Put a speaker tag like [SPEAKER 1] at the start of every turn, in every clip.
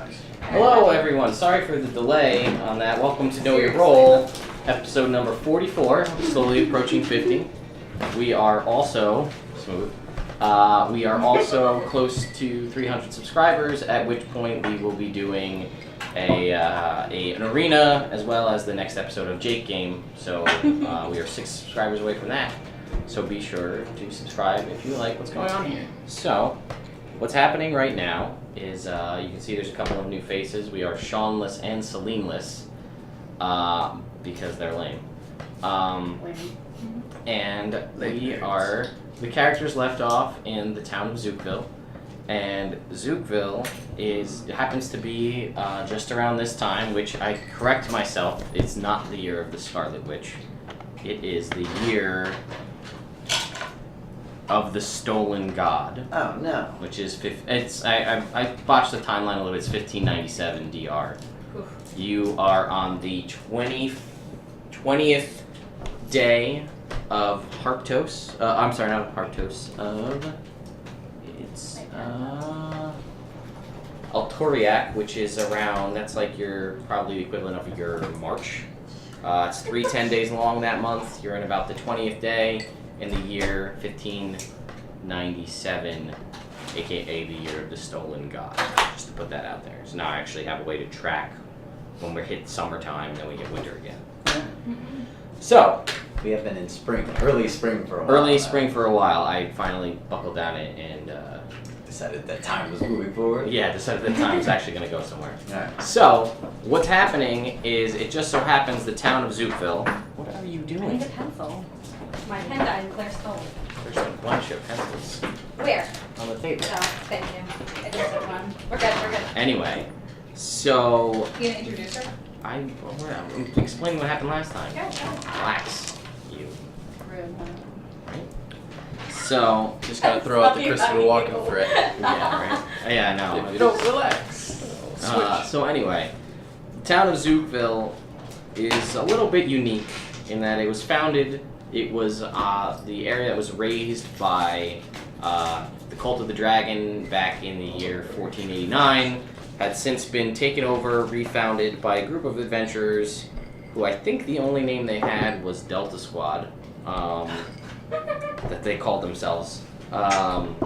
[SPEAKER 1] Nice.
[SPEAKER 2] Hello, everyone. Sorry for the delay on that. Welcome to Know Your Role, episode number 44. Slowly approaching 50. We are also smooth. We are also close to 300 subscribers. At which point we will be doing an arena as well as the next episode of Jake Game. So we are 6 subscribers away from that. So be sure to subscribe if you like what's going on here. So what's happening right now is you can see there's a couple of new faces. We are Seanless and Celine-less because they're lame. And we are the characters left off in the town of Zookville. And Zookville happens to be just around this time, which I correct myself, it's not the year of the Scarlet Witch. It is the year of the Stolen God.
[SPEAKER 1] Oh no.
[SPEAKER 2] Which is I botched the timeline a little bit. It's 1597 DR.
[SPEAKER 3] Oof.
[SPEAKER 2] You are on the 20th day of Harptos. I'm sorry, not Harptos. It's Altoriac, which is around. That's like your probably the equivalent of your March. It's 10 days long that month. You're in about the 20th day in the year 1597, aka the year of the Stolen God. Just to put that out there. So now I actually have a way to track when we hit summertime and then we get winter again. So
[SPEAKER 1] We have been in spring, early spring for a while.
[SPEAKER 2] early spring for a while. I finally buckled down and
[SPEAKER 1] Decided that time was moving forward.
[SPEAKER 2] yeah, decided that time was actually going to go somewhere.
[SPEAKER 1] Alright.
[SPEAKER 2] So what's happening is it just so happens the town of Zookville. What are you
[SPEAKER 3] I
[SPEAKER 2] doing?
[SPEAKER 3] need a pencil. My pen died and Claire stole it.
[SPEAKER 2] There's a bunch of pencils
[SPEAKER 3] Where?
[SPEAKER 2] on the table.
[SPEAKER 3] Oh, thank you. I just took one. We're good, we're good.
[SPEAKER 2] Anyway, so
[SPEAKER 3] You gonna introduce her?
[SPEAKER 2] I'm explaining what happened last time.
[SPEAKER 3] Yeah, sure.
[SPEAKER 2] Relax, you.
[SPEAKER 3] Rude.
[SPEAKER 2] So
[SPEAKER 4] Just gotta throw out the Christopher Walken threat.
[SPEAKER 2] yeah, right. Yeah, I know.
[SPEAKER 4] If you don't relax, switch.
[SPEAKER 2] So anyway, the town of Zookville is a little bit unique in that it was founded. It was the area that was raised by the Cult of the Dragon back in the year 1489. Had since been taken over, refounded by a group of adventurers who I think the only name they had was Delta Squad. That they called themselves. The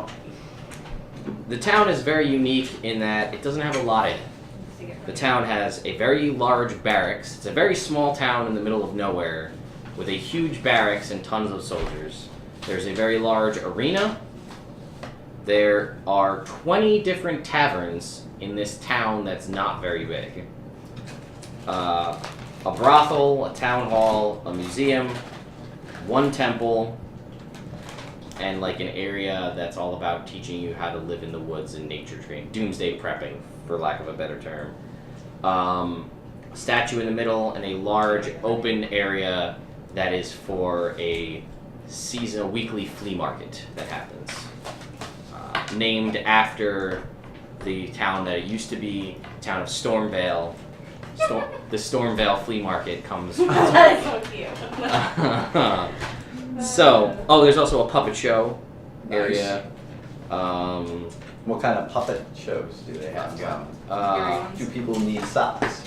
[SPEAKER 2] town is very unique in that it doesn't have a lot in it. The town has a very large barracks. It's a very small town in the middle of nowhere with a huge barracks and tons of soldiers. There's a very large arena. There are 20 different taverns in this town that's not very big. A brothel, a town hall, a museum, one temple, and like an area that's all about teaching you how to live in the woods and nature training, doomsday prepping, for lack of a better term. A statue in the middle and a large open area that is for a seasonal weekly flea market that happens. Named after the town that it used to be, the town of Stormvale. The Stormvale flea market comes.
[SPEAKER 3] That's so cute.
[SPEAKER 2] So, there's also a puppet show area.
[SPEAKER 1] What kind of puppet shows do they have going? Do people need socks?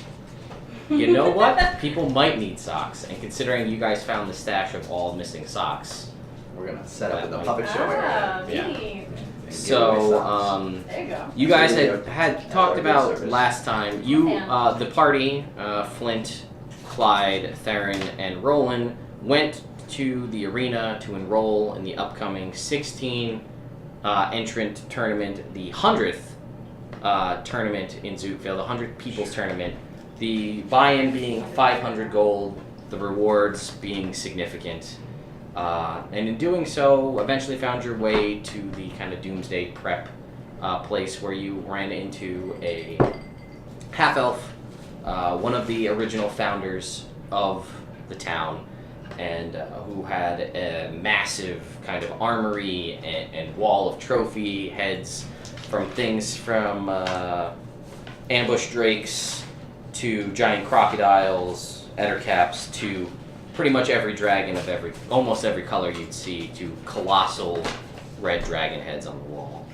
[SPEAKER 2] You know what? People might need socks, and considering you guys found the stash of all missing socks,
[SPEAKER 1] We're gonna set up in the puppet show area.
[SPEAKER 3] Ah,
[SPEAKER 2] Yeah.
[SPEAKER 3] neat.
[SPEAKER 1] and give
[SPEAKER 2] so
[SPEAKER 1] away socks.
[SPEAKER 3] There you go.
[SPEAKER 2] you guys
[SPEAKER 1] Video
[SPEAKER 2] had talked about
[SPEAKER 1] service.
[SPEAKER 2] last time. The party, Flint, Clyde, Theron, and Roland went to the arena to enroll in the upcoming 16 entrant tournament, the 100th tournament in Zookville, the 100 people's tournament. The buy-in being 500 gold, the rewards being significant. And in doing so, eventually found your way to the kind of doomsday prep place where you ran into a half-elf, one of the original founders of the town, and who had a massive kind of armory and wall of trophy heads from things from ambush drakes to giant crocodiles, ettercaps, to pretty much every dragon of almost every color you'd see, to colossal red dragon heads on the wall.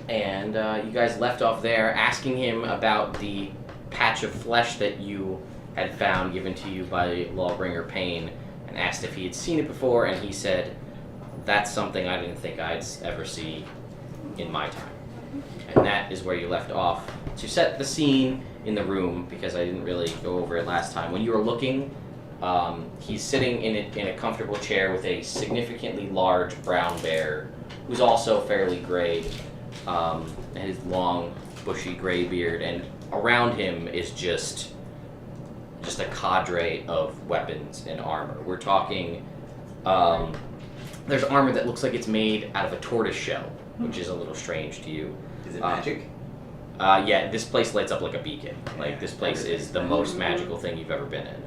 [SPEAKER 2] And you guys left off there, asking him about the patch of flesh that you had found given to you by Lawbringer Payne, and asked if he had seen it before, and he said, "That's something I didn't think I'd ever see in my time." And that is where you left off. To set the scene in the room, because I didn't really go over it last time, when you were looking, he's sitting in a comfortable chair with a significantly large brown bear, who's also fairly gray, his long, bushy gray beard, and around him is just a cadre of weapons and armor. We're talking, there's armor that looks like it's made out of a tortoise shell, which is a little strange to you.
[SPEAKER 1] Is it magic?
[SPEAKER 2] Yeah, this place lights up like a beacon. Like, this place is the most magical thing you've ever been in.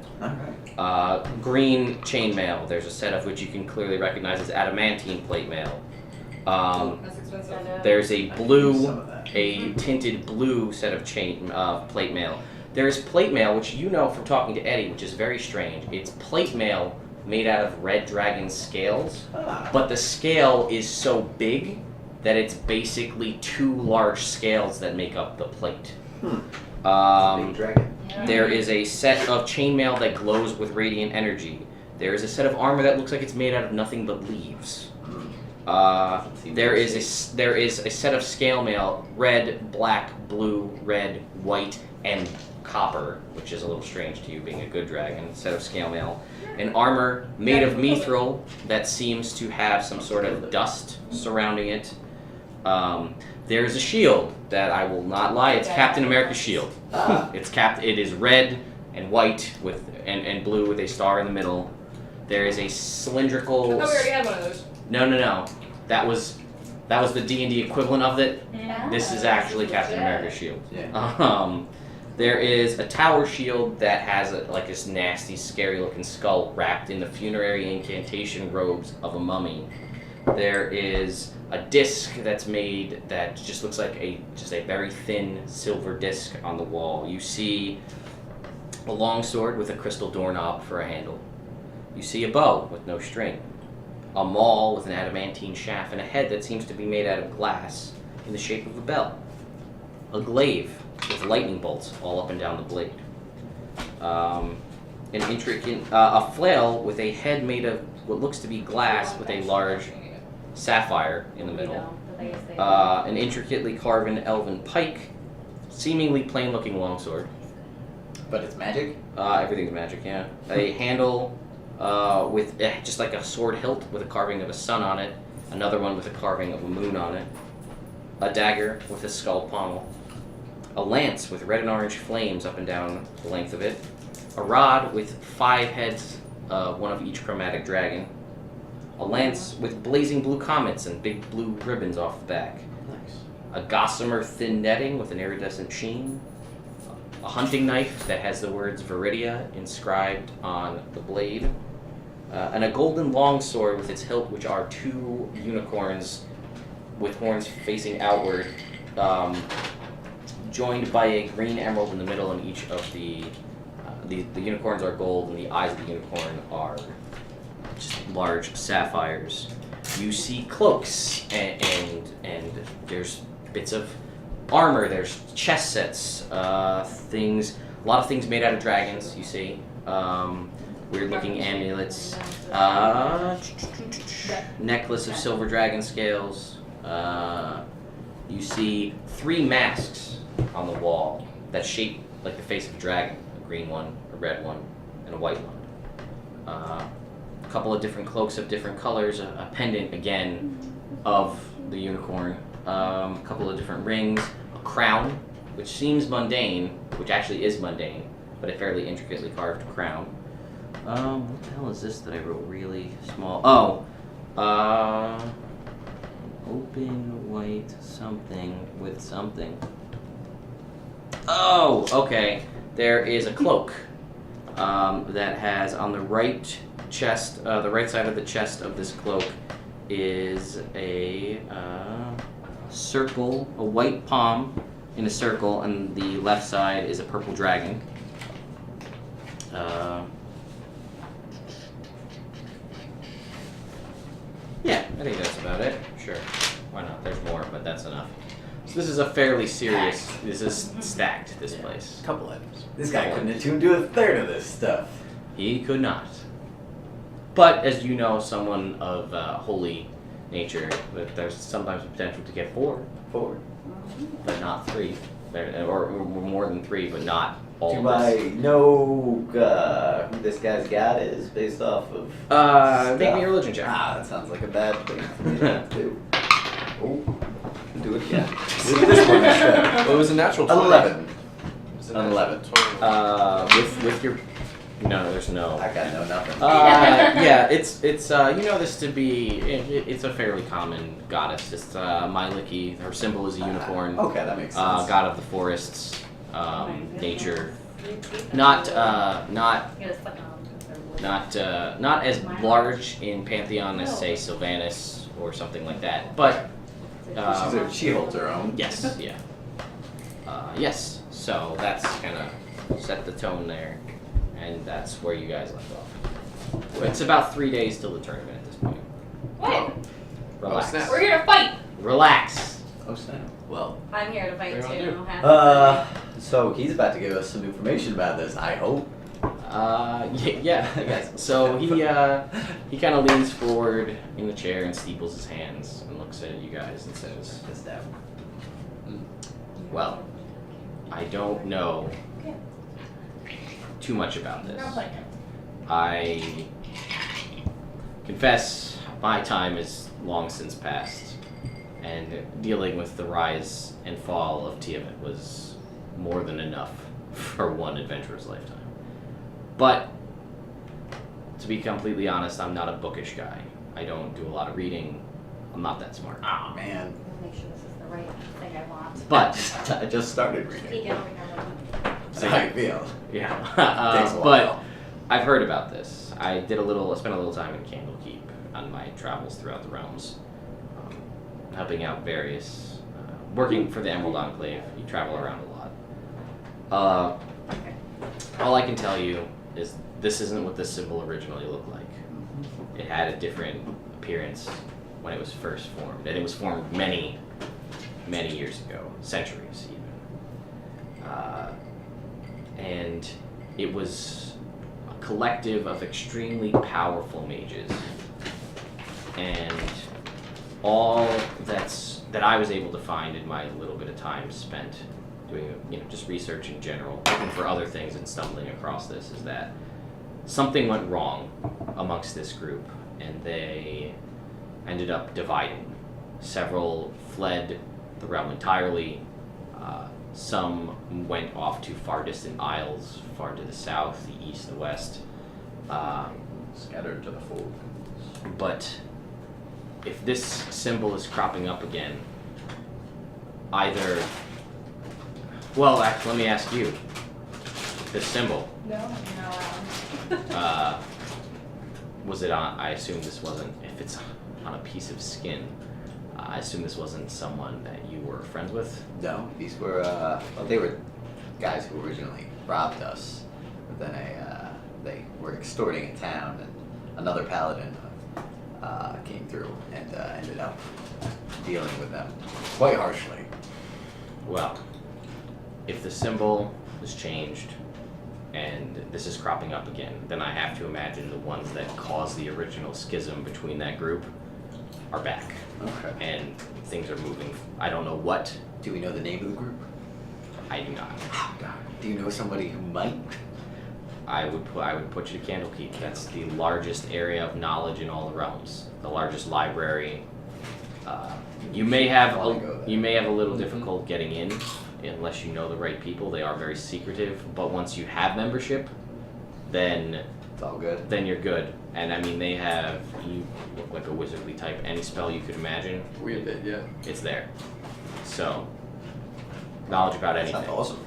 [SPEAKER 1] Alright.
[SPEAKER 2] Green chainmail. There's a set of which you can clearly recognize as adamantine plate mail.
[SPEAKER 3] That's expensive.
[SPEAKER 2] There's a tinted blue set of plate mail. There's plate mail, which you know from talking to Eddie, which is very strange. It's plate mail made out of red dragon scales, but the scale is so big that it's basically 2 large scales that make up the plate.
[SPEAKER 1] Big dragon.
[SPEAKER 2] There is a set of chainmail that glows with radiant energy. There is a set of armor that looks like it's made out of nothing but leaves. There is a set of scale mail, red, black, blue, red, white, and copper, which is a little strange to you being a good dragon. Set of scale mail. An armor made of mithril that seems to have some sort of dust surrounding it. There is a shield that, I will not lie, it's Captain America's shield. It is red and white with and blue with a star in the middle. There is a cylindrical.
[SPEAKER 3] I thought we already had one of those.
[SPEAKER 2] No. That was the D&D equivalent of it.
[SPEAKER 3] Yeah.
[SPEAKER 2] This is actually Captain America's shield.
[SPEAKER 1] Yeah.
[SPEAKER 2] There is a tower shield that has like this nasty, scary-looking skull wrapped in the funerary incantation robes of a mummy. There is a disc that's made that just looks like a very thin silver disc on the wall. You see a long sword with a crystal doorknob for a handle. You see a bow with no string. A maul with an adamantine shaft and a head that seems to be made out of glass in the shape of a bell. A glaive with lightning bolts all up and down the blade. A flail with a head made of what looks to be glass with a large sapphire in the middle. An intricately carven elven pike, seemingly plain-looking longsword.
[SPEAKER 1] But it's magic?
[SPEAKER 2] Everything's magic, yeah. A handle with just like a sword hilt with a carving of a sun on it. Another one with a carving of a moon on it. A dagger with a skull pommel. A lance with red and orange flames up and down the length of it. A rod with 5 heads, one of each chromatic dragon. A lance with blazing blue comets and big blue ribbons off the back.
[SPEAKER 1] Nice.
[SPEAKER 2] A gossamer thin netting with an iridescent sheen. A hunting knife that has the words Viridia inscribed on the blade. And a golden longsword with its hilt, which are 2 unicorns with horns facing outward, joined by a green emerald in the middle, and each of the unicorns are gold, and the eyes of the unicorn are just large sapphires. You see cloaks, and there's bits of armor, there's chest sets, things, a lot of things made out of dragons, you see. Weird looking amulets, necklace of silver dragon scales. You see 3 masks on the wall that shape like the face of a dragon, a green one, a red one, and a white one. A couple of different cloaks of different colors, a pendant again of the unicorn, a couple of different rings, a crown, which seems mundane, which actually is mundane, but a fairly intricately carved crown. What the hell is this that I wrote really small? Open white something with something. Oh, okay. There is a cloak that has on the right chest, the right side of the chest of this cloak is a circle, a white palm in a circle, and the left side is a purple dragon. Yeah, I think that's about it. Sure. Why not? There's more, but that's enough. So this is a fairly serious. This is stacked. This place.
[SPEAKER 4] Couple items.
[SPEAKER 1] This guy couldn't attune to a third of this stuff.
[SPEAKER 2] He could not. But as you know, someone of holy nature, that there's sometimes potential to get 4, but not 3, or more than 3, but not all.
[SPEAKER 1] Do
[SPEAKER 2] of
[SPEAKER 1] I
[SPEAKER 2] this.
[SPEAKER 1] know who this guy's god is based off of?
[SPEAKER 2] Make me a religion check.
[SPEAKER 1] Ah, that sounds like a bad thing for me to do. Oh, do it again. Do this one instead.
[SPEAKER 4] Well, it was a natural 20.
[SPEAKER 1] 11.
[SPEAKER 4] It was
[SPEAKER 1] An 11.
[SPEAKER 4] 20.
[SPEAKER 2] With your no, there's no.
[SPEAKER 1] I got no nothing.
[SPEAKER 2] Yeah, it's you know this to be it's a fairly common goddess. It's Myliki. Her symbol is a unicorn.
[SPEAKER 1] Okay, that makes sense.
[SPEAKER 2] God of the forests, nature. Not as large in pantheon as say Sylvanas or something like that, but
[SPEAKER 1] She holds her own.
[SPEAKER 2] yes, yeah, yes. So that's kind of set the tone there, and that's where you guys left off. It's about 3 days till the tournament at this point.
[SPEAKER 3] What?
[SPEAKER 2] Relax.
[SPEAKER 4] Oh, snap.
[SPEAKER 3] We're here to fight!
[SPEAKER 2] Relax.
[SPEAKER 1] Oh snap.
[SPEAKER 4] Well,
[SPEAKER 3] I'm here to fight
[SPEAKER 4] What do you
[SPEAKER 3] too.
[SPEAKER 4] wanna
[SPEAKER 3] Have to
[SPEAKER 1] So he's about to give us some information about this. I hope.
[SPEAKER 2] Yeah, I guess. So he kind of leans forward in the chair and steeples his hands and looks at you guys and says,
[SPEAKER 1] This down.
[SPEAKER 2] "Well, I don't know too much about this. I confess my time is long since past, and dealing with the rise and fall of Tiamat was more than enough for one adventurer's lifetime. But, to be completely honest, I'm not a bookish guy. I don't do a lot of reading. I'm not that smart.
[SPEAKER 1] Ah man.
[SPEAKER 5] Make sure this is the right thing I want.
[SPEAKER 2] But,
[SPEAKER 1] I just started reading.
[SPEAKER 5] Speaking over here.
[SPEAKER 1] So how you feel?
[SPEAKER 2] yeah.
[SPEAKER 1] Takes a while.
[SPEAKER 2] But I've heard about this. I spent a little time in Candlekeep on my travels throughout the realms, helping out various, working for the Emerald Enclave. You travel around a lot. All I can tell you is this isn't what this symbol originally looked like. It had a different appearance when it was first formed, and it was formed many, many years ago, centuries even. And it was a collective of extremely powerful mages, and all that I was able to find in my little bit of time spent doing, just research in general, looking for other things and stumbling across this, is that something went wrong amongst this group, and they ended up dividing. Several fled the realm entirely. Some went off to far distant isles, far to the south, the east, the west.
[SPEAKER 1] Scattered to the fold.
[SPEAKER 2] But if this symbol is cropping up again, either... Well, actually, let me ask you. This symbol,
[SPEAKER 3] No, no.
[SPEAKER 2] was it on... I assume this wasn't... If it's on a piece of skin, I assume this wasn't someone that you were friends with?
[SPEAKER 1] No, these were they were guys who originally robbed us, but then they were extorting a town, and another paladin came through and ended up dealing with them quite harshly.
[SPEAKER 2] Well, if the symbol was changed and this is cropping up again, then I have to imagine the ones that caused the original schism between that group are back.
[SPEAKER 1] Okay.
[SPEAKER 2] And things are moving. I don't know what.
[SPEAKER 1] Do we know the name of the group?
[SPEAKER 2] I do not.
[SPEAKER 1] Do you know somebody who might?
[SPEAKER 2] I would put you to Candlekeep. That's the largest area of knowledge in all the realms. The largest library. You may have a little difficult getting in unless you know the right people. They are very secretive, but once you have membership, then
[SPEAKER 1] It's all good.
[SPEAKER 2] then you're good. And I mean, you look like a wizardly type. Any spell you could imagine,
[SPEAKER 4] we did, yeah.
[SPEAKER 2] it's there. So, knowledge about anything.
[SPEAKER 1] Sounds awesome.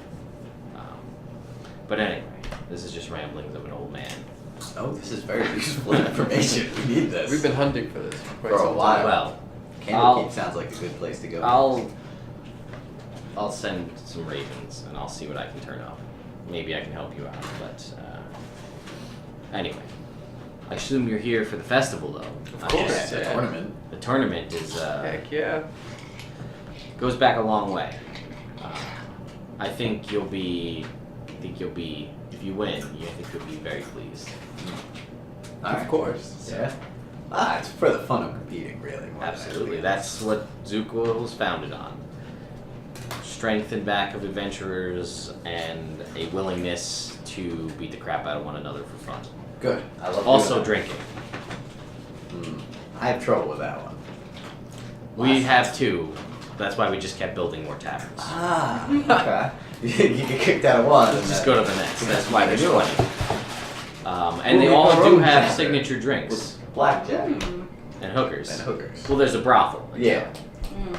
[SPEAKER 2] But anyway, this is just ramblings of an old man.
[SPEAKER 1] Oh, this is very useful information. We need this.
[SPEAKER 4] We've been hunting for this for quite
[SPEAKER 1] For a
[SPEAKER 4] some
[SPEAKER 1] while.
[SPEAKER 4] time.
[SPEAKER 2] Well,
[SPEAKER 1] Candlekeep sounds like a good place to go.
[SPEAKER 2] I'll send some ravens and I'll see what I can turn up. Maybe I can help you out. But anyway, I assume you're here for the festival, though.
[SPEAKER 1] Of course,
[SPEAKER 4] Yeah.
[SPEAKER 1] it's a tournament.
[SPEAKER 2] The tournament is
[SPEAKER 4] Heck yeah.
[SPEAKER 2] goes back a long way. I think you'll be, if you win, I think you'll be very pleased.
[SPEAKER 4] Of course.
[SPEAKER 1] Yeah. It's for the fun of competing, really. More than
[SPEAKER 2] Absolutely,
[SPEAKER 1] anything
[SPEAKER 2] that's what Zookville was founded on. Strength and back of adventurers and a willingness to beat the crap out of one another for fun.
[SPEAKER 1] else. Good. I love
[SPEAKER 2] Also
[SPEAKER 1] doing
[SPEAKER 2] drinking.
[SPEAKER 1] that. I have trouble with that one.
[SPEAKER 2] We have two. That's why we just kept building more taverns.
[SPEAKER 1] Ah, okay. You get kicked out of one.
[SPEAKER 2] Let's
[SPEAKER 1] and
[SPEAKER 2] just
[SPEAKER 1] then-
[SPEAKER 2] go to the next. That's why there's
[SPEAKER 1] New
[SPEAKER 2] 20.
[SPEAKER 1] one.
[SPEAKER 2] And they
[SPEAKER 1] We'll
[SPEAKER 2] all
[SPEAKER 1] make our
[SPEAKER 2] do
[SPEAKER 1] own
[SPEAKER 2] have
[SPEAKER 1] tavern.
[SPEAKER 2] signature drinks
[SPEAKER 1] With blackjack
[SPEAKER 2] and hookers.
[SPEAKER 1] and hookers.
[SPEAKER 2] Well, there's a brothel.
[SPEAKER 1] Yeah.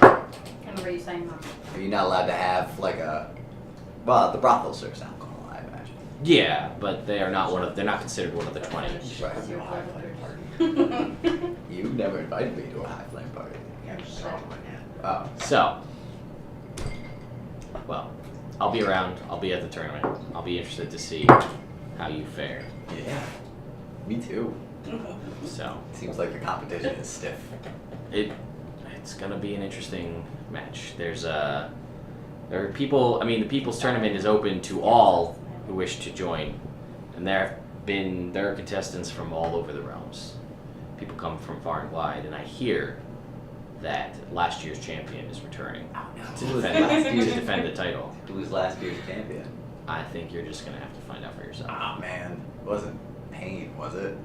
[SPEAKER 5] I remember you saying that.
[SPEAKER 1] Are you not allowed to have like a? Well, the brothel serves alcohol, I imagine.
[SPEAKER 2] Yeah, but they are not one of. They're not considered one of the 20.
[SPEAKER 1] Right.
[SPEAKER 5] It's your
[SPEAKER 4] High
[SPEAKER 5] brother.
[SPEAKER 4] flame party.
[SPEAKER 1] You never invited me to a high flame party. Oh.
[SPEAKER 2] So, well, I'll be around. I'll be at the tournament. I'll be interested to see how you fare.
[SPEAKER 1] Yeah. Me too.
[SPEAKER 2] So,
[SPEAKER 1] Seems like the competition is stiff.
[SPEAKER 2] it's gonna be an interesting match. There are people. I mean, the People's Tournament is open to all who wish to join, and there are contestants from all over the realms. People come from far and wide, and I hear that last year's champion is returning
[SPEAKER 1] Oh no.
[SPEAKER 2] to
[SPEAKER 1] Who was
[SPEAKER 2] defend,
[SPEAKER 1] last
[SPEAKER 2] to
[SPEAKER 1] year's
[SPEAKER 2] defend the title.
[SPEAKER 1] Who was last year's champion?
[SPEAKER 2] I think you're just gonna have to find out for yourself.
[SPEAKER 1] Ah man, it wasn't Pain, was it?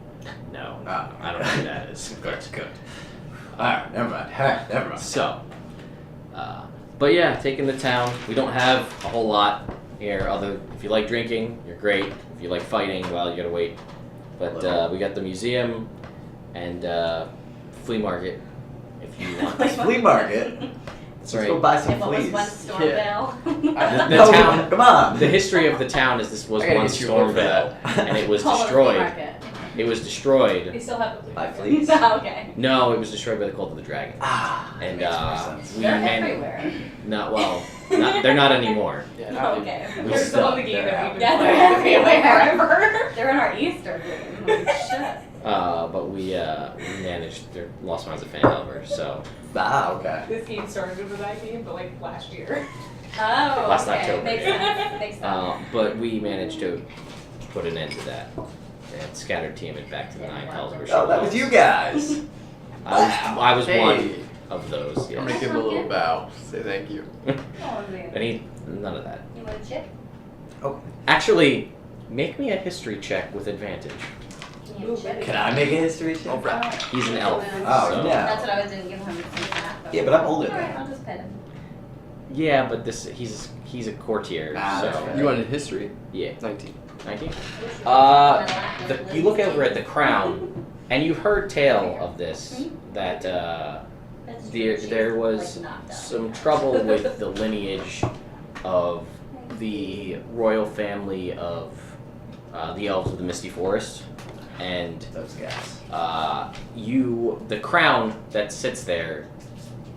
[SPEAKER 2] No,
[SPEAKER 1] Oh.
[SPEAKER 2] I don't know who that is.
[SPEAKER 1] Good. Alright, never mind. Never mind.
[SPEAKER 2] So, but yeah, taking the town. We don't have a whole lot here. If you like drinking, you're great. If you like fighting, well, you gotta wait. But we got the museum and flea market. If you want,
[SPEAKER 1] Flea market.
[SPEAKER 2] that's
[SPEAKER 1] Let's
[SPEAKER 2] right.
[SPEAKER 1] go buy some
[SPEAKER 5] If it was
[SPEAKER 1] fleas.
[SPEAKER 5] once Stormville.
[SPEAKER 2] The
[SPEAKER 1] No,
[SPEAKER 2] town-
[SPEAKER 1] Come on.
[SPEAKER 2] The history of the town is this was
[SPEAKER 4] I gotta
[SPEAKER 2] once
[SPEAKER 4] get you over
[SPEAKER 2] Stormville, and it was
[SPEAKER 5] Call it a flea
[SPEAKER 2] destroyed.
[SPEAKER 5] market.
[SPEAKER 2] It was destroyed.
[SPEAKER 3] They still have the
[SPEAKER 1] By
[SPEAKER 3] blue.
[SPEAKER 1] fleas.
[SPEAKER 5] Okay.
[SPEAKER 2] No, it was destroyed by the Cult of the Dragon.
[SPEAKER 1] Ah,
[SPEAKER 2] And
[SPEAKER 1] makes more sense.
[SPEAKER 2] we
[SPEAKER 5] They're
[SPEAKER 2] man-
[SPEAKER 5] everywhere.
[SPEAKER 2] Not well. They're not anymore.
[SPEAKER 4] Yeah, not even-
[SPEAKER 5] Okay.
[SPEAKER 2] We
[SPEAKER 3] They're still in the game
[SPEAKER 1] they're
[SPEAKER 3] that we've been
[SPEAKER 5] Yeah,
[SPEAKER 3] playing
[SPEAKER 5] they're everywhere.
[SPEAKER 3] forever.
[SPEAKER 5] They're in our Easter game. Holy shit.
[SPEAKER 2] But we managed. They lost Minds of Fandelver, so
[SPEAKER 1] Ah, okay.
[SPEAKER 3] This game started with that game, but like last year.
[SPEAKER 5] Oh,
[SPEAKER 2] Last
[SPEAKER 5] okay.
[SPEAKER 2] October.
[SPEAKER 5] Makes sense. Makes sense.
[SPEAKER 2] but we managed to put an end to that and scattered team it back to the Nine Hells. Where she
[SPEAKER 1] Oh, that was you guys.
[SPEAKER 2] I was
[SPEAKER 4] Hey.
[SPEAKER 2] one of those.
[SPEAKER 4] I'm gonna
[SPEAKER 2] Yes.
[SPEAKER 4] give him a little bow. Say thank you.
[SPEAKER 5] Oh, man.
[SPEAKER 2] And none of that.
[SPEAKER 5] You want a chip?
[SPEAKER 1] Oh,
[SPEAKER 2] Actually, make me a history check with advantage.
[SPEAKER 5] Can you have a chip?
[SPEAKER 1] can I make a history check?
[SPEAKER 4] Alright.
[SPEAKER 2] He's an elf.
[SPEAKER 1] Oh,
[SPEAKER 2] so-
[SPEAKER 1] yeah.
[SPEAKER 5] That's what I was doing. Give him some that.
[SPEAKER 1] Yeah, but I'm older than
[SPEAKER 5] Alright,
[SPEAKER 1] him.
[SPEAKER 5] I'll just pet him.
[SPEAKER 2] Yeah, but he's a courtier.
[SPEAKER 1] Ah,
[SPEAKER 2] so
[SPEAKER 1] that's fair.
[SPEAKER 4] You wanted history?
[SPEAKER 2] yeah.
[SPEAKER 4] 19.
[SPEAKER 2] 19.
[SPEAKER 5] Uh,
[SPEAKER 2] You look over at the crown, and you've heard tale of this that there was some trouble with the lineage of the royal family of the elves of the Misty Forest, and
[SPEAKER 1] Those guys.
[SPEAKER 2] the crown that sits there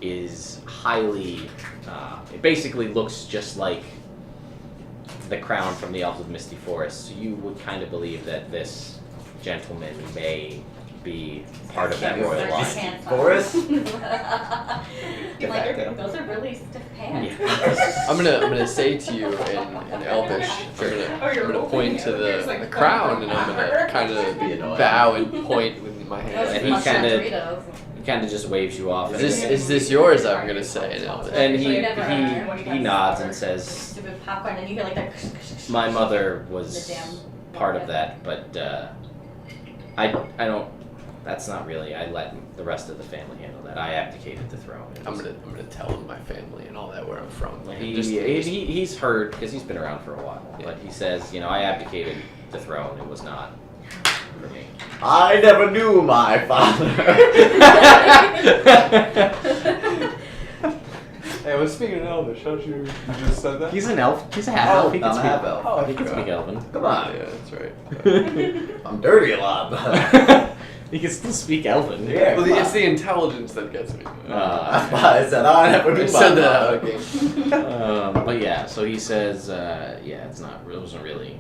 [SPEAKER 2] is highly. It basically looks just like the crown from the elves of the Misty Forest. So you would kind of believe that this gentleman may be part of that
[SPEAKER 1] Yeah,
[SPEAKER 2] royal
[SPEAKER 1] they're
[SPEAKER 2] line.
[SPEAKER 1] just- Forest?
[SPEAKER 5] Like, those are really stiff pants.
[SPEAKER 2] Yeah.
[SPEAKER 4] I'm gonna say to you in Elvish, I'm gonna point to the crown and I'm gonna kind
[SPEAKER 1] Be
[SPEAKER 4] of
[SPEAKER 1] annoying.
[SPEAKER 4] bow and point with my hand.
[SPEAKER 2] And he kind of just waves you off.
[SPEAKER 4] Is this yours? I'm gonna say in Elvish.
[SPEAKER 2] And
[SPEAKER 5] Never.
[SPEAKER 2] he nods and says,
[SPEAKER 5] Stupid popcorn, and you hear like that.
[SPEAKER 2] "My mother was
[SPEAKER 5] The damn
[SPEAKER 2] part of that, but I don't. That's not really. I let the rest of the family handle that. I abdicated the throne."
[SPEAKER 4] I'm gonna tell him my family and all that where I'm from.
[SPEAKER 2] He's heard because he's been around for a while,
[SPEAKER 4] Yeah.
[SPEAKER 2] but he says, I abdicated the throne. It was not for me.
[SPEAKER 1] I never knew my father.
[SPEAKER 6] Hey, I was speaking in Elvish. How'd you just said that?
[SPEAKER 2] He's an elf. He's a half
[SPEAKER 1] Oh,
[SPEAKER 2] elf. He can
[SPEAKER 1] I'm a
[SPEAKER 2] speak.
[SPEAKER 1] half elf.
[SPEAKER 2] Oh, he can speak Elven.
[SPEAKER 1] Come on.
[SPEAKER 4] Yeah, that's right.
[SPEAKER 1] I'm dirty a lot, but
[SPEAKER 2] He can still speak Elven.
[SPEAKER 1] yeah.
[SPEAKER 4] Well,
[SPEAKER 1] come
[SPEAKER 4] it's
[SPEAKER 1] on.
[SPEAKER 4] the intelligence that gets me.
[SPEAKER 1] That's why I said I never knew
[SPEAKER 4] I
[SPEAKER 1] my
[SPEAKER 4] said that out
[SPEAKER 1] father.
[SPEAKER 4] of game.
[SPEAKER 2] But yeah, so he says, it wasn't really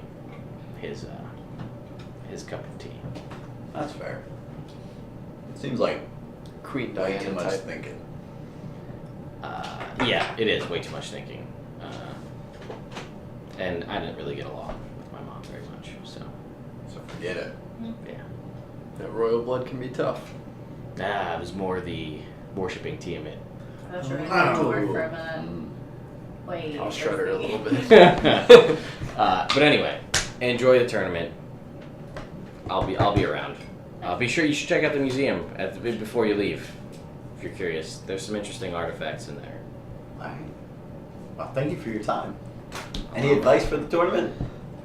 [SPEAKER 2] his cup of tea.
[SPEAKER 1] That's fair. It seems like
[SPEAKER 4] Queen
[SPEAKER 1] way
[SPEAKER 4] Diana
[SPEAKER 1] too much
[SPEAKER 4] type.
[SPEAKER 1] thinking.
[SPEAKER 2] Yeah, it is way too much thinking. And I didn't really get along with my mom very much, so
[SPEAKER 1] Forget it.
[SPEAKER 2] yeah.
[SPEAKER 4] That royal blood can be tough.
[SPEAKER 2] It was more the worshipping Tiamat.
[SPEAKER 5] I thought you were gonna go more for a minute. Wait.
[SPEAKER 4] I'll shredder a little bit.
[SPEAKER 2] But anyway, enjoy the tournament. I'll be around. Be sure you should check out the museum before you leave, if you're curious. There's some interesting artifacts in there.
[SPEAKER 1] Alright. Well, thank you for your time. Any advice for the tournament?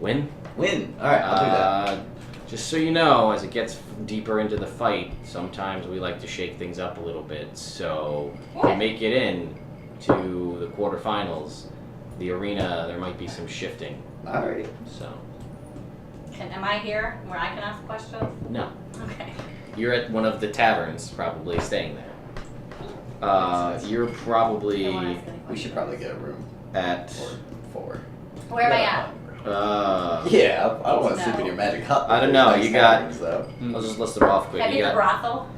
[SPEAKER 2] Win?
[SPEAKER 1] Win. Alright, I'll do that.
[SPEAKER 2] Just so you know, as it gets deeper into the fight, sometimes we like to shake things up a little bit. So if we make it in to the quarterfinals, the arena, there might be some shifting.
[SPEAKER 1] Alright.
[SPEAKER 2] So
[SPEAKER 5] Am I here where I can ask questions?
[SPEAKER 2] no,
[SPEAKER 5] Okay.
[SPEAKER 2] you're at one of the taverns, probably staying there. You're
[SPEAKER 5] Don't wanna
[SPEAKER 2] probably
[SPEAKER 5] ask any
[SPEAKER 1] We
[SPEAKER 5] questions.
[SPEAKER 1] should probably get a room.
[SPEAKER 2] at.
[SPEAKER 1] Or 4.
[SPEAKER 5] Where am I at?
[SPEAKER 1] Yeah, I don't want to
[SPEAKER 5] No.
[SPEAKER 1] sleep in your magic hut.
[SPEAKER 2] I don't know,
[SPEAKER 1] Nice
[SPEAKER 2] you got-
[SPEAKER 1] taverns, though.
[SPEAKER 2] I'll just list them off quick.
[SPEAKER 5] Have
[SPEAKER 2] You
[SPEAKER 5] you the
[SPEAKER 2] got
[SPEAKER 5] brothel?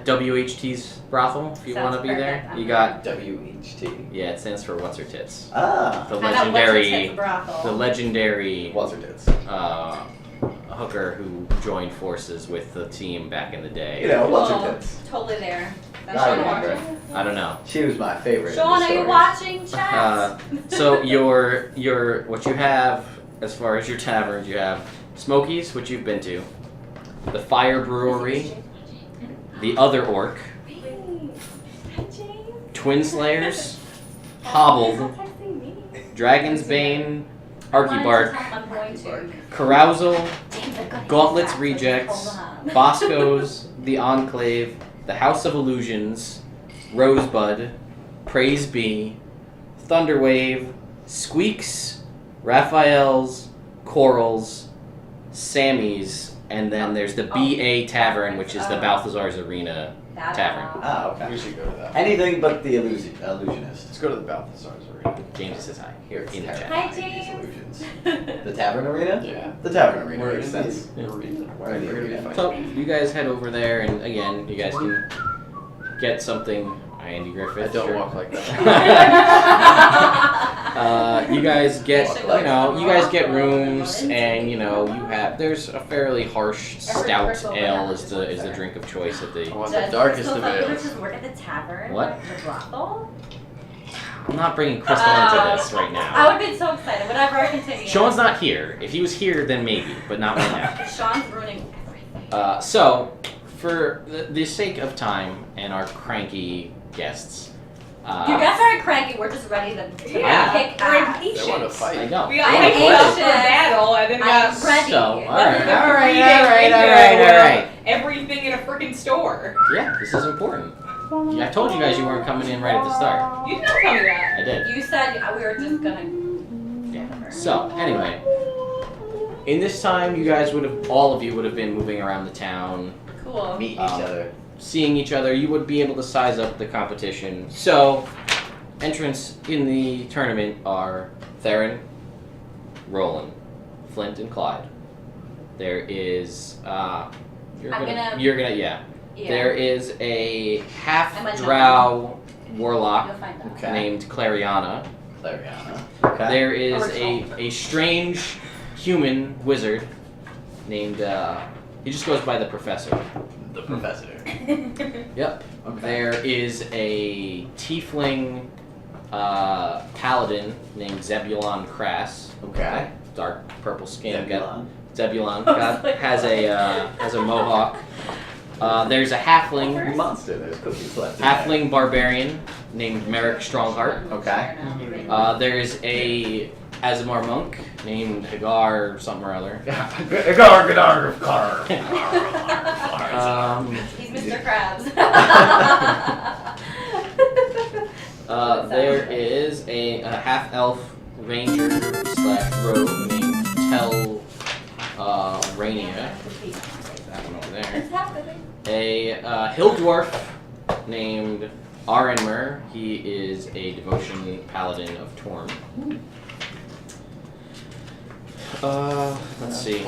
[SPEAKER 2] WHT's brothel if you
[SPEAKER 5] Sounds
[SPEAKER 2] want to be there.
[SPEAKER 5] perfect.
[SPEAKER 2] You
[SPEAKER 5] I'm
[SPEAKER 2] got
[SPEAKER 1] WHT.
[SPEAKER 2] yeah, it stands for What's Her Tits.
[SPEAKER 1] Ah.
[SPEAKER 2] The
[SPEAKER 5] How about what's your
[SPEAKER 2] legendary,
[SPEAKER 5] tits brothel?
[SPEAKER 2] the legendary
[SPEAKER 1] What's her tits?
[SPEAKER 2] hooker who joined forces with the team back in the day.
[SPEAKER 1] You know, what's
[SPEAKER 5] Cool.
[SPEAKER 1] her tits?
[SPEAKER 5] Totally there.
[SPEAKER 1] I
[SPEAKER 5] Sean
[SPEAKER 1] remember.
[SPEAKER 5] watching?
[SPEAKER 2] I don't know.
[SPEAKER 1] She was my favorite. in
[SPEAKER 5] Sean,
[SPEAKER 1] the
[SPEAKER 5] are you
[SPEAKER 1] stories.
[SPEAKER 5] watching chat?
[SPEAKER 2] So your what you have as far as your taverns, you have Smokies, which you've been to, the Fire Brewery, the Other Orc,
[SPEAKER 5] Hi, James.
[SPEAKER 2] Twin Slayers, Hobbled, Dragon's Bane, Archybark,
[SPEAKER 5] I'm going to.
[SPEAKER 2] Carousal,
[SPEAKER 5] James, I've got
[SPEAKER 2] Gauntlet's
[SPEAKER 5] to
[SPEAKER 2] Rejects,
[SPEAKER 5] hold on.
[SPEAKER 2] Bosco's, the Enclave, the House of Illusions, Rosebud, Praise Be, Thunderwave, Squeaks, Raphael's, Corals, Sammy's, and then there's the BA Tavern, which is the Balthazar's Arena
[SPEAKER 5] That
[SPEAKER 2] Tavern.
[SPEAKER 1] Ah, okay.
[SPEAKER 4] We should go to that.
[SPEAKER 1] Anything but the illusionist.
[SPEAKER 4] Let's go to the Balthazar's arena.
[SPEAKER 2] James says hi.
[SPEAKER 1] Here, it's
[SPEAKER 2] In the chat.
[SPEAKER 5] Hi,
[SPEAKER 1] terrifying, these
[SPEAKER 5] James.
[SPEAKER 1] illusions. The tavern arena?
[SPEAKER 4] Yeah.
[SPEAKER 1] The tavern arena
[SPEAKER 4] We're
[SPEAKER 1] makes
[SPEAKER 4] in
[SPEAKER 1] sense.
[SPEAKER 4] the arena.
[SPEAKER 1] We're in the
[SPEAKER 4] gonna be
[SPEAKER 1] arena.
[SPEAKER 4] fine.
[SPEAKER 2] So you guys head over there, and again, you guys can get something. Andy
[SPEAKER 4] I
[SPEAKER 2] Griffith.
[SPEAKER 4] don't
[SPEAKER 2] sure.
[SPEAKER 4] walk like that.
[SPEAKER 2] You guys get,
[SPEAKER 5] They should
[SPEAKER 2] you know,
[SPEAKER 5] go
[SPEAKER 2] you guys get
[SPEAKER 5] to
[SPEAKER 2] rooms,
[SPEAKER 5] the
[SPEAKER 2] and you know, you have. There's a fairly harsh stout
[SPEAKER 5] Crystal
[SPEAKER 2] ale
[SPEAKER 5] Banana
[SPEAKER 2] is
[SPEAKER 5] is
[SPEAKER 2] the
[SPEAKER 5] there.
[SPEAKER 2] drink of choice at
[SPEAKER 4] I
[SPEAKER 2] the.
[SPEAKER 4] want
[SPEAKER 5] Does
[SPEAKER 4] the darkest
[SPEAKER 5] Crystal
[SPEAKER 4] of ales.
[SPEAKER 5] Banana work at the tavern?
[SPEAKER 2] What?
[SPEAKER 5] The brothel?
[SPEAKER 2] I'm not bringing Crystal into this right
[SPEAKER 5] I
[SPEAKER 2] now.
[SPEAKER 5] would have been so excited. Whatever, continue.
[SPEAKER 2] Sean's not here. If he was here, then maybe, but not right now.
[SPEAKER 5] Sean's ruining everything.
[SPEAKER 2] So, for the sake of time and our cranky guests,
[SPEAKER 5] You guys aren't cranky. We're just ready to
[SPEAKER 3] Yeah,
[SPEAKER 5] kick
[SPEAKER 3] we're
[SPEAKER 5] ass.
[SPEAKER 3] impatient.
[SPEAKER 4] They want to
[SPEAKER 2] I
[SPEAKER 4] fight.
[SPEAKER 2] know.
[SPEAKER 3] We got
[SPEAKER 5] I'm
[SPEAKER 3] hyped up for
[SPEAKER 5] anxious.
[SPEAKER 3] battle and then
[SPEAKER 5] I'm
[SPEAKER 3] got
[SPEAKER 5] ready.
[SPEAKER 2] So, all right.
[SPEAKER 3] everything in a freaking store.
[SPEAKER 2] Yeah, this is important. Yeah, I told you guys you weren't coming in right at the start.
[SPEAKER 3] You didn't tell me that.
[SPEAKER 2] I did.
[SPEAKER 5] You said we were just gonna.
[SPEAKER 2] Yeah. So, anyway, in this time, you guys all of you would have been moving around the town,
[SPEAKER 5] Cool.
[SPEAKER 1] Meet each
[SPEAKER 2] Um,
[SPEAKER 1] other.
[SPEAKER 2] seeing each other. You would be able to size up the competition. So, entrants in the tournament are Theron, Roland, Flint, and Clyde. There is you're
[SPEAKER 5] I'm
[SPEAKER 2] gonna
[SPEAKER 5] gonna-
[SPEAKER 2] yeah.
[SPEAKER 5] Yeah.
[SPEAKER 2] There is a half
[SPEAKER 5] I'm a
[SPEAKER 2] drow warlock
[SPEAKER 5] You'll find out.
[SPEAKER 1] Okay.
[SPEAKER 2] named Clariana.
[SPEAKER 1] Clariana. Okay.
[SPEAKER 2] There is
[SPEAKER 3] Original.
[SPEAKER 2] a strange human wizard named he just goes by the Professor.
[SPEAKER 1] The professor.
[SPEAKER 2] Yep.
[SPEAKER 1] Okay.
[SPEAKER 2] There is a tiefling paladin named Zebulon Crass.
[SPEAKER 1] Okay.
[SPEAKER 2] Dark purple skin.
[SPEAKER 1] Zebulon.
[SPEAKER 2] Zebulon
[SPEAKER 5] I was
[SPEAKER 2] got,
[SPEAKER 5] like,
[SPEAKER 2] has a mohawk. There's a halfling
[SPEAKER 1] Monster. There's cookies left. in there.
[SPEAKER 2] halfling barbarian named Merrick Strongheart.
[SPEAKER 1] Okay.
[SPEAKER 2] There's a Azamar monk named Hagar or something or other.
[SPEAKER 5] He's Mr. Krabs.
[SPEAKER 2] There is a half-elf ranger / rogue named Tel Rainia. That one over there.
[SPEAKER 5] It's happening.
[SPEAKER 2] A hill dwarf named Arenmer. He is a devotion paladin of Torm. Let's see.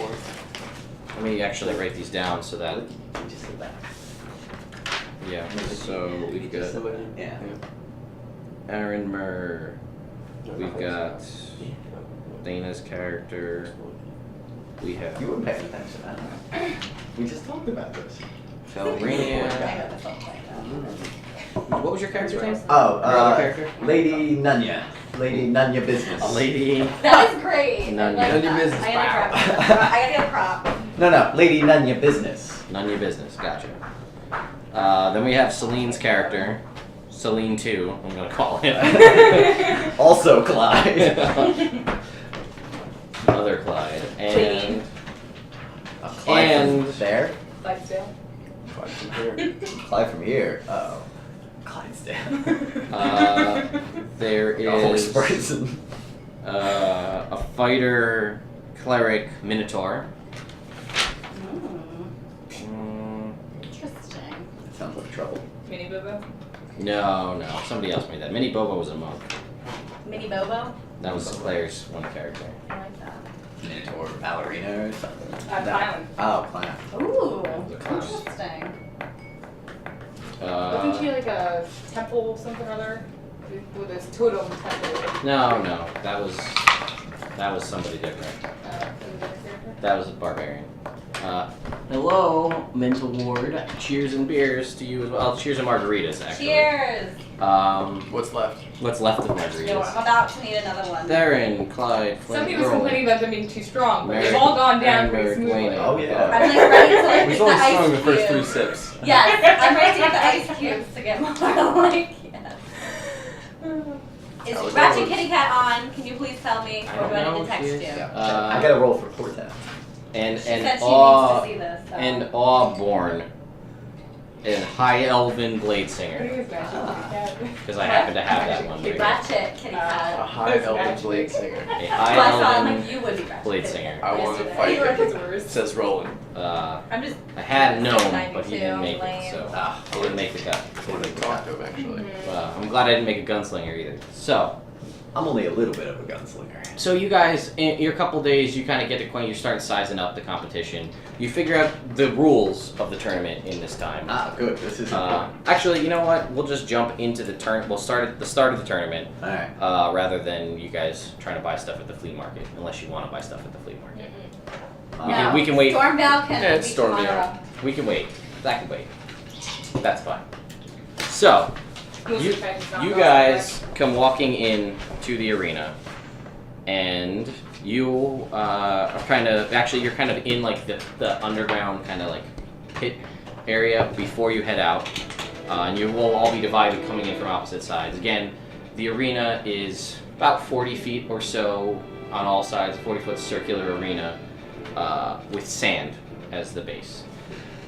[SPEAKER 2] Let me actually write these down so that
[SPEAKER 1] Just sit back.
[SPEAKER 2] yeah. So we've got
[SPEAKER 1] Yeah.
[SPEAKER 2] Aaron Murr. We've got Dana's character. We have
[SPEAKER 1] You weren't paying attention, I don't know. We just talked about this.
[SPEAKER 2] Felrenia. What was your character's name?
[SPEAKER 1] Oh,
[SPEAKER 2] Your other character?
[SPEAKER 1] Lady Nunya. Lady Nunya Business.
[SPEAKER 2] Lady.
[SPEAKER 5] That is great.
[SPEAKER 2] None
[SPEAKER 5] I like
[SPEAKER 4] your
[SPEAKER 5] that.
[SPEAKER 4] business.
[SPEAKER 5] I gotta grab I gotta get a prop.
[SPEAKER 1] No, Lady Nunya Business.
[SPEAKER 2] None of your business. Gotcha. Then we have Celine's character. Celine 2, I'm gonna call him.
[SPEAKER 1] Also Clyde.
[SPEAKER 2] Other Clyde. And
[SPEAKER 1] Clyde
[SPEAKER 2] And-
[SPEAKER 1] from there?
[SPEAKER 3] Clydesdale.
[SPEAKER 1] Clyde from here. Oh. Clydesdale.
[SPEAKER 2] there
[SPEAKER 1] A horse
[SPEAKER 2] is
[SPEAKER 1] person.
[SPEAKER 2] a fighter cleric minotaur.
[SPEAKER 5] Interesting.
[SPEAKER 1] That sounds like trouble.
[SPEAKER 3] Mini Bobo.
[SPEAKER 2] No, somebody else made that. Mini Bobo was a monk.
[SPEAKER 5] Mini Bobo?
[SPEAKER 2] That was Claire's one character.
[SPEAKER 5] I like that.
[SPEAKER 1] Minotaur ballerina or something.
[SPEAKER 3] Clown.
[SPEAKER 1] Oh, clown.
[SPEAKER 5] Ooh,
[SPEAKER 2] The clown.
[SPEAKER 5] interesting.
[SPEAKER 3] Wasn't she like a temple something or other? With this totem temple.
[SPEAKER 2] No, that was somebody different. That was a barbarian. Hello, mental ward. Cheers and beers to you as well. Cheers and margaritas, actually.
[SPEAKER 5] Cheers!
[SPEAKER 4] What's left?
[SPEAKER 2] What's left of
[SPEAKER 5] No,
[SPEAKER 2] margaritas?
[SPEAKER 5] I'm about to need another one.
[SPEAKER 2] Theron, Clyde,
[SPEAKER 3] Some
[SPEAKER 2] Flint,
[SPEAKER 3] people
[SPEAKER 2] Roland,
[SPEAKER 3] complaining about them being too strong, but they've
[SPEAKER 2] Merrick,
[SPEAKER 3] all gone down
[SPEAKER 2] and
[SPEAKER 3] pretty
[SPEAKER 2] Merrick
[SPEAKER 3] smoothly.
[SPEAKER 2] Wayne.
[SPEAKER 1] Oh, yeah.
[SPEAKER 5] I'm like ready to like
[SPEAKER 6] We
[SPEAKER 5] get
[SPEAKER 6] was
[SPEAKER 5] the
[SPEAKER 6] only
[SPEAKER 5] ice
[SPEAKER 6] strong the first
[SPEAKER 5] cubes.
[SPEAKER 6] 3 sips.
[SPEAKER 5] Yes, I'm ready to get the ice cubes to get more like, yes. Is
[SPEAKER 4] How it
[SPEAKER 5] Ratchet
[SPEAKER 4] goes.
[SPEAKER 5] Kitty Cat on? Can you please tell me?
[SPEAKER 2] I
[SPEAKER 5] Or do I
[SPEAKER 2] don't
[SPEAKER 5] need
[SPEAKER 2] know
[SPEAKER 5] to text
[SPEAKER 2] if
[SPEAKER 5] you?
[SPEAKER 2] she is.
[SPEAKER 1] I gotta roll for Portent.
[SPEAKER 2] and
[SPEAKER 5] She said she needs to
[SPEAKER 2] awe
[SPEAKER 5] see this. So.
[SPEAKER 2] and Awborn and High Elven Blade
[SPEAKER 3] I think
[SPEAKER 2] Singer
[SPEAKER 3] it's Ratchet Kitty Cat.
[SPEAKER 2] because I happen to have that one. Right here.
[SPEAKER 5] Ratchet Kitty
[SPEAKER 4] A
[SPEAKER 5] Cat.
[SPEAKER 4] high elven blade singer.
[SPEAKER 2] A
[SPEAKER 5] So I
[SPEAKER 2] High
[SPEAKER 5] thought
[SPEAKER 2] Elven
[SPEAKER 5] like you would be Ratchet
[SPEAKER 2] Blade
[SPEAKER 5] Kitty
[SPEAKER 2] Singer.
[SPEAKER 5] Cat.
[SPEAKER 4] I want to
[SPEAKER 5] Yesterday.
[SPEAKER 4] fight
[SPEAKER 3] Rex is
[SPEAKER 4] him.
[SPEAKER 3] worse.
[SPEAKER 4] It says Roland.
[SPEAKER 5] I'm just.
[SPEAKER 2] I had known, but he
[SPEAKER 5] 92,
[SPEAKER 2] didn't make it,
[SPEAKER 5] lame.
[SPEAKER 2] so he didn't make the cut.
[SPEAKER 4] I want to talk to him actually.
[SPEAKER 2] I'm glad I didn't make a gunslinger either. So
[SPEAKER 1] I'm only a little bit of a gunslinger.
[SPEAKER 2] you guys, in your couple days, you kind of get acquainted. You start sizing up the competition. You figure out the rules of the tournament in this time.
[SPEAKER 1] Ah, good. This is important.
[SPEAKER 2] Actually, you know what? We'll just jump into the turn. We'll start at the start of the tournament,
[SPEAKER 1] Alright.
[SPEAKER 2] rather than you guys trying to buy stuff at the flea market. Unless you want to buy stuff at the flea market,
[SPEAKER 5] No.
[SPEAKER 2] we can wait.
[SPEAKER 5] Stormvale can
[SPEAKER 4] Yeah, it's
[SPEAKER 5] be
[SPEAKER 4] Stormvale.
[SPEAKER 5] tomorrow.
[SPEAKER 2] We can wait. That can wait. That's fine. So you guys come walking in to the arena, and you are kind of you're kind of in like the underground kind of like pit area before you head out, and you will all be divided coming in from opposite sides. Again, the arena is about 40 feet or so on all sides, 40-foot circular arena with sand as the base.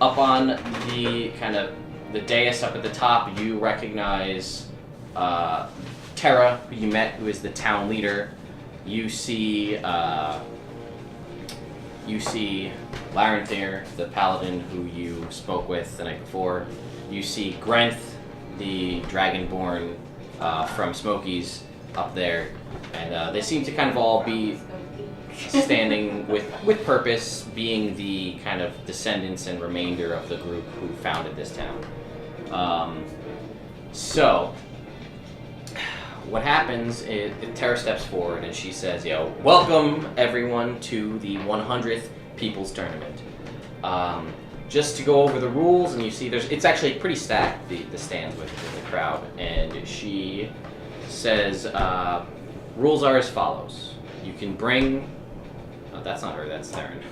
[SPEAKER 2] Up on the kind of the dais up at the top, you recognize Terra, who you met, who is the town leader. You see Larenthyr, the paladin who you spoke with the night before. You see Grenth, the dragonborn from Smokies, up there, and they seem to kind of all be standing with purpose, being the kind of descendants and remainder of the group who founded this town. So, what happens is Tara steps forward and she says, welcome everyone to the 100th People's Tournament. Just to go over the rules, and you see it's actually pretty stacked, the stands with the crowd, and she says, rules are as follows. You can bring... Oh, that's not her, that's Theron.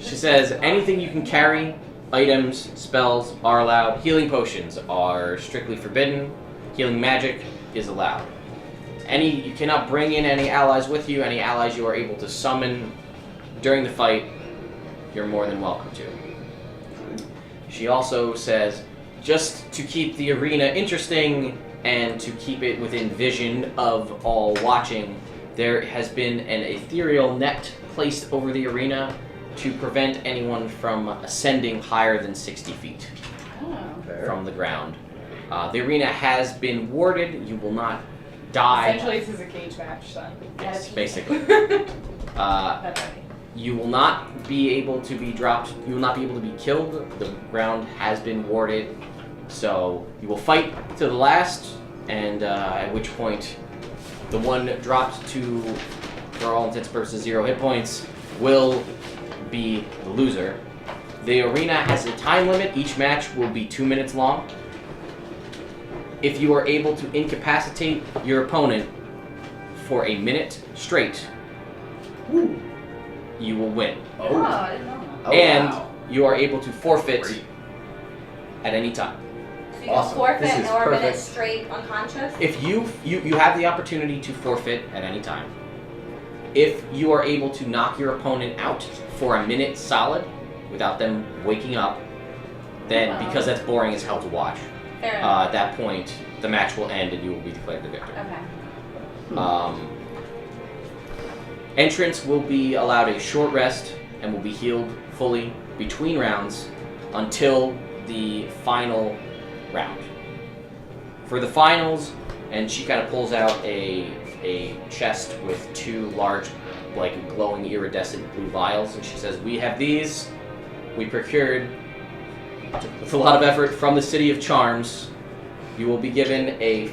[SPEAKER 2] She says, anything you can carry, items, spells are allowed. Healing potions are strictly forbidden. Healing magic is allowed. You cannot bring in any allies with you. Any allies you are able to summon during the fight, you're more than welcome to. She also says, just to keep the arena interesting and to keep it within vision of all watching, there has been an ethereal net placed over the arena to prevent anyone from ascending higher than 60 feet from the ground. The arena has been warded. You will not die.
[SPEAKER 3] Essentially, this is a cage match, son.
[SPEAKER 2] Yes, basically. You will not be able to be dropped. You will not be able to be killed. The ground has been warded So you will fight to the last, and at which point the one dropped to, for all intents and purposes, 0 hit points will be the loser. The arena has a time limit. Each match will be 2 minutes long. If you are able to incapacitate your opponent for a minute straight, you will win.
[SPEAKER 5] Oh, I didn't know that.
[SPEAKER 1] Oh,
[SPEAKER 2] And
[SPEAKER 1] wow.
[SPEAKER 2] you are able to forfeit
[SPEAKER 1] Great.
[SPEAKER 2] at any time.
[SPEAKER 5] So you
[SPEAKER 1] Awesome.
[SPEAKER 5] can
[SPEAKER 1] This
[SPEAKER 5] forfeit
[SPEAKER 1] is
[SPEAKER 5] or a minute
[SPEAKER 1] perfect.
[SPEAKER 5] straight unconscious?
[SPEAKER 2] If you have the opportunity to forfeit at any time. If you are able to knock your opponent out for a minute solid without them waking up, then because that's boring as hell to watch,
[SPEAKER 5] Fair enough.
[SPEAKER 2] at that point the match will end and you will be declared the victor.
[SPEAKER 5] Okay.
[SPEAKER 2] Entrants will be allowed a short rest and will be healed fully between rounds until the final round. For the finals, and she kind of pulls out a chest with 2 large, like glowing iridescent blue vials, and she says, "We have these. We procured with a lot of effort from the City of Charms. You will be given a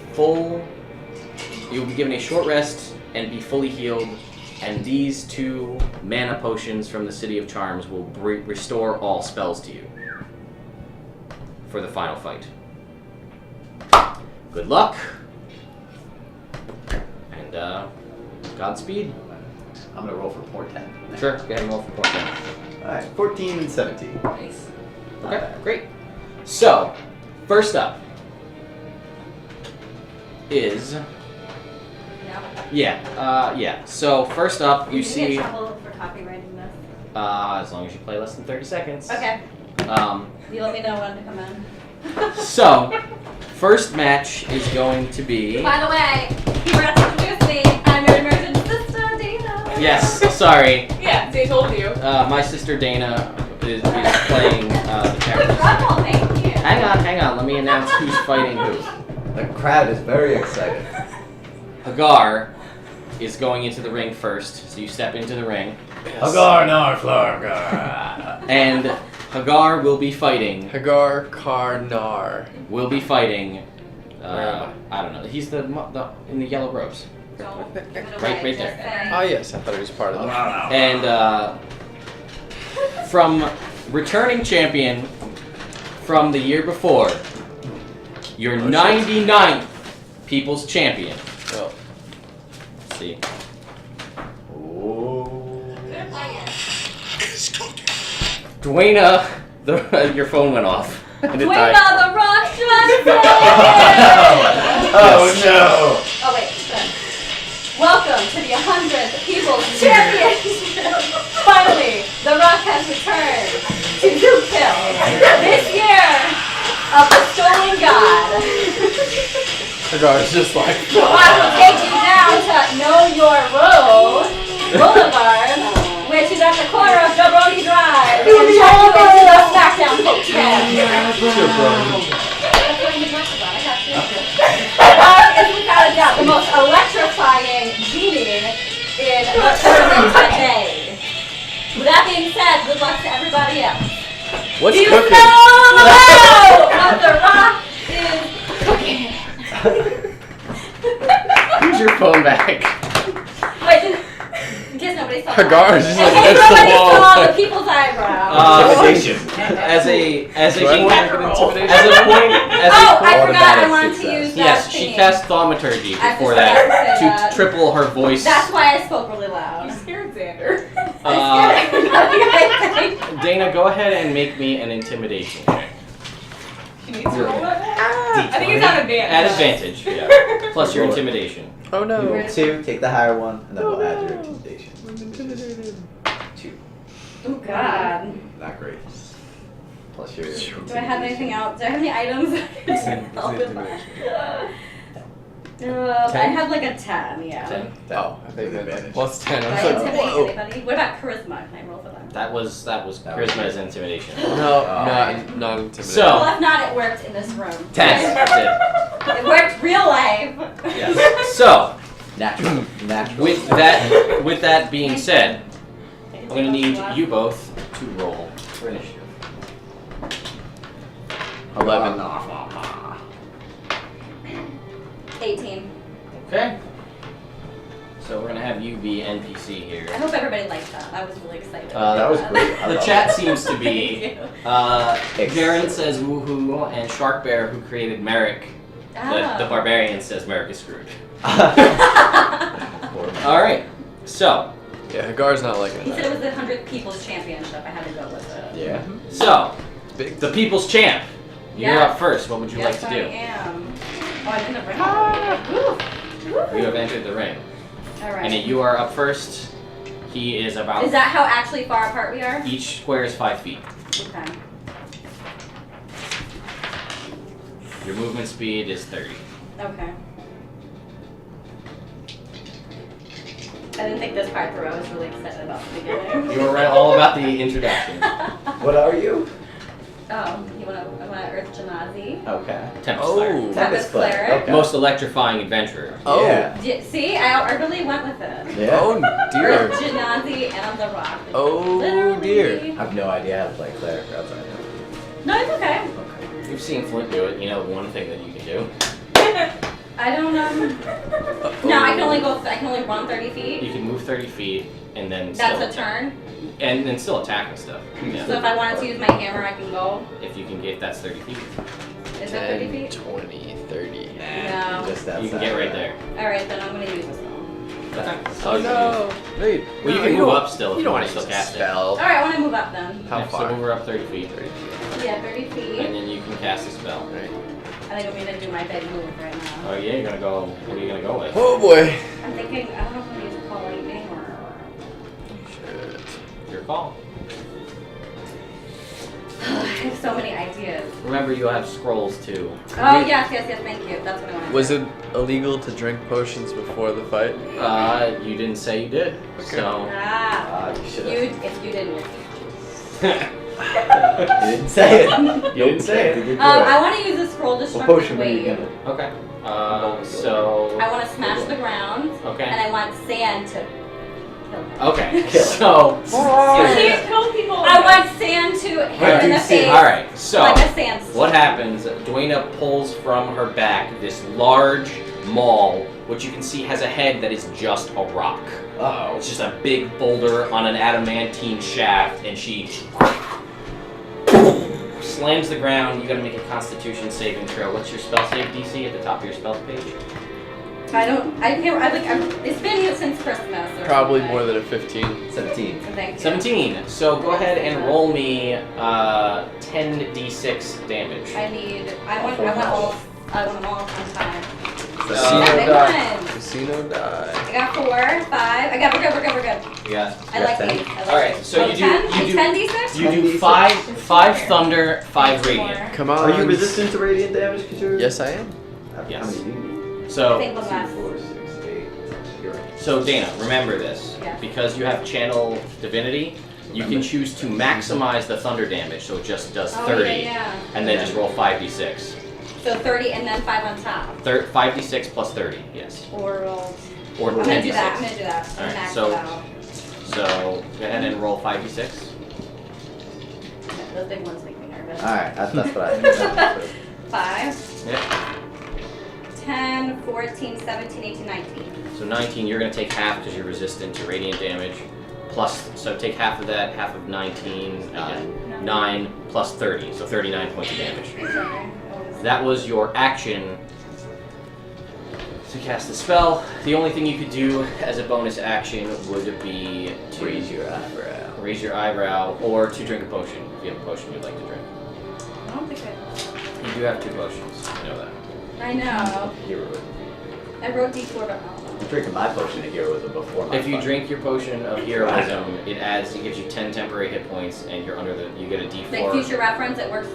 [SPEAKER 2] short rest and be fully healed, and these 2 mana potions from the City of Charms will restore all spells to you for the final fight. Good luck, and Godspeed."
[SPEAKER 1] I'm gonna roll for portent.
[SPEAKER 2] Sure, go ahead and roll for point.
[SPEAKER 1] Alright, 14 and 17.
[SPEAKER 5] Nice.
[SPEAKER 1] Not
[SPEAKER 2] Okay,
[SPEAKER 1] bad.
[SPEAKER 2] great. So, first up is...
[SPEAKER 5] No.
[SPEAKER 2] Yeah. So, first up, you
[SPEAKER 5] Would
[SPEAKER 2] see...
[SPEAKER 5] get in trouble for copywriting this?
[SPEAKER 2] as long as you play less than 30 seconds.
[SPEAKER 5] Okay.
[SPEAKER 2] Um,
[SPEAKER 5] You let me know when to come in.
[SPEAKER 2] so, first match is going to be...
[SPEAKER 5] By the way, you forgot to introduce me. I'm your Immersion sister, Dana.
[SPEAKER 2] Yes, sorry.
[SPEAKER 3] Yeah, they told you.
[SPEAKER 2] My sister Dana is playing the character.
[SPEAKER 5] Trouble, thank you.
[SPEAKER 2] Hang on, let me announce who's fighting who.
[SPEAKER 1] The crowd is very excited.
[SPEAKER 2] Hagar is going into the ring first, so you step into the ring.
[SPEAKER 1] Hagar Narflargar.
[SPEAKER 2] And Hagar will be fighting.
[SPEAKER 4] Hagar Karnar.
[SPEAKER 2] Will be fighting.
[SPEAKER 4] Where am
[SPEAKER 2] I don't know. He's the in the yellow robes.
[SPEAKER 5] Don't give it away.
[SPEAKER 2] Right
[SPEAKER 5] just
[SPEAKER 2] there.
[SPEAKER 5] say.
[SPEAKER 4] Oh yes, I thought he was part of that.
[SPEAKER 2] And from returning champion from the year before, your 99th People's Champion.
[SPEAKER 4] Oh.
[SPEAKER 2] Let's see.
[SPEAKER 1] Oh.
[SPEAKER 2] Dwayna, your phone went off. And it died.
[SPEAKER 5] Dwayna the Rock Johnson!
[SPEAKER 1] Oh no!
[SPEAKER 5] Oh wait, good. Welcome to the 100th People's Championship! Finally, The Rock has returned to Zookville this year of the Stolen God.
[SPEAKER 4] Hagar's just like.
[SPEAKER 5] So I will take you down to Know Your Road Boulevard, which is at the corner of Jabroni Drive, and check you into the SmackDown Hotel. That's what he talks about. I got you. The Rock is without a doubt the most electrifying genie in the tournament today. With that being said, good luck to everybody else.
[SPEAKER 4] What's
[SPEAKER 5] Do you
[SPEAKER 4] cooking?
[SPEAKER 5] know what The Rock is cooking?
[SPEAKER 2] Use your phone back.
[SPEAKER 5] Wait, in case nobody saw
[SPEAKER 4] Hagar's
[SPEAKER 5] that.
[SPEAKER 4] just like
[SPEAKER 5] In case
[SPEAKER 4] against the
[SPEAKER 5] nobody
[SPEAKER 4] wall.
[SPEAKER 5] saw the people's eyebrow.
[SPEAKER 1] Intimidation.
[SPEAKER 2] As a
[SPEAKER 4] Do I want to make an intimidation?
[SPEAKER 2] as a point, as
[SPEAKER 5] Oh,
[SPEAKER 2] a
[SPEAKER 5] I forgot I
[SPEAKER 1] automatic
[SPEAKER 5] wanted to
[SPEAKER 1] success.
[SPEAKER 5] use
[SPEAKER 2] yes,
[SPEAKER 5] that
[SPEAKER 2] she
[SPEAKER 5] thing.
[SPEAKER 2] cast thaumaturgy
[SPEAKER 5] I
[SPEAKER 2] before
[SPEAKER 5] just forgot to say
[SPEAKER 2] that
[SPEAKER 5] that.
[SPEAKER 2] to triple her voice.
[SPEAKER 5] That's why I spoke really loud.
[SPEAKER 3] You scared Xander.
[SPEAKER 2] Dana, go ahead and make me an intimidation check.
[SPEAKER 3] She needs to roll that. I think it's on advantage.
[SPEAKER 2] At advantage, yeah. Plus your
[SPEAKER 1] Roll it.
[SPEAKER 2] intimidation.
[SPEAKER 4] Oh
[SPEAKER 1] You
[SPEAKER 4] no.
[SPEAKER 1] roll 2, take the higher one, and then we'll add your intimidation.
[SPEAKER 4] I'm intimidated.
[SPEAKER 1] 2.
[SPEAKER 5] Oh God.
[SPEAKER 1] Not great. Plus your
[SPEAKER 5] Do I have anything else? Do I have any items? I have like a 10, yeah.
[SPEAKER 2] 10.
[SPEAKER 4] Oh, I think
[SPEAKER 1] With
[SPEAKER 4] that
[SPEAKER 1] advantage.
[SPEAKER 4] plus 10. I
[SPEAKER 5] Do
[SPEAKER 4] was
[SPEAKER 5] I
[SPEAKER 4] like,
[SPEAKER 5] intimidate
[SPEAKER 4] whoa.
[SPEAKER 5] anybody? What about charisma? Can I roll for that?
[SPEAKER 2] That was
[SPEAKER 1] That was
[SPEAKER 2] charisma as intimidation.
[SPEAKER 4] No, not intimidated.
[SPEAKER 2] So-
[SPEAKER 5] Well, if not, it worked in this room.
[SPEAKER 2] 10. That's
[SPEAKER 5] It worked real life.
[SPEAKER 2] it. Yes. So,
[SPEAKER 1] Natural. Natural.
[SPEAKER 2] with that being said, I'm gonna need you both to roll for initiative.
[SPEAKER 4] 11.
[SPEAKER 5] 18.
[SPEAKER 2] Okay. So we're gonna have you be NPC here.
[SPEAKER 5] I hope everybody liked that. I was really excited.
[SPEAKER 1] That was great. I
[SPEAKER 2] The
[SPEAKER 1] love
[SPEAKER 2] chat
[SPEAKER 1] it.
[SPEAKER 2] seems to be. Jaren says woohoo, and Shark Bear, who created Merrick, the barbarian, says Merrick is screwed. All right. So.
[SPEAKER 4] Yeah, Hagar's not liking
[SPEAKER 5] He
[SPEAKER 4] that.
[SPEAKER 5] said it was the 100th People's Championship. I had to go with it.
[SPEAKER 1] Yeah.
[SPEAKER 2] So.
[SPEAKER 4] Big.
[SPEAKER 2] The People's Champ. You're
[SPEAKER 5] Yes.
[SPEAKER 2] up first. What would you
[SPEAKER 5] Yes,
[SPEAKER 2] like to do?
[SPEAKER 5] I am. Oh, I'm in the ring already.
[SPEAKER 2] You have entered the ring.
[SPEAKER 5] All right.
[SPEAKER 2] And you are up first. He is about.
[SPEAKER 5] Is that how actually far apart we are?
[SPEAKER 2] Each square is 5 feet.
[SPEAKER 5] Okay.
[SPEAKER 2] Your movement speed is 30.
[SPEAKER 5] Okay. I didn't think this part through. I was really excited about the beginning.
[SPEAKER 2] You were right all about the introduction.
[SPEAKER 1] What are you?
[SPEAKER 5] Oh, you wanna Earth Genasi?
[SPEAKER 1] Okay.
[SPEAKER 2] Tempest Slayer.
[SPEAKER 4] Oh.
[SPEAKER 5] Tempest Cleric.
[SPEAKER 1] Okay.
[SPEAKER 2] Most electrifying adventurer.
[SPEAKER 4] Oh.
[SPEAKER 1] Yeah.
[SPEAKER 5] See, I really went with it.
[SPEAKER 1] Yeah.
[SPEAKER 4] Oh dear.
[SPEAKER 5] Earth Genasi and on the rock.
[SPEAKER 4] Oh
[SPEAKER 5] Literally.
[SPEAKER 4] dear.
[SPEAKER 1] I have no idea how to play cleric outside.
[SPEAKER 5] No, it's okay.
[SPEAKER 1] Okay.
[SPEAKER 2] You've seen Flint do it. You know one thing that you can do.
[SPEAKER 5] I don't No, I can only go. I can only run 30 feet.
[SPEAKER 2] You can move 30 feet and then
[SPEAKER 5] That's
[SPEAKER 2] still
[SPEAKER 5] a turn.
[SPEAKER 2] and then still attack and stuff.
[SPEAKER 5] So
[SPEAKER 2] Yeah.
[SPEAKER 5] if I wanted to use my hammer, I can go.
[SPEAKER 2] If you can get that's 30 feet.
[SPEAKER 5] Is it 30 feet?
[SPEAKER 4] 20, 30.
[SPEAKER 5] No.
[SPEAKER 1] Just outside.
[SPEAKER 2] You can get right there.
[SPEAKER 5] All right, then I'm gonna use a spell.
[SPEAKER 2] Okay.
[SPEAKER 4] Oh no. Wait.
[SPEAKER 2] Well, you
[SPEAKER 4] no,
[SPEAKER 2] can move
[SPEAKER 4] don't-
[SPEAKER 2] up still if
[SPEAKER 4] You don't
[SPEAKER 2] want
[SPEAKER 4] want
[SPEAKER 2] to
[SPEAKER 4] to
[SPEAKER 2] still
[SPEAKER 4] use a
[SPEAKER 2] cast it.
[SPEAKER 4] spell.
[SPEAKER 5] All right, I want to move up then.
[SPEAKER 4] How
[SPEAKER 2] Yeah,
[SPEAKER 4] far?
[SPEAKER 2] So move her up 30 feet.
[SPEAKER 5] Yeah, 30 feet.
[SPEAKER 2] And then you can cast a spell.
[SPEAKER 4] Right.
[SPEAKER 5] I think I'm gonna do my big move right now.
[SPEAKER 2] Oh yeah, you're gonna go. What are you gonna go with?
[SPEAKER 4] Oh boy.
[SPEAKER 5] I'm thinking. I don't know if I'm gonna use call lightning or.
[SPEAKER 4] Shit.
[SPEAKER 2] Your call.
[SPEAKER 5] I have so many ideas.
[SPEAKER 2] Remember, you have scrolls too.
[SPEAKER 5] Oh yes. Thank you. That's what I want.
[SPEAKER 4] Was it illegal to drink potions before the fight?
[SPEAKER 2] You didn't say you did.
[SPEAKER 4] Okay.
[SPEAKER 2] So.
[SPEAKER 5] Ah.
[SPEAKER 1] You should
[SPEAKER 5] You.
[SPEAKER 1] have.
[SPEAKER 5] If you didn't.
[SPEAKER 1] You didn't say it. You didn't say it. You did do it.
[SPEAKER 5] I want to use the scroll
[SPEAKER 1] What
[SPEAKER 5] destructive
[SPEAKER 1] potion are you
[SPEAKER 5] wave.
[SPEAKER 1] gonna?
[SPEAKER 2] Okay. So.
[SPEAKER 5] I want to smash the ground, and
[SPEAKER 2] Okay.
[SPEAKER 5] I want sand to kill him.
[SPEAKER 2] Okay.
[SPEAKER 1] Kill it.
[SPEAKER 2] So.
[SPEAKER 3] You can't kill people.
[SPEAKER 5] I want sand to hit him in the face.
[SPEAKER 2] All right. So.
[SPEAKER 5] Like a sand.
[SPEAKER 2] What happens? Dwayna pulls from her back this large maul, which you can see has a head that is just a rock.
[SPEAKER 1] Uh-oh.
[SPEAKER 2] It's just a big boulder on an adamantine shaft, and she slams the ground. You gotta make a Constitution saving throw. What's your spell save DC at the top of your spells page?
[SPEAKER 5] It's been since Christmas. Or
[SPEAKER 4] Probably
[SPEAKER 5] something.
[SPEAKER 4] more than a 15.
[SPEAKER 1] 17.
[SPEAKER 5] Thank you.
[SPEAKER 2] 17. So go ahead and roll me 10d6 damage.
[SPEAKER 5] I want them all on time.
[SPEAKER 4] Casino
[SPEAKER 5] Big
[SPEAKER 4] die.
[SPEAKER 5] one.
[SPEAKER 4] Casino die.
[SPEAKER 5] I got 4, 5. We're good.
[SPEAKER 2] Yeah.
[SPEAKER 5] I like
[SPEAKER 1] 10.
[SPEAKER 5] these. I like
[SPEAKER 2] All right,
[SPEAKER 5] these.
[SPEAKER 2] so you do-
[SPEAKER 5] 10?
[SPEAKER 2] you do-
[SPEAKER 5] 10 d6?
[SPEAKER 2] You do
[SPEAKER 1] 10d6.
[SPEAKER 2] five thunder, 5 radiant.
[SPEAKER 4] Come on.
[SPEAKER 1] Are you resistant to radiant damage? Cause you're...
[SPEAKER 4] Yes, I am.
[SPEAKER 2] Yes.
[SPEAKER 1] How many do you need?
[SPEAKER 5] I
[SPEAKER 2] So,
[SPEAKER 5] think one less.
[SPEAKER 1] 2, 4, 6, 8. You're right.
[SPEAKER 2] so Dana, remember this.
[SPEAKER 5] Yeah.
[SPEAKER 2] Because you have channel divinity, you can choose to maximize the thunder damage, so it just does 30,
[SPEAKER 5] Yeah.
[SPEAKER 2] and then just roll 5d6.
[SPEAKER 5] So 30 and then 5 on top.
[SPEAKER 2] 5d6 plus 30, yes.
[SPEAKER 5] Or
[SPEAKER 2] Or
[SPEAKER 5] I'm gonna do
[SPEAKER 2] 10d6.
[SPEAKER 5] that. I'm gonna do that.
[SPEAKER 2] All right,
[SPEAKER 5] Max
[SPEAKER 2] so-
[SPEAKER 5] it out.
[SPEAKER 2] So go ahead and roll 5d6.
[SPEAKER 5] Those big ones make me nervous.
[SPEAKER 1] Alright, that's what I did.
[SPEAKER 5] 5,
[SPEAKER 2] Yep.
[SPEAKER 5] 10, 14, 17, 18, 19.
[SPEAKER 2] So 19, you're going to take half because you're resistant to radiant damage. Plus, so take half of that, half of 19, again, 9 plus 30, so 39 points of damage.
[SPEAKER 5] Sorry.
[SPEAKER 2] That was your action to cast the spell. The only thing you could do as a bonus action would be to
[SPEAKER 1] Raise your eyebrow.
[SPEAKER 2] raise your eyebrow or to drink a potion if you have a potion you'd like to drink.
[SPEAKER 5] I don't think I.
[SPEAKER 2] You do have 2 potions, you know that.
[SPEAKER 5] I know.
[SPEAKER 1] Heroism.
[SPEAKER 5] I wrote D4, but I don't know.
[SPEAKER 1] I'm drinking my potion of heroism before my
[SPEAKER 2] If you
[SPEAKER 1] fight.
[SPEAKER 2] drink your potion of heroism, it gives you 10 temporary hit points, and you're you get a D4
[SPEAKER 5] Like future reference, it works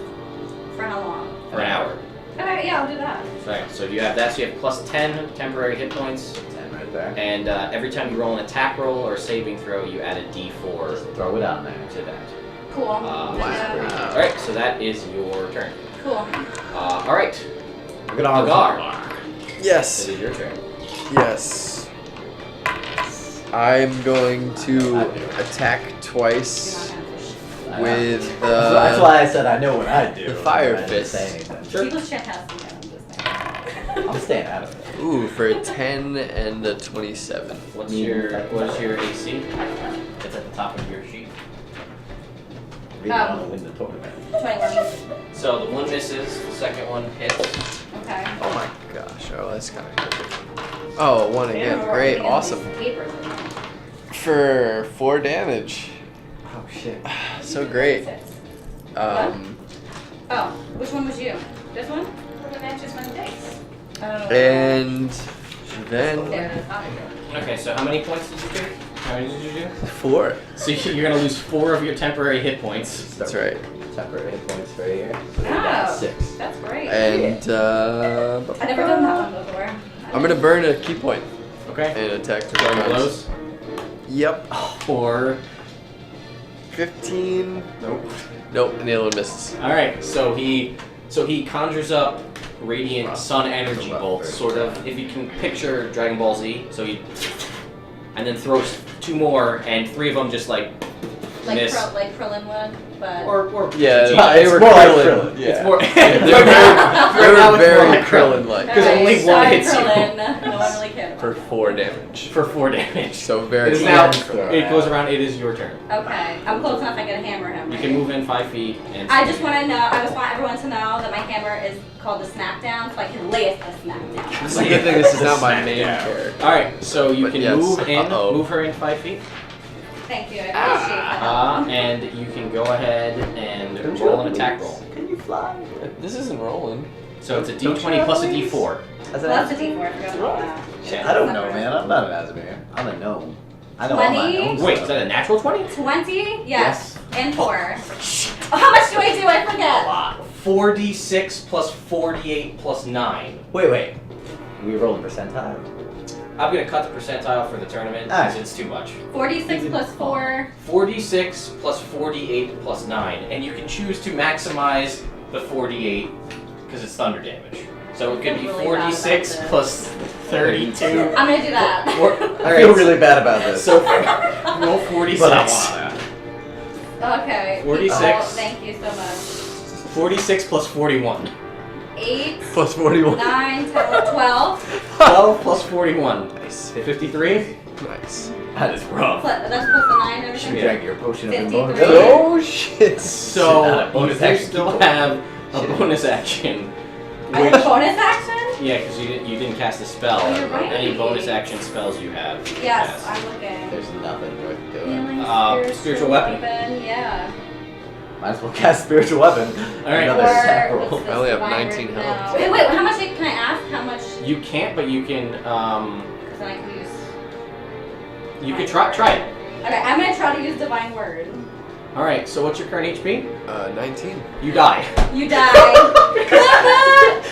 [SPEAKER 5] for how long?
[SPEAKER 2] for an hour.
[SPEAKER 5] Okay, yeah, I'll do that.
[SPEAKER 2] So you have that, so you have plus 10 temporary hit points,
[SPEAKER 1] 10 right there.
[SPEAKER 2] and every time you roll an attack roll or saving throw, you add a D4
[SPEAKER 1] Just throw it on there.
[SPEAKER 2] to that.
[SPEAKER 5] Cool.
[SPEAKER 4] Wow.
[SPEAKER 2] Alright, so that is your turn.
[SPEAKER 5] Cool.
[SPEAKER 2] Alright,
[SPEAKER 1] We're gonna
[SPEAKER 2] Hagar,
[SPEAKER 4] Yes.
[SPEAKER 2] it is your turn.
[SPEAKER 4] Yes. I'm going to attack twice with
[SPEAKER 1] that's why I said I know what I do.
[SPEAKER 4] the fire
[SPEAKER 1] I didn't
[SPEAKER 4] fist.
[SPEAKER 1] say anything.
[SPEAKER 2] Sure.
[SPEAKER 5] People should have some. I'm just saying.
[SPEAKER 1] I'm staying out of it.
[SPEAKER 4] Ooh, for a 10 and a 27.
[SPEAKER 2] What's your AC? It's at the top of your sheet.
[SPEAKER 1] We don't want to win the tournament.
[SPEAKER 5] 21.
[SPEAKER 2] So the one misses, the second one hits.
[SPEAKER 5] Okay.
[SPEAKER 4] Oh my gosh. Oh, that's kind of good. Oh, one again. Great. Awesome. For 4 damage.
[SPEAKER 1] Oh shit.
[SPEAKER 4] So great.
[SPEAKER 5] Oh, which one was you? This one?
[SPEAKER 3] It matches my dice.
[SPEAKER 4] And then
[SPEAKER 2] Okay, so how many points did you do? How many did you do?
[SPEAKER 4] 4.
[SPEAKER 2] So you're gonna lose 4 of your temporary hit points.
[SPEAKER 4] That's right.
[SPEAKER 1] Temporary hit points right here. So we
[SPEAKER 5] Wow.
[SPEAKER 1] got 6.
[SPEAKER 5] That's great.
[SPEAKER 4] And
[SPEAKER 5] I've never done that one before.
[SPEAKER 4] I'm gonna burn a key point
[SPEAKER 2] Okay.
[SPEAKER 4] and attack for
[SPEAKER 2] Four
[SPEAKER 4] damage.
[SPEAKER 2] blows.
[SPEAKER 4] Yep.
[SPEAKER 2] Or
[SPEAKER 4] 15. Nope. And the other one misses.
[SPEAKER 2] all right. So he conjures up radiant sun energy bolts, sort of. If you can picture Dragon Ball Z, so he and then throws 2 more, and 3 of them just like miss.
[SPEAKER 5] Like Krillin would, but.
[SPEAKER 2] Or
[SPEAKER 4] Yeah,
[SPEAKER 2] Vegeta.
[SPEAKER 4] they were
[SPEAKER 1] more like
[SPEAKER 4] Krillin.
[SPEAKER 1] Krillin.
[SPEAKER 4] Yeah.
[SPEAKER 2] It's more.
[SPEAKER 4] They
[SPEAKER 2] Now
[SPEAKER 4] were
[SPEAKER 2] it's more
[SPEAKER 4] very
[SPEAKER 2] like
[SPEAKER 4] Krillin-like.
[SPEAKER 2] Because
[SPEAKER 5] Alright,
[SPEAKER 2] only one
[SPEAKER 5] sorry,
[SPEAKER 2] hits you.
[SPEAKER 5] Krillin. No one really cared.
[SPEAKER 4] For 4 damage.
[SPEAKER 2] For 4 damage.
[SPEAKER 4] So
[SPEAKER 2] It
[SPEAKER 4] very
[SPEAKER 2] is now.
[SPEAKER 4] Krillin.
[SPEAKER 2] It goes around. It is your turn.
[SPEAKER 5] Okay, I'm close enough. I can hammer him.
[SPEAKER 2] You
[SPEAKER 5] right?
[SPEAKER 2] can move in 5 feet. And
[SPEAKER 5] I just want to know. I just want everyone to know that my hammer is called the Smackdown, so I can lay it a Smackdown.
[SPEAKER 4] This is a good thing this is not my main character.
[SPEAKER 2] All right. So you
[SPEAKER 4] But
[SPEAKER 2] can
[SPEAKER 4] yes.
[SPEAKER 2] move in.
[SPEAKER 4] Uh-oh.
[SPEAKER 2] Move her in 5 feet.
[SPEAKER 5] Thank you. I appreciate that.
[SPEAKER 2] And you can go ahead and roll an attack roll.
[SPEAKER 1] Can you fly?
[SPEAKER 4] This isn't rolling.
[SPEAKER 2] So it's a D20 plus a D4.
[SPEAKER 1] As
[SPEAKER 5] Well, that's a D4. I forgot about that.
[SPEAKER 1] Shit, I don't know, man. I'm not an Asmir. I'm a gnome. I know all my
[SPEAKER 5] 20?
[SPEAKER 1] gnomes.
[SPEAKER 2] Wait, is that a natural 20?
[SPEAKER 5] 20? Yes. And 4. Oh, how much do I do? I forget.
[SPEAKER 2] 4d6 plus 48 plus 9.
[SPEAKER 1] Wait. We roll a percentile?
[SPEAKER 2] I'm gonna cut the percentile for the tournament because
[SPEAKER 1] Alright.
[SPEAKER 2] it's too much.
[SPEAKER 5] 46 plus 4.
[SPEAKER 2] 46 plus 48 plus 9, and you can choose to maximize the 48 because it's thunder damage. So it could be
[SPEAKER 5] Really bad
[SPEAKER 2] 46
[SPEAKER 5] about
[SPEAKER 2] plus 32.
[SPEAKER 5] I'm gonna do that.
[SPEAKER 1] I feel really bad about this.
[SPEAKER 2] So roll 46.
[SPEAKER 1] But I want that.
[SPEAKER 5] Okay.
[SPEAKER 2] 46.
[SPEAKER 5] Oh, thank you so much.
[SPEAKER 2] 46 plus 41.
[SPEAKER 5] 8,
[SPEAKER 4] Plus 41.
[SPEAKER 5] 9, 10, 12.
[SPEAKER 2] 12 plus 41.
[SPEAKER 4] Nice.
[SPEAKER 2] 53.
[SPEAKER 4] Nice.
[SPEAKER 1] That is rough.
[SPEAKER 5] That's plus the 9 and
[SPEAKER 1] You should
[SPEAKER 5] everything.
[SPEAKER 1] drink your potion of
[SPEAKER 5] 53.
[SPEAKER 1] invulnerability.
[SPEAKER 4] Oh shit.
[SPEAKER 2] So
[SPEAKER 1] Shit,
[SPEAKER 2] you
[SPEAKER 1] bonus
[SPEAKER 2] do
[SPEAKER 1] action
[SPEAKER 2] still
[SPEAKER 1] keyboard.
[SPEAKER 2] have a
[SPEAKER 1] Shit.
[SPEAKER 2] bonus action.
[SPEAKER 5] I have a bonus action?
[SPEAKER 2] Yeah, because you didn't cast a spell.
[SPEAKER 5] Oh, you're right.
[SPEAKER 2] Any bonus action spells you have. you
[SPEAKER 5] Yes,
[SPEAKER 2] cast.
[SPEAKER 5] I'm looking.
[SPEAKER 1] There's nothing worth doing.
[SPEAKER 5] Healing,
[SPEAKER 2] spiritual weapon.
[SPEAKER 5] Yeah.
[SPEAKER 1] Might as well cast spiritual weapon.
[SPEAKER 2] Alright.
[SPEAKER 1] Another attack roll.
[SPEAKER 5] what's this?
[SPEAKER 4] I only have
[SPEAKER 5] Divine
[SPEAKER 4] 19
[SPEAKER 5] Word
[SPEAKER 4] health.
[SPEAKER 5] now. Wait, how much can I ask? How much?
[SPEAKER 2] You can't, but you can.
[SPEAKER 5] Because then I can use.
[SPEAKER 2] You could try it.
[SPEAKER 5] Okay, I'm gonna try to use Divine Word.
[SPEAKER 2] All right. So what's your current HP?
[SPEAKER 4] 19.
[SPEAKER 2] You die.
[SPEAKER 5] You die.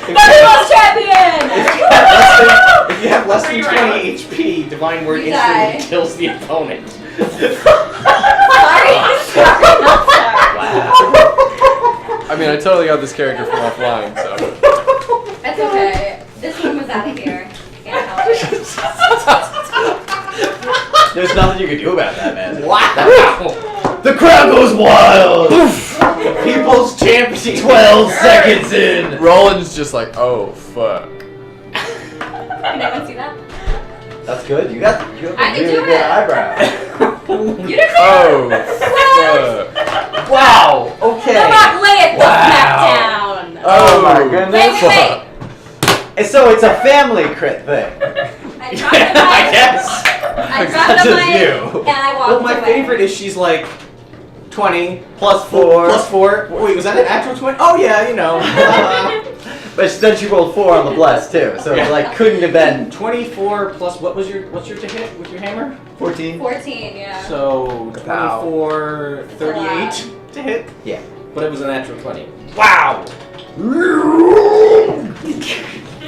[SPEAKER 5] Basketball champion!
[SPEAKER 2] If you have less than 20 HP, Divine Word
[SPEAKER 5] You
[SPEAKER 2] instantly
[SPEAKER 5] die.
[SPEAKER 2] kills the opponent.
[SPEAKER 5] Sorry.
[SPEAKER 4] I mean, I totally got this character from offline, so.
[SPEAKER 5] That's okay. This one was out of here. Can't help it.
[SPEAKER 1] There's nothing you can do about that, man.
[SPEAKER 2] Wow.
[SPEAKER 1] The crowd goes wild!
[SPEAKER 2] People's champion.
[SPEAKER 1] 12 seconds in!
[SPEAKER 4] Roland's just like, oh fuck.
[SPEAKER 5] Can anyone see that?
[SPEAKER 1] That's good. You have a
[SPEAKER 5] I can
[SPEAKER 1] really
[SPEAKER 5] do
[SPEAKER 1] good
[SPEAKER 5] it.
[SPEAKER 1] eyebrow.
[SPEAKER 5] You didn't see
[SPEAKER 4] Oh
[SPEAKER 5] that?
[SPEAKER 4] fuck.
[SPEAKER 1] Wow! Okay.
[SPEAKER 5] The Rock lay it the
[SPEAKER 1] Wow.
[SPEAKER 5] smackdown.
[SPEAKER 1] Oh my goodness.
[SPEAKER 5] Wait.
[SPEAKER 1] And so it's a family crit thing.
[SPEAKER 5] I dropped the mic.
[SPEAKER 2] I guess.
[SPEAKER 5] I dropped the
[SPEAKER 1] Just
[SPEAKER 5] mic
[SPEAKER 1] you.
[SPEAKER 5] and I walked
[SPEAKER 2] Well, my
[SPEAKER 5] away.
[SPEAKER 2] favorite is she's like 20
[SPEAKER 1] Plus 4.
[SPEAKER 2] plus 4. Wait, was that an actual 20? Oh yeah, you know.
[SPEAKER 1] But then she rolled 4 on the bless too, so it like couldn't have been
[SPEAKER 2] 24 plus what's your to hit with your hammer?
[SPEAKER 1] 14.
[SPEAKER 5] 14, yeah.
[SPEAKER 2] So 24,
[SPEAKER 5] That's a
[SPEAKER 2] 38 to hit.
[SPEAKER 1] Yeah.
[SPEAKER 2] But it was a natural 20. Wow.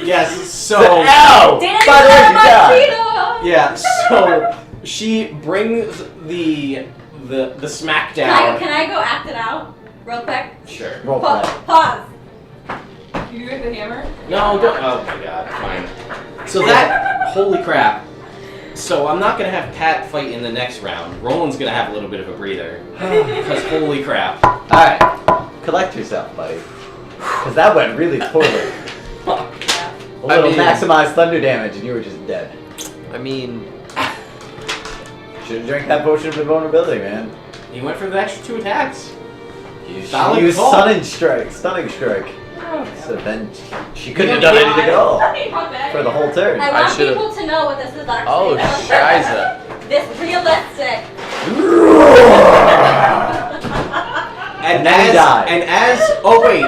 [SPEAKER 2] Yes. So
[SPEAKER 1] Ow!
[SPEAKER 5] Dance
[SPEAKER 1] By the way, you died.
[SPEAKER 5] Machito!
[SPEAKER 2] yeah. So she brings the smackdown.
[SPEAKER 5] Can I go act it out real quick?
[SPEAKER 2] Sure.
[SPEAKER 1] Roll play.
[SPEAKER 5] Pause.
[SPEAKER 3] You get the hammer?
[SPEAKER 2] No, don't. Oh my god, fine. So that, holy crap. So I'm not gonna have Pat fight in the next round. Roland's gonna have a little bit of a breather. Because holy crap.
[SPEAKER 1] Alright. Collect yourself, buddy. Because that went really poorly.
[SPEAKER 2] Fuck.
[SPEAKER 1] A little maximized thunder damage, and you were just dead.
[SPEAKER 4] I mean,
[SPEAKER 1] Should have drank that potion of invulnerability, man.
[SPEAKER 2] He went for the extra 2 attacks.
[SPEAKER 1] You should
[SPEAKER 2] Solid
[SPEAKER 1] use
[SPEAKER 2] call.
[SPEAKER 1] stunning strike. So then she couldn't have done anything at all for the whole turn.
[SPEAKER 5] I
[SPEAKER 4] I
[SPEAKER 5] want
[SPEAKER 4] should've-
[SPEAKER 5] people to know what this is actually.
[SPEAKER 4] oh, Shiza.
[SPEAKER 5] This realistic.
[SPEAKER 1] And then he died.
[SPEAKER 2] And as oh wait,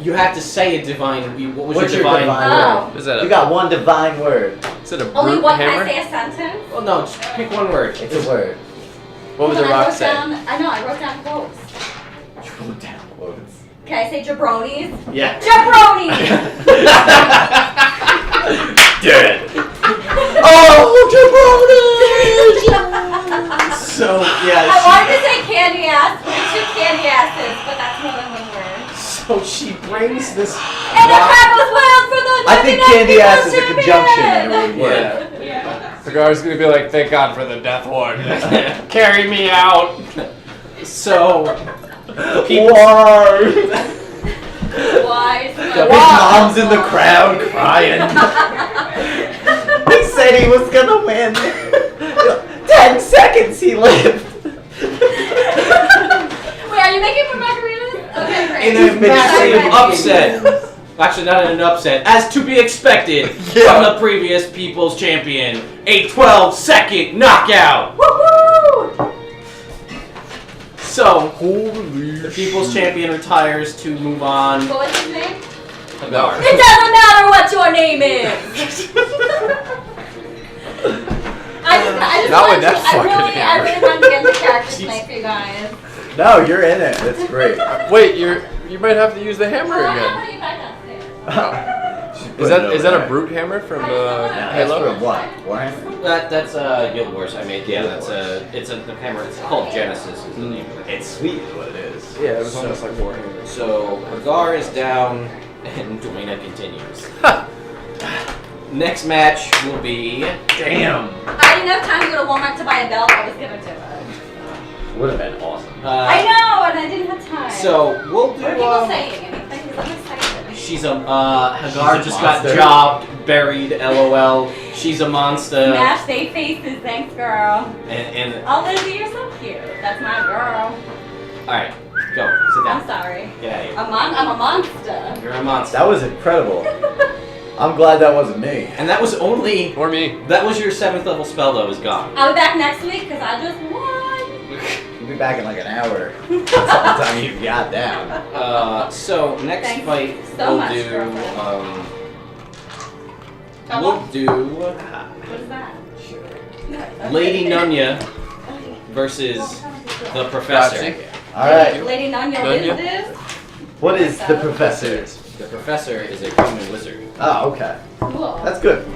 [SPEAKER 2] you have to say a divine. What was
[SPEAKER 1] What's
[SPEAKER 2] your
[SPEAKER 1] your
[SPEAKER 2] divine?
[SPEAKER 5] Oh.
[SPEAKER 4] Is that
[SPEAKER 1] You
[SPEAKER 4] a,
[SPEAKER 1] got one divine word.
[SPEAKER 4] is it a
[SPEAKER 5] Only
[SPEAKER 4] brute
[SPEAKER 5] one. Can
[SPEAKER 4] hammer?
[SPEAKER 5] I say a sentence?
[SPEAKER 2] Well, no, just pick one word.
[SPEAKER 1] It's a word.
[SPEAKER 4] What would
[SPEAKER 5] Hold
[SPEAKER 4] the
[SPEAKER 5] on,
[SPEAKER 4] rock say?
[SPEAKER 5] I wrote down quotes.
[SPEAKER 1] Draw down quotes.
[SPEAKER 5] Can I say jabronis?
[SPEAKER 2] Yeah.
[SPEAKER 5] Jabronis!
[SPEAKER 1] Dead. Oh, jabronis!
[SPEAKER 2] So
[SPEAKER 5] I
[SPEAKER 2] yeah,
[SPEAKER 5] wanted to say candy ass, but it's 2 candy asses, but that's more than 1 word.
[SPEAKER 2] so she brings this.
[SPEAKER 5] And the crowd was wild for the
[SPEAKER 1] I think
[SPEAKER 5] 99
[SPEAKER 1] candy ass is a
[SPEAKER 5] champion!
[SPEAKER 1] conjunction and it would work.
[SPEAKER 2] Yeah.
[SPEAKER 6] Cigar's gonna be like, thank God for the death ward. Carry me out.
[SPEAKER 2] So
[SPEAKER 1] Why?
[SPEAKER 5] Why?
[SPEAKER 1] The big mom's in the crowd crying. He said he was gonna win. 10 seconds he lived.
[SPEAKER 5] Wait, are you making more margaritas? Okay, great.
[SPEAKER 2] in a
[SPEAKER 1] He's been
[SPEAKER 2] massive
[SPEAKER 1] saving
[SPEAKER 2] upset. Actually, not in an upset, as to be expected from the previous People's Champion, a 12-second knockout.
[SPEAKER 5] Woohoo!
[SPEAKER 2] So, the People's Champion retires to move on.
[SPEAKER 5] What was his name?
[SPEAKER 2] Hagar.
[SPEAKER 5] It doesn't matter what your name is! I just
[SPEAKER 4] Not
[SPEAKER 5] want
[SPEAKER 4] with that
[SPEAKER 5] to,
[SPEAKER 4] fucking
[SPEAKER 5] I
[SPEAKER 4] hammer.
[SPEAKER 5] really wanted to get the character tonight for you guys.
[SPEAKER 1] No, you're in it. That's great.
[SPEAKER 4] Wait, you might have to use the hammer
[SPEAKER 5] Oh, I'm
[SPEAKER 4] again.
[SPEAKER 5] putting it back downstairs.
[SPEAKER 4] Is that a brute hammer from
[SPEAKER 1] That's
[SPEAKER 4] Halo?
[SPEAKER 1] for what? Warhammer?
[SPEAKER 2] That's Guild Wars I made. Yeah, that's the hammer. It's called Genesis. Is the name of it.
[SPEAKER 1] It's sweet, is what it is.
[SPEAKER 6] Yeah, it was almost like Warhammer.
[SPEAKER 2] So Hagar is down, and Dwayna continues. Next match will be.
[SPEAKER 1] Damn.
[SPEAKER 5] I didn't have time to go to Walmart to buy a belt. I was gonna do it.
[SPEAKER 1] Would have been awesome.
[SPEAKER 5] I know, and I didn't have time.
[SPEAKER 2] So we'll do.
[SPEAKER 5] What are people saying? Anything? Because I'm excited.
[SPEAKER 2] She's a Hagar
[SPEAKER 1] She's a
[SPEAKER 2] just
[SPEAKER 1] monster.
[SPEAKER 2] got jobbed, buried. LOL. She's a monster.
[SPEAKER 5] Smash they faces, thanks, girl.
[SPEAKER 2] And
[SPEAKER 5] Oh, Lizzie, you're so cute. That's my girl.
[SPEAKER 2] all right, go sit
[SPEAKER 5] I'm
[SPEAKER 2] down.
[SPEAKER 5] sorry.
[SPEAKER 2] Get out of here.
[SPEAKER 5] I'm a monster.
[SPEAKER 2] You're a monster.
[SPEAKER 1] That was incredible. I'm glad that wasn't me.
[SPEAKER 2] And that was only.
[SPEAKER 4] Or me.
[SPEAKER 2] That was your 7th level spell that was gone.
[SPEAKER 5] I'll be back next week because I just won.
[SPEAKER 1] You'll be back in like an hour. That's all the time you got down.
[SPEAKER 2] So next
[SPEAKER 5] Thanks
[SPEAKER 2] fight
[SPEAKER 5] so
[SPEAKER 2] we'll
[SPEAKER 5] much,
[SPEAKER 2] do.
[SPEAKER 5] girlfriend.
[SPEAKER 2] We'll do
[SPEAKER 5] What is that?
[SPEAKER 2] Lady Nunya versus the Professor.
[SPEAKER 1] Alright.
[SPEAKER 5] Lady Nunya, what is this?
[SPEAKER 1] What is the professor?
[SPEAKER 2] The Professor is a human wizard.
[SPEAKER 1] Oh, okay.
[SPEAKER 5] Cool.
[SPEAKER 1] That's good.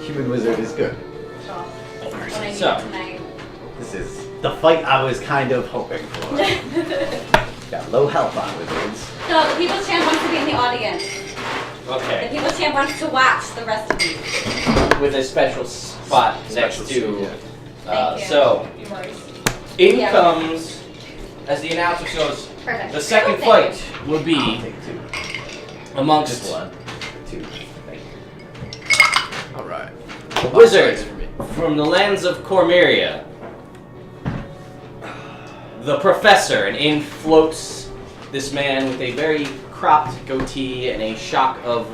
[SPEAKER 1] Human wizard is good.
[SPEAKER 5] What I need
[SPEAKER 2] So.
[SPEAKER 5] tonight.
[SPEAKER 1] This is the fight I was kind of hoping for. Got low health on wizards.
[SPEAKER 5] So the People's Champ wants to be in the audience. The
[SPEAKER 2] Okay.
[SPEAKER 5] People's Champ wants to watch the rest of these.
[SPEAKER 2] With a special spot next to.
[SPEAKER 5] Thank you.
[SPEAKER 2] So in comes, as the announcer goes,
[SPEAKER 5] Perfect.
[SPEAKER 2] the second
[SPEAKER 5] Thank
[SPEAKER 2] fight will be
[SPEAKER 1] I'll take 2.
[SPEAKER 2] amongst
[SPEAKER 1] Just 1. 2. Thank you.
[SPEAKER 4] Alright.
[SPEAKER 2] a wizard from the lands of Cormyria. The Professor, and in floats this man with a very cropped goatee and a shock of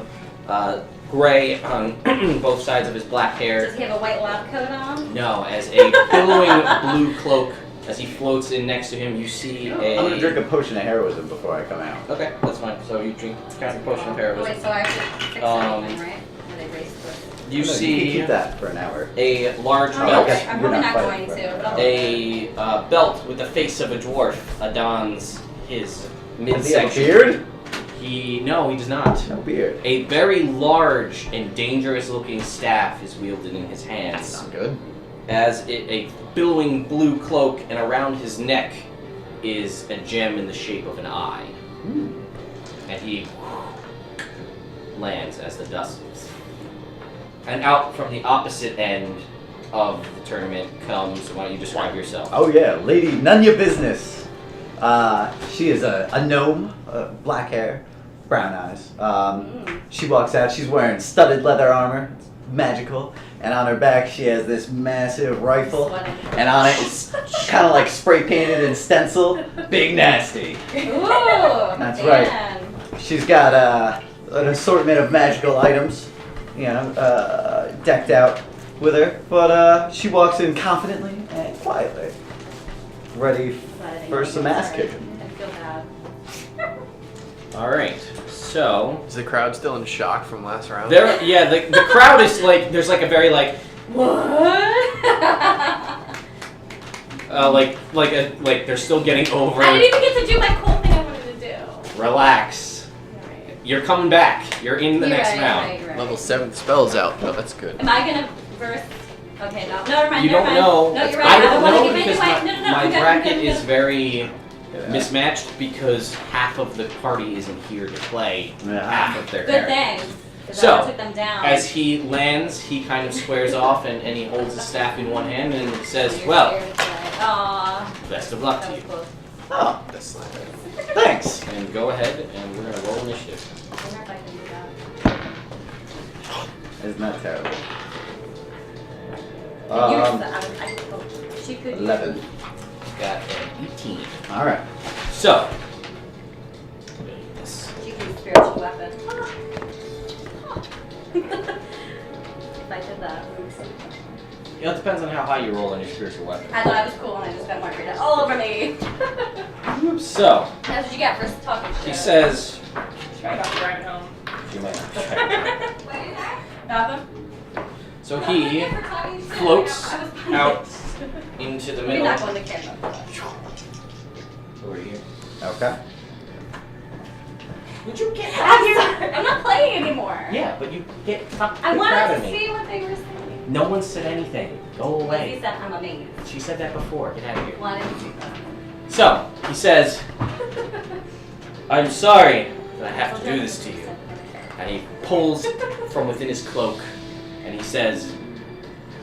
[SPEAKER 2] gray on both sides of his black hair.
[SPEAKER 5] Does he have a white lab coat on?
[SPEAKER 2] No, as a billowing blue cloak, as he floats in next to him, you see
[SPEAKER 1] I'm
[SPEAKER 2] a.
[SPEAKER 1] gonna drink a potion of heroism before I come out.
[SPEAKER 2] Okay, that's fine. So you drink a potion of
[SPEAKER 5] Wait,
[SPEAKER 2] heroism.
[SPEAKER 5] so I have to fix anything, right? Or they raise the...
[SPEAKER 2] You
[SPEAKER 1] No, you can
[SPEAKER 2] see
[SPEAKER 1] keep that for an hour.
[SPEAKER 2] a large
[SPEAKER 5] Oh,
[SPEAKER 2] belt.
[SPEAKER 5] okay. I'm
[SPEAKER 1] You're
[SPEAKER 5] probably
[SPEAKER 1] not
[SPEAKER 5] not
[SPEAKER 1] fighting
[SPEAKER 5] going
[SPEAKER 1] for
[SPEAKER 5] to,
[SPEAKER 1] it.
[SPEAKER 5] but I'll
[SPEAKER 2] A belt with the face of a dwarf adorns his
[SPEAKER 1] Does he have a
[SPEAKER 2] midsection.
[SPEAKER 1] beard?
[SPEAKER 2] He does not.
[SPEAKER 1] No beard.
[SPEAKER 2] A very large and dangerous-looking staff is wielded in his
[SPEAKER 1] That's
[SPEAKER 2] hands,
[SPEAKER 1] not good.
[SPEAKER 2] as a billowing blue cloak, and around his neck is a gem in the shape of an eye. And he lands as the dust. And out from the opposite end of the tournament comes. Why don't you describe yourself?
[SPEAKER 1] Oh yeah, Lady Nunya Business. She is a gnome, black hair, brown eyes. She walks out. She's wearing studded leather armor. It's magical. And on her back, she has this massive rifle. And on it, it's kind of like spray painted and stenciled. Big Nasty.
[SPEAKER 5] Ooh,
[SPEAKER 1] That's right. She's got an assortment of magical items, decked out with her. But she walks in confidently and quietly, ready for some ass kicking.
[SPEAKER 5] I feel bad.
[SPEAKER 2] All right. So
[SPEAKER 4] Is the crowd still in shock from last round?
[SPEAKER 2] the crowd is like there's like a very like
[SPEAKER 5] What?
[SPEAKER 2] like they're still getting over.
[SPEAKER 5] I didn't even get to do my cool thing I wanted to do.
[SPEAKER 2] Relax. You're coming back. You're in the next round.
[SPEAKER 5] You're right.
[SPEAKER 4] Level 7 spells out. No, that's good.
[SPEAKER 5] Am I gonna verse? Okay, no, never mind.
[SPEAKER 2] You
[SPEAKER 5] never
[SPEAKER 2] don't
[SPEAKER 5] mind.
[SPEAKER 2] know.
[SPEAKER 5] No, you're
[SPEAKER 2] I
[SPEAKER 5] right.
[SPEAKER 2] don't
[SPEAKER 5] want to
[SPEAKER 2] know
[SPEAKER 5] give
[SPEAKER 2] because
[SPEAKER 5] anyway.
[SPEAKER 2] my,
[SPEAKER 5] No,
[SPEAKER 2] my
[SPEAKER 5] I'm good,
[SPEAKER 2] bracket
[SPEAKER 5] I'm good,
[SPEAKER 2] is
[SPEAKER 5] I'm
[SPEAKER 2] very
[SPEAKER 1] Yeah.
[SPEAKER 2] mismatched because half of the party isn't here to play.
[SPEAKER 1] Yeah.
[SPEAKER 2] Half of their
[SPEAKER 5] good
[SPEAKER 2] characters.
[SPEAKER 5] thing. 'Cause
[SPEAKER 2] So,
[SPEAKER 5] I took them down.
[SPEAKER 2] As he lands, he kind of squares off and he holds his staff in one hand and says,
[SPEAKER 5] You're
[SPEAKER 2] "Well,
[SPEAKER 5] scared today. Aw,
[SPEAKER 2] best of luck
[SPEAKER 5] that
[SPEAKER 2] to
[SPEAKER 5] was
[SPEAKER 2] you."
[SPEAKER 5] close.
[SPEAKER 1] Oh,
[SPEAKER 4] That's not bad.
[SPEAKER 1] thanks.
[SPEAKER 2] And go ahead and we're gonna roll initiative.
[SPEAKER 5] I wonder if I can do that.
[SPEAKER 1] Isn't that terrible?
[SPEAKER 5] She could
[SPEAKER 1] 11.
[SPEAKER 2] Got an 18.
[SPEAKER 1] All right.
[SPEAKER 2] So,
[SPEAKER 5] She could use spiritual weapon. If I did that.
[SPEAKER 2] it depends on how high you roll on your spiritual weapon.
[SPEAKER 5] I thought I was cool and I just got marketed all over me.
[SPEAKER 2] So,
[SPEAKER 5] That's what you get for talking shit.
[SPEAKER 2] he says,
[SPEAKER 3] Try not to drive home.
[SPEAKER 2] you might
[SPEAKER 5] Nothing?
[SPEAKER 2] So he floats out into the
[SPEAKER 5] We're
[SPEAKER 2] middle.
[SPEAKER 5] not going to camera.
[SPEAKER 2] Over here.
[SPEAKER 1] Okay.
[SPEAKER 2] Would you get
[SPEAKER 5] I'm not playing anymore.
[SPEAKER 2] Yeah, but you get fucked
[SPEAKER 5] I
[SPEAKER 2] the crowd
[SPEAKER 5] wanted
[SPEAKER 2] in
[SPEAKER 5] to
[SPEAKER 2] me.
[SPEAKER 5] see what they were saying.
[SPEAKER 2] No one said anything. Go
[SPEAKER 5] Lizzie
[SPEAKER 2] away.
[SPEAKER 5] said I'm amazed.
[SPEAKER 2] She said that before. Get out of here.
[SPEAKER 5] Well, I didn't see that.
[SPEAKER 2] So, he says, I'm sorry that I have to do this to you. And he pulls from within his cloak and he says,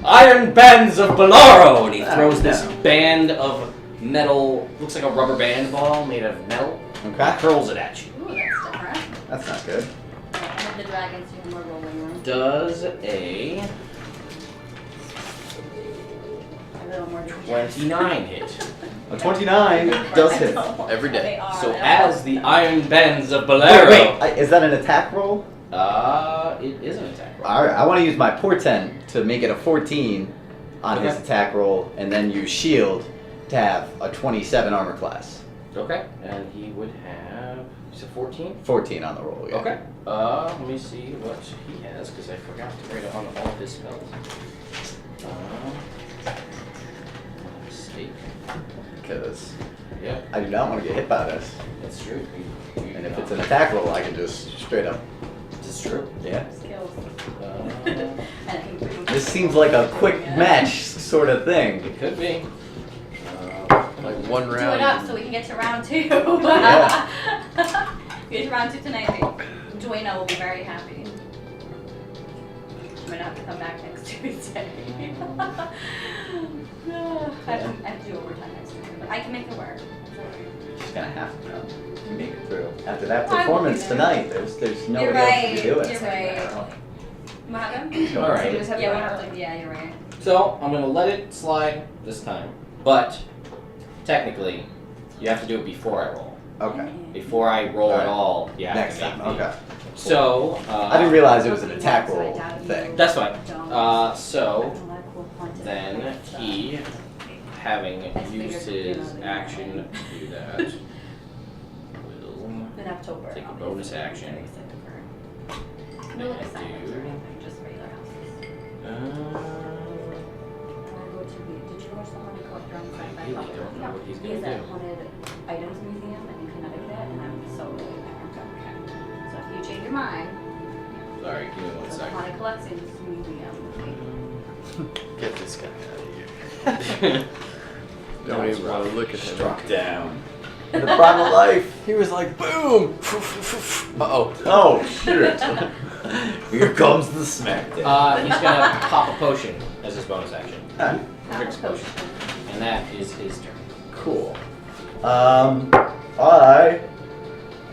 [SPEAKER 2] Iron Bands of Bolaro! And he throws this band of metal, looks like a rubber band ball made of metal,
[SPEAKER 1] Okay.
[SPEAKER 2] hurls it at you.
[SPEAKER 5] Ooh, that's different.
[SPEAKER 1] That's not good.
[SPEAKER 5] And the dragons do more rolling room.
[SPEAKER 2] Does a
[SPEAKER 5] A little more
[SPEAKER 2] 29 hit.
[SPEAKER 1] A 29 does hit.
[SPEAKER 4] Every day.
[SPEAKER 5] They are.
[SPEAKER 2] So
[SPEAKER 5] I
[SPEAKER 2] as the Iron Bands of
[SPEAKER 1] Wait,
[SPEAKER 2] Bolaro,
[SPEAKER 1] is that an attack roll?
[SPEAKER 2] it is an attack roll.
[SPEAKER 1] Alright, I want to use my portent to make it a 14 on his
[SPEAKER 2] Okay.
[SPEAKER 1] attack roll, and then use shield to have a 27 armor class.
[SPEAKER 2] Okay, and he would have, you said 14?
[SPEAKER 1] 14 on the roll, yeah.
[SPEAKER 2] Okay. Let me see what he has, because I forgot to write it on all of his spells. Mistake.
[SPEAKER 1] Because
[SPEAKER 2] Yeah,
[SPEAKER 1] I do not want to get hit by this.
[SPEAKER 2] that's true.
[SPEAKER 1] And if it's an attack roll, I can just straight up.
[SPEAKER 2] It's true.
[SPEAKER 1] Yeah.
[SPEAKER 5] Skills.
[SPEAKER 2] It
[SPEAKER 1] This seems like a quick match sort of thing.
[SPEAKER 2] could be.
[SPEAKER 4] Like one
[SPEAKER 5] Do
[SPEAKER 4] round.
[SPEAKER 5] it up so we can get to round 2.
[SPEAKER 1] Yeah.
[SPEAKER 5] Get to round 2 tonight. Joanna will be very happy. I'm gonna have to come back next Tuesday. I have to do overtime next Tuesday, but I can make it work.
[SPEAKER 1] She's gonna have to know. Make it through. After that
[SPEAKER 5] Well, I will be
[SPEAKER 1] performance
[SPEAKER 5] there.
[SPEAKER 1] tonight, there's nobody
[SPEAKER 5] You're
[SPEAKER 1] else
[SPEAKER 5] right.
[SPEAKER 1] to do it.
[SPEAKER 5] You're right. What happened?
[SPEAKER 2] All right.
[SPEAKER 5] Yeah, we have to, yeah, you're right.
[SPEAKER 2] So I'm gonna let it slide this time, but technically, you have to do it before I roll.
[SPEAKER 1] Okay.
[SPEAKER 2] Before I roll at
[SPEAKER 1] Alright.
[SPEAKER 2] all, you have
[SPEAKER 1] Next
[SPEAKER 2] to make
[SPEAKER 1] time.
[SPEAKER 2] the-
[SPEAKER 1] Okay.
[SPEAKER 2] So
[SPEAKER 1] I didn't realize it was an attack roll thing.
[SPEAKER 2] That's fine. So then he, having used his action to do that, will
[SPEAKER 5] In October.
[SPEAKER 2] take a bonus action.
[SPEAKER 5] No,
[SPEAKER 2] and
[SPEAKER 5] it's not.
[SPEAKER 2] do.
[SPEAKER 5] Just regular houses.
[SPEAKER 2] Uh,
[SPEAKER 5] Did you watch the Haunted Collector on
[SPEAKER 2] I
[SPEAKER 5] Sci-Fi
[SPEAKER 2] really
[SPEAKER 5] Club?
[SPEAKER 2] don't know what he's
[SPEAKER 5] He
[SPEAKER 2] gonna
[SPEAKER 5] has a
[SPEAKER 2] do.
[SPEAKER 5] haunted items museum in Connecticut, and I'm so really there. So if you change your mind,
[SPEAKER 2] Sorry, give me one
[SPEAKER 5] there's a
[SPEAKER 2] second.
[SPEAKER 5] haunted collections museum.
[SPEAKER 4] Get this guy out of here. Don't even want to look at him.
[SPEAKER 1] Struck down. In the prime of life.
[SPEAKER 4] He was like, boom! Uh-oh.
[SPEAKER 1] Oh shit! Here comes the smackdown.
[SPEAKER 2] He's gonna pop a potion as his bonus action.
[SPEAKER 1] Ah,
[SPEAKER 2] Drinks a potion. And that is his turn.
[SPEAKER 1] cool. I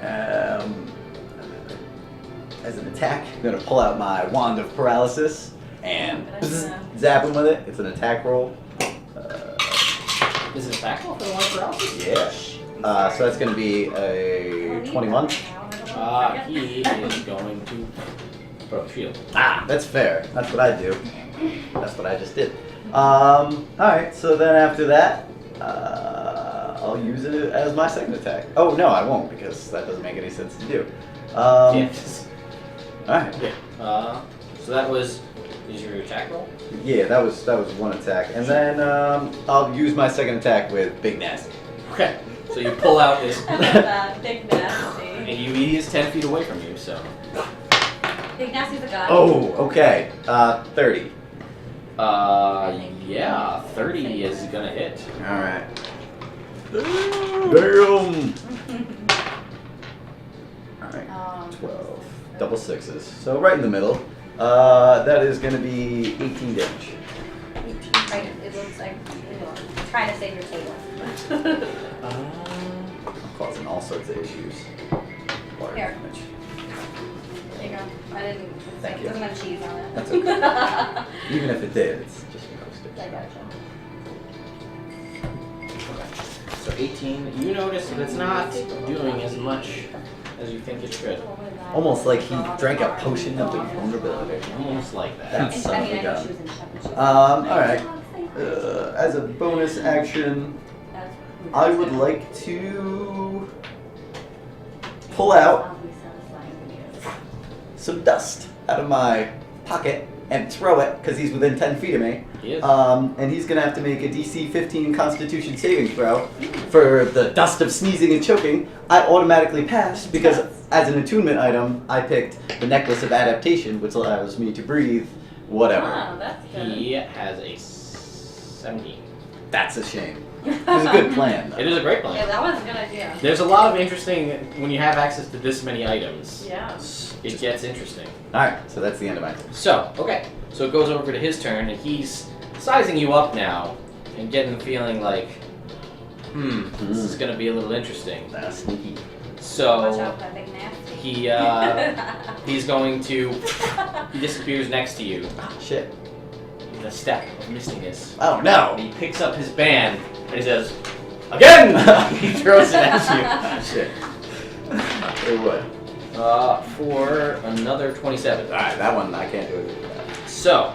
[SPEAKER 1] am attack. I'm gonna pull out my wand of paralysis and zap him with it. It's an attack roll.
[SPEAKER 2] Is it attack roll for the one paralysis?
[SPEAKER 1] Yeah. So that's gonna be a 21.
[SPEAKER 2] He is going to throw shield.
[SPEAKER 1] Ah, that's fair. That's what I do. That's what I just did. Alright, so then after that, I'll use it as my second attack. Oh, no, I won't, because that doesn't make any sense to do.
[SPEAKER 2] Yes.
[SPEAKER 1] Alright.
[SPEAKER 2] Yeah. So that was your attack roll?
[SPEAKER 1] Yeah, that was one attack. And then I'll use my second attack with Big Nasty.
[SPEAKER 2] Okay. So you pull out this,
[SPEAKER 5] Big Nasty.
[SPEAKER 2] and he is 10 feet away from you, so.
[SPEAKER 5] Big Nasty's a god.
[SPEAKER 1] Oh, okay. 30.
[SPEAKER 2] Yeah, 30 is gonna hit.
[SPEAKER 1] Alright. Damn! Alright, 12. Double sixes. So right in the middle. That is going to be 18 damage.
[SPEAKER 5] Right, it looks like you're trying to save your table.
[SPEAKER 1] I'm causing all sorts of issues. Water
[SPEAKER 5] Here.
[SPEAKER 1] damage.
[SPEAKER 5] There you go. I didn't.
[SPEAKER 1] Thank
[SPEAKER 5] It
[SPEAKER 1] you.
[SPEAKER 5] doesn't have cheese on it.
[SPEAKER 1] That's okay. Even if it did, it's just postage.
[SPEAKER 5] I gotcha.
[SPEAKER 2] So 18, you notice that it's not doing as much as you think it should.
[SPEAKER 1] Almost like he drank a potion of invulnerability.
[SPEAKER 2] Almost like that.
[SPEAKER 1] That's son of a
[SPEAKER 5] I know
[SPEAKER 1] gun.
[SPEAKER 5] she was in Shepherd.
[SPEAKER 1] Alright. As a bonus action, I would like to pull out some dust out of my pocket and throw it because he's within 10 feet of me.
[SPEAKER 2] He is.
[SPEAKER 1] And he's gonna have to make a DC 15 Constitution saving throw for the dust of sneezing and choking. I automatically passed because as an attunement item, I picked the Necklace of Adaptation, which allows me to breathe whatever.
[SPEAKER 5] Wow, that's good.
[SPEAKER 2] He has a 17.
[SPEAKER 1] That's a shame. It was a good plan, though.
[SPEAKER 2] It is a great
[SPEAKER 5] Yeah,
[SPEAKER 2] plan.
[SPEAKER 5] that was a good idea.
[SPEAKER 2] There's a lot of interesting, when you have access to this many items,
[SPEAKER 5] Yeah.
[SPEAKER 2] it gets interesting.
[SPEAKER 1] Alright, so that's the end of my turn.
[SPEAKER 2] So, okay. So it goes over to his turn, and he's sizing you up now, and getting the feeling like, this is going to be a little interesting.
[SPEAKER 1] That's sneaky.
[SPEAKER 5] Watch
[SPEAKER 2] So
[SPEAKER 5] out for that big nasty.
[SPEAKER 2] he's going to, he disappears next to you
[SPEAKER 1] Ah, shit.
[SPEAKER 2] in a step of mistiness.
[SPEAKER 1] Oh
[SPEAKER 2] And
[SPEAKER 1] no!
[SPEAKER 2] he picks up his band, and he says, again! He throws it at you.
[SPEAKER 1] Ah, shit. It would.
[SPEAKER 2] For another 27.
[SPEAKER 1] Alright, that one I can't do it.
[SPEAKER 2] So,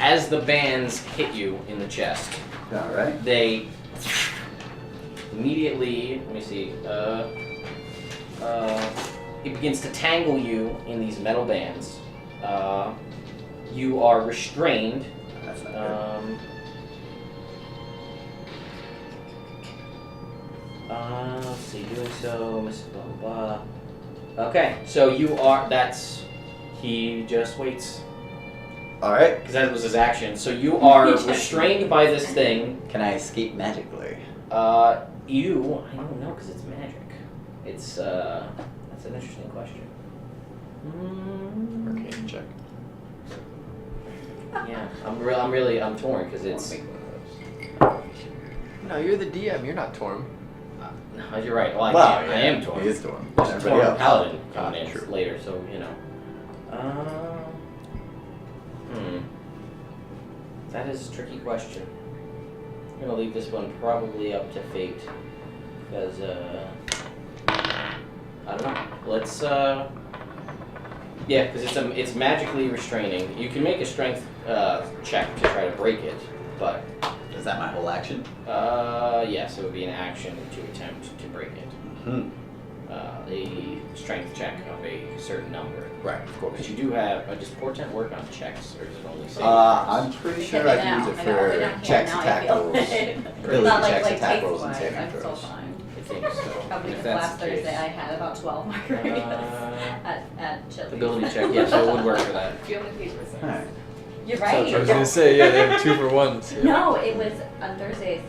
[SPEAKER 2] as the bands hit you in the chest,
[SPEAKER 1] Alright.
[SPEAKER 2] they immediately, let me see, it begins to tangle you in these metal bands. You are restrained.
[SPEAKER 1] That's not good.
[SPEAKER 2] Let's see, doing so, Miss blah blah blah. Okay, so you are, he just waits.
[SPEAKER 1] Alright.
[SPEAKER 2] Because that was his action. So you are restrained by this thing.
[SPEAKER 1] Can I escape magically?
[SPEAKER 2] I don't know because it's magic. It's, that's an interesting question.
[SPEAKER 4] Arcane check.
[SPEAKER 2] Yeah, I'm torn because it's,
[SPEAKER 4] No, you're the DM. You're not Torm.
[SPEAKER 2] no, you're right. Well, I am torn.
[SPEAKER 1] He is torn.
[SPEAKER 2] There's a
[SPEAKER 1] Everybody
[SPEAKER 2] torn
[SPEAKER 1] else.
[SPEAKER 2] paladin coming in
[SPEAKER 1] True.
[SPEAKER 2] later, so, you know. That is a tricky question. I'm gonna leave this one probably up to fate. Because, I don't know. Let's, yeah, because it's magically restraining. You can make a strength check to try to break it, but
[SPEAKER 1] Is that my whole action?
[SPEAKER 2] yes, it would be an action to attempt to break it.
[SPEAKER 1] Hmm.
[SPEAKER 2] A strength check of a certain number.
[SPEAKER 1] Right, of course.
[SPEAKER 2] But you do have, does portent work on checks, or is it only saving
[SPEAKER 1] I'm
[SPEAKER 2] throws?
[SPEAKER 1] pretty sure I can use it for checks, attack rolls. Ability
[SPEAKER 5] Not
[SPEAKER 1] checks,
[SPEAKER 5] like
[SPEAKER 1] attack
[SPEAKER 5] taste
[SPEAKER 1] rolls, and
[SPEAKER 5] wise,
[SPEAKER 1] saving
[SPEAKER 5] I'm still
[SPEAKER 1] throws.
[SPEAKER 5] fine.
[SPEAKER 2] I think so.
[SPEAKER 5] Probably
[SPEAKER 2] If
[SPEAKER 5] because
[SPEAKER 2] that's
[SPEAKER 5] last
[SPEAKER 2] the case.
[SPEAKER 5] Thursday I had about 12 margaritas at Chili's.
[SPEAKER 2] Ability check, yeah, so it would work for that.
[SPEAKER 3] If you only paid for six.
[SPEAKER 1] Alright.
[SPEAKER 5] You're
[SPEAKER 2] So
[SPEAKER 5] right.
[SPEAKER 4] I was gonna say, yeah, they have 2 for 1s. Yeah.
[SPEAKER 5] No, it was on Thursdays.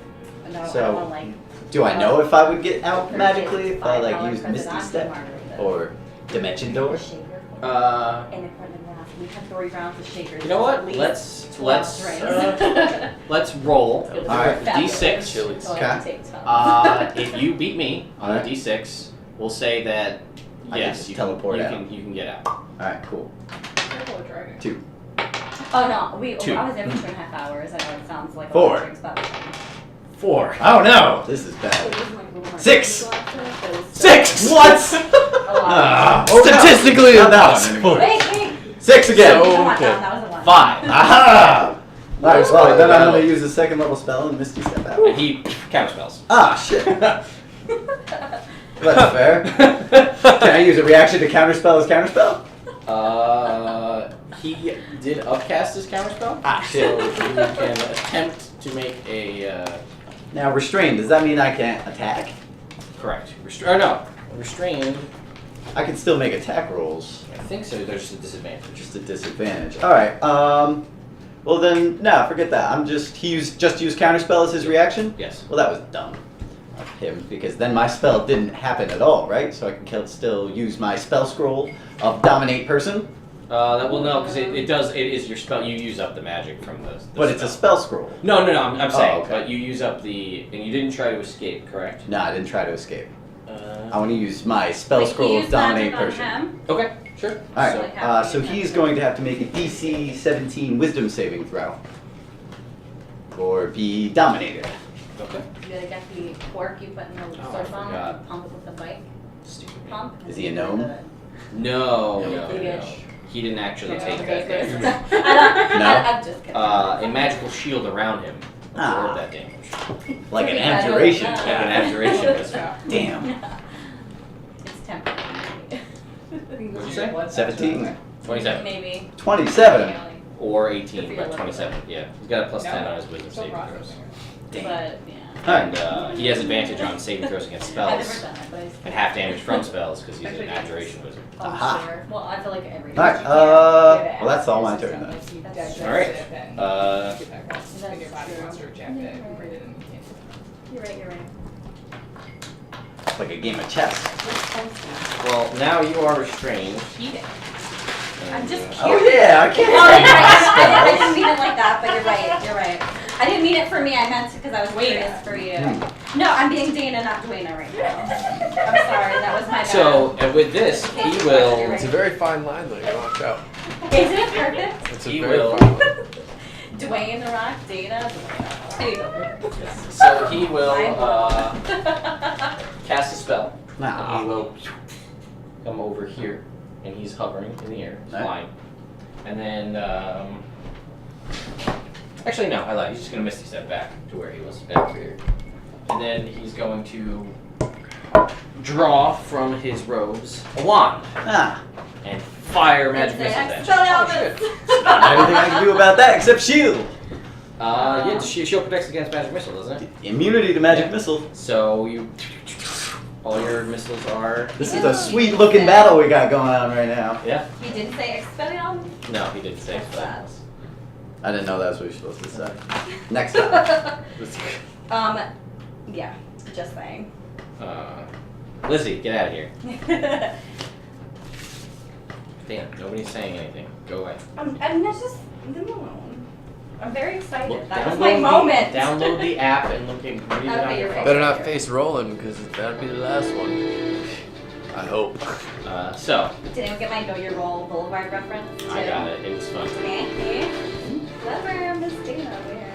[SPEAKER 5] No, I
[SPEAKER 1] So,
[SPEAKER 5] don't want like.
[SPEAKER 1] Do I know if I would get out
[SPEAKER 5] Thursdays,
[SPEAKER 1] magically if I like
[SPEAKER 5] $5
[SPEAKER 1] use Misty
[SPEAKER 5] Presidente
[SPEAKER 1] Step
[SPEAKER 5] margarita.
[SPEAKER 1] or Dimension Door?
[SPEAKER 5] Shaker.
[SPEAKER 2] Uh,
[SPEAKER 5] And in front of that, we had 3 rounds of shakers.
[SPEAKER 2] you know what?
[SPEAKER 5] At least
[SPEAKER 2] Let's
[SPEAKER 5] 12 drinks.
[SPEAKER 2] let's roll.
[SPEAKER 5] It was
[SPEAKER 1] Alright.
[SPEAKER 5] fabulous.
[SPEAKER 2] D6.
[SPEAKER 4] Chili's.
[SPEAKER 5] So I
[SPEAKER 1] Okay.
[SPEAKER 5] can take 12.
[SPEAKER 2] If you beat me on a
[SPEAKER 1] Alright.
[SPEAKER 2] D6, we'll say that
[SPEAKER 1] I
[SPEAKER 2] Yes,
[SPEAKER 1] just
[SPEAKER 2] you
[SPEAKER 1] teleport
[SPEAKER 2] can,
[SPEAKER 1] out.
[SPEAKER 2] You can get out.
[SPEAKER 1] Alright, cool.
[SPEAKER 3] Careful with dragon.
[SPEAKER 1] 2.
[SPEAKER 5] Oh no, I was there for 2.5 hours. I know it sounds like a
[SPEAKER 1] 4.
[SPEAKER 5] lot of drinks, but
[SPEAKER 6] 4.
[SPEAKER 1] Oh no! This is bad. 6! 6! What?
[SPEAKER 6] Statistically
[SPEAKER 1] Not that one
[SPEAKER 6] impossible.
[SPEAKER 1] anymore.
[SPEAKER 5] Wait.
[SPEAKER 1] 6 again!
[SPEAKER 5] No, that
[SPEAKER 4] Okay.
[SPEAKER 5] was a 1.
[SPEAKER 2] 5.
[SPEAKER 1] Aha! Alright, well, then I'm gonna use a second level spell and Misty Step out.
[SPEAKER 2] And he counterspells.
[SPEAKER 1] Ah, shit. That's fair. Can I use a reaction to counterspell as counterspell?
[SPEAKER 2] He did upcast his counterspell.
[SPEAKER 1] Ah, shit.
[SPEAKER 2] So you can attempt to make a
[SPEAKER 1] Now, restrained, does that mean I can't attack?
[SPEAKER 2] correct. Restrained.
[SPEAKER 1] I can still make attack rolls.
[SPEAKER 2] I think so. There's just a disadvantage.
[SPEAKER 1] Just a disadvantage. Alright, well then, no, forget that. He used counterspell as his reaction?
[SPEAKER 2] Yes.
[SPEAKER 1] Well, that was dumb of him, because then my spell didn't happen at all, right? So I can still use my spell scroll of dominate person,
[SPEAKER 2] Because it does. It is your spell. You use up the magic from the
[SPEAKER 1] but it's a spell scroll.
[SPEAKER 2] No. I'm saying,
[SPEAKER 1] okay.
[SPEAKER 2] but you use up the, and you didn't try to escape, correct?
[SPEAKER 1] No, I didn't try to escape. I want to use my spell
[SPEAKER 5] Wait,
[SPEAKER 1] scroll
[SPEAKER 5] you
[SPEAKER 1] of
[SPEAKER 5] used
[SPEAKER 1] dominate
[SPEAKER 5] magic on
[SPEAKER 1] person.
[SPEAKER 5] him?
[SPEAKER 2] Okay, sure.
[SPEAKER 1] Alright, so he's going to have to make a DC 17 wisdom saving throw. Or be dominated.
[SPEAKER 2] Okay.
[SPEAKER 5] You gotta get the cork you put in the
[SPEAKER 2] I
[SPEAKER 5] soap on
[SPEAKER 2] forgot.
[SPEAKER 5] and pump it with the bike.
[SPEAKER 2] Stupid.
[SPEAKER 5] Pump.
[SPEAKER 1] Is he a gnome?
[SPEAKER 2] No.
[SPEAKER 5] Cleavage.
[SPEAKER 2] He didn't actually
[SPEAKER 3] Yeah,
[SPEAKER 2] take
[SPEAKER 3] the
[SPEAKER 2] that
[SPEAKER 3] bakers.
[SPEAKER 2] damage.
[SPEAKER 5] I'm just kidding.
[SPEAKER 2] A magical shield around him absorbed
[SPEAKER 1] Ah.
[SPEAKER 2] that damage.
[SPEAKER 1] Like an
[SPEAKER 5] Yeah,
[SPEAKER 1] abjuration.
[SPEAKER 5] yeah.
[SPEAKER 2] Like an abjuration.
[SPEAKER 3] Yeah.
[SPEAKER 1] Damn.
[SPEAKER 5] It's temporary.
[SPEAKER 2] What'd you say?
[SPEAKER 1] 17.
[SPEAKER 2] 27.
[SPEAKER 5] Maybe.
[SPEAKER 1] 27.
[SPEAKER 2] Or
[SPEAKER 5] Good
[SPEAKER 2] 18,
[SPEAKER 5] for your
[SPEAKER 2] but
[SPEAKER 5] level.
[SPEAKER 2] 27. Yeah. He's got a plus 10
[SPEAKER 3] No.
[SPEAKER 2] on his wisdom
[SPEAKER 3] Still
[SPEAKER 2] saving throws.
[SPEAKER 3] processing it.
[SPEAKER 1] Damn.
[SPEAKER 5] But yeah.
[SPEAKER 2] And he has advantage on saving throws against
[SPEAKER 5] I've never
[SPEAKER 2] spells.
[SPEAKER 5] done it, but it's
[SPEAKER 2] And half damage from spells because he's an
[SPEAKER 3] Actually,
[SPEAKER 2] abjuration wizard.
[SPEAKER 5] Oh,
[SPEAKER 1] Aha.
[SPEAKER 5] sure. Well, I feel like every.
[SPEAKER 1] Alright,
[SPEAKER 3] Yeah,
[SPEAKER 1] well that's all my turn then.
[SPEAKER 5] That's
[SPEAKER 2] All right.
[SPEAKER 3] Get back once. Make your body monster eject it. You breathe it in. You can't.
[SPEAKER 5] You're right.
[SPEAKER 1] It's like a game of chess.
[SPEAKER 2] Well, now you are restrained.
[SPEAKER 3] Eating.
[SPEAKER 5] I'm just
[SPEAKER 2] And,
[SPEAKER 1] Oh yeah, I can't
[SPEAKER 5] Oh, you're right. I
[SPEAKER 1] spells.
[SPEAKER 5] didn't mean it like that, but you're right. You're right. I didn't mean it for me. I meant because I was curious for you. No, I'm being Dana, not Dwayna right now. I'm sorry. That was my bad.
[SPEAKER 2] So, and with this, he will.
[SPEAKER 4] It's a very fine line, though. You watch out.
[SPEAKER 5] Is it perfect?
[SPEAKER 4] It's a
[SPEAKER 2] He
[SPEAKER 4] very
[SPEAKER 2] will.
[SPEAKER 4] fine line.
[SPEAKER 5] Dwayne the Rock, Dana. There you go.
[SPEAKER 2] So he will cast a spell.
[SPEAKER 1] Nah.
[SPEAKER 2] He will come over here, and he's hovering in the air, he's
[SPEAKER 1] Alright.
[SPEAKER 2] flying. And then, actually no, I lied. He's just gonna misty step back to where he was over here. And then he's going to draw from his robes a wand
[SPEAKER 1] Ah,
[SPEAKER 2] and fire magic missiles at you.
[SPEAKER 1] everything I can do about that except shield.
[SPEAKER 2] Yeah, shield protects against magic missile, doesn't it?
[SPEAKER 1] Immunity to magic
[SPEAKER 2] Yeah.
[SPEAKER 1] missile.
[SPEAKER 2] So all your missiles are.
[SPEAKER 1] This is a sweet looking battle we got going on right now.
[SPEAKER 2] Yeah.
[SPEAKER 5] He didn't say Expelliarmus?
[SPEAKER 2] No, he didn't say that.
[SPEAKER 1] I didn't know that's what you're supposed to say. Next time.
[SPEAKER 5] Yeah, just saying.
[SPEAKER 2] Lizzie, get out of here. Damn, nobody's saying anything. Go away.
[SPEAKER 5] I'm just leave him alone. I'm very excited.
[SPEAKER 2] Look,
[SPEAKER 5] That was
[SPEAKER 2] download
[SPEAKER 5] my moment.
[SPEAKER 2] Download the app and look at read it
[SPEAKER 5] Okay,
[SPEAKER 2] on your
[SPEAKER 5] you're
[SPEAKER 2] phone.
[SPEAKER 5] right.
[SPEAKER 4] Better not face rolling, because that'd be the last one. I hope.
[SPEAKER 2] So,
[SPEAKER 5] Did anyone get my Know Your Role Boulevard reference? Too?
[SPEAKER 2] I got it. It was fun.
[SPEAKER 5] Okay. Clever, Miss Dana over here.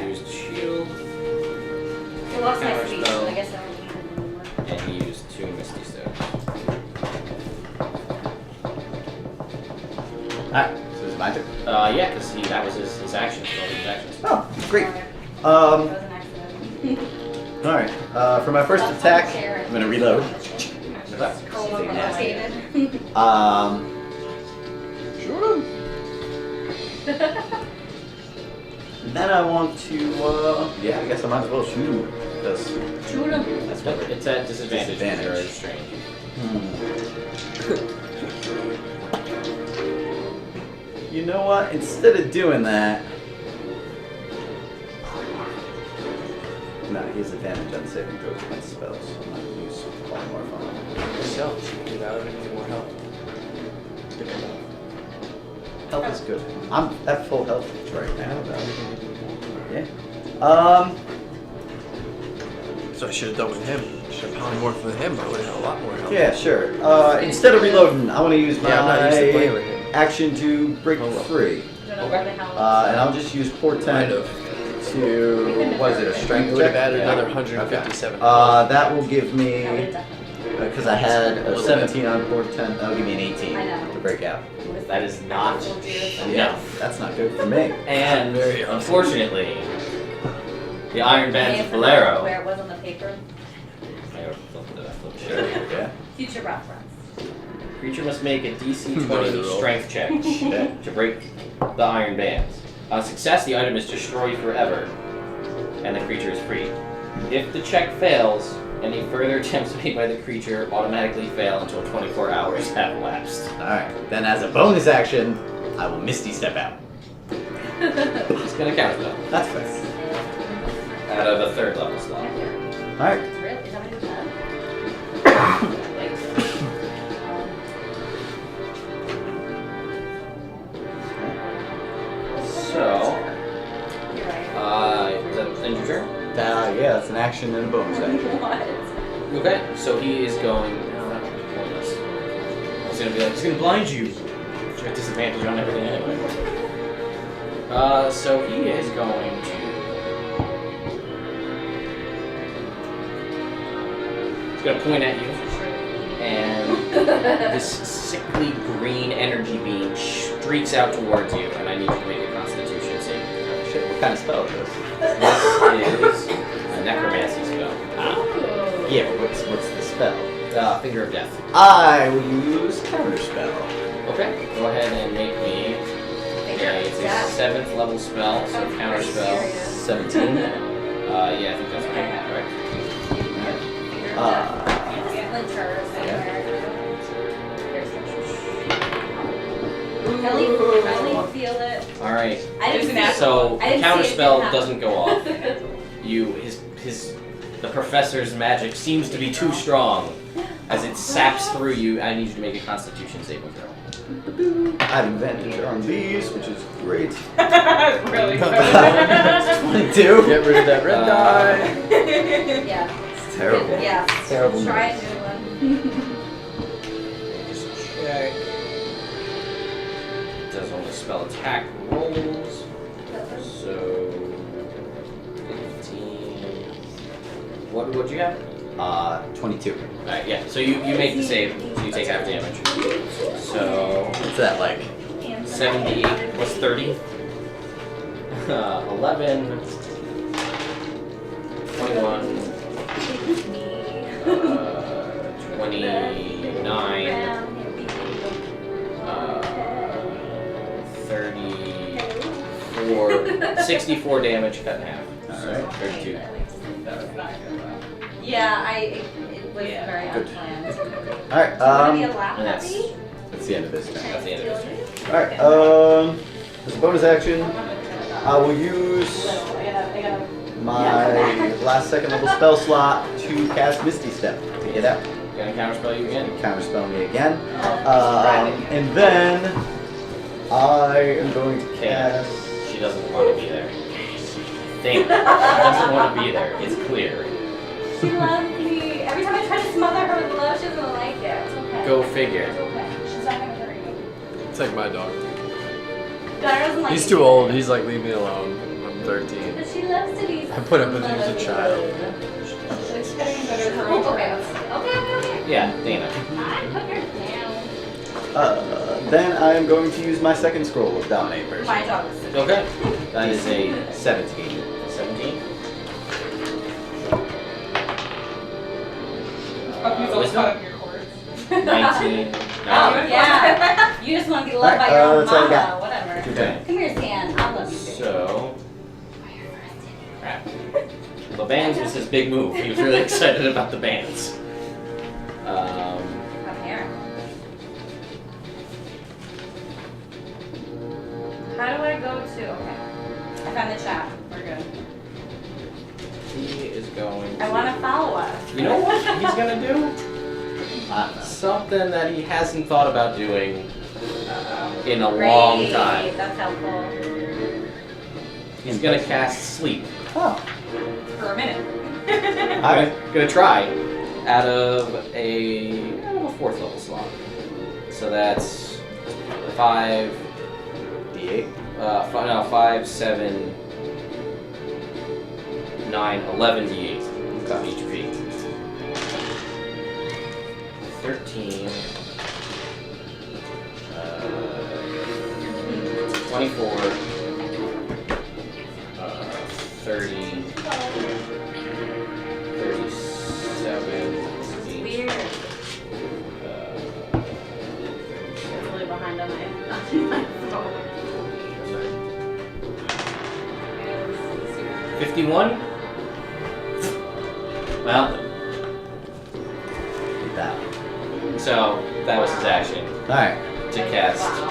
[SPEAKER 2] He used shield,
[SPEAKER 5] He lost my speech,
[SPEAKER 2] Counterspell.
[SPEAKER 5] so I guess I don't need him anymore.
[SPEAKER 2] and he used 2 Misty Stones.
[SPEAKER 1] Alright, so it's my turn.
[SPEAKER 2] Yeah, because that was his action. So his actions.
[SPEAKER 1] Oh, great.
[SPEAKER 5] Sorry. That was an accident.
[SPEAKER 1] Alright, for my first attack, I'm gonna reload.
[SPEAKER 5] Co-located.
[SPEAKER 4] Shoot him!
[SPEAKER 1] Then I want to, yeah, I guess I might as well shoot him. Because,
[SPEAKER 5] Shoot him.
[SPEAKER 1] that's what
[SPEAKER 2] It's at disadvantage.
[SPEAKER 1] Disadvantage.
[SPEAKER 2] You're restrained.
[SPEAKER 1] You know what? Instead of doing that, no, he has advantage on saving throws against spells. So I'm gonna use polymorph on him.
[SPEAKER 4] Yourself. Get out of it, get more help.
[SPEAKER 1] Health is good. I'm at full health right now, though. Yeah.
[SPEAKER 4] So I should have done with him. should have polymorphed with him. I would have had a lot more help.
[SPEAKER 1] Yeah, sure. Instead of reloading, I want to use my
[SPEAKER 4] Yeah, I'm not used to playing with him.
[SPEAKER 1] action to break free. And I'll just use portent to, what is it, a
[SPEAKER 4] It
[SPEAKER 1] strength
[SPEAKER 4] would have
[SPEAKER 1] check?
[SPEAKER 4] added another 157.
[SPEAKER 1] That will give me, because I had a
[SPEAKER 4] little
[SPEAKER 1] 17 on portent, that'll give me an 18
[SPEAKER 5] I know.
[SPEAKER 1] to break out.
[SPEAKER 2] That is not
[SPEAKER 1] Yeah,
[SPEAKER 2] enough.
[SPEAKER 1] that's not good for me.
[SPEAKER 2] And
[SPEAKER 4] Very awesome.
[SPEAKER 2] unfortunately, the Iron Bands of Bolero.
[SPEAKER 5] Where it was on the paper.
[SPEAKER 1] Yeah.
[SPEAKER 5] Future reference.
[SPEAKER 2] Creature must make a DC
[SPEAKER 4] Bonus
[SPEAKER 2] 20
[SPEAKER 4] roll.
[SPEAKER 2] strength check to break the iron bands. On success, the item is destroyed forever, and the creature is free. If the check fails, any further attempts made by the creature automatically fail until 24 hours have elapsed.
[SPEAKER 1] Alright, then as a bonus action, I will Misty Step out.
[SPEAKER 2] It's gonna count though,
[SPEAKER 1] That's fair.
[SPEAKER 2] out of a 3rd level slot.
[SPEAKER 1] Alright.
[SPEAKER 5] Really? Is that what you said?
[SPEAKER 2] So,
[SPEAKER 5] You're right.
[SPEAKER 2] is that end your turn?
[SPEAKER 1] Yeah, it's an action and a bonus action.
[SPEAKER 5] What?
[SPEAKER 2] Okay, so he is going. No, that would be pointless. He's gonna be like, he's gonna blind you. You have disadvantage on everything anyway. So he is going to. He's gonna point at you, and this sickly green energy beam streaks out towards you, and I need you to make a Constitution saving throw.
[SPEAKER 1] Shit, what kind of spell is this?
[SPEAKER 2] This is a necromancy spell.
[SPEAKER 1] Yeah, but what's the spell?
[SPEAKER 2] Finger of Death.
[SPEAKER 1] I will use Counterspell.
[SPEAKER 2] Okay, go ahead and make me. It's a
[SPEAKER 5] Yeah.
[SPEAKER 2] 7th level spell, so
[SPEAKER 5] That's
[SPEAKER 2] counter
[SPEAKER 5] pretty
[SPEAKER 2] spell.
[SPEAKER 5] serious.
[SPEAKER 1] 17.
[SPEAKER 2] Yeah, I think that's right.
[SPEAKER 5] Splinters
[SPEAKER 1] Yeah.
[SPEAKER 5] and really feel it.
[SPEAKER 2] All right.
[SPEAKER 5] I didn't see it.
[SPEAKER 2] So
[SPEAKER 5] I didn't
[SPEAKER 2] counter
[SPEAKER 5] see it
[SPEAKER 2] spell
[SPEAKER 5] happen.
[SPEAKER 2] doesn't go off. The professor's magic seems to be too strong. As it saps through you, I need you to make a Constitution saving throw.
[SPEAKER 1] I have advantage on these, which is great.
[SPEAKER 3] Really?
[SPEAKER 1] 22.
[SPEAKER 4] Get rid of that red die.
[SPEAKER 5] Yeah.
[SPEAKER 1] It's terrible.
[SPEAKER 5] Yeah.
[SPEAKER 1] Terrible.
[SPEAKER 5] Try a new one.
[SPEAKER 2] Just check. It does only spell attack rolls. So 15. What'd you have?
[SPEAKER 1] 22.
[SPEAKER 2] Alright, yeah. So you make the save, so you take half damage. So
[SPEAKER 1] What's that like?
[SPEAKER 2] 78 plus 30. 11. 21. 29. 34. 64 damage cut in half. So
[SPEAKER 1] Alright.
[SPEAKER 2] 32.
[SPEAKER 5] Yeah, it was very
[SPEAKER 1] Good.
[SPEAKER 5] unplanned.
[SPEAKER 1] Alright,
[SPEAKER 5] Wanna be a lap
[SPEAKER 2] and that's-
[SPEAKER 5] puppy?
[SPEAKER 1] that's the end of this turn.
[SPEAKER 2] That's the end of his turn.
[SPEAKER 1] Alright, as a bonus action, I will use my last 2nd level spell slot to cast Misty Step to get out.
[SPEAKER 2] Gonna counterspell you again.
[SPEAKER 1] Counterspell me again. And then I am going to cast.
[SPEAKER 2] She doesn't want to be there. Damn, she doesn't want to be there. It's clear.
[SPEAKER 5] She loves me. Every time I try to smother her with love, she doesn't like it. It's okay.
[SPEAKER 2] Go figure.
[SPEAKER 5] It's okay. She's not gonna hurt you.
[SPEAKER 4] It's like my dog.
[SPEAKER 5] Dara doesn't like
[SPEAKER 4] He's
[SPEAKER 5] it
[SPEAKER 4] too
[SPEAKER 5] either.
[SPEAKER 4] old. He's like, leave me alone. I'm 13.
[SPEAKER 5] But she loves to be.
[SPEAKER 4] I put up with him as a child.
[SPEAKER 3] It's getting better for
[SPEAKER 5] Oh,
[SPEAKER 3] each
[SPEAKER 5] okay.
[SPEAKER 3] of us.
[SPEAKER 5] Okay.
[SPEAKER 2] Yeah, Dana.
[SPEAKER 5] I put her down.
[SPEAKER 1] Then I am going to use my 2nd scroll of Dominate Person.
[SPEAKER 5] My dog.
[SPEAKER 2] Okay. That is a
[SPEAKER 1] 17.
[SPEAKER 2] 17.
[SPEAKER 3] Puppies all
[SPEAKER 2] Wisdom?
[SPEAKER 3] caught up in your cords.
[SPEAKER 2] 19.
[SPEAKER 5] Oh, yeah. You just want to be loved by your own
[SPEAKER 1] that's all I
[SPEAKER 5] mama.
[SPEAKER 1] got.
[SPEAKER 5] Whatever.
[SPEAKER 2] Okay.
[SPEAKER 5] Come here, Stan. I'll love you.
[SPEAKER 2] So, crap. The bands was his big move. He was really excited about the bands.
[SPEAKER 5] Come here. How do I go to? Okay. I found the chat. We're good.
[SPEAKER 2] He is going.
[SPEAKER 5] I want to follow us.
[SPEAKER 2] You know what he's gonna do?
[SPEAKER 1] I don't know.
[SPEAKER 2] Something that he hasn't thought about doing in a long
[SPEAKER 5] Great.
[SPEAKER 2] time.
[SPEAKER 5] That's helpful.
[SPEAKER 2] He's gonna cast sleep.
[SPEAKER 1] Oh.
[SPEAKER 3] For a minute.
[SPEAKER 2] I'm gonna try. out of a 4th level slot. So that's 5
[SPEAKER 1] D8.
[SPEAKER 2] 5, 7, 9, 11 d8 HP. 13, 24, 30, 37,
[SPEAKER 5] Weird. It's really behind on my phone.
[SPEAKER 2] 51. Well,
[SPEAKER 1] That.
[SPEAKER 2] so that was his action
[SPEAKER 1] Alright.
[SPEAKER 2] to cast
[SPEAKER 5] Wow.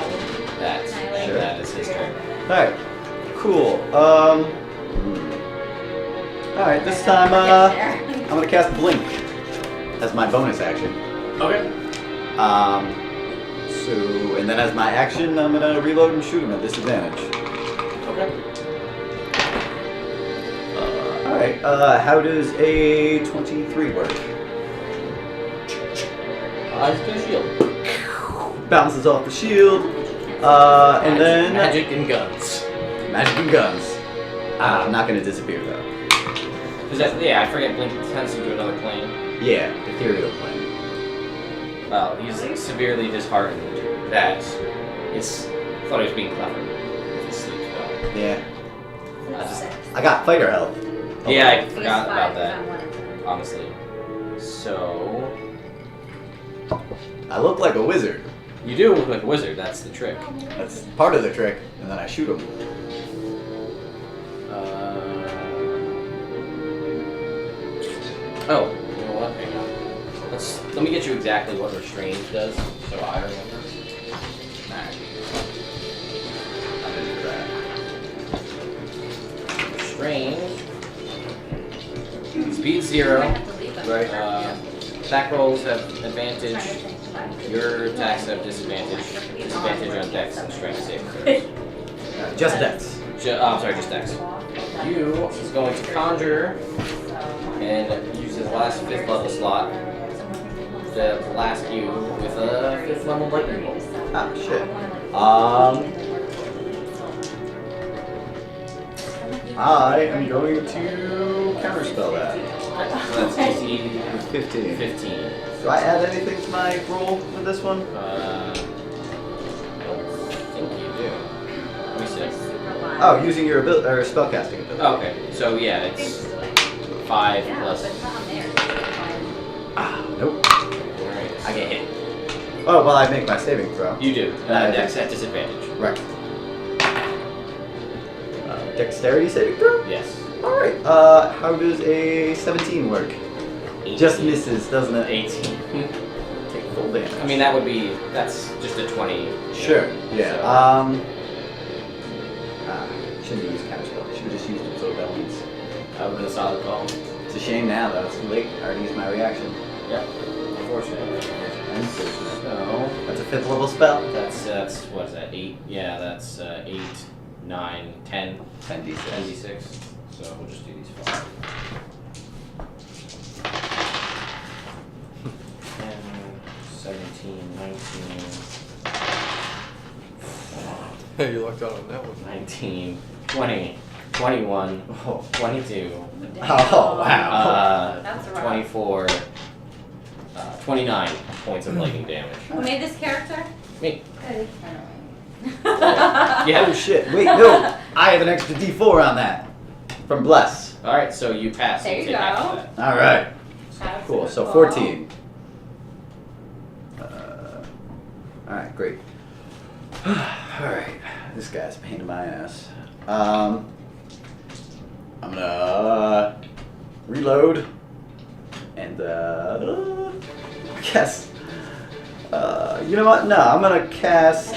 [SPEAKER 2] that, and
[SPEAKER 1] Sure.
[SPEAKER 2] that is his turn.
[SPEAKER 1] Alright. Cool. Alright, this time I'm gonna cast Blink as my bonus action.
[SPEAKER 2] Okay.
[SPEAKER 1] So, and then as my action, I'm gonna reload and shoot him at disadvantage.
[SPEAKER 2] Okay.
[SPEAKER 1] Alright, how does a 23 work?
[SPEAKER 2] He's gonna shield.
[SPEAKER 1] Bounces off the shield, and then...
[SPEAKER 2] Magic and guns.
[SPEAKER 1] Magic and guns. I'm not gonna disappear though.
[SPEAKER 2] Yeah, I forget Blink tends to do another plane.
[SPEAKER 1] Yeah, ethereal plane.
[SPEAKER 2] Well, he's severely disheartened. That is, thought he was being clever with his sleep spell.
[SPEAKER 1] Yeah. I got fighter health.
[SPEAKER 2] Yeah, I forgot about that, honestly. So,
[SPEAKER 1] I look like a wizard.
[SPEAKER 2] you do look like a wizard, that's the trick.
[SPEAKER 1] That's part of the trick, and then I shoot him.
[SPEAKER 2] Oh, you know what? Hang on. Let me get you exactly what Restrained does, so I remember.
[SPEAKER 1] Alright. I'm into that.
[SPEAKER 2] Restrained. Speed 0.
[SPEAKER 1] Right.
[SPEAKER 2] Attack rolls have advantage. Your attacks have disadvantage. Disadvantage on dex and strength save.
[SPEAKER 1] Just dex.
[SPEAKER 2] I'm sorry, just dex. You is going to conjure and use his last 5th level slot to blast you with a 5th level lightning bolt.
[SPEAKER 1] Ah, shit. I am going to counterspell that.
[SPEAKER 2] So that's AC
[SPEAKER 1] 15.
[SPEAKER 2] 15.
[SPEAKER 1] Do I add anything to my roll with this one?
[SPEAKER 2] I don't think you do. Let me see.
[SPEAKER 1] Oh, using your ability or spellcasting ability.
[SPEAKER 2] Oh, okay, so yeah, it's 5 plus.
[SPEAKER 1] Nope.
[SPEAKER 2] Alright, I get hit.
[SPEAKER 1] Oh, well, I make my saving throw.
[SPEAKER 2] You do. Dex at disadvantage.
[SPEAKER 1] Right. Dexterity saving throw?
[SPEAKER 2] Yes.
[SPEAKER 1] Alright. How does a 17 work?
[SPEAKER 2] 18.
[SPEAKER 1] Just misses, doesn't it?
[SPEAKER 2] 18.
[SPEAKER 1] Take full damage.
[SPEAKER 2] I mean, that's just a 20.
[SPEAKER 1] Sure. Yeah.
[SPEAKER 2] So-
[SPEAKER 1] Shouldn't have used counterspell. Should have just used absorb elements.
[SPEAKER 2] That would have been a solid call.
[SPEAKER 1] It's a shame now though. It's too late. I already used my reaction.
[SPEAKER 2] Yep. Unfortunately.
[SPEAKER 1] Unfortunate.
[SPEAKER 2] So,
[SPEAKER 1] That's a 5th level spell.
[SPEAKER 2] that's what is that, 8? Yeah, that's 8, 9, 10.
[SPEAKER 1] 10d6.
[SPEAKER 2] 10d6. So we'll just do these 5. 10, 17, 19,
[SPEAKER 4] Hey, you lucked out on that one.
[SPEAKER 2] 19, 20, 21,
[SPEAKER 1] Oh.
[SPEAKER 2] 22,
[SPEAKER 1] Oh, wow.
[SPEAKER 5] That's rough.
[SPEAKER 2] 24, 29 points of lightning damage.
[SPEAKER 5] Who made this character?
[SPEAKER 2] Me.
[SPEAKER 5] Good.
[SPEAKER 1] Oh
[SPEAKER 2] Yeah.
[SPEAKER 1] shit. Wait, no. I have an extra d4 on that. From Bless.
[SPEAKER 2] Alright, so you pass.
[SPEAKER 5] There you
[SPEAKER 2] take half
[SPEAKER 5] go.
[SPEAKER 2] of that.
[SPEAKER 1] Alright.
[SPEAKER 5] That's
[SPEAKER 1] Cool. So
[SPEAKER 5] cool.
[SPEAKER 1] 14. Alright, great. Alright. This guy's a pain in my ass. I'm gonna reload and I guess you know what? No, I'm gonna cast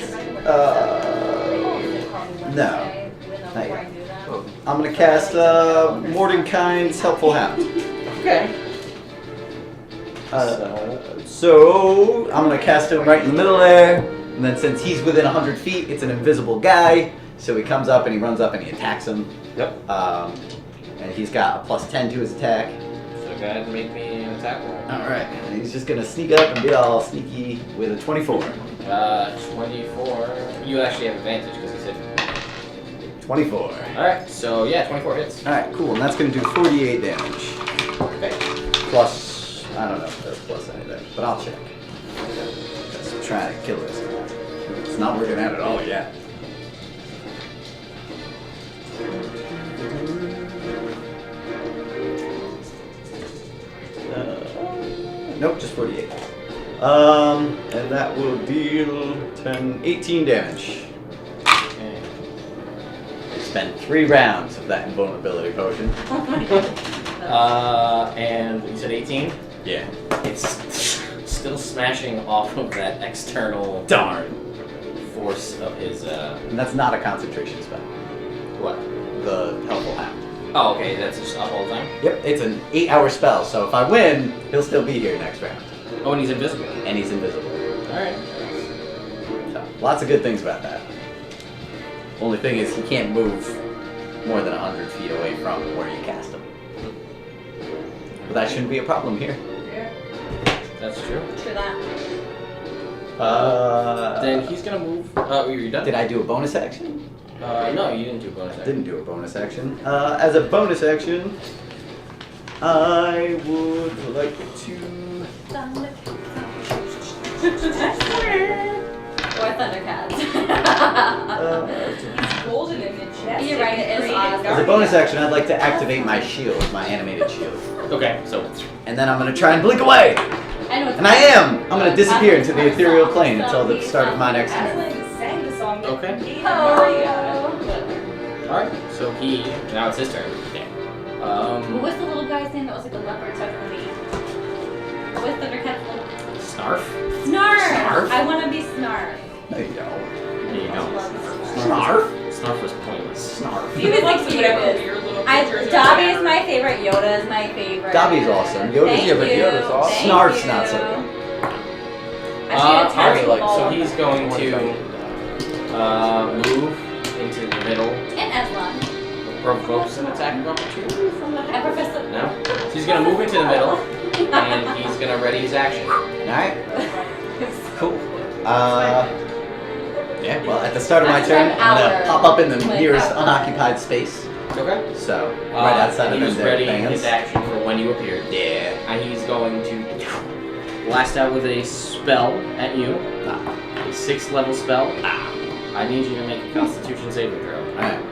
[SPEAKER 1] no. Not yet. I'm gonna cast Mordenkainen's Helpful Hound.
[SPEAKER 2] Okay.
[SPEAKER 1] So I'm gonna cast him right in the middle there, and then since he's within 100 feet, it's an invisible guy. So he comes up and he runs up and he attacks him.
[SPEAKER 2] Yep.
[SPEAKER 1] And he's got a +10 to his attack.
[SPEAKER 2] So go ahead and make me attack roll.
[SPEAKER 1] Alright, and he's just gonna sneak up and be all sneaky with a 24.
[SPEAKER 2] 24. You actually have advantage because he's hit.
[SPEAKER 1] 24.
[SPEAKER 2] Alright, so yeah, 24 hits.
[SPEAKER 1] Alright, cool, and that's gonna do 48 damage.
[SPEAKER 2] Okay.
[SPEAKER 1] Plus, I don't know if that's plus anything, but I'll check. Just trying to kill this guy. It's not working out at all yet. Nope, just 48. And that will deal 18 damage.
[SPEAKER 2] Okay.
[SPEAKER 1] Spent 3 rounds of that invulnerability potion.
[SPEAKER 2] And you said 18?
[SPEAKER 1] Yeah.
[SPEAKER 2] It's still smashing off of that external
[SPEAKER 1] Darn.
[SPEAKER 2] force of his,
[SPEAKER 1] And that's not a concentration spell.
[SPEAKER 2] what?
[SPEAKER 1] The Helpful Hound.
[SPEAKER 2] Oh, okay, that's just up all the time?
[SPEAKER 1] Yep, it's an 8-hour spell, so if I win, he'll still be here next round.
[SPEAKER 2] Oh, and he's invisible.
[SPEAKER 1] And he's invisible.
[SPEAKER 2] Alright.
[SPEAKER 1] So, lots of good things about that. Only thing is, he can't move more than 100 feet away from where you cast him. But that shouldn't be a problem here.
[SPEAKER 3] Yeah.
[SPEAKER 2] That's true.
[SPEAKER 5] True that.
[SPEAKER 2] Then he's gonna move. Oh, you're done?
[SPEAKER 1] Did I do a bonus action?
[SPEAKER 2] No, you didn't do a bonus action.
[SPEAKER 1] Didn't do a bonus action. As a bonus action, I would like to...
[SPEAKER 5] Or Thundercats.
[SPEAKER 3] It's golden in the chest.
[SPEAKER 5] You're right, it is awesome.
[SPEAKER 1] As a bonus action, I'd like to activate my shield, my animated shield.
[SPEAKER 2] Okay, so
[SPEAKER 1] And then I'm going to try and blink away!
[SPEAKER 5] I know it's
[SPEAKER 1] And I am! I'm going to disappear into the ethereal plane until the start of my next turn.
[SPEAKER 3] Aslan sang the song.
[SPEAKER 2] Okay.
[SPEAKER 5] Oh.
[SPEAKER 2] alright, so he now it's his turn. Yeah.
[SPEAKER 5] What was the little guy's name that was like the leopard type of movie? What was Thundercats' little...
[SPEAKER 2] Snarf?
[SPEAKER 5] Snarf!
[SPEAKER 2] Snarf?
[SPEAKER 5] I want to be Snarf.
[SPEAKER 1] No, you don't.
[SPEAKER 2] There you go.
[SPEAKER 1] Snarf?
[SPEAKER 2] Snarf was pointless.
[SPEAKER 1] Snarf.
[SPEAKER 5] He was like
[SPEAKER 3] Whatever
[SPEAKER 5] cute.
[SPEAKER 3] weird little
[SPEAKER 5] I,
[SPEAKER 3] creatures are
[SPEAKER 5] Dobby is
[SPEAKER 3] whatever.
[SPEAKER 5] my favorite. Yoda is my favorite.
[SPEAKER 1] Dobby's awesome. Yoda's
[SPEAKER 5] Thank
[SPEAKER 1] yeah, but
[SPEAKER 5] you.
[SPEAKER 1] Yoda's awesome.
[SPEAKER 5] Thank
[SPEAKER 1] Snarf's
[SPEAKER 5] you.
[SPEAKER 1] not so good.
[SPEAKER 5] Actually,
[SPEAKER 2] Alright,
[SPEAKER 5] like,
[SPEAKER 2] so he's going to move into the middle.
[SPEAKER 5] And Aslan.
[SPEAKER 2] Provokes an attack of opportunity from the
[SPEAKER 5] I Professor.
[SPEAKER 2] No? So he's gonna move into the middle, and he's gonna ready his action.
[SPEAKER 1] Alright. Cool. Yeah, well, at the start of my turn, I'm gonna pop up in the nearest unoccupied space.
[SPEAKER 2] Okay.
[SPEAKER 1] So, right outside
[SPEAKER 2] he
[SPEAKER 1] of
[SPEAKER 2] was
[SPEAKER 1] their
[SPEAKER 2] ready
[SPEAKER 1] fans.
[SPEAKER 2] his action for when you appeared.
[SPEAKER 1] Yeah.
[SPEAKER 2] And he's going to blast out with a spell at you. A 6th level spell. I need you to make a Constitution saving throw.
[SPEAKER 1] Alright.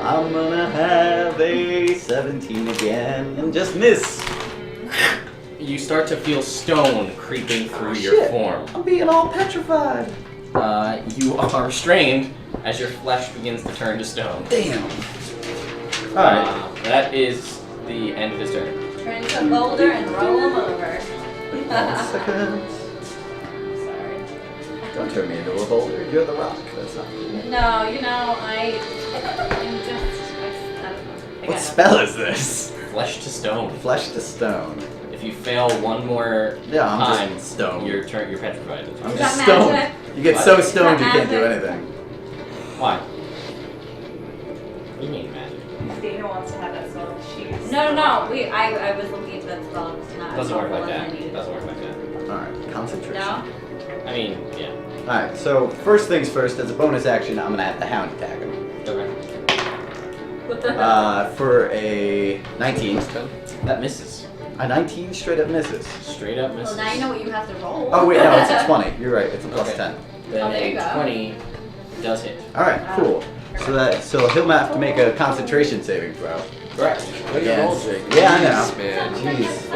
[SPEAKER 1] I'm gonna have a 17 again and just miss.
[SPEAKER 2] You start to feel stone creeping through your
[SPEAKER 1] Shit.
[SPEAKER 2] form.
[SPEAKER 1] I'm being all petrified.
[SPEAKER 2] You are restrained as your flesh begins to turn to stone.
[SPEAKER 1] Damn. Alright.
[SPEAKER 2] That is the end of his turn.
[SPEAKER 5] Turn to a boulder and roll him over.
[SPEAKER 1] 1 second.
[SPEAKER 5] Sorry.
[SPEAKER 1] Don't turn me into a boulder. You're the rock. That's not cool.
[SPEAKER 5] No, you know, I'm just.
[SPEAKER 1] What spell is this?
[SPEAKER 2] Flesh to stone.
[SPEAKER 1] Flesh to stone.
[SPEAKER 2] If you fail one more
[SPEAKER 1] Yeah, I'm
[SPEAKER 2] time,
[SPEAKER 1] just stone.
[SPEAKER 2] you're petrified.
[SPEAKER 1] I'm
[SPEAKER 5] Is
[SPEAKER 1] just
[SPEAKER 5] that
[SPEAKER 1] stoned.
[SPEAKER 5] magic?
[SPEAKER 1] You get
[SPEAKER 2] What?
[SPEAKER 1] so stoned
[SPEAKER 5] Is
[SPEAKER 1] you
[SPEAKER 5] that
[SPEAKER 1] can't do
[SPEAKER 5] magic?
[SPEAKER 1] anything.
[SPEAKER 2] Why? What do you mean magic?
[SPEAKER 3] Dana wants to have that spell. She's
[SPEAKER 5] No. I was looking into that spell. It's not
[SPEAKER 2] Doesn't work like that.
[SPEAKER 5] I needed.
[SPEAKER 2] Doesn't work like that.
[SPEAKER 1] Alright, concentration.
[SPEAKER 5] No?
[SPEAKER 2] I mean, yeah.
[SPEAKER 1] Alright, so first things first, as a bonus action, I'm gonna have the hound attack him.
[SPEAKER 2] Okay.
[SPEAKER 5] What the
[SPEAKER 1] For a 19.
[SPEAKER 2] That misses.
[SPEAKER 1] A 19 straight up misses.
[SPEAKER 2] Straight up
[SPEAKER 5] Well,
[SPEAKER 2] misses.
[SPEAKER 5] now you know what you have to roll.
[SPEAKER 1] Oh wait, no, it's a 20. You're right, it's a plus
[SPEAKER 2] Okay.
[SPEAKER 1] 10.
[SPEAKER 2] Then
[SPEAKER 5] Oh, there you
[SPEAKER 2] a
[SPEAKER 5] go.
[SPEAKER 2] 20 does hit.
[SPEAKER 1] Alright, cool. So he'll have to make a concentration saving throw.
[SPEAKER 2] Correct.
[SPEAKER 4] Way to roll, Jake.
[SPEAKER 1] Yeah, I know.
[SPEAKER 4] Jeez, man.
[SPEAKER 1] Jeez.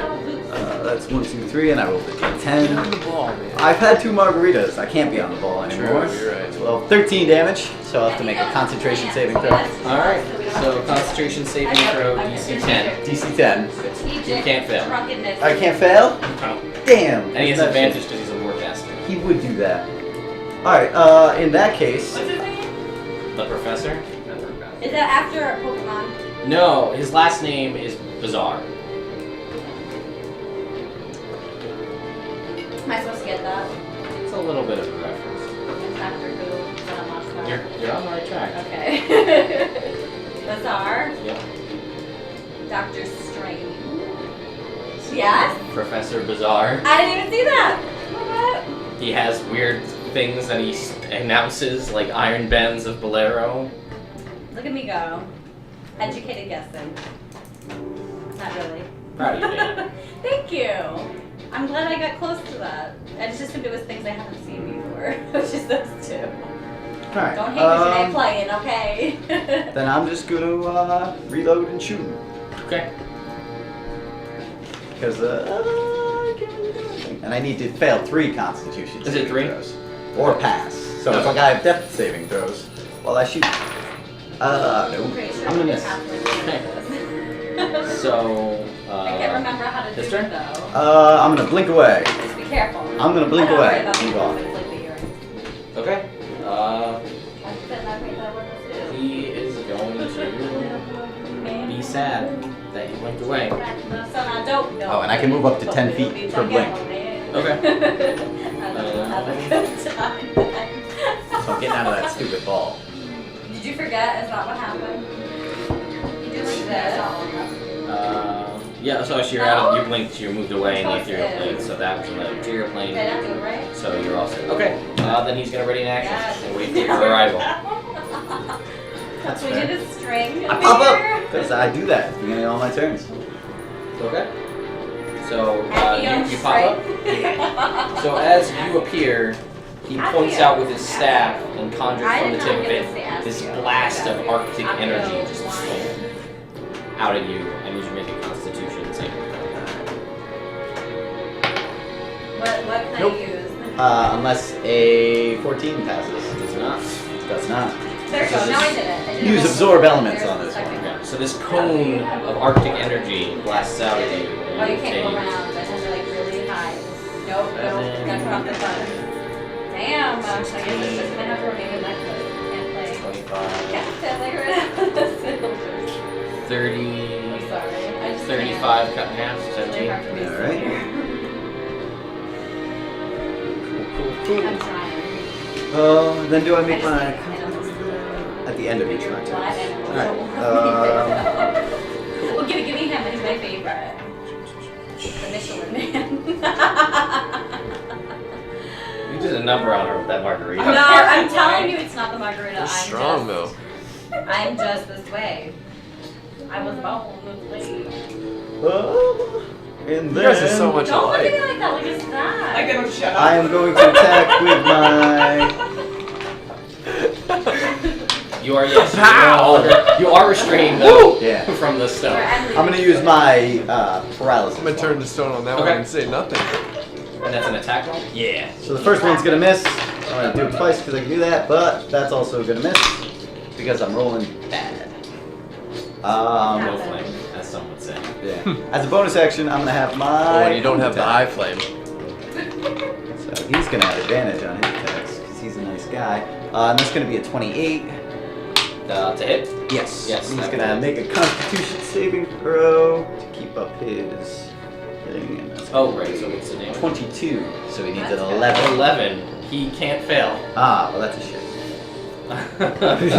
[SPEAKER 1] That's 1, 2, 3, and I rolled a
[SPEAKER 4] Get on
[SPEAKER 1] d10.
[SPEAKER 4] the ball, man.
[SPEAKER 1] I've had 2 margaritas. I can't be on the ball anymore.
[SPEAKER 4] True, you're right.
[SPEAKER 1] Well, 13 damage, so I'll have to make a concentration saving throw.
[SPEAKER 2] Alright, so concentration saving throw DC 10.
[SPEAKER 1] DC 10.
[SPEAKER 2] You can't fail.
[SPEAKER 5] Drunkenness.
[SPEAKER 1] I can't fail? Damn.
[SPEAKER 2] And he has
[SPEAKER 1] That
[SPEAKER 2] advantage because he's a warcaster.
[SPEAKER 1] shit. He would do that. Alright, in that case,
[SPEAKER 3] What's his name?
[SPEAKER 2] The professor?
[SPEAKER 5] Is that after a Pokemon?
[SPEAKER 2] No, his last name is Bizarre.
[SPEAKER 5] Am I supposed to get that?
[SPEAKER 2] It's a little bit of a reference.
[SPEAKER 5] It's after who? Then I'm lost now.
[SPEAKER 2] You're on the right track.
[SPEAKER 5] Okay. Bizarre.
[SPEAKER 2] Yep.
[SPEAKER 5] Doctor Strange. Yes?
[SPEAKER 2] Professor Bizarre.
[SPEAKER 5] I didn't even see that. What?
[SPEAKER 2] He has weird things that he announces, like Iron Bends of Bolero.
[SPEAKER 5] Look at me go. Educated guessing. Not really.
[SPEAKER 2] Proud of you, Dan.
[SPEAKER 5] Thank you. I'm glad I got close to that. I just assumed it was things I haven't seen before, which is those two.
[SPEAKER 1] Alright.
[SPEAKER 5] Don't hate because you ain't playing, okay?
[SPEAKER 1] Then I'm just gonna reload and shoot.
[SPEAKER 2] Okay.
[SPEAKER 1] Because I can't really do anything. And I need to fail 3 Constitution
[SPEAKER 2] Is it
[SPEAKER 1] saving
[SPEAKER 2] 3?
[SPEAKER 1] throws. Or pass. So if like I have depth saving throws while I shoot. No.
[SPEAKER 5] I'm pretty sure
[SPEAKER 1] I'm gonna
[SPEAKER 5] we
[SPEAKER 1] miss.
[SPEAKER 5] have to do this.
[SPEAKER 2] So,
[SPEAKER 5] I can't remember how to do
[SPEAKER 2] his
[SPEAKER 5] it
[SPEAKER 2] turn?
[SPEAKER 5] though.
[SPEAKER 1] I'm gonna blink away.
[SPEAKER 5] Just be careful.
[SPEAKER 1] I'm gonna blink
[SPEAKER 5] I don't
[SPEAKER 1] away.
[SPEAKER 5] worry about
[SPEAKER 1] Blink
[SPEAKER 5] people
[SPEAKER 1] off.
[SPEAKER 5] with, like, the earrings.
[SPEAKER 2] Okay.
[SPEAKER 5] That works
[SPEAKER 2] He is going to be sad that you blinked away.
[SPEAKER 5] So now don't know.
[SPEAKER 1] Oh, and I can move up to 10 feet per blink.
[SPEAKER 2] Okay.
[SPEAKER 5] Have a good time.
[SPEAKER 1] So I'm getting out of that stupid ball.
[SPEAKER 5] Did you forget? Is that what happened? You do like this.
[SPEAKER 2] Yeah, so you're out of, you blinked, you moved away in the ethereal plane, so that was in the interior plane.
[SPEAKER 5] Did I not do it right?
[SPEAKER 2] So you're all set. Okay, then he's gonna ready in action
[SPEAKER 5] Yes.
[SPEAKER 2] and wait for your arrival.
[SPEAKER 1] That's
[SPEAKER 5] We
[SPEAKER 1] fair.
[SPEAKER 5] did a string.
[SPEAKER 1] I pop up! Because I do that at the beginning of all my turns.
[SPEAKER 2] Okay. So
[SPEAKER 5] Happy on
[SPEAKER 2] you pop up. So as you appear, he points out with his staff and conjures
[SPEAKER 5] I
[SPEAKER 2] from the
[SPEAKER 5] did
[SPEAKER 2] tip
[SPEAKER 5] not
[SPEAKER 2] of
[SPEAKER 5] get
[SPEAKER 2] it
[SPEAKER 5] to ask
[SPEAKER 2] this
[SPEAKER 5] you.
[SPEAKER 2] blast of arctic
[SPEAKER 5] I'm
[SPEAKER 2] energy
[SPEAKER 5] no
[SPEAKER 2] just
[SPEAKER 5] wine.
[SPEAKER 2] out at you, and you should make a Constitution saving throw.
[SPEAKER 5] What can
[SPEAKER 1] Nope.
[SPEAKER 5] I use?
[SPEAKER 1] Unless a 14 passes.
[SPEAKER 2] Does not.
[SPEAKER 1] Does not.
[SPEAKER 5] There you go. Now I did it. I did
[SPEAKER 1] Use
[SPEAKER 5] it.
[SPEAKER 1] absorb elements
[SPEAKER 5] There's
[SPEAKER 1] on
[SPEAKER 5] the
[SPEAKER 1] this
[SPEAKER 5] second
[SPEAKER 1] one.
[SPEAKER 2] Okay. So this cone of arctic energy blasts out at you.
[SPEAKER 5] Oh, you can't go around. It has to like really high. Nope, nope. Gotta cut off the button. Damn. I guess it's just gonna have to remain in necklace. Can't play.
[SPEAKER 2] 25,
[SPEAKER 5] Can't play rid of the silvers.
[SPEAKER 2] 30,
[SPEAKER 5] I'm sorry. I just
[SPEAKER 2] 35 cut in half,
[SPEAKER 5] can't. It's really
[SPEAKER 2] 17.
[SPEAKER 5] hard for me to
[SPEAKER 1] Alright.
[SPEAKER 5] sit here.
[SPEAKER 2] Cool.
[SPEAKER 5] I'm trying.
[SPEAKER 1] Then do I make
[SPEAKER 5] I
[SPEAKER 1] my
[SPEAKER 5] just can't.
[SPEAKER 1] at the end of each round?
[SPEAKER 5] Well,
[SPEAKER 1] Alright.
[SPEAKER 5] Well, give me him. He's my favorite. The Michelin Man.
[SPEAKER 2] You did a number on her with that margarita.
[SPEAKER 5] No, I'm telling you, it's not the margarita.
[SPEAKER 4] You're strong though.
[SPEAKER 5] I'm just this way. I was born this way.
[SPEAKER 1] And
[SPEAKER 4] You guys are
[SPEAKER 1] then
[SPEAKER 4] so much
[SPEAKER 5] Don't look at me
[SPEAKER 4] alike.
[SPEAKER 5] like that. Look at that.
[SPEAKER 3] I gotta shut up.
[SPEAKER 1] I am going to attack with my.
[SPEAKER 2] You are, yes.
[SPEAKER 4] Pow!
[SPEAKER 2] You are restrained, though,
[SPEAKER 1] Yeah.
[SPEAKER 2] from the stone.
[SPEAKER 1] I'm gonna use my paralysis.
[SPEAKER 4] I'm gonna turn the stone on that
[SPEAKER 2] Okay.
[SPEAKER 4] one and say nothing.
[SPEAKER 2] And that's an attack roll?
[SPEAKER 1] Yeah. So the first one's gonna miss. I'm gonna do it twice because I can do that, but that's also gonna miss because I'm rolling bad.
[SPEAKER 2] No flame, as some would say.
[SPEAKER 1] Yeah. As a bonus action, I'm gonna have my.
[SPEAKER 4] Oh, and you don't have the eye flame.
[SPEAKER 1] So he's gonna have advantage on his attacks because he's a nice guy. And that's gonna be a 28.
[SPEAKER 2] To hit?
[SPEAKER 1] Yes.
[SPEAKER 2] Yes,
[SPEAKER 1] He's
[SPEAKER 2] that
[SPEAKER 1] gonna
[SPEAKER 2] will.
[SPEAKER 1] make a Constitution saving throw to keep up his thing. And that's
[SPEAKER 2] Oh,
[SPEAKER 1] gonna
[SPEAKER 2] right,
[SPEAKER 1] be
[SPEAKER 2] so what's the damage?
[SPEAKER 1] 22. So he needs an
[SPEAKER 5] That's good.
[SPEAKER 1] 11.
[SPEAKER 2] 11. He can't fail.
[SPEAKER 1] Ah, well that's a shit.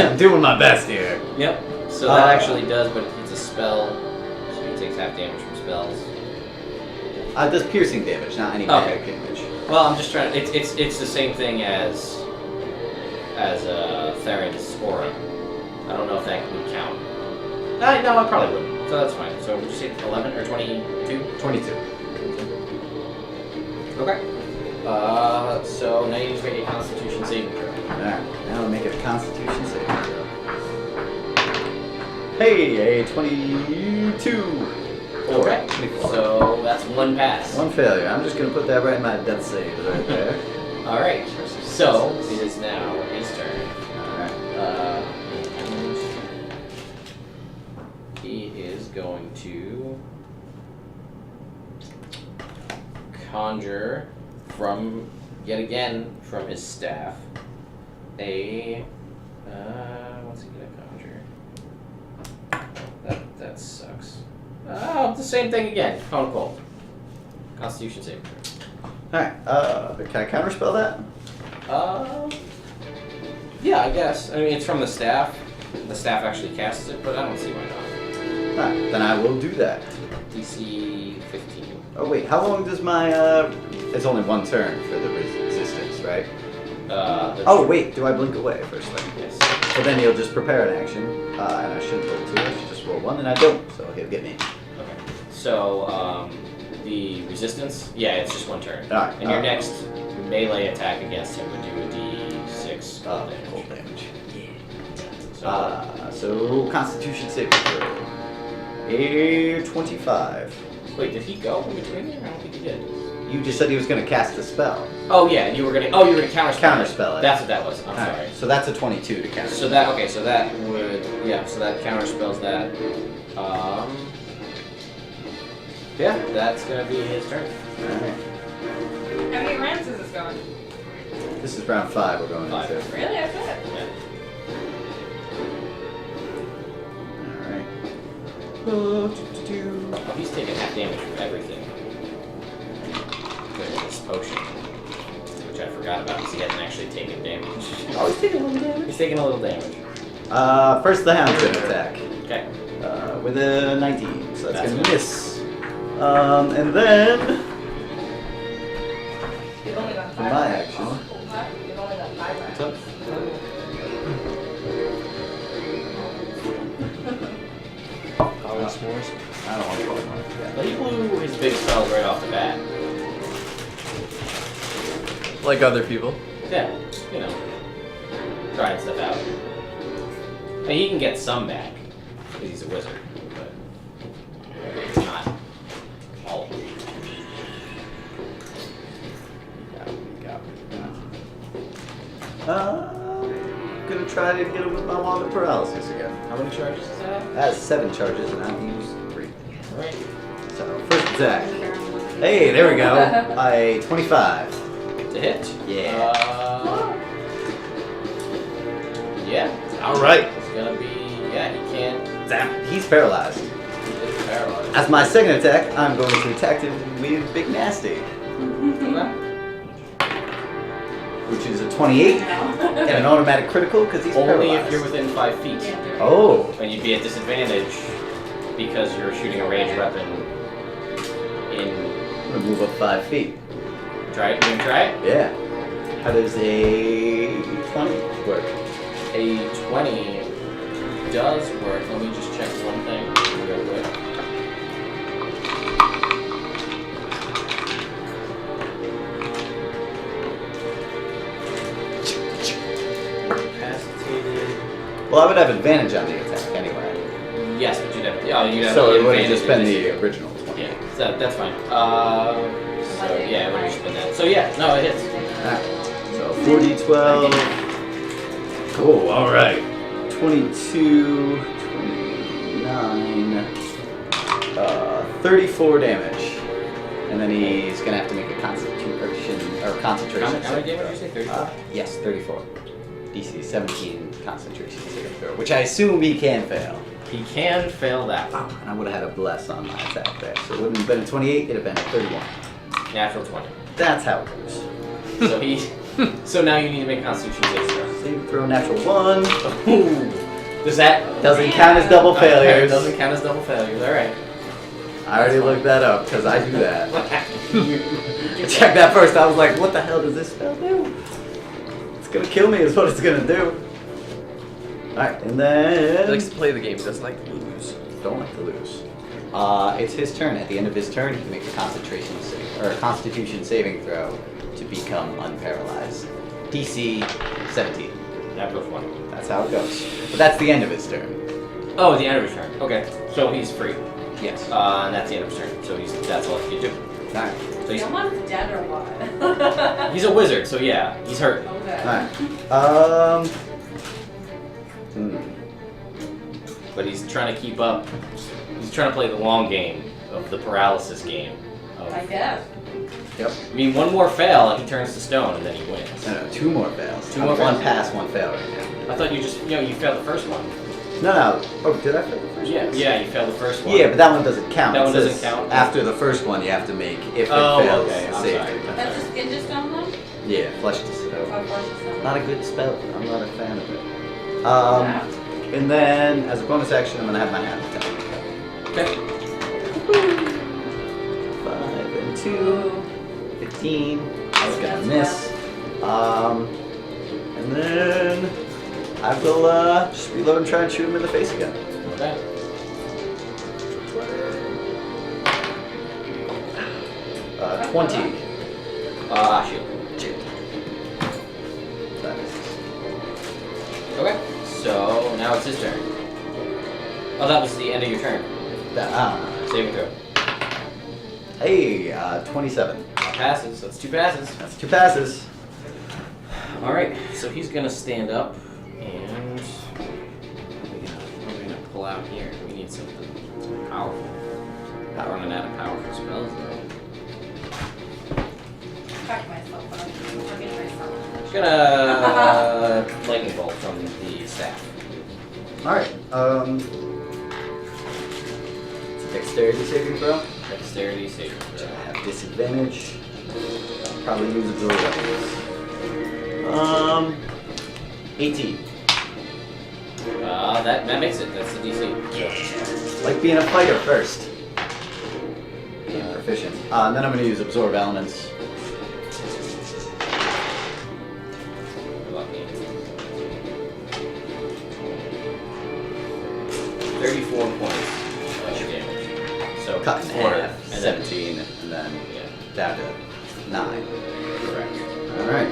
[SPEAKER 1] I'm doing my best here.
[SPEAKER 2] Yep. So that actually does, but it's a spell, so he takes half damage from spells.
[SPEAKER 1] It does piercing damage, not any
[SPEAKER 2] Okay.
[SPEAKER 1] magic damage.
[SPEAKER 2] Well, I'm just trying. It's the same thing as Theron's aura. I don't know if that would count. No, I probably wouldn't. So that's fine. So would you say 11 or 22?
[SPEAKER 1] 22.
[SPEAKER 2] Okay. So now you need to make a Constitution saving throw.
[SPEAKER 1] Alright, now I'll make it a Constitution saving throw. Hey, a 22.
[SPEAKER 2] Okay.
[SPEAKER 1] 24.
[SPEAKER 2] So that's one pass.
[SPEAKER 1] One failure. I'm just gonna put that right in my death save right there.
[SPEAKER 2] All right. So it is now his turn.
[SPEAKER 1] Alright.
[SPEAKER 2] And he is going to conjure from, yet again, from his staff, a, what's he gonna conjure? That sucks. Oh, the same thing again, cone cold. Constitution saving throw.
[SPEAKER 1] Alright, can I counterspell that?
[SPEAKER 2] Yeah, I guess. I mean, it's from the staff. The staff actually casts it, but I don't see why not.
[SPEAKER 1] Alright, then I will do that.
[SPEAKER 2] DC 15.
[SPEAKER 1] Oh wait, how long does my it's only one turn for the resistance, right? Oh wait, do I blink away first thing?
[SPEAKER 2] Yes.
[SPEAKER 1] So then he'll just prepare an action, and I shouldn't roll 2, I should just roll 1, and I don't, so he'll get me.
[SPEAKER 2] Okay. So, the resistance, yeah, it's just one turn.
[SPEAKER 1] Alright.
[SPEAKER 2] And your next melee attack against him would do a D6
[SPEAKER 1] cold damage.
[SPEAKER 2] So,
[SPEAKER 1] So Constitution saving throw. A 25.
[SPEAKER 2] wait, did he go in between there? I don't think he did.
[SPEAKER 1] You just said he was going to cast a spell.
[SPEAKER 2] Oh yeah, and you were gonna counterspell.
[SPEAKER 1] Counterspell it.
[SPEAKER 2] That's what that was. I'm
[SPEAKER 1] Alright,
[SPEAKER 2] sorry.
[SPEAKER 1] so that's a 22 to counter.
[SPEAKER 2] So that so that would so that counterspells that. Yeah, that's gonna be his turn.
[SPEAKER 1] Alright.
[SPEAKER 3] How many rounds is this going?
[SPEAKER 1] This is round 5 we're going
[SPEAKER 2] 5.
[SPEAKER 1] into.
[SPEAKER 3] Really? That's it?
[SPEAKER 2] Yeah.
[SPEAKER 1] Alright.
[SPEAKER 2] Oh, he's taking half damage from everything. Because of this potion, which I forgot about because he hasn't actually taken damage.
[SPEAKER 1] Oh, he's taking a little damage.
[SPEAKER 2] He's taking a little damage.
[SPEAKER 1] First the hound's gonna attack.
[SPEAKER 2] Okay.
[SPEAKER 1] With a 19, so that's gonna
[SPEAKER 2] good.
[SPEAKER 1] miss. And then
[SPEAKER 3] You've only got
[SPEAKER 1] for
[SPEAKER 3] 5
[SPEAKER 1] my
[SPEAKER 3] rounds.
[SPEAKER 1] action.
[SPEAKER 3] Huh? You've only got 5 rounds.
[SPEAKER 1] What's up?
[SPEAKER 4] Holly s'mores.
[SPEAKER 1] I don't want to call it one.
[SPEAKER 2] But he blew his big spells right off the bat.
[SPEAKER 4] Like other people.
[SPEAKER 2] Yeah, you know, trying stuff out. And he can get some back because he's a wizard, but it's not all of them.
[SPEAKER 1] Gonna try to get him with my wand of paralysis again.
[SPEAKER 2] How many charges does that have?
[SPEAKER 1] That has 7 charges and I've used 3.
[SPEAKER 2] Alright.
[SPEAKER 1] So, first attack. Hey, there we go. I 25.
[SPEAKER 2] To hit?
[SPEAKER 1] Yeah.
[SPEAKER 2] Yeah.
[SPEAKER 1] Alright.
[SPEAKER 2] It's gonna be, he can't.
[SPEAKER 1] He's paralyzed.
[SPEAKER 2] He's paralyzed.
[SPEAKER 1] As my second attack, I'm going to attack him with Big Nasty, which is a 28 and an automatic critical because he's
[SPEAKER 2] Only
[SPEAKER 1] paralyzed.
[SPEAKER 2] if you're within 5 feet.
[SPEAKER 1] Oh.
[SPEAKER 2] And you'd be at disadvantage because you're shooting a ranged weapon in.
[SPEAKER 1] I'm gonna move up 5 feet.
[SPEAKER 2] Try it? You gonna try it?
[SPEAKER 1] Yeah. How does a 20 work?
[SPEAKER 2] A 20 does work. Let me just check one thing real quick. Incapacitated.
[SPEAKER 1] Well, I would have advantage on the attack anyway.
[SPEAKER 2] Yes, but you'd have. Yeah, you'd have.
[SPEAKER 1] So it would have
[SPEAKER 2] advantage
[SPEAKER 1] just been
[SPEAKER 2] in
[SPEAKER 1] the
[SPEAKER 2] this-
[SPEAKER 1] original 20.
[SPEAKER 2] Yeah, so that's fine. So yeah, it would have just been that. So yeah, no, it hits.
[SPEAKER 1] Alright. So 40, 12. Cool, alright. 22, 29, 34 damage. And then he's gonna have to make a concentration
[SPEAKER 2] How many
[SPEAKER 1] saving
[SPEAKER 2] damage did
[SPEAKER 1] throw.
[SPEAKER 2] you say? 34?
[SPEAKER 1] Yes, 34. DC 17 concentration saving throw, which I assume he can fail.
[SPEAKER 2] He can fail that one.
[SPEAKER 1] And I would have had a bless on my attack there. So it wouldn't have been a 28, it'd have been a 31.
[SPEAKER 2] Natural 20.
[SPEAKER 1] That's how it goes.
[SPEAKER 2] So he. So now you need to make a Constitution saving throw.
[SPEAKER 1] Save throw natural 1.
[SPEAKER 2] Does that
[SPEAKER 1] Doesn't count as double
[SPEAKER 2] Okay,
[SPEAKER 1] failures.
[SPEAKER 2] doesn't count as double failures. All right.
[SPEAKER 1] I already looked that up because I do that. I checked that first. I was like, what the hell does this spell do? It's gonna kill me is what it's gonna do. Alright, and
[SPEAKER 4] He
[SPEAKER 1] then
[SPEAKER 4] likes to play the game. He doesn't like to lose.
[SPEAKER 1] don't like to lose. It's his turn. At the end of his turn, he can make a Constitution saving throw to become unparalyzed. DC 17.
[SPEAKER 2] Natural 20.
[SPEAKER 1] That's how it goes. But that's the end of his turn.
[SPEAKER 2] Oh, the end of his turn. Okay. So he's free.
[SPEAKER 1] Yes.
[SPEAKER 2] And that's the end of his turn. So that's all he can do.
[SPEAKER 1] Alright.
[SPEAKER 2] So he's,
[SPEAKER 3] Someone's dead or what?
[SPEAKER 2] he's a wizard, so yeah, he's hurt.
[SPEAKER 3] Okay.
[SPEAKER 1] Alright.
[SPEAKER 2] But he's trying to keep up. He's trying to play the long game of the paralysis game.
[SPEAKER 3] I guess.
[SPEAKER 1] Yep.
[SPEAKER 2] I mean, one more fail and he turns to stone and then he wins.
[SPEAKER 1] No, 2 more fails.
[SPEAKER 2] 2 more
[SPEAKER 1] One
[SPEAKER 2] fails?
[SPEAKER 1] pass, 1 fail right now.
[SPEAKER 2] I thought you just, you failed the first one.
[SPEAKER 1] No. Oh, did I fail the first one?
[SPEAKER 2] Yeah, you failed the first one.
[SPEAKER 1] Yeah, but that one doesn't count.
[SPEAKER 2] That
[SPEAKER 1] It
[SPEAKER 2] one doesn't
[SPEAKER 1] says
[SPEAKER 2] count?
[SPEAKER 1] After the first one, you have to make, if it
[SPEAKER 2] Oh,
[SPEAKER 1] fails,
[SPEAKER 2] okay, I'm
[SPEAKER 1] save
[SPEAKER 2] sorry.
[SPEAKER 1] 3 times.
[SPEAKER 3] That's just Ninja Stone one?
[SPEAKER 1] Yeah, Flesh to Stone.
[SPEAKER 3] Or Force of Stone?
[SPEAKER 1] Not a good spell. I'm not a fan of it. And then, as a bonus action, I'm going to have my hand attack.
[SPEAKER 2] Okay.
[SPEAKER 1] 5 and 2. 15. I was gonna miss. And then I will just reload and try and shoot him in the face again.
[SPEAKER 2] Okay.
[SPEAKER 1] 20.
[SPEAKER 2] Shoot.
[SPEAKER 1] That misses.
[SPEAKER 2] Okay. So now it's his turn. Oh, that was the end of your turn. Saving throw.
[SPEAKER 1] Hey, 27.
[SPEAKER 2] Passes. That's 2 passes.
[SPEAKER 1] That's 2 passes.
[SPEAKER 2] All right. So he's gonna stand up, and what are we gonna pull out here? We need something powerful. Not running out of powerful spells though.
[SPEAKER 5] Fuck myself, but I'm forgetting myself.
[SPEAKER 2] Just gonna lightning bolt from the staff.
[SPEAKER 1] Alright, it's a dexterity saving throw.
[SPEAKER 2] Dexterity saving
[SPEAKER 1] So
[SPEAKER 2] throw.
[SPEAKER 1] I have disadvantage. I'll probably use absorb weapons. 18.
[SPEAKER 2] That makes it. That's the DC.
[SPEAKER 1] Yeah. Like being a fighter first. Being proficient. And then I'm gonna use absorb elements.
[SPEAKER 2] Lucky. 34 points of damage. So
[SPEAKER 1] Cut in
[SPEAKER 2] 4
[SPEAKER 1] half.
[SPEAKER 2] and then
[SPEAKER 1] 17, and then
[SPEAKER 2] yeah,
[SPEAKER 1] down to 9.
[SPEAKER 2] correct.
[SPEAKER 1] Alright.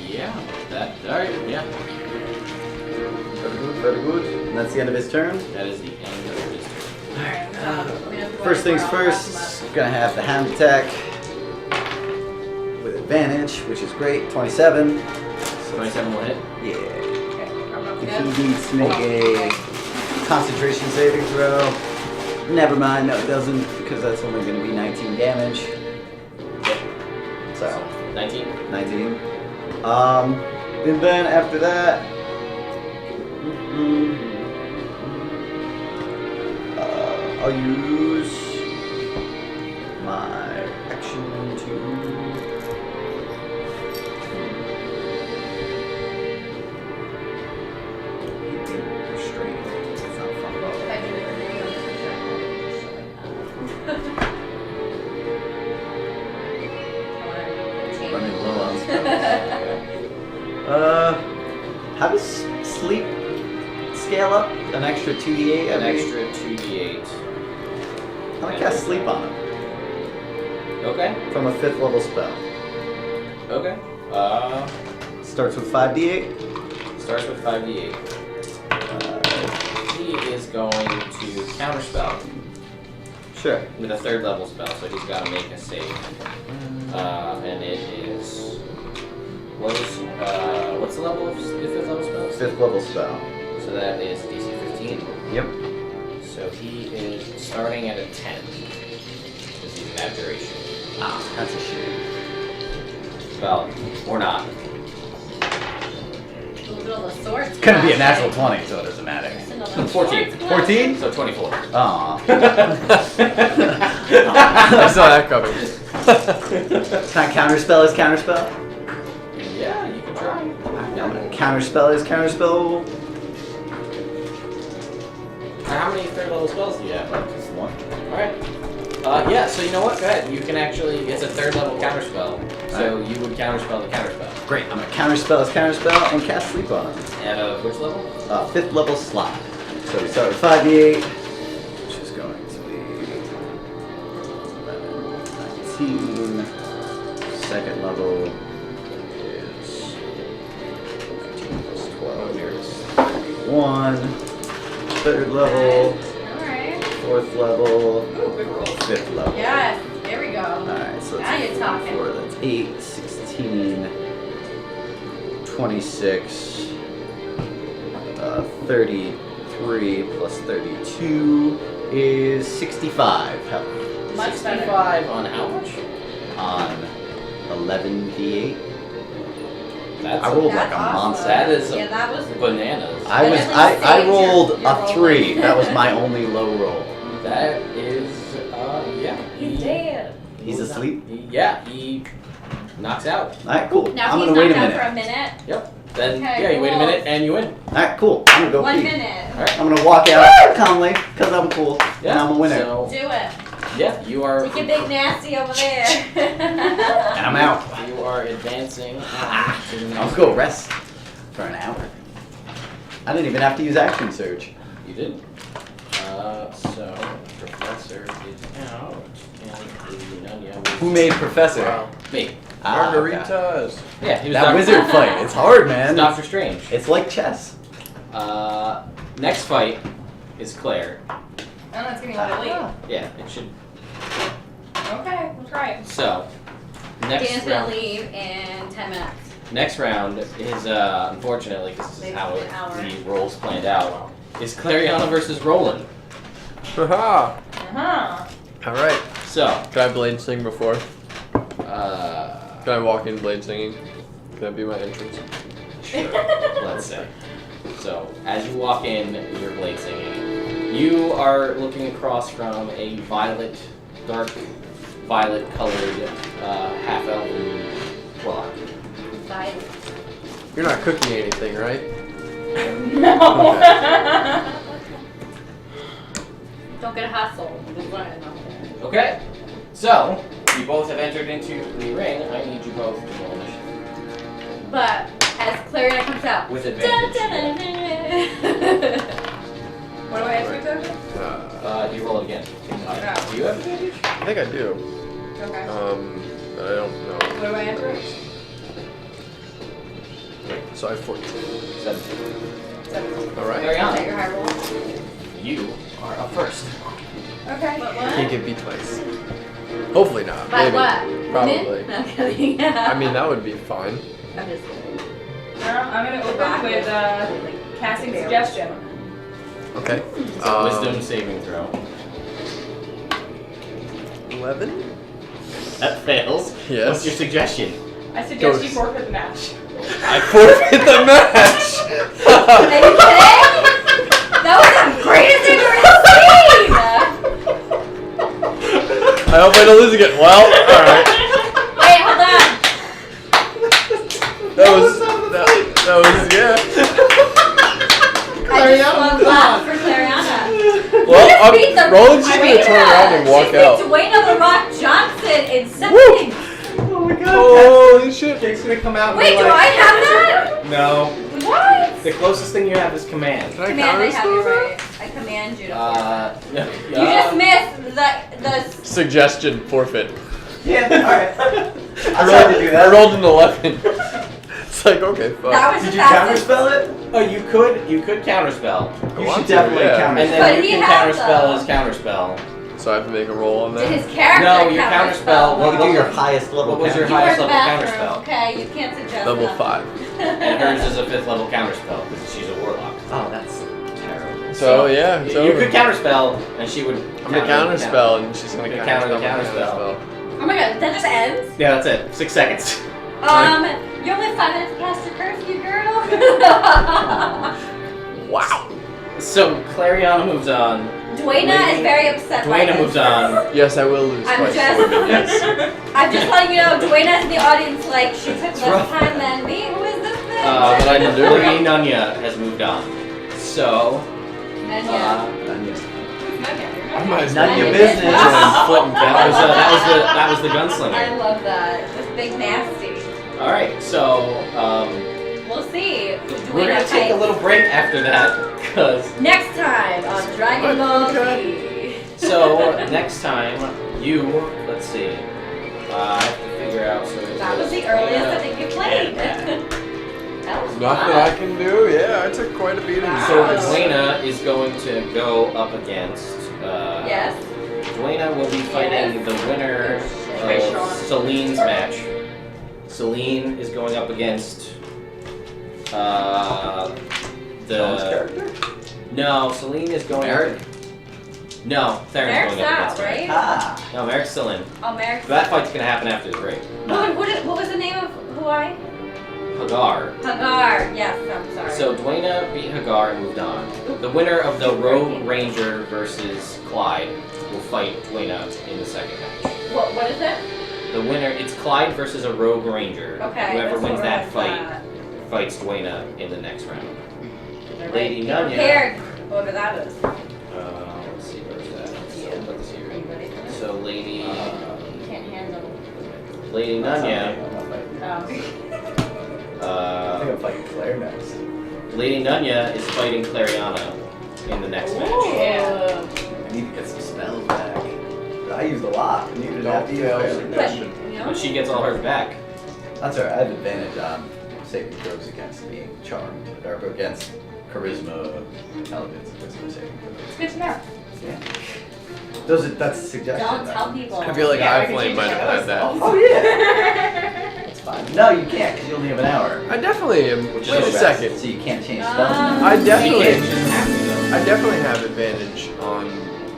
[SPEAKER 2] Yeah. That. All right. Yeah.
[SPEAKER 1] Very good, very good. And that's the end of his turn.
[SPEAKER 2] That is the end of his turn.
[SPEAKER 1] First things first, gonna have the hand attack with advantage, which is great. 27.
[SPEAKER 2] 27 will hit.
[SPEAKER 1] Yeah.
[SPEAKER 3] Okay,
[SPEAKER 1] If he needs to make a concentration saving throw, never mind. No, it doesn't, because that's only gonna be 19 damage. So,
[SPEAKER 2] 19.
[SPEAKER 1] 19. And then after that, I'll use my action to restrain. It's not fun at all.
[SPEAKER 5] If I do it for you, I'm sure.
[SPEAKER 1] Running low on how does sleep scale up? An extra 2d8?
[SPEAKER 2] An extra 2d8.
[SPEAKER 1] I'm gonna cast sleep on him
[SPEAKER 2] Okay.
[SPEAKER 1] from a 5th level spell.
[SPEAKER 2] Okay.
[SPEAKER 1] Starts with 5d8.
[SPEAKER 2] Starts with 5d8. He is going to counterspell
[SPEAKER 1] Sure.
[SPEAKER 2] with a 3rd level spell, so he's got to make a save. And it is what's the level of the 5th level spell?
[SPEAKER 1] 5th level spell.
[SPEAKER 2] So that is DC 15.
[SPEAKER 1] Yep.
[SPEAKER 2] So he is starting at a 10. Because he's an abjuration.
[SPEAKER 1] Ah, that's a shame.
[SPEAKER 2] Well, or not.
[SPEAKER 1] It's gonna be a natural 20, so it doesn't matter.
[SPEAKER 2] 14.
[SPEAKER 1] 14?
[SPEAKER 2] So 24.
[SPEAKER 1] Aw.
[SPEAKER 4] I saw that coming.
[SPEAKER 1] Can I counterspell his counterspell?
[SPEAKER 2] Yeah, you can try.
[SPEAKER 1] I'm gonna counterspell his counterspell.
[SPEAKER 2] How many 3rd level spells do you have?
[SPEAKER 1] Just 1.
[SPEAKER 2] Alright. Yeah, so you know what? Go ahead. You can actually, it's a 3rd level counterspell. So you would counterspell the counterspell.
[SPEAKER 1] Great, I'm gonna counterspell his counterspell and cast sleep on him.
[SPEAKER 2] At which level?
[SPEAKER 1] 5th level slot. So we start with 5d8, which is going to be 11, 19. 2nd level is 19 plus 12 is 31. 3rd level,
[SPEAKER 5] Alright.
[SPEAKER 1] 4th level,
[SPEAKER 3] Ooh, good roll.
[SPEAKER 1] 5th level.
[SPEAKER 5] Yes, there we go.
[SPEAKER 1] Alright, so
[SPEAKER 5] Now you're talking.
[SPEAKER 1] 4, that's 8, 16, 26, 33 plus 32 is 65 health
[SPEAKER 5] Much better.
[SPEAKER 2] 65 on how much?
[SPEAKER 1] on 11d8.
[SPEAKER 2] That's
[SPEAKER 1] I rolled like
[SPEAKER 5] That's
[SPEAKER 1] a
[SPEAKER 5] awesome.
[SPEAKER 1] monster.
[SPEAKER 2] That is
[SPEAKER 5] Yeah, that was.
[SPEAKER 2] bananas.
[SPEAKER 1] I was
[SPEAKER 5] That at least
[SPEAKER 1] I
[SPEAKER 5] saves
[SPEAKER 1] rolled
[SPEAKER 5] your
[SPEAKER 1] a
[SPEAKER 5] roll.
[SPEAKER 1] 3. That was my only low roll.
[SPEAKER 2] That is, yeah.
[SPEAKER 5] He's dead.
[SPEAKER 1] He's asleep.
[SPEAKER 2] Yeah, he knocks out.
[SPEAKER 1] Alright, cool.
[SPEAKER 5] Now
[SPEAKER 1] I'm
[SPEAKER 5] he's
[SPEAKER 1] gonna wait
[SPEAKER 5] knocked
[SPEAKER 1] a
[SPEAKER 5] out
[SPEAKER 1] minute.
[SPEAKER 5] for a minute.
[SPEAKER 2] Yep. Then,
[SPEAKER 5] Okay,
[SPEAKER 2] yeah, you wait a
[SPEAKER 5] cool.
[SPEAKER 2] minute and you win.
[SPEAKER 1] Alright, cool. I'm gonna go
[SPEAKER 5] 1
[SPEAKER 1] pee.
[SPEAKER 5] minute.
[SPEAKER 2] Alright.
[SPEAKER 1] I'm gonna walk out calmly because I'm cool and I'm a winner.
[SPEAKER 2] So,
[SPEAKER 5] Do it.
[SPEAKER 2] yeah, you are.
[SPEAKER 5] Take your big nasty over there.
[SPEAKER 1] And I'm out.
[SPEAKER 2] You are advancing. To the next
[SPEAKER 1] I'll go rest for an hour. I didn't even have to use action surge.
[SPEAKER 2] You did. So Professor is out, and Nunya
[SPEAKER 1] Who made Professor?
[SPEAKER 4] Wow.
[SPEAKER 2] me.
[SPEAKER 1] Ah, okay.
[SPEAKER 4] Margaritas.
[SPEAKER 2] Yeah, he was
[SPEAKER 1] That
[SPEAKER 2] Dr.
[SPEAKER 1] wizard fight. It's hard, man.
[SPEAKER 2] It's Doctor Strange.
[SPEAKER 1] It's like chess.
[SPEAKER 2] Next fight is Claire.
[SPEAKER 3] I don't know, it's getting a little late.
[SPEAKER 2] Yeah, it should.
[SPEAKER 3] Okay, we'll try it.
[SPEAKER 2] So, next
[SPEAKER 5] Dan's gonna
[SPEAKER 2] round.
[SPEAKER 5] leave in 10 minutes.
[SPEAKER 2] Next round is unfortunately, because this is
[SPEAKER 5] Maybe
[SPEAKER 2] how
[SPEAKER 5] an hour.
[SPEAKER 2] the rolls planned out. Is Clariana versus Roland.
[SPEAKER 4] Haha.
[SPEAKER 3] Uh-huh.
[SPEAKER 4] All right.
[SPEAKER 2] So,
[SPEAKER 4] Can I blade sing before?
[SPEAKER 2] uh,
[SPEAKER 4] Can I walk in blade singing? Can that be my entrance?
[SPEAKER 2] sure, let's say. So, as you walk in, you're blade singing. You are looking across from a dark violet colored half-elven clock.
[SPEAKER 5] Violet.
[SPEAKER 4] You're not cooking anything, right?
[SPEAKER 3] No.
[SPEAKER 5] Don't get hustled. Just learn out there.
[SPEAKER 2] Okay, so you both have entered into the ring. I need you both to roll initiative
[SPEAKER 5] But as Clarion comes out.
[SPEAKER 2] with
[SPEAKER 5] Dun,
[SPEAKER 2] advantage.
[SPEAKER 5] dun, dun, dun, dun.
[SPEAKER 3] What do I have to do?
[SPEAKER 2] You roll it again. Do you have advantage?
[SPEAKER 4] I think I do.
[SPEAKER 3] Okay.
[SPEAKER 4] But I don't know.
[SPEAKER 3] What do I enter?
[SPEAKER 4] So I have 14.
[SPEAKER 2] 17.
[SPEAKER 4] All right.
[SPEAKER 5] Is that
[SPEAKER 2] Clariana,
[SPEAKER 5] your high roll?
[SPEAKER 2] you are up first.
[SPEAKER 3] Okay.
[SPEAKER 5] But
[SPEAKER 4] Can't
[SPEAKER 5] what?
[SPEAKER 4] get beat twice. Hopefully not.
[SPEAKER 5] By
[SPEAKER 4] Maybe.
[SPEAKER 5] what?
[SPEAKER 4] Probably.
[SPEAKER 5] Min? No, I'm kidding.
[SPEAKER 4] I mean, that would be fine.
[SPEAKER 5] I'm just kidding.
[SPEAKER 3] I'm gonna open with casting suggestion.
[SPEAKER 4] Okay.
[SPEAKER 2] It's a wisdom saving throw.
[SPEAKER 4] 11?
[SPEAKER 2] That fails.
[SPEAKER 4] Yes.
[SPEAKER 2] What's your suggestion?
[SPEAKER 3] I suggest you
[SPEAKER 4] Ghost.
[SPEAKER 3] forfeit the match.
[SPEAKER 4] I forfeit the match!
[SPEAKER 5] Are you kidding? That was the greatest thing I've ever seen!
[SPEAKER 4] I hope I don't lose again. Well, alright.
[SPEAKER 5] Wait, hold on.
[SPEAKER 4] That was, yeah.
[SPEAKER 5] I just want laugh for Clariana.
[SPEAKER 4] Well,
[SPEAKER 5] beat the
[SPEAKER 4] Roland's just gonna turn around and walk
[SPEAKER 5] she
[SPEAKER 4] out.
[SPEAKER 5] beat Dwayne The Rock Johnson in seconds.
[SPEAKER 1] Oh my god.
[SPEAKER 4] Holy shit.
[SPEAKER 2] Jake's gonna come out and
[SPEAKER 5] Wait,
[SPEAKER 2] be
[SPEAKER 5] do
[SPEAKER 2] like,
[SPEAKER 5] I have that?
[SPEAKER 2] No.
[SPEAKER 5] What?
[SPEAKER 2] The closest thing you have is command.
[SPEAKER 4] Can I
[SPEAKER 5] Command, I
[SPEAKER 4] counter
[SPEAKER 5] have you
[SPEAKER 4] spell
[SPEAKER 5] right. I command you to.
[SPEAKER 2] No.
[SPEAKER 5] You just missed the.
[SPEAKER 4] Suggestion, forfeit.
[SPEAKER 1] Yeah, alright.
[SPEAKER 4] I rolled an 11. It's like, okay, fuck.
[SPEAKER 5] That was
[SPEAKER 1] Did
[SPEAKER 5] the
[SPEAKER 1] you
[SPEAKER 5] fastest.
[SPEAKER 1] counterspell it?
[SPEAKER 2] Oh, you could counterspell.
[SPEAKER 4] I
[SPEAKER 1] You
[SPEAKER 4] want
[SPEAKER 1] should
[SPEAKER 4] to,
[SPEAKER 1] definitely
[SPEAKER 4] yeah.
[SPEAKER 2] And
[SPEAKER 1] counterspell.
[SPEAKER 2] then
[SPEAKER 5] But
[SPEAKER 2] you
[SPEAKER 5] he
[SPEAKER 2] can
[SPEAKER 5] has
[SPEAKER 2] counterspell
[SPEAKER 5] them.
[SPEAKER 2] his counterspell.
[SPEAKER 4] So I have to make a roll on
[SPEAKER 5] Did
[SPEAKER 4] that?
[SPEAKER 5] his character
[SPEAKER 2] No, your
[SPEAKER 5] counterspell?
[SPEAKER 2] counterspell-
[SPEAKER 1] Well, you do your highest level.
[SPEAKER 2] What was your
[SPEAKER 5] You
[SPEAKER 2] highest
[SPEAKER 5] were the
[SPEAKER 2] level
[SPEAKER 5] bathroom.
[SPEAKER 2] counterspell?
[SPEAKER 5] Okay, you can't suggest
[SPEAKER 4] Level
[SPEAKER 5] that.
[SPEAKER 4] 5.
[SPEAKER 2] And hers is a 5th level counterspell because she's a warlock.
[SPEAKER 1] Oh, that's terrible.
[SPEAKER 4] So, yeah, it's
[SPEAKER 2] You
[SPEAKER 4] over.
[SPEAKER 2] could counterspell, and she would.
[SPEAKER 4] I'm gonna counterspell, and she's gonna
[SPEAKER 2] Gonna
[SPEAKER 4] counter
[SPEAKER 2] counter the counterspell.
[SPEAKER 5] Oh my god, that just ends?
[SPEAKER 2] Yeah, that's it. 6 seconds.
[SPEAKER 5] You only have 5 minutes past your curfew, girl.
[SPEAKER 4] Wow.
[SPEAKER 2] So Clariana moves on.
[SPEAKER 5] Dwayna is very upset by
[SPEAKER 2] Dwayna
[SPEAKER 5] this.
[SPEAKER 2] moves on.
[SPEAKER 4] Yes, I will lose
[SPEAKER 5] I'm
[SPEAKER 4] twice.
[SPEAKER 5] just-
[SPEAKER 4] Yes.
[SPEAKER 5] I'm just letting you know, Dwayna's in the audience like, she took less
[SPEAKER 1] rough.
[SPEAKER 5] time than me. Who is this bitch?
[SPEAKER 2] But
[SPEAKER 4] I can do it.
[SPEAKER 2] Lady Nunya has moved on. So,
[SPEAKER 5] And yeah.
[SPEAKER 4] I might as
[SPEAKER 1] None
[SPEAKER 4] well
[SPEAKER 1] of your
[SPEAKER 5] None of your
[SPEAKER 1] business.
[SPEAKER 5] business.
[SPEAKER 4] flip and
[SPEAKER 2] that was the
[SPEAKER 5] I
[SPEAKER 2] gunslinger.
[SPEAKER 5] love that. This big nasty.
[SPEAKER 2] All right, so
[SPEAKER 5] We'll see.
[SPEAKER 2] we're gonna take a little break after that, cause
[SPEAKER 5] Next time on Dragon Ball Z.
[SPEAKER 2] so next time let's see, I have to figure out. So
[SPEAKER 5] That was the earliest I think you played.
[SPEAKER 2] Yeah.
[SPEAKER 5] That was
[SPEAKER 4] Nothing
[SPEAKER 5] fun.
[SPEAKER 4] I can do. Yeah, I took quite a beating.
[SPEAKER 5] Wow.
[SPEAKER 2] So
[SPEAKER 5] Oh.
[SPEAKER 2] Dwayna is going to go up against.
[SPEAKER 5] Yes.
[SPEAKER 2] Dwayna will be fighting
[SPEAKER 5] Yes.
[SPEAKER 2] the winner of Celine's match. Celine is going up against
[SPEAKER 1] John's
[SPEAKER 2] the.
[SPEAKER 1] character?
[SPEAKER 2] No, Celine is going.
[SPEAKER 1] Merrick?
[SPEAKER 2] No, Theron's
[SPEAKER 5] Merrick's
[SPEAKER 2] going up
[SPEAKER 5] out,
[SPEAKER 2] against her.
[SPEAKER 5] right?
[SPEAKER 1] Ah.
[SPEAKER 2] No, Merrick's still in.
[SPEAKER 5] Oh, Merrick's
[SPEAKER 2] That fight's gonna happen after the break.
[SPEAKER 5] What was the name of Hawaii?
[SPEAKER 2] Hagar.
[SPEAKER 5] Hagar. Yes, I'm sorry.
[SPEAKER 2] So Dwayna beat Hagar and moved on. The winner of the Rogue Ranger versus Clyde will fight Dwayna in the second match.
[SPEAKER 5] What is it?
[SPEAKER 2] The winner, it's Clyde versus a Rogue Ranger.
[SPEAKER 5] Okay.
[SPEAKER 2] Whoever
[SPEAKER 5] that's
[SPEAKER 2] wins
[SPEAKER 5] what
[SPEAKER 2] that
[SPEAKER 5] was
[SPEAKER 2] fight
[SPEAKER 5] that.
[SPEAKER 2] fights Dwayna in the next round.
[SPEAKER 5] Right.
[SPEAKER 2] Lady
[SPEAKER 5] Be
[SPEAKER 2] Nunya.
[SPEAKER 5] prepared. Whoever that is.
[SPEAKER 2] Let's see, where's that?
[SPEAKER 5] Yeah.
[SPEAKER 2] Let's see.
[SPEAKER 5] Are you ready for this?
[SPEAKER 2] So Lady
[SPEAKER 5] You can't handle.
[SPEAKER 2] Nunya.
[SPEAKER 5] Oh.
[SPEAKER 1] I think I'm fighting Claire next.
[SPEAKER 2] Lady Nunya is fighting Clariana in the next match.
[SPEAKER 3] Yeah.
[SPEAKER 1] I need to get some spells back. I used a lot. I needed to have to use
[SPEAKER 4] fail
[SPEAKER 1] fairly.
[SPEAKER 4] suggestion.
[SPEAKER 5] You know?
[SPEAKER 2] But she gets all hers back.
[SPEAKER 1] That's alright. I have advantage on saving throws against being charmed, or against charisma, intelligence, and wisdom saving throws.
[SPEAKER 3] It's good to know.
[SPEAKER 1] Yeah. That's a suggestion.
[SPEAKER 5] Don't
[SPEAKER 1] though.
[SPEAKER 5] tell people.
[SPEAKER 4] I feel like
[SPEAKER 3] Yeah,
[SPEAKER 4] I
[SPEAKER 3] we can
[SPEAKER 4] Flame
[SPEAKER 3] change
[SPEAKER 4] might
[SPEAKER 3] the
[SPEAKER 4] have had that.
[SPEAKER 1] Oh yeah. That's fine. No, you can't because you only have an hour.
[SPEAKER 4] I definitely am.
[SPEAKER 2] Which is
[SPEAKER 4] Wait a
[SPEAKER 2] rest.
[SPEAKER 4] second.
[SPEAKER 1] So you can't change spells.
[SPEAKER 5] Ah.
[SPEAKER 4] I definitely,
[SPEAKER 2] She doesn't have to, though.
[SPEAKER 4] I definitely have advantage on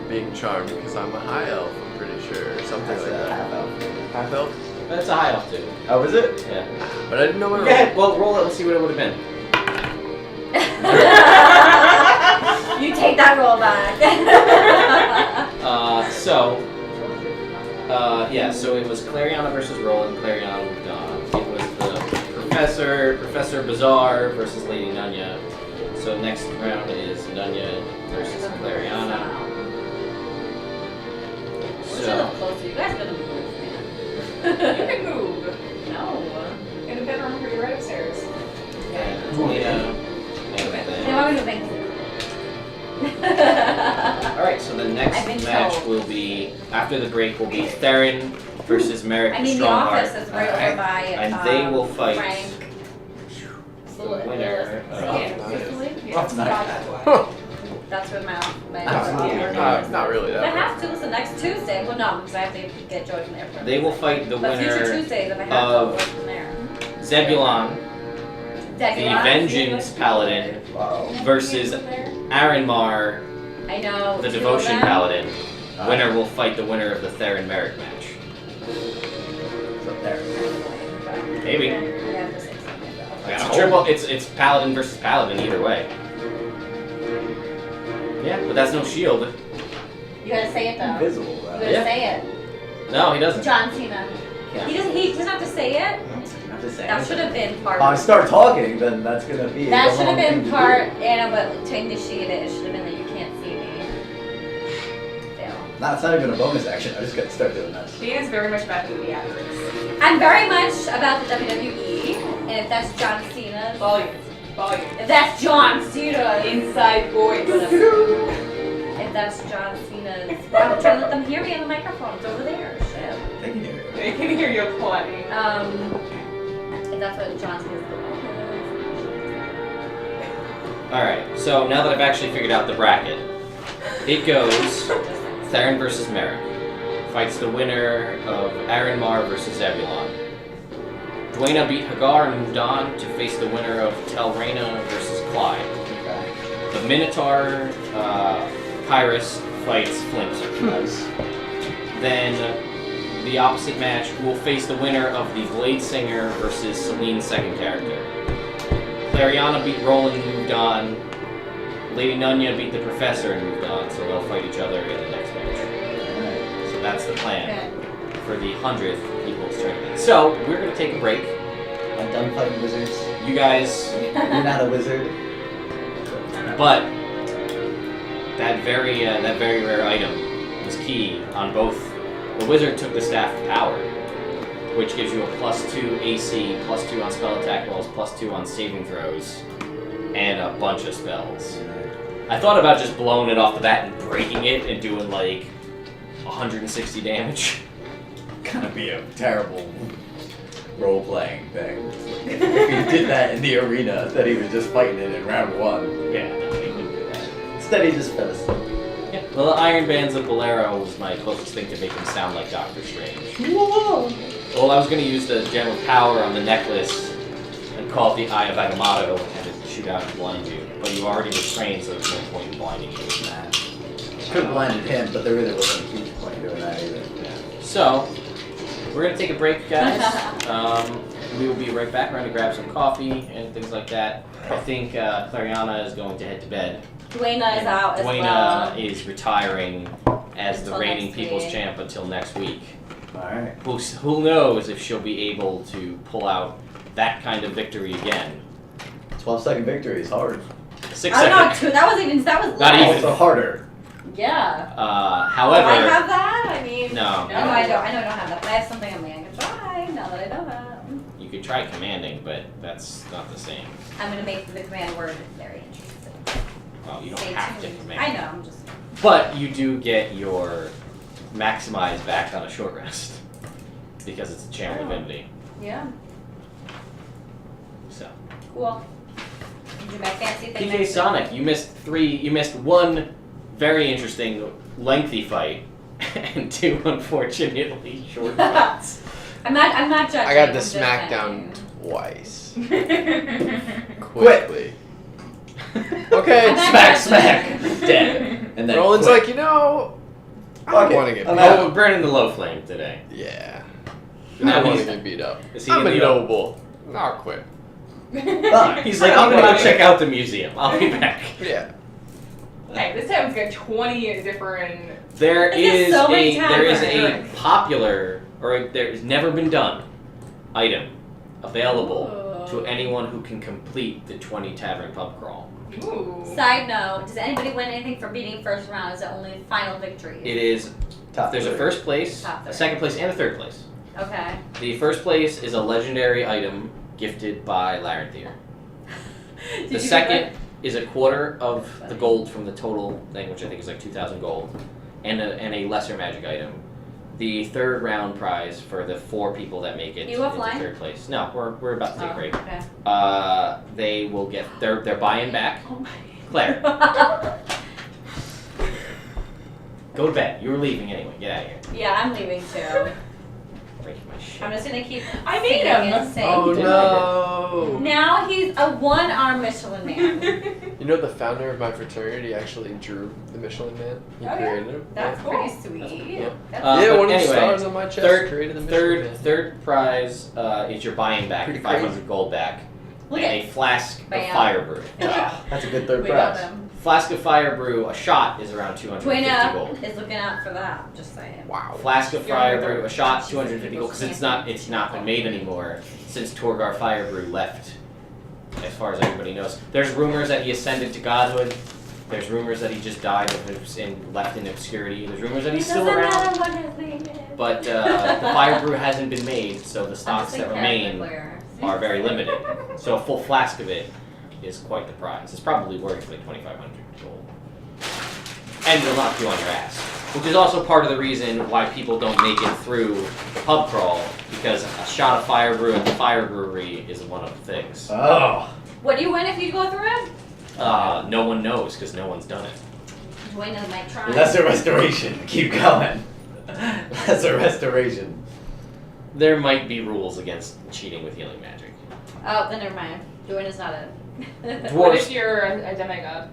[SPEAKER 4] being charmed because I'm a high elf. I'm pretty sure, or something
[SPEAKER 1] That's
[SPEAKER 4] like
[SPEAKER 1] a
[SPEAKER 4] that.
[SPEAKER 1] half elf.
[SPEAKER 4] Half elf.
[SPEAKER 2] But it's a high elf too.
[SPEAKER 1] Oh, is it?
[SPEAKER 2] Yeah.
[SPEAKER 4] But I didn't know what
[SPEAKER 2] Go
[SPEAKER 4] it was.
[SPEAKER 2] ahead. Well, roll it. Let's see what it would have been.
[SPEAKER 5] You take that roll back.
[SPEAKER 2] Yeah, so it was Clariana versus Roland. Clariana moved on. It was the Professor Bizarre versus Lady Nunya. So next round is Nunya versus Clariana.
[SPEAKER 5] We're
[SPEAKER 2] So,
[SPEAKER 5] closer. You guys gotta move,
[SPEAKER 3] You
[SPEAKER 5] man.
[SPEAKER 3] can move.
[SPEAKER 5] No.
[SPEAKER 3] In the bedroom, you're right upstairs.
[SPEAKER 2] and Tina,
[SPEAKER 5] They
[SPEAKER 2] and then.
[SPEAKER 5] want me to make
[SPEAKER 2] Alright, so the
[SPEAKER 5] I've
[SPEAKER 2] next
[SPEAKER 5] been
[SPEAKER 2] match
[SPEAKER 5] told.
[SPEAKER 2] will be, after the break, will be Theron versus Merrick
[SPEAKER 5] I mean, the
[SPEAKER 2] Strongheart.
[SPEAKER 5] office is right over by.
[SPEAKER 2] And they will fight
[SPEAKER 5] Frank.
[SPEAKER 2] the winner of
[SPEAKER 3] Yeah, it's
[SPEAKER 1] Nice.
[SPEAKER 4] Huh.
[SPEAKER 5] That's where my
[SPEAKER 4] Not really
[SPEAKER 5] If I
[SPEAKER 4] that.
[SPEAKER 5] have to, it's the next Tuesday. Well, no, because I have to get Joy from the airport.
[SPEAKER 2] They will fight the
[SPEAKER 5] But future
[SPEAKER 2] winner,
[SPEAKER 5] Tuesdays, if I have
[SPEAKER 2] of
[SPEAKER 5] to, work from there.
[SPEAKER 2] Zebulon, the
[SPEAKER 5] Zebulon.
[SPEAKER 2] Vengeance Paladin,
[SPEAKER 1] Wow.
[SPEAKER 2] versus Aranmar,
[SPEAKER 5] I know.
[SPEAKER 2] the
[SPEAKER 5] two of
[SPEAKER 2] Devotion
[SPEAKER 5] them.
[SPEAKER 2] Paladin. Winner will fight the winner of the Theron Merrick match.
[SPEAKER 1] It's up there.
[SPEAKER 2] Maybe.
[SPEAKER 5] I have to say something though.
[SPEAKER 2] It's a triple. It's Paladin versus Paladin either way. Yeah, but that's no shield.
[SPEAKER 5] You gotta say it though.
[SPEAKER 1] Invisible,
[SPEAKER 5] You
[SPEAKER 1] though.
[SPEAKER 5] gotta
[SPEAKER 2] Yeah.
[SPEAKER 5] say it.
[SPEAKER 2] No, he doesn't.
[SPEAKER 5] John Cena.
[SPEAKER 1] Yeah.
[SPEAKER 5] He doesn't have to say it.
[SPEAKER 1] I'm just saying.
[SPEAKER 5] That should have been part
[SPEAKER 1] If I
[SPEAKER 5] of
[SPEAKER 1] start talking, then that's gonna be.
[SPEAKER 5] That
[SPEAKER 1] the
[SPEAKER 5] should have
[SPEAKER 1] wrong
[SPEAKER 5] been
[SPEAKER 1] thing to
[SPEAKER 5] part,
[SPEAKER 1] do.
[SPEAKER 5] Anna, but change the sheet. It should have been that you can't see me. Fail.
[SPEAKER 1] Nah, it's not even a bonus action. I just gotta start doing this.
[SPEAKER 3] She is very much about the theatrics.
[SPEAKER 5] I'm very much about the WWE, and if that's John Cena's,
[SPEAKER 3] Volume.
[SPEAKER 5] if that's John Cena's,
[SPEAKER 3] Inside voice.
[SPEAKER 5] if that's John Cena's, I'm trying to let them hear me on the microphone. It's over there. Shit.
[SPEAKER 1] They can hear it.
[SPEAKER 3] They can hear you plenty.
[SPEAKER 5] If that's what John Cena's
[SPEAKER 2] Alright, so now that I've actually figured out the bracket, it goes Theron versus Merrick. Fights the winner of Aranmar versus Zebulon. Dwayna beat Hagar and moved on to face the winner of Telrena versus Clyde.
[SPEAKER 1] Okay.
[SPEAKER 2] The Minotaur Pyrrhus fights Flint.
[SPEAKER 1] Nice.
[SPEAKER 2] Then the opposite match will face the winner of the Blade Singer versus Celine's second character. Clariana beat Roland and moved on. Lady Nunya beat the Professor and moved on, so they'll fight each other in the next match.
[SPEAKER 1] Alright.
[SPEAKER 2] So that's the plan
[SPEAKER 5] Okay.
[SPEAKER 2] for the 100th People's Tournament. So we're going to take a break.
[SPEAKER 1] I'm done fighting wizards.
[SPEAKER 2] You guys,
[SPEAKER 1] You're not a wizard.
[SPEAKER 2] but that very rare item was key on both. The wizard took the Staff of Power, which gives you a +2 AC, +2 on spell attack rolls, +2 on saving throws, and a bunch of spells. I thought about just blowing it off the bat and breaking it and doing like 160 damage.
[SPEAKER 1] Gonna be a terrible role-playing thing. If he did that in the arena, that he was just fighting it in round one.
[SPEAKER 2] Yeah, no, he wouldn't do that.
[SPEAKER 1] Instead, he just fell asleep.
[SPEAKER 2] Yeah. Well, the Iron Bands of Bolero was my closest thing to make him sound like Doctor Strange.
[SPEAKER 1] Whoa!
[SPEAKER 2] Well, I was going to use the Gem of Power on the necklace and call it the Eye of Agamotto and it shoot out and blind you. But you already were trained, so there's no point in blinding you.
[SPEAKER 1] Nah. Could have blinded him, but there really wasn't a huge point doing that either.
[SPEAKER 2] So, we're going to take a break, guys. We will be right back. We're going to grab some coffee and things like that. I think Clariana is going to head to bed.
[SPEAKER 5] Dwayna is out as
[SPEAKER 2] Dwayna
[SPEAKER 5] well.
[SPEAKER 2] is retiring as the
[SPEAKER 5] Until
[SPEAKER 2] reigning
[SPEAKER 5] next
[SPEAKER 2] People's
[SPEAKER 5] week.
[SPEAKER 2] Champ until next week.
[SPEAKER 1] Alright.
[SPEAKER 2] Who knows if she'll be able to pull out that kind of victory again.
[SPEAKER 1] 12-second victory is hard.
[SPEAKER 2] 6
[SPEAKER 5] I'm not
[SPEAKER 2] seconds.
[SPEAKER 5] too. That was
[SPEAKER 2] Not
[SPEAKER 5] less.
[SPEAKER 2] even.
[SPEAKER 1] Also harder.
[SPEAKER 5] Yeah.
[SPEAKER 2] However.
[SPEAKER 5] I have that. I mean.
[SPEAKER 2] No.
[SPEAKER 5] No, I don't. I know I don't have that. But I have something on me. I can try. Now that I know that.
[SPEAKER 2] You could try commanding, but that's not the same.
[SPEAKER 5] I'm gonna make the command word very interesting.
[SPEAKER 2] Well, you don't
[SPEAKER 5] Stay
[SPEAKER 2] have to
[SPEAKER 5] tuned.
[SPEAKER 2] command.
[SPEAKER 5] I know. I'm just.
[SPEAKER 2] But you do get your maximize back on a short rest because it's a channel divinity.
[SPEAKER 5] Yeah.
[SPEAKER 2] So.
[SPEAKER 5] Cool. Do my fancy thing.
[SPEAKER 2] PK Sonic, you missed one very interesting lengthy fight and 2 unfortunately short fights.
[SPEAKER 5] I'm not judging.
[SPEAKER 4] I got the
[SPEAKER 5] I'm just
[SPEAKER 4] smackdown
[SPEAKER 5] saying.
[SPEAKER 4] twice.
[SPEAKER 1] Quit.
[SPEAKER 4] Quickly. Okay,
[SPEAKER 5] I'm not
[SPEAKER 2] Smack,
[SPEAKER 5] judging.
[SPEAKER 2] dead.
[SPEAKER 1] And then
[SPEAKER 4] Roland's
[SPEAKER 1] quit.
[SPEAKER 4] like, you know, I
[SPEAKER 1] Fuck
[SPEAKER 4] don't
[SPEAKER 1] it.
[SPEAKER 4] want to get
[SPEAKER 1] I'm
[SPEAKER 4] beat
[SPEAKER 1] out.
[SPEAKER 2] Oh,
[SPEAKER 4] up.
[SPEAKER 2] we're burning the low flame today.
[SPEAKER 4] Yeah.
[SPEAKER 2] Now
[SPEAKER 4] I want to
[SPEAKER 2] he's-
[SPEAKER 4] get beat up.
[SPEAKER 2] Is he
[SPEAKER 4] I'm
[SPEAKER 2] in
[SPEAKER 4] a
[SPEAKER 2] the-
[SPEAKER 4] noble. I'll quit.
[SPEAKER 1] Fine.
[SPEAKER 2] He's like, I'm gonna go check out the museum. I'll be back.
[SPEAKER 4] Yeah.
[SPEAKER 3] Hey, this town's got 20 different.
[SPEAKER 2] There
[SPEAKER 5] There's
[SPEAKER 2] is
[SPEAKER 5] so many
[SPEAKER 2] there is
[SPEAKER 5] taverns.
[SPEAKER 2] a popular or there has never been done item available to
[SPEAKER 5] Ooh.
[SPEAKER 2] anyone who can complete the 20 tavern pub crawl.
[SPEAKER 3] Ooh.
[SPEAKER 5] Side note: does anybody win anything for beating first round? Is it only final victory?
[SPEAKER 2] It is
[SPEAKER 1] Top
[SPEAKER 2] there's a
[SPEAKER 1] third.
[SPEAKER 2] first place,
[SPEAKER 5] Top
[SPEAKER 2] a
[SPEAKER 5] third.
[SPEAKER 2] second place, and a third place.
[SPEAKER 5] Okay.
[SPEAKER 2] The first place is a legendary item gifted by Larenthir.
[SPEAKER 5] Did
[SPEAKER 2] The
[SPEAKER 5] you
[SPEAKER 2] second is a quarter of the gold from the total thing, which I think is like 2,000 gold, and a lesser magic item. The third round prize for the 4 people that make it
[SPEAKER 5] You
[SPEAKER 2] into
[SPEAKER 5] offline?
[SPEAKER 2] third place. No, we're about to take a break.
[SPEAKER 5] Okay.
[SPEAKER 2] They will get they're buying back.
[SPEAKER 5] Oh my.
[SPEAKER 2] Claire, go to bed. You were leaving anyway. Get out of here.
[SPEAKER 5] Yeah, I'm leaving too.
[SPEAKER 2] Breaking my shit.
[SPEAKER 5] I'm just gonna keep.
[SPEAKER 3] I made
[SPEAKER 5] singing
[SPEAKER 3] him.
[SPEAKER 5] and singing.
[SPEAKER 4] Oh
[SPEAKER 2] Did
[SPEAKER 4] no.
[SPEAKER 5] Now he's a one-armed Michelin man.
[SPEAKER 4] You know the founder of my fraternity actually drew the Michelin Man? He
[SPEAKER 3] Oh, yeah?
[SPEAKER 4] created him.
[SPEAKER 5] That's
[SPEAKER 3] Cool.
[SPEAKER 5] pretty sweet.
[SPEAKER 4] Yeah.
[SPEAKER 5] That's
[SPEAKER 2] Uh,
[SPEAKER 4] Yeah,
[SPEAKER 2] but
[SPEAKER 4] one of the
[SPEAKER 2] anyway,
[SPEAKER 4] stars on my chest created the Michelin Man.
[SPEAKER 2] Third prize is your buying back
[SPEAKER 4] Pretty
[SPEAKER 2] 500
[SPEAKER 4] crazy.
[SPEAKER 2] gold back
[SPEAKER 5] Look
[SPEAKER 2] and
[SPEAKER 5] at
[SPEAKER 2] a flask of
[SPEAKER 5] Bam.
[SPEAKER 2] fire brew.
[SPEAKER 1] That's a good third
[SPEAKER 5] we got
[SPEAKER 1] prize.
[SPEAKER 5] them.
[SPEAKER 2] Flask of fire brew, a shot is around 250 gold.
[SPEAKER 5] Duena is looking out for that. Just saying.
[SPEAKER 4] Wow.
[SPEAKER 2] Flask of
[SPEAKER 3] You're
[SPEAKER 2] fire
[SPEAKER 3] right.
[SPEAKER 2] brew, a shot 250 gold because it's not been made anymore since Torgar Fire Brew left. As far as everybody knows, there's rumors that he ascended to godhood. There's rumors that he just died and left in obscurity. There's rumors that he's still
[SPEAKER 5] Doesn't
[SPEAKER 2] around.
[SPEAKER 5] matter what his name is.
[SPEAKER 2] But the fire brew hasn't been made, so the
[SPEAKER 5] I'm
[SPEAKER 2] stocks
[SPEAKER 5] just
[SPEAKER 2] that
[SPEAKER 5] a
[SPEAKER 2] remain
[SPEAKER 5] character player.
[SPEAKER 2] are very limited. So a full flask of it is quite the prize. It's probably worth like 2,500 gold. And it'll knock you on your ass. Which is also part of the reason why people don't make it through the pub crawl, because a shot of fire brew at the fire brewery is one of the things.
[SPEAKER 1] Oh.
[SPEAKER 5] What do you win if you go through it?
[SPEAKER 2] No one knows because no one's done it.
[SPEAKER 5] Duena might try.
[SPEAKER 1] Lesser restoration. Keep going. Lesser restoration.
[SPEAKER 2] There might be rules against cheating with healing magic.
[SPEAKER 5] Oh, then never mind. Duena's not a.
[SPEAKER 3] What if
[SPEAKER 2] Dwarves
[SPEAKER 3] you're a demigod?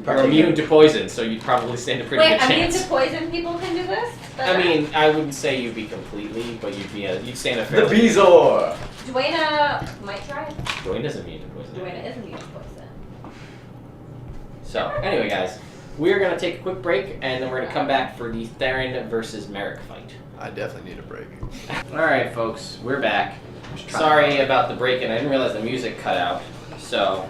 [SPEAKER 2] are immune to poison, so you'd probably stand a pretty
[SPEAKER 5] Wait,
[SPEAKER 2] good
[SPEAKER 5] immune
[SPEAKER 2] chance.
[SPEAKER 5] to poison people can do this?
[SPEAKER 2] I mean, I wouldn't say you'd be completely, but you'd stand a
[SPEAKER 1] The
[SPEAKER 2] fairly.
[SPEAKER 1] Beezor.
[SPEAKER 5] Duena might try.
[SPEAKER 2] Duena's immune to poison.
[SPEAKER 5] Duena is immune to poison.
[SPEAKER 2] So, anyway, guys, we're gonna take a quick break, and then we're gonna come back for the Theron versus Merrick fight.
[SPEAKER 4] I definitely need a break.
[SPEAKER 2] All right, folks, we're back. Sorry about the break, and I didn't realize the music cut out. So,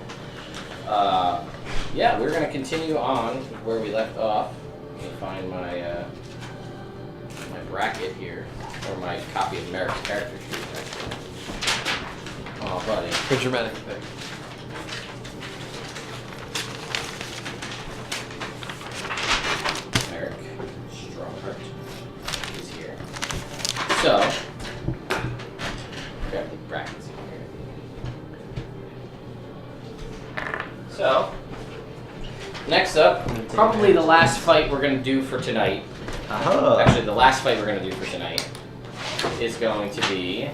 [SPEAKER 2] yeah, we're gonna continue on with where we left off. Let me find my my bracket here, or my copy of Merrick's character sheet. Actually. Oh, buddy.
[SPEAKER 4] For dramatic effect.
[SPEAKER 2] Merrick Strongheart is here. So, grab the brackets in here. So, next up, probably the last fight we're going to do for tonight.
[SPEAKER 1] Uh-huh.
[SPEAKER 2] Actually, the last fight we're going to do for tonight is going to be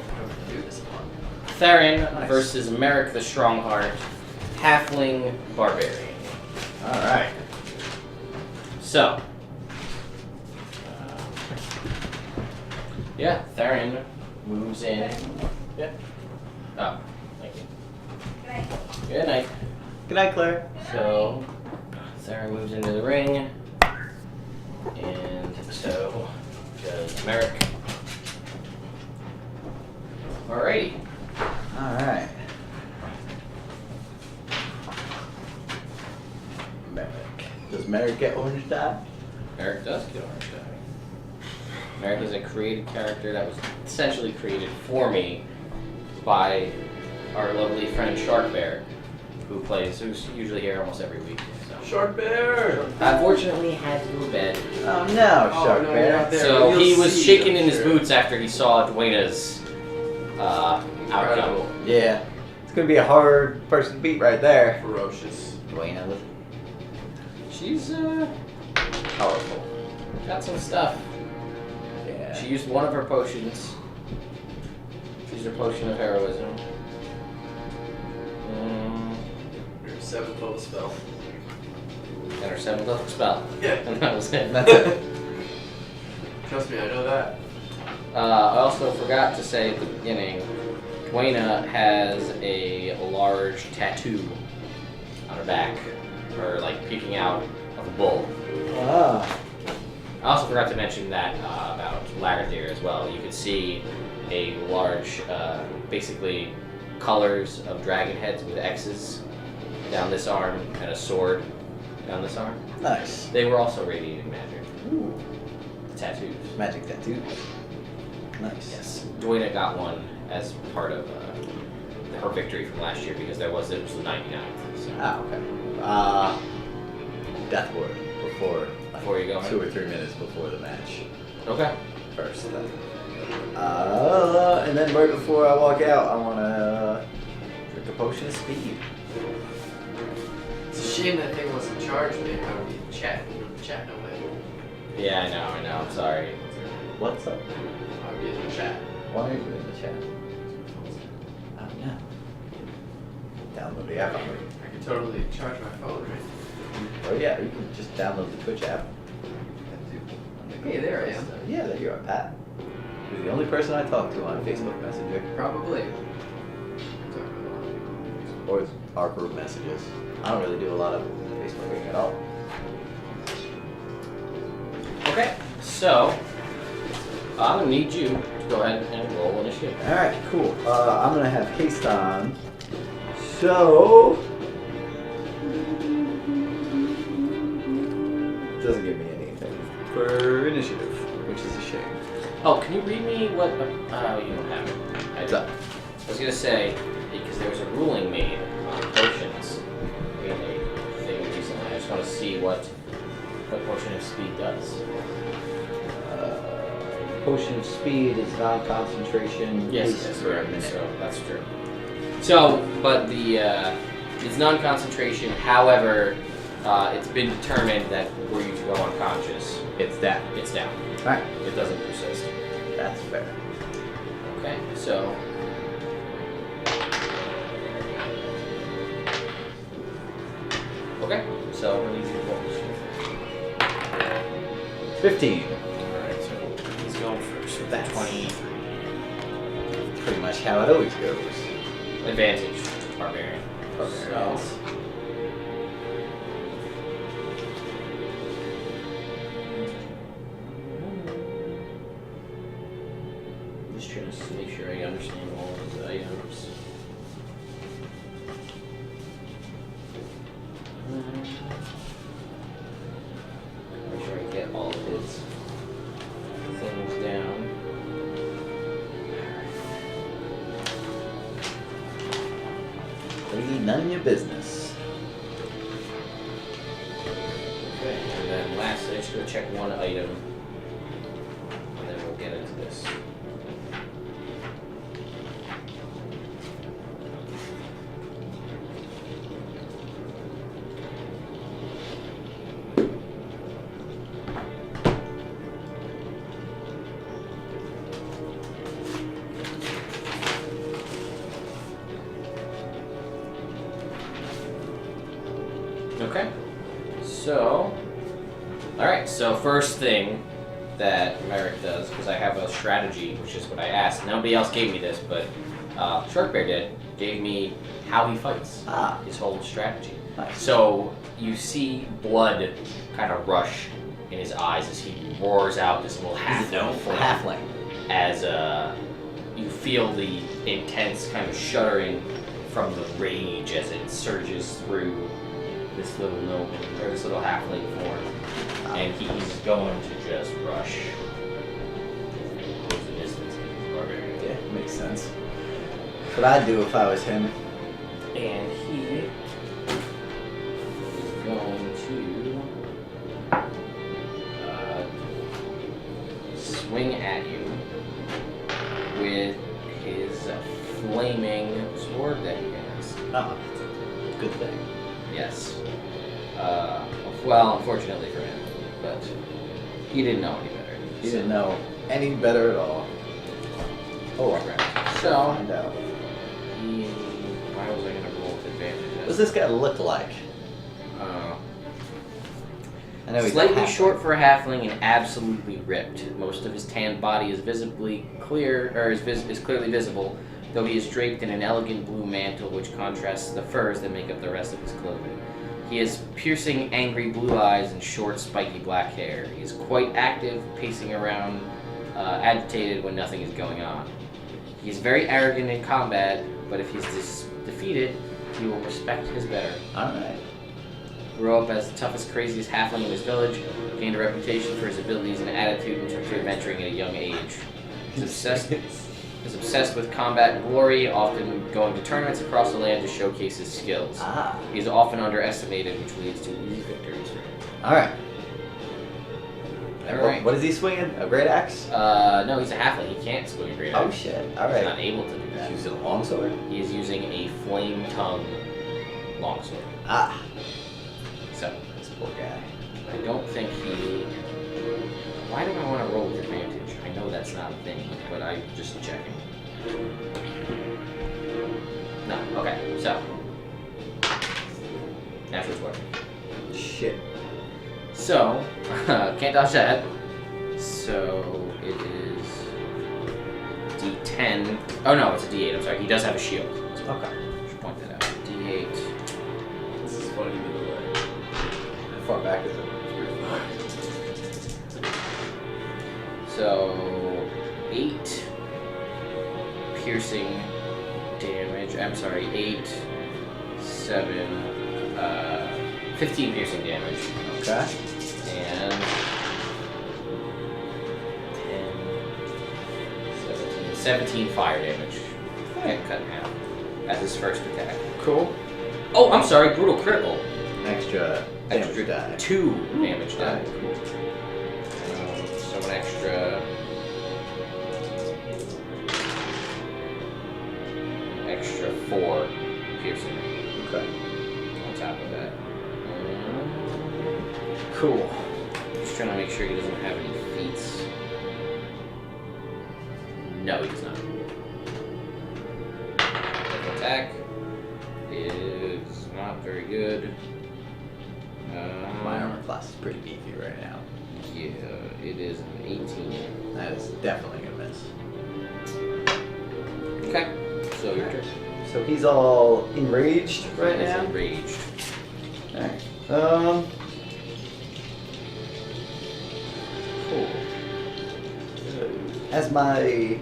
[SPEAKER 2] Theron
[SPEAKER 1] Nice.
[SPEAKER 2] versus Merrick the Strongheart, Halfling Barbarian.
[SPEAKER 1] Alright.
[SPEAKER 2] So, yeah, Theron moves in. Yeah. Oh, thank you. Good night.
[SPEAKER 1] Good night, Claire.
[SPEAKER 2] So, Theron moves into the ring, and so does Merrick. Alrighty.
[SPEAKER 1] Alright. get orange dye?
[SPEAKER 2] Merrick does get orange dye. Merrick is a created character that was essentially created for me by our lovely friend Shark Bear, who's usually here almost every week. So.
[SPEAKER 4] Shark Bear!
[SPEAKER 2] Unfortunately, had to go to bed.
[SPEAKER 1] Oh no, Shark
[SPEAKER 4] no,
[SPEAKER 1] Bear.
[SPEAKER 4] you're not there.
[SPEAKER 2] So
[SPEAKER 4] You'll
[SPEAKER 2] he was
[SPEAKER 4] see,
[SPEAKER 2] shaking
[SPEAKER 4] I'm
[SPEAKER 2] in his
[SPEAKER 4] sure.
[SPEAKER 2] boots after he saw Dwayna's outcome.
[SPEAKER 4] Incredible.
[SPEAKER 1] Yeah. It's gonna be a hard person to beat right there.
[SPEAKER 4] Ferocious.
[SPEAKER 1] Dwayne,
[SPEAKER 2] She's
[SPEAKER 1] powerful.
[SPEAKER 2] got some stuff.
[SPEAKER 1] Yeah.
[SPEAKER 2] She used one of her potions. She used her potion of heroism.
[SPEAKER 4] Your 7th level spell.
[SPEAKER 2] And her 7th level spell.
[SPEAKER 4] Yeah.
[SPEAKER 2] And that was it.
[SPEAKER 1] That's it.
[SPEAKER 4] Trust me, I know that.
[SPEAKER 2] I also forgot to say at the beginning, Dwayna has a large tattoo on her back, or like peeking out of a bull.
[SPEAKER 1] Ah.
[SPEAKER 2] I also forgot to mention that about Lagarthier as well. You could see a large, basically colors of dragon heads with X's down this arm and a sword down this arm.
[SPEAKER 1] Nice.
[SPEAKER 2] They were also radiating magic.
[SPEAKER 1] Ooh.
[SPEAKER 2] Tattoos.
[SPEAKER 1] Magic tattoos. Nice.
[SPEAKER 2] Yes. Dwayna got one as part of her victory from last year because it was the 99th. So.
[SPEAKER 1] Ah, okay. Death word before.
[SPEAKER 2] Before you go in?
[SPEAKER 1] 2 or 3 minutes before the match.
[SPEAKER 2] Okay.
[SPEAKER 1] First. And then right before I walk out, I wanna drink a potion of speed.
[SPEAKER 4] It's a shame that thing wasn't charged, man. I would be chatting away.
[SPEAKER 2] Yeah, I know. I'm sorry.
[SPEAKER 1] What's up?
[SPEAKER 4] I would be in the chat.
[SPEAKER 1] Why are you in the chat? Oh no. Download the app.
[SPEAKER 4] I could totally charge my phone, right?
[SPEAKER 1] Oh yeah, you can just download the Twitch app.
[SPEAKER 4] Hey, there I am.
[SPEAKER 1] Yeah, there you are, Pat. You're the only person I talk to on Facebook Messenger.
[SPEAKER 4] Probably.
[SPEAKER 1] Or our group messages. I don't really do a lot of Facebooking at all.
[SPEAKER 2] Okay. So, I'm going to need you to go ahead and roll initiative.
[SPEAKER 1] Alright, cool. I'm gonna have haste on. So... doesn't give me anything for initiative, which is a shame.
[SPEAKER 2] Oh, can you read me what... you don't have it. I
[SPEAKER 1] What's
[SPEAKER 2] do.
[SPEAKER 1] up?
[SPEAKER 2] I was going to say, because there was a ruling made on potions in a thing recently. I just want to see what potion of speed does.
[SPEAKER 1] Potion of speed is non-concentration.
[SPEAKER 2] Yes,
[SPEAKER 1] haste for a minute.
[SPEAKER 2] so that's true. So, but it's non-concentration. However, it's been determined that were you to go unconscious,
[SPEAKER 1] It's that.
[SPEAKER 2] it's down.
[SPEAKER 1] Alright,
[SPEAKER 2] It doesn't persist.
[SPEAKER 1] that's fair.
[SPEAKER 2] Okay, so okay, so we need to roll.
[SPEAKER 1] 15.
[SPEAKER 2] Alright, so he's going first with
[SPEAKER 1] That's-
[SPEAKER 2] 23.
[SPEAKER 1] Pretty much how it always goes.
[SPEAKER 2] Advantage, barbarian.
[SPEAKER 1] Barbarians.
[SPEAKER 2] So, just trying to make sure I understand all of his items. Make sure I get all of his things down.
[SPEAKER 1] Really none of your business.
[SPEAKER 2] Okay, and then lastly, I'm just going to check one item, and then we'll get into this. Okay. So, alright, so first thing that Merrick does, because I have a strategy, which is what I asked. Nobody else gave me this, but Shark Bear gave me how he fights.
[SPEAKER 1] Ah.
[SPEAKER 2] His whole strategy.
[SPEAKER 1] Nice.
[SPEAKER 2] So, you see blood kind of rush in his eyes as he roars out this little
[SPEAKER 1] Halfling.
[SPEAKER 2] as you feel the intense kind of shuddering from the rage as it surges through this little noble, or this little halfling form, and he's going to just rush. Close the distance.
[SPEAKER 1] Yeah, makes sense. What I'd do if I was him.
[SPEAKER 2] And he is going to swing at you with his flaming sword that he has.
[SPEAKER 1] Oh, good thing.
[SPEAKER 2] Yes. Well, unfortunately for him, but he didn't know any better.
[SPEAKER 1] He didn't know any better at all. Oh,
[SPEAKER 2] Right.
[SPEAKER 1] so find out.
[SPEAKER 2] Why was I going to roll with advantage?
[SPEAKER 1] What does this guy look like? I know he's
[SPEAKER 2] Slightly
[SPEAKER 1] a halfling.
[SPEAKER 2] short for a halfling and absolutely ripped. Most of his tanned body is visibly clear, or is clearly visible, though he is draped in an elegant blue mantle which contrasts the furs that make up the rest of his clothing. He has piercing, angry blue eyes and short, spiky black hair. He is quite active, pacing around, agitated when nothing is going on. He is very arrogant in combat, but if he's defeated, he will respect his better.
[SPEAKER 1] Alright.
[SPEAKER 2] Grew up as the toughest, craziest halfling in his village, gained a reputation for his abilities and attitude and took to adventuring at a young age. He's obsessed with combat and glory, often going to tournaments across the land to showcase his skills. He is often underestimated, which leads to easy victories for him.
[SPEAKER 1] Alright.
[SPEAKER 2] Alright.
[SPEAKER 1] What is he swinging? A great axe?
[SPEAKER 2] No, he's a halfling. He can't swing a great axe.
[SPEAKER 1] Oh shit.
[SPEAKER 2] He's
[SPEAKER 1] Alright.
[SPEAKER 2] not able to do that.
[SPEAKER 1] He's using a longsword?
[SPEAKER 2] He is using a flame tongue longsword. So,
[SPEAKER 1] This poor guy.
[SPEAKER 2] I don't think he... Why do I want to roll with advantage? I know that's not a thing, but I'm just checking. No, okay, so. Natural 20.
[SPEAKER 1] Shit.
[SPEAKER 2] So, can't dodge that. So, it is D10. Oh no, it's a D8, I'm sorry. He does have a shield. So
[SPEAKER 1] Okay.
[SPEAKER 2] I should point that out. D8.
[SPEAKER 4] This is funny either way.
[SPEAKER 1] How far back is it? It's pretty far.
[SPEAKER 2] So, 8 piercing damage. I'm sorry, 8, 7, 15 piercing damage.
[SPEAKER 1] Okay.
[SPEAKER 2] And 10, 17 fire damage. And cut in half as his first attack.
[SPEAKER 1] Cool.
[SPEAKER 2] Oh, I'm sorry, brutal critical.
[SPEAKER 1] Extra damage die.
[SPEAKER 2] 2 damage die.
[SPEAKER 1] Alright, cool.
[SPEAKER 2] So an extra 4 piercing
[SPEAKER 1] Okay.
[SPEAKER 2] on top of that.
[SPEAKER 1] Cool.
[SPEAKER 2] Just trying to make sure he doesn't have any feats. No, he does not. Second attack is not very good.
[SPEAKER 1] My armor class is pretty beefy right now.
[SPEAKER 2] Yeah, it is an 18.
[SPEAKER 1] That is definitely gonna miss.
[SPEAKER 2] Okay, so your turn.
[SPEAKER 1] So he's all enraged right
[SPEAKER 2] He is
[SPEAKER 1] now?
[SPEAKER 2] enraged.
[SPEAKER 1] Alright. Cool. As my...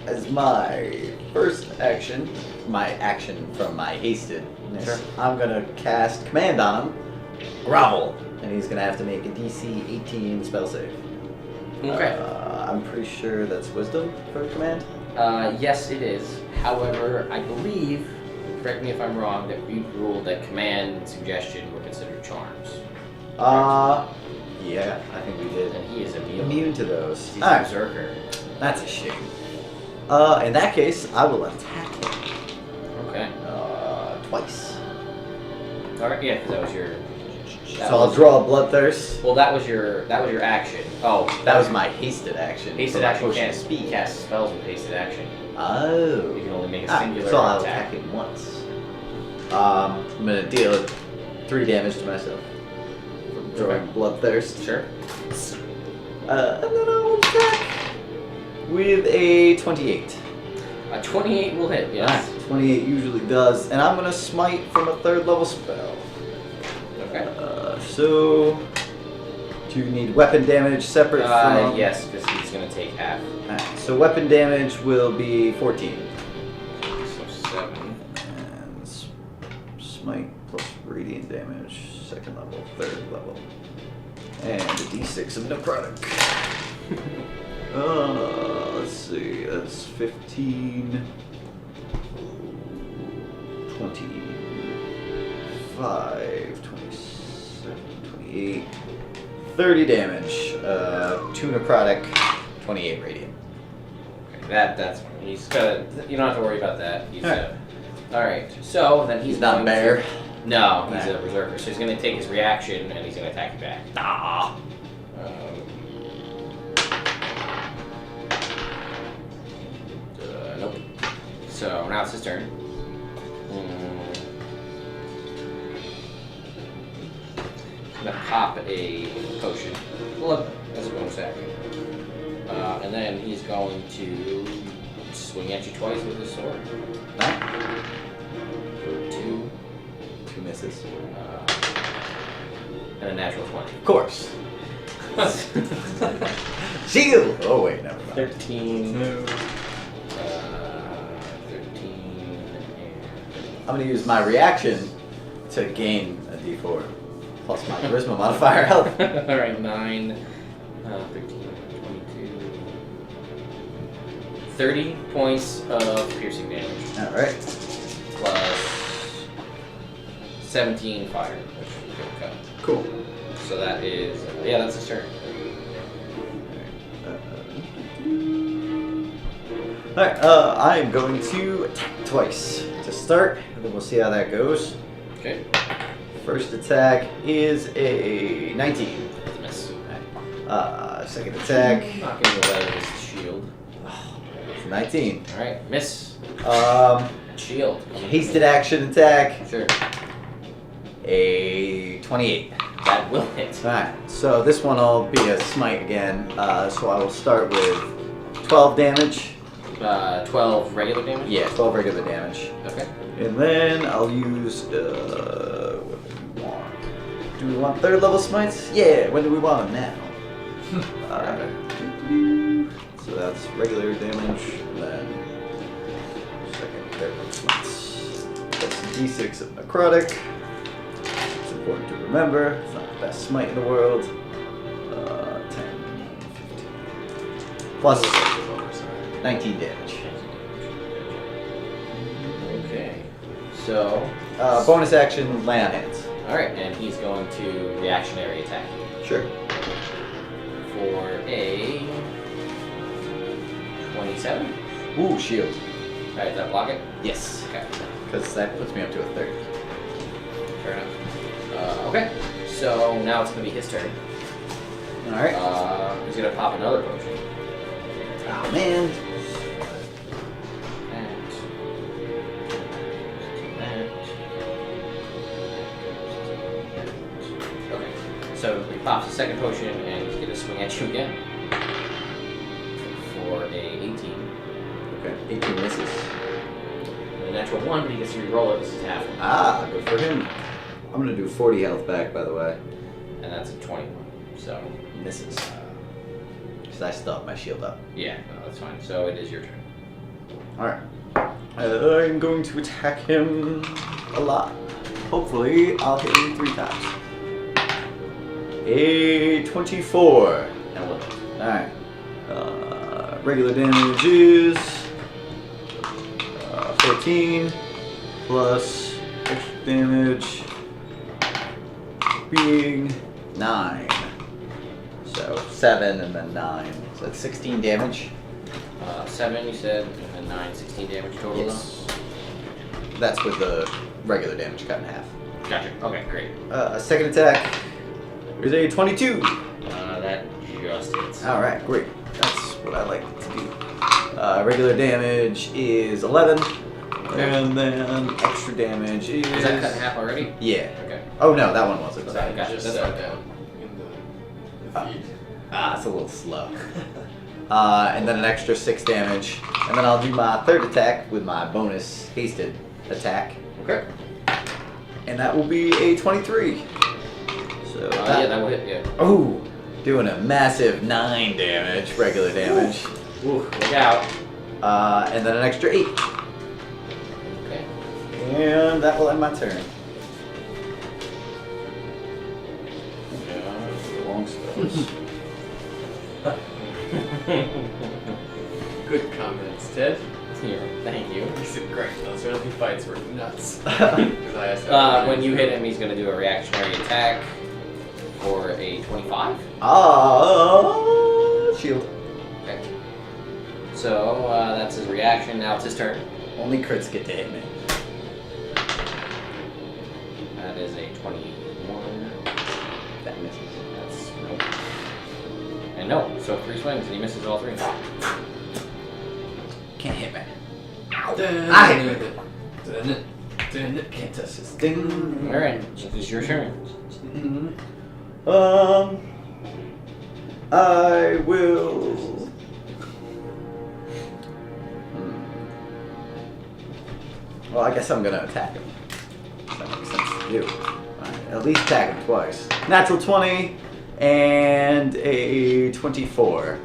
[SPEAKER 1] As my first action, my action from my hastedness,
[SPEAKER 2] Sure.
[SPEAKER 1] I'm gonna cast command on him, grovel, and he's gonna have to make a DC 18 spell save.
[SPEAKER 2] Okay.
[SPEAKER 1] I'm pretty sure that's wisdom for command.
[SPEAKER 2] Yes, it is. However, I believe, correct me if I'm wrong, that we ruled that command and suggestion were considered charms.
[SPEAKER 1] Yeah, I think we did.
[SPEAKER 2] And he is immune.
[SPEAKER 1] Immune to those.
[SPEAKER 2] He's a
[SPEAKER 1] Alright,
[SPEAKER 2] berserker.
[SPEAKER 1] that's a shame. In that case, I will attack him.
[SPEAKER 2] Okay.
[SPEAKER 1] Twice.
[SPEAKER 2] Alright, yeah, because that was your... that
[SPEAKER 1] So I'll
[SPEAKER 2] was-
[SPEAKER 1] draw a bloodthirst.
[SPEAKER 2] Well, that was your action. Oh,
[SPEAKER 1] That was my hasted action.
[SPEAKER 2] hasted
[SPEAKER 1] for my
[SPEAKER 2] action.
[SPEAKER 1] potion
[SPEAKER 2] Can't
[SPEAKER 1] of speed.
[SPEAKER 2] cast spells with hasted action.
[SPEAKER 1] Oh.
[SPEAKER 2] You can only make a
[SPEAKER 1] Alright,
[SPEAKER 2] singular
[SPEAKER 1] so I'll
[SPEAKER 2] attack.
[SPEAKER 1] attack him once. I'm gonna deal 3 damage to myself. From drawing bloodthirst.
[SPEAKER 2] Sure.
[SPEAKER 1] And then I'll attack with a 28.
[SPEAKER 2] A 28 will hit, yes.
[SPEAKER 1] Alright, 28 usually does. And I'm gonna smite from a 3rd level spell.
[SPEAKER 2] Okay.
[SPEAKER 1] So 2
[SPEAKER 7] Do you need weapon damage separate from?
[SPEAKER 2] Yes, because he's gonna take half.
[SPEAKER 7] Alright, so weapon damage will be 14.
[SPEAKER 2] So 7.
[SPEAKER 7] And smite plus radiant damage, second level, third level. And a d6 of necrotic. Let's see, that's 15, 25, 27, 28, 30 damage, 2 necrotic, 28 radiant.
[SPEAKER 2] Okay, that's fine. He's gonna. You don't have to worry about that. He's
[SPEAKER 7] Alright.
[SPEAKER 2] Alright, so then he's
[SPEAKER 1] He's not
[SPEAKER 2] going
[SPEAKER 1] bear.
[SPEAKER 2] to- No, he's
[SPEAKER 7] Alright.
[SPEAKER 2] a berserker. So he's gonna take his reaction and he's gonna attack you back.
[SPEAKER 1] Ah.
[SPEAKER 2] Nope. So now it's his turn. He's gonna pop a potion. Well, that's a bonus action. And then he's going to swing at you twice with his sword.
[SPEAKER 1] Nah.
[SPEAKER 2] For 2,
[SPEAKER 1] 2 misses.
[SPEAKER 2] and a natural 20.
[SPEAKER 1] Of course. Shield! Oh wait, never mind.
[SPEAKER 2] 13.
[SPEAKER 7] No.
[SPEAKER 2] 13 and
[SPEAKER 1] I'm gonna use my reaction to gain a d4 plus my charisma modifier health.
[SPEAKER 2] Alright, 9, 13, 22. 30 points of piercing damage.
[SPEAKER 1] Alright.
[SPEAKER 2] Plus 17 fire, which will cut.
[SPEAKER 1] Cool.
[SPEAKER 2] So that is, yeah, that's his turn.
[SPEAKER 7] Alright, I am going to attack twice to start, and then we'll see how that goes.
[SPEAKER 2] Okay,
[SPEAKER 7] First attack is a 19.
[SPEAKER 2] that's a miss.
[SPEAKER 7] Second attack,
[SPEAKER 2] Knocking the lead with his shield.
[SPEAKER 7] 19.
[SPEAKER 2] Alright, miss. Shield.
[SPEAKER 7] Hasted action attack,
[SPEAKER 2] Sure.
[SPEAKER 7] a 28.
[SPEAKER 2] That will hit.
[SPEAKER 7] Alright, so this one will be a smite again. So I will start with 12 damage.
[SPEAKER 2] 12 regular damage?
[SPEAKER 7] Yeah, 12 regular damage.
[SPEAKER 2] Okay.
[SPEAKER 7] And then I'll use, what do we want? Do we want third level smites? Yeah, when do we want them now? So that's regular damage, and then second, third level smites. That's d6 of necrotic. It's important to remember, it's not the best smite in the world. 10, 15, plus 19 damage.
[SPEAKER 2] Okay. So,
[SPEAKER 7] Bonus action, lay on hands.
[SPEAKER 2] alright, and he's going to reactionary attack you
[SPEAKER 7] Sure.
[SPEAKER 2] for a 27.
[SPEAKER 7] Ooh, shield.
[SPEAKER 2] Alright, does that block it?
[SPEAKER 7] Yes.
[SPEAKER 2] Okay,
[SPEAKER 7] Because that puts me up to a 30.
[SPEAKER 2] fair enough. Okay, so now it's going to be his turn.
[SPEAKER 7] Alright.
[SPEAKER 2] He's going to pop another potion.
[SPEAKER 7] Oh, man.
[SPEAKER 2] Okay, so he pops a second potion and he's going to swing at you again for a 18.
[SPEAKER 7] Okay, 18 misses.
[SPEAKER 2] A natural 1, but he gets to re-roll it. This is half,
[SPEAKER 7] Ah, good for him. I'm gonna do 40 health back, by the way.
[SPEAKER 2] and that's a 21. So,
[SPEAKER 7] Misses. Because I still have my shield up.
[SPEAKER 2] yeah, no, that's fine. So it is your turn.
[SPEAKER 7] Alright. I'm going to attack him a lot. Hopefully, I'll hit him 3 times. A 24.
[SPEAKER 2] That will.
[SPEAKER 7] Alright. Regular damage is 14 plus extra damage being 9. So 7 and then 9. So that's 16 damage.
[SPEAKER 2] 7, you said, and then 9, 16 damage total.
[SPEAKER 7] Yes. That's with the regular damage cut in half.
[SPEAKER 2] Though? Gotcha. Okay, great.
[SPEAKER 7] Second attack is a 22.
[SPEAKER 2] That just hits.
[SPEAKER 7] Alright, great. That's what I like to do. Regular damage is 11. And then extra damage is...
[SPEAKER 2] Is that cut in half already?
[SPEAKER 7] Yeah.
[SPEAKER 2] Okay.
[SPEAKER 7] Oh no, that one wasn't.
[SPEAKER 2] Sorry, gotcha.
[SPEAKER 4] Just
[SPEAKER 2] That's
[SPEAKER 4] sat
[SPEAKER 2] fine.
[SPEAKER 4] down in the feed.
[SPEAKER 7] It's a little slow. And then an extra 6 damage. And then I'll do my third attack with my bonus hasted attack.
[SPEAKER 2] Okay.
[SPEAKER 7] And that will be a 23. So
[SPEAKER 2] Yeah, that will hit, yeah.
[SPEAKER 7] Oh, Doing a massive 9 damage, regular damage.
[SPEAKER 2] Ooh, look out.
[SPEAKER 7] And then an extra 8.
[SPEAKER 2] Okay.
[SPEAKER 7] And that will end my turn. Long spells.
[SPEAKER 4] Good comments, Ted.
[SPEAKER 2] Here, thank you.
[SPEAKER 4] He said, great, those early fights were nuts. 'Cause I asked
[SPEAKER 2] When you hit him, he's going to do a reactionary attack for a 25.
[SPEAKER 7] Shield.
[SPEAKER 2] Okay. So that's his reaction. Now it's his turn.
[SPEAKER 7] Only crits get to hit me.
[SPEAKER 2] That is a 21.
[SPEAKER 7] That misses.
[SPEAKER 2] That's nope. And no. So 3 swings and he misses all 3.
[SPEAKER 7] Can't hit me.
[SPEAKER 4] I
[SPEAKER 7] Can't touch this thing.
[SPEAKER 2] All right. It's your turn.
[SPEAKER 7] I will. Well, I guess I'm gonna attack him. That makes sense to do. Alright, at least attack him twice. Natural 20 and a 24.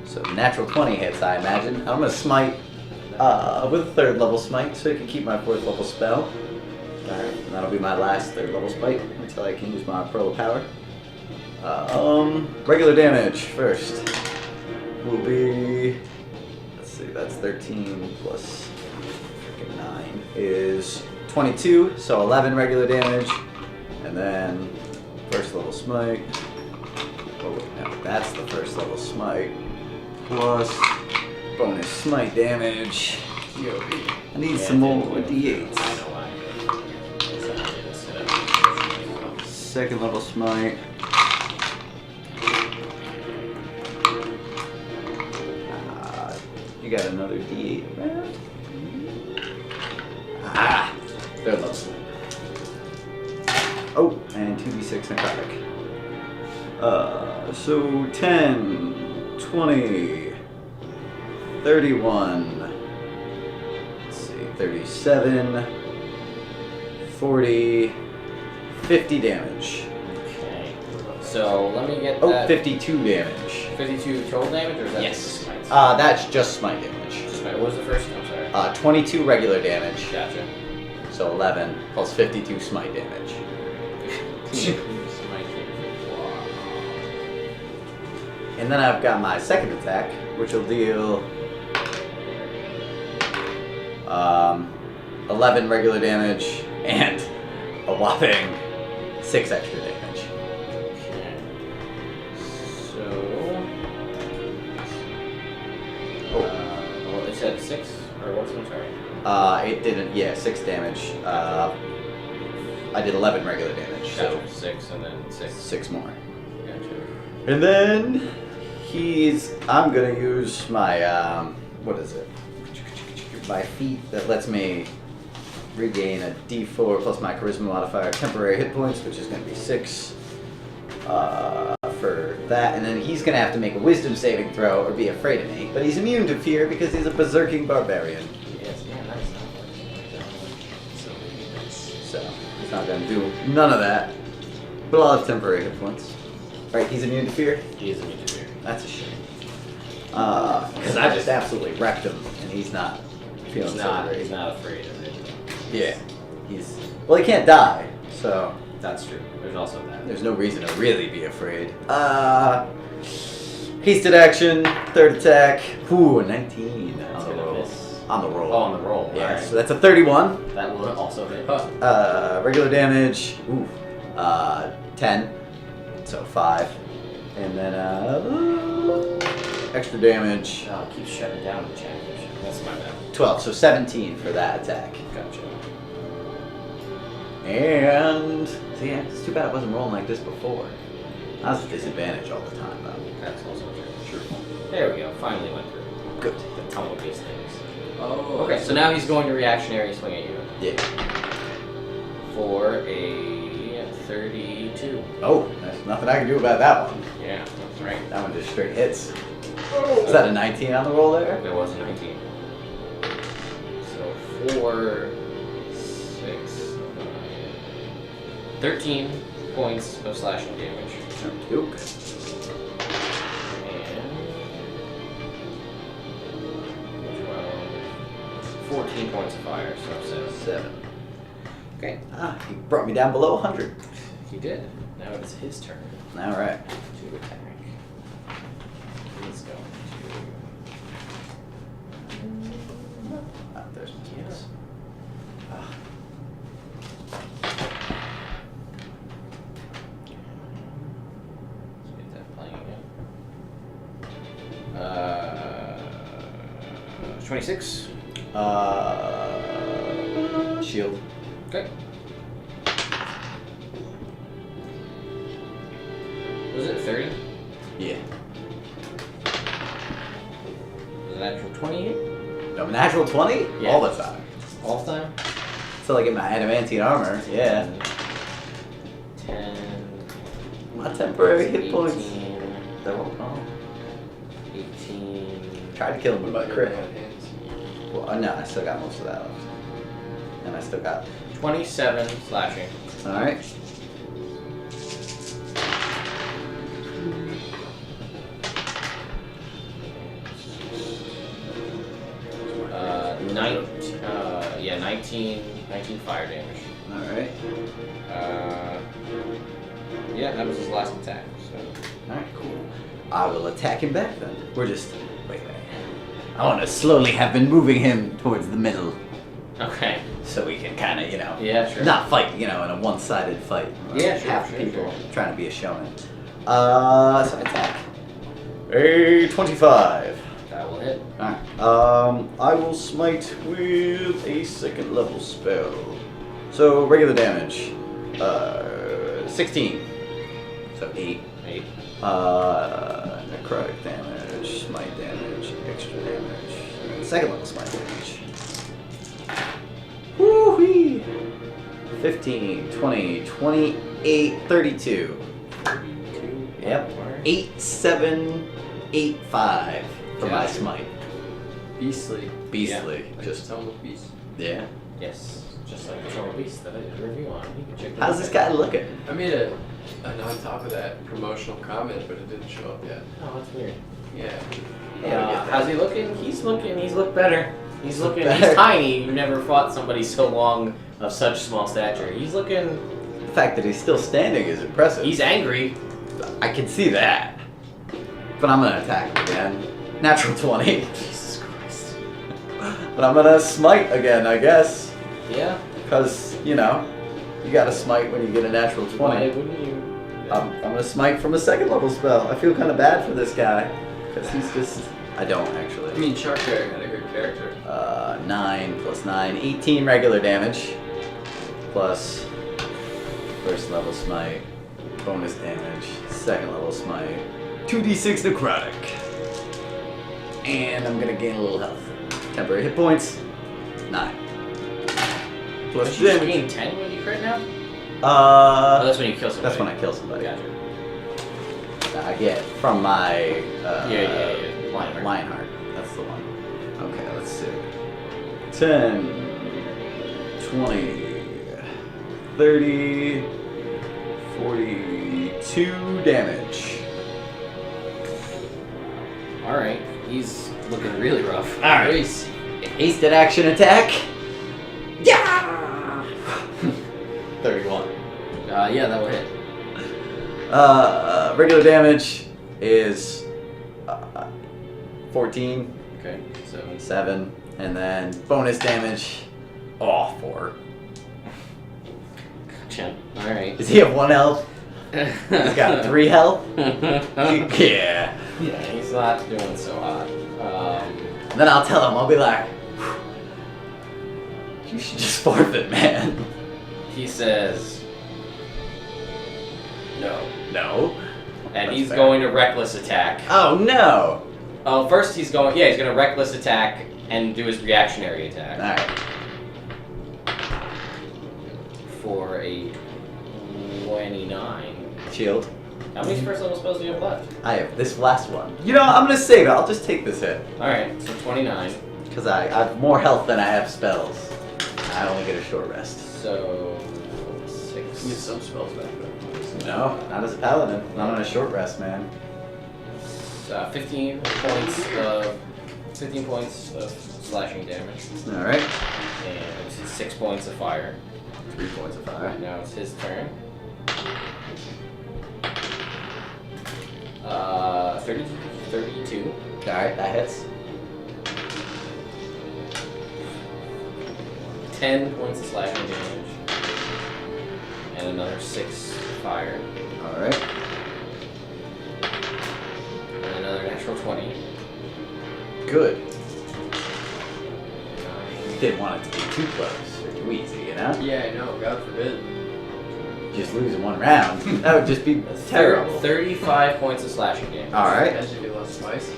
[SPEAKER 7] So natural 20 hits, I imagine. I'm gonna smite with a 3rd level smite, so I can keep my 4th level spell. Alright, and that'll be my last 3rd level smite until I can use my Pearl of Power. Regular damage first will be, let's see, that's 13 plus 9 is 22, so 11 regular damage, and then 1st level smite. Oh wait, no, that's the 1st level smite plus bonus smite damage. I need some more d8s. 2nd level smite. You got another d8 around? 3rd level smite. Oh, and 2d6 necrotic. So 10, 20, 31, let's see, 37, 40, 50 damage.
[SPEAKER 2] Okay. So let me get
[SPEAKER 7] Oh,
[SPEAKER 2] that.
[SPEAKER 7] 52 damage.
[SPEAKER 2] 52 total damage, or is that
[SPEAKER 7] Yes.
[SPEAKER 2] just the smites?
[SPEAKER 7] That's just smite damage.
[SPEAKER 2] Just smite. What was the first? I'm sorry.
[SPEAKER 7] 22 regular damage,
[SPEAKER 2] Gotcha.
[SPEAKER 7] so 11 plus 52 smite damage. And then I've got my 2nd attack, which will deal 11 regular damage and a whopping 6 extra damage.
[SPEAKER 2] Okay. So. Well, they said 6 or what's I'm sorry.
[SPEAKER 7] It didn't, yeah, 6 damage. I did 11 regular damage, so
[SPEAKER 2] Gotcha. 6 and then 6.
[SPEAKER 7] 6 more.
[SPEAKER 2] Gotcha.
[SPEAKER 7] And then I'm gonna use my, what is it? My feat that lets me regain a d4 plus my charisma modifier temporary hit points, which is gonna be 6 for that. And then he's gonna have to make a wisdom saving throw or be afraid of me. But he's immune to fear because he's a berserking barbarian.
[SPEAKER 2] Yes, yeah, nice.
[SPEAKER 7] So he's not gonna do none of that. But I'll have temporary hit points. Right, he's immune to fear?
[SPEAKER 2] He is immune to fear.
[SPEAKER 7] That's a shame. Because I just absolutely wrecked him, and he's not feeling
[SPEAKER 2] He's
[SPEAKER 7] so
[SPEAKER 2] not.
[SPEAKER 7] great.
[SPEAKER 2] He's not afraid of it.
[SPEAKER 7] Yeah, well, he can't die, so
[SPEAKER 2] That's true. There's also that.
[SPEAKER 7] there's no reason to really be afraid. Hasted action, 3rd attack. Ooh, 19
[SPEAKER 2] That's
[SPEAKER 7] on the
[SPEAKER 2] gonna
[SPEAKER 7] roll.
[SPEAKER 2] miss.
[SPEAKER 7] On the roll.
[SPEAKER 2] Oh, on the roll.
[SPEAKER 7] Yeah,
[SPEAKER 2] Alright.
[SPEAKER 7] so that's a 31.
[SPEAKER 2] That will also hit.
[SPEAKER 7] Regular damage. Ooh, 10. So 5. And then extra damage.
[SPEAKER 2] Oh, it keeps shutting down the chat. That's my bad.
[SPEAKER 7] 12. So 17 for that attack.
[SPEAKER 2] Gotcha.
[SPEAKER 7] And see, yeah, it's too bad I wasn't rolling like this before. I was at disadvantage all the time though.
[SPEAKER 2] That's also true. There we go. Finally went through.
[SPEAKER 7] Good.
[SPEAKER 2] The tumble of these things.
[SPEAKER 4] Oh.
[SPEAKER 2] Okay, so now he's going to reactionary swing at you
[SPEAKER 7] Yeah.
[SPEAKER 2] for a 32.
[SPEAKER 7] Oh, there's nothing I can do about that one.
[SPEAKER 2] Yeah, that's right.
[SPEAKER 7] That one just straight hits. Is that a 19 on the roll there?
[SPEAKER 2] There was a 19. So 4, 6, 9, 13 points of slashing damage.
[SPEAKER 7] Duke.
[SPEAKER 2] And 12, 14 points of fire, so
[SPEAKER 7] 7.
[SPEAKER 2] Okay.
[SPEAKER 7] Ah, he brought me down below 100.
[SPEAKER 2] He did. Now it's his turn
[SPEAKER 7] All right.
[SPEAKER 2] to attack. He's going
[SPEAKER 7] Ah, there's my
[SPEAKER 2] to.
[SPEAKER 7] space. Ah.
[SPEAKER 2] Let's get that playing again. 26.
[SPEAKER 7] Shield.
[SPEAKER 2] Okay. Was it 30?
[SPEAKER 7] Yeah.
[SPEAKER 2] Was it actual 28?
[SPEAKER 7] No, natural 20?
[SPEAKER 2] Yeah.
[SPEAKER 7] All the time.
[SPEAKER 2] All the time?
[SPEAKER 7] Until I get my adamantine armor. Yeah.
[SPEAKER 2] 10.
[SPEAKER 7] My temporary hit points.
[SPEAKER 2] 18.
[SPEAKER 7] They're all gone.
[SPEAKER 2] 18.
[SPEAKER 7] Tried to kill him with my crit.
[SPEAKER 4] hands?
[SPEAKER 7] Well, no, I still got most of that left. And I still got.
[SPEAKER 2] 27 slashing.
[SPEAKER 7] Alright.
[SPEAKER 2] Yeah, 19 fire damage.
[SPEAKER 7] Alright.
[SPEAKER 2] Yeah, that was his last attack. So
[SPEAKER 7] Alright, cool. I will attack him back then. We're just. Wait. I want to slowly have been moving him towards the middle
[SPEAKER 2] okay.
[SPEAKER 7] so we can kind of,
[SPEAKER 2] Yeah, sure.
[SPEAKER 7] not fight, in a one-sided fight.
[SPEAKER 2] Yeah, sure,
[SPEAKER 7] Half
[SPEAKER 2] sure,
[SPEAKER 7] people
[SPEAKER 2] sure.
[SPEAKER 7] trying to be a showman. So I attack. A 25.
[SPEAKER 2] That will hit.
[SPEAKER 7] Alright. I will smite with a second level spell. So regular damage. 16. So 8.
[SPEAKER 2] 8.
[SPEAKER 7] Necrotic damage, smite damage, extra damage. Second level smite damage. Woo-wee! 15, 20, 28, 32.
[SPEAKER 2] 32.
[SPEAKER 7] Yep. 8, 7, 8, 5 for my
[SPEAKER 2] Gotcha.
[SPEAKER 7] smite.
[SPEAKER 4] Beastly.
[SPEAKER 7] Beastly.
[SPEAKER 4] Just
[SPEAKER 7] Just,
[SPEAKER 4] tell him with beast.
[SPEAKER 7] yeah.
[SPEAKER 2] Yes. Just like the Troll Beast that I did a review on. You can check it
[SPEAKER 7] How's
[SPEAKER 2] out.
[SPEAKER 7] this guy looking?
[SPEAKER 4] I made a on top of that promotional comment, but it didn't show up yet.
[SPEAKER 2] Oh, that's weird.
[SPEAKER 4] Yeah.
[SPEAKER 2] How's he looking? He's looked better. He's
[SPEAKER 7] Look
[SPEAKER 2] looking.
[SPEAKER 7] better.
[SPEAKER 2] He's tiny. You never fought somebody so long of such small stature. He's looking.
[SPEAKER 7] The fact that he's still standing is impressive.
[SPEAKER 2] He's angry.
[SPEAKER 7] I can see that. But I'm gonna attack him again. Natural 20.
[SPEAKER 2] Jesus Christ.
[SPEAKER 7] But I'm gonna smite again, I guess.
[SPEAKER 2] Yeah.
[SPEAKER 7] Because, you gotta smite when you get a natural 20.
[SPEAKER 2] Why wouldn't you?
[SPEAKER 7] I'm gonna smite from a second level spell. I feel kind of bad for this guy. Because he's just. I don't actually.
[SPEAKER 4] I mean, Shark Bear had a good character.
[SPEAKER 7] 9 plus 9, 18 regular damage. Plus first level smite, bonus damage, second level smite, 2d6 necrotic. And I'm gonna gain a little health. Temporary hit points, 9. Plus
[SPEAKER 2] Don't you just
[SPEAKER 7] damage.
[SPEAKER 2] gain 10 when you crit now? Oh, that's when you kill somebody.
[SPEAKER 7] That's when I kill somebody.
[SPEAKER 2] Gotcha.
[SPEAKER 7] I get from my
[SPEAKER 2] Yeah. Lionheart.
[SPEAKER 7] Lionheart. That's the one. Okay, let's see. 10, 20, 30, 42 damage.
[SPEAKER 2] Alright. He's looking really rough.
[SPEAKER 7] Alright. Hasted action attack. Yeah! 31.
[SPEAKER 2] Yeah, that will hit.
[SPEAKER 7] Regular damage is 14.
[SPEAKER 2] Okay.
[SPEAKER 7] 7, and then bonus damage, 4.
[SPEAKER 2] Gotcha. Alright.
[SPEAKER 7] Does he have 1 health? He's got 3 health? Yeah.
[SPEAKER 2] Yeah, he's not doing so hot.
[SPEAKER 7] And then I'll tell him, I'll be like, you should just forfeit, man.
[SPEAKER 2] He says, no.
[SPEAKER 7] No.
[SPEAKER 2] And
[SPEAKER 7] That's
[SPEAKER 2] he's
[SPEAKER 7] fair.
[SPEAKER 2] going to reckless attack.
[SPEAKER 7] Oh no!
[SPEAKER 2] Oh, first he's going to reckless attack and do his reactionary attack.
[SPEAKER 7] Alright.
[SPEAKER 2] For a 29.
[SPEAKER 7] Shield.
[SPEAKER 2] How many first level spells do you have left?
[SPEAKER 7] I have this last one. You know, I'm gonna save it. I'll just take this hit.
[SPEAKER 2] Alright, so 29.
[SPEAKER 7] Because I have more health than I have spells. I only get a short rest.
[SPEAKER 2] So 6,
[SPEAKER 4] Use some spells back then.
[SPEAKER 7] No, not as a paladin. Not on a short rest, man.
[SPEAKER 2] 15 points of slashing damage,
[SPEAKER 7] All right.
[SPEAKER 2] and 6 points of fire.
[SPEAKER 7] 3 points of fire.
[SPEAKER 2] Now it's his turn. 32.
[SPEAKER 7] All right, that hits.
[SPEAKER 2] 10 points of slashing damage, and another 6 fire,
[SPEAKER 7] All right.
[SPEAKER 2] and another natural 20.
[SPEAKER 7] Good. Didn't want it to be too close or too easy, you know?
[SPEAKER 4] Yeah, I know. God forbid.
[SPEAKER 7] Just losing one round. That would just be terrible.
[SPEAKER 2] 35 points of slashing damage.
[SPEAKER 7] All right.
[SPEAKER 4] Imagine if you lost twice.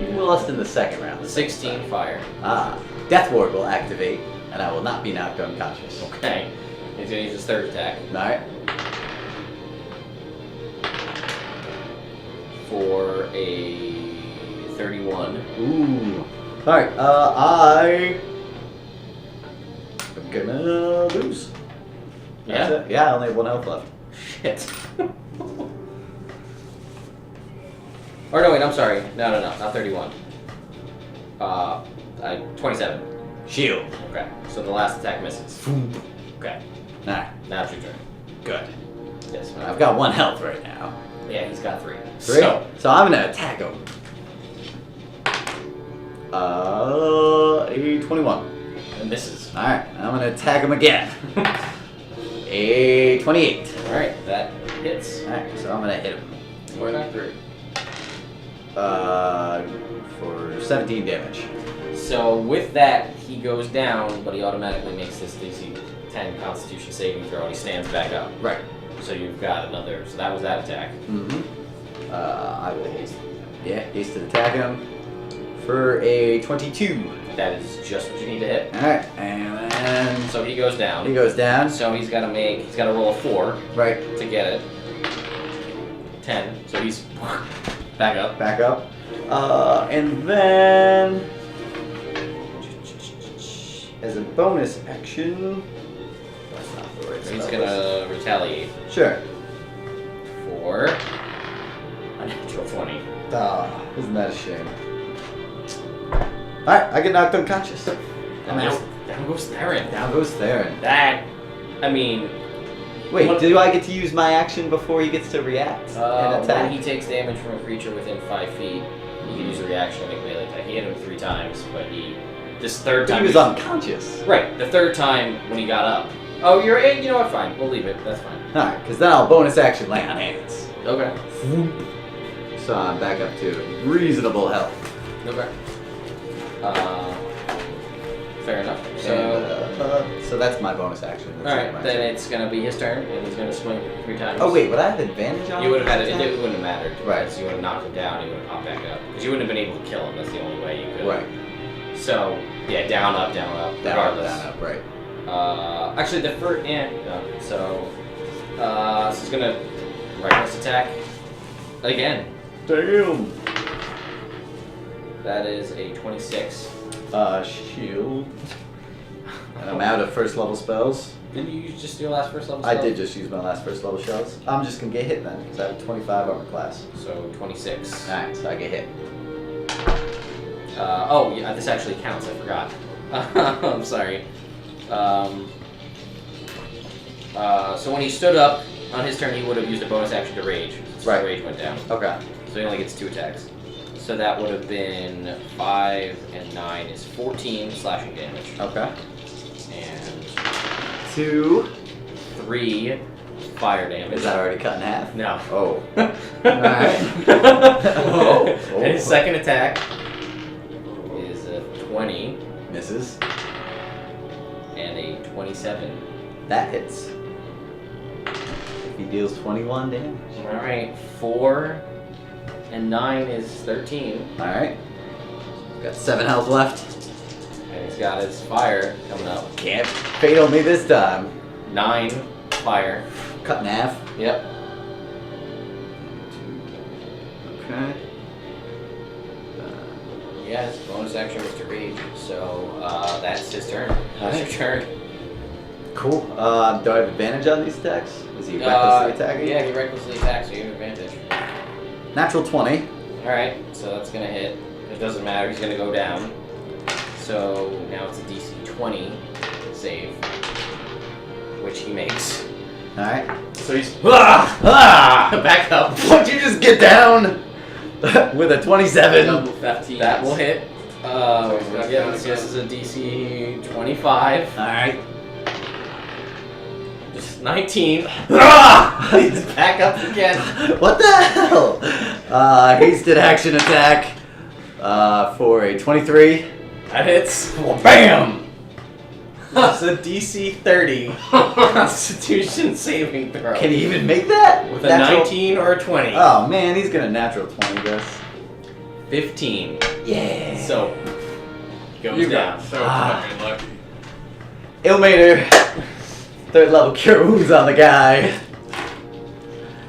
[SPEAKER 7] You
[SPEAKER 2] And
[SPEAKER 7] lost in the second round.
[SPEAKER 2] 16 fire.
[SPEAKER 7] Death Ward will activate, and I will not be knocked unconscious.
[SPEAKER 2] Okay. He's gonna use his third attack
[SPEAKER 7] All right.
[SPEAKER 2] for a 31.
[SPEAKER 7] Ooh. All right. I'm gonna lose. That's it. Yeah, I only have 1 health left.
[SPEAKER 2] Shit. Or no, wait, I'm sorry. No, not 31. 27.
[SPEAKER 7] Shield.
[SPEAKER 2] Okay, so the last attack misses. Okay,
[SPEAKER 7] All right.
[SPEAKER 2] now it's your turn.
[SPEAKER 7] Good.
[SPEAKER 2] Yes,
[SPEAKER 7] I've got 1 health right now.
[SPEAKER 2] Yeah, he's got 3.
[SPEAKER 7] 3. So I'm gonna attack him. A 21.
[SPEAKER 2] And misses.
[SPEAKER 7] All right. I'm gonna attack him again. A 28.
[SPEAKER 2] Alright, that hits.
[SPEAKER 7] All right. So I'm gonna hit him.
[SPEAKER 4] Why not 3?
[SPEAKER 7] For 17 damage.
[SPEAKER 2] So with that, he goes down, but he automatically makes this DC 10 Constitution saving throw, and he stands back up.
[SPEAKER 7] Right.
[SPEAKER 2] So you've got another. So that was that attack.
[SPEAKER 7] Mm-hmm. I will haste. Yeah, hasted attack him for a 22.
[SPEAKER 2] That is just what you need to hit.
[SPEAKER 7] All right, and then
[SPEAKER 2] So he goes down.
[SPEAKER 7] he goes down.
[SPEAKER 2] So he's got to roll a 4
[SPEAKER 7] Right,
[SPEAKER 2] to get it. 10. So he's back up.
[SPEAKER 7] back up. And then as a bonus action, that's not the right
[SPEAKER 2] He's
[SPEAKER 7] spell.
[SPEAKER 2] gonna retaliate
[SPEAKER 7] Sure.
[SPEAKER 2] for a natural 20.
[SPEAKER 7] Isn't that a shame? All right, I get knocked unconscious. I'm out.
[SPEAKER 2] Down goes Theron.
[SPEAKER 7] Down goes Theron.
[SPEAKER 2] That, I mean,
[SPEAKER 7] Wait,
[SPEAKER 2] What-
[SPEAKER 7] do I get to use my action before he gets to react and
[SPEAKER 2] when
[SPEAKER 7] attack?
[SPEAKER 2] he takes damage from a creature within 5 feet, he can use a reaction to make melee attack. He hit him 3 times, but this third
[SPEAKER 7] But
[SPEAKER 2] time.
[SPEAKER 7] he was unconscious.
[SPEAKER 2] Right, the third time when he got up. Oh, you know what? Fine, we'll leave it. That's fine.
[SPEAKER 7] Alright, because then I'll bonus action lay on hands.
[SPEAKER 2] Okay.
[SPEAKER 7] So I'm back up to reasonable health.
[SPEAKER 2] Okay. Fair enough. So.
[SPEAKER 7] So that's my bonus action. That's
[SPEAKER 2] Alright,
[SPEAKER 7] my
[SPEAKER 2] then
[SPEAKER 7] turn.
[SPEAKER 2] it's gonna be his turn, and he's gonna swing 3 times.
[SPEAKER 7] Oh wait, would I have advantage on
[SPEAKER 2] You would have had it.
[SPEAKER 7] attack?
[SPEAKER 2] It wouldn't have mattered.
[SPEAKER 7] Right.
[SPEAKER 2] Because you would have knocked him down. He would have popped back up. Because you wouldn't have been able to kill him. That's the only way you could.
[SPEAKER 7] Right.
[SPEAKER 2] So yeah, down, up, down, up.
[SPEAKER 7] Down,
[SPEAKER 2] regardless.
[SPEAKER 7] down, up, right.
[SPEAKER 2] Actually, the first. So he's gonna reckless attack again.
[SPEAKER 7] Damn.
[SPEAKER 2] That is a 26.
[SPEAKER 7] Shield. And I'm out of first level spells.
[SPEAKER 2] Didn't you just do your last first level
[SPEAKER 7] I
[SPEAKER 2] spell?
[SPEAKER 7] did just use my last first level spells. I'm just gonna get hit then, because I have 25 armor class.
[SPEAKER 2] So 26.
[SPEAKER 7] Alright, so I get hit.
[SPEAKER 2] Oh, yeah, this actually counts. I forgot. I'm sorry. So when he stood up on his turn, he would have used a bonus action to rage. So
[SPEAKER 7] Right.
[SPEAKER 2] Rage went down.
[SPEAKER 7] Okay.
[SPEAKER 2] So he only gets 2 attacks. So that would have been 5 and 9 is 14 slashing damage.
[SPEAKER 7] Okay.
[SPEAKER 2] And
[SPEAKER 7] 2.
[SPEAKER 2] 3 fire damage.
[SPEAKER 7] Is that already cut in half?
[SPEAKER 2] No.
[SPEAKER 7] Oh. Alright.
[SPEAKER 2] Oh.
[SPEAKER 7] Oh.
[SPEAKER 2] And his second attack is a 20
[SPEAKER 7] Misses.
[SPEAKER 2] and a 27.
[SPEAKER 7] That hits. He deals 21 damage.
[SPEAKER 2] Alright, 4 and 9 is 13.
[SPEAKER 7] Alright. Got 7 health left.
[SPEAKER 2] And he's got his fire coming up.
[SPEAKER 7] Can't fatal me this time.
[SPEAKER 2] 9 fire.
[SPEAKER 7] Cut in half.
[SPEAKER 2] Yep.
[SPEAKER 7] Okay.
[SPEAKER 2] Yeah, his bonus action was to rage. So that's his turn. That's your turn.
[SPEAKER 7] Cool. Do I have advantage on these attacks? Is he recklessly attacking?
[SPEAKER 2] Yeah, he recklessly attacks, so you have advantage.
[SPEAKER 7] Natural 20.
[SPEAKER 2] Alright, so that's gonna hit. It doesn't matter, he's gonna go down. So now it's a DC 20 save, which he makes.
[SPEAKER 7] Alright.
[SPEAKER 2] So he's
[SPEAKER 7] Ah!
[SPEAKER 2] back up.
[SPEAKER 7] Won't you just get down? With a 27.
[SPEAKER 4] Double 15.
[SPEAKER 2] That will hit.
[SPEAKER 4] he's got
[SPEAKER 2] Yeah,
[SPEAKER 4] down
[SPEAKER 2] this
[SPEAKER 4] again.
[SPEAKER 2] is a DC 25.
[SPEAKER 7] Alright.
[SPEAKER 2] Just 19. He's back up again.
[SPEAKER 7] What the hell? Hasted action attack for a 23.
[SPEAKER 2] That hits.
[SPEAKER 7] Well, bam!
[SPEAKER 2] That's a DC 30 Constitution saving throw.
[SPEAKER 7] Can he even make that?
[SPEAKER 2] With a 19 or a 20.
[SPEAKER 7] Oh man, he's gonna natural 20 this.
[SPEAKER 2] 15.
[SPEAKER 7] Yeah.
[SPEAKER 2] So, goes
[SPEAKER 4] You
[SPEAKER 2] down.
[SPEAKER 4] got so
[SPEAKER 7] Ah.
[SPEAKER 4] fucking lucky.
[SPEAKER 7] Illmater. 3rd level cure wounds on the guy.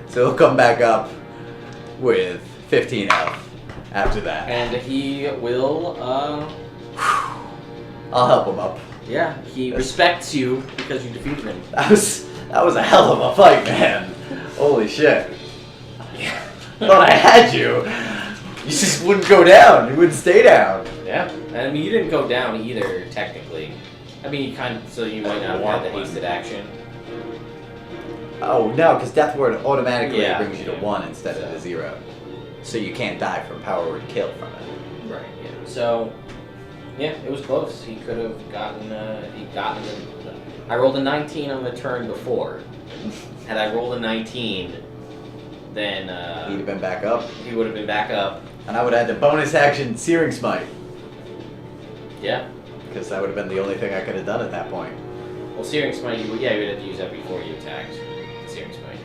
[SPEAKER 7] So he'll come back up with 15 health after that.
[SPEAKER 2] And he will,
[SPEAKER 7] I'll help him up.
[SPEAKER 2] yeah, he respects you because you defeated him.
[SPEAKER 7] That was a hell of a fight, man. Holy shit. Thought I had you. You just wouldn't go down. You wouldn't stay down.
[SPEAKER 2] Yeah. I mean, you didn't go down either, technically. I mean, you kind of, so you might not have had the hasted action.
[SPEAKER 7] Oh no, because Death Ward automatically
[SPEAKER 2] Yeah.
[SPEAKER 7] brings you to 1 instead of to 0. So you can't die from Power Word kill from it.
[SPEAKER 2] Right, yeah. So, yeah, it was close. He could have gotten, I rolled a 19 on the turn before. Had I rolled a 19, then,
[SPEAKER 7] He'd have been back up.
[SPEAKER 2] he would have been back up.
[SPEAKER 7] And I would have had the bonus action Searing Smite.
[SPEAKER 2] Yeah.
[SPEAKER 7] Because that would have been the only thing I could have done at that point.
[SPEAKER 2] Well, Searing Smite, you would have to use that before you attacked. Searing Smite.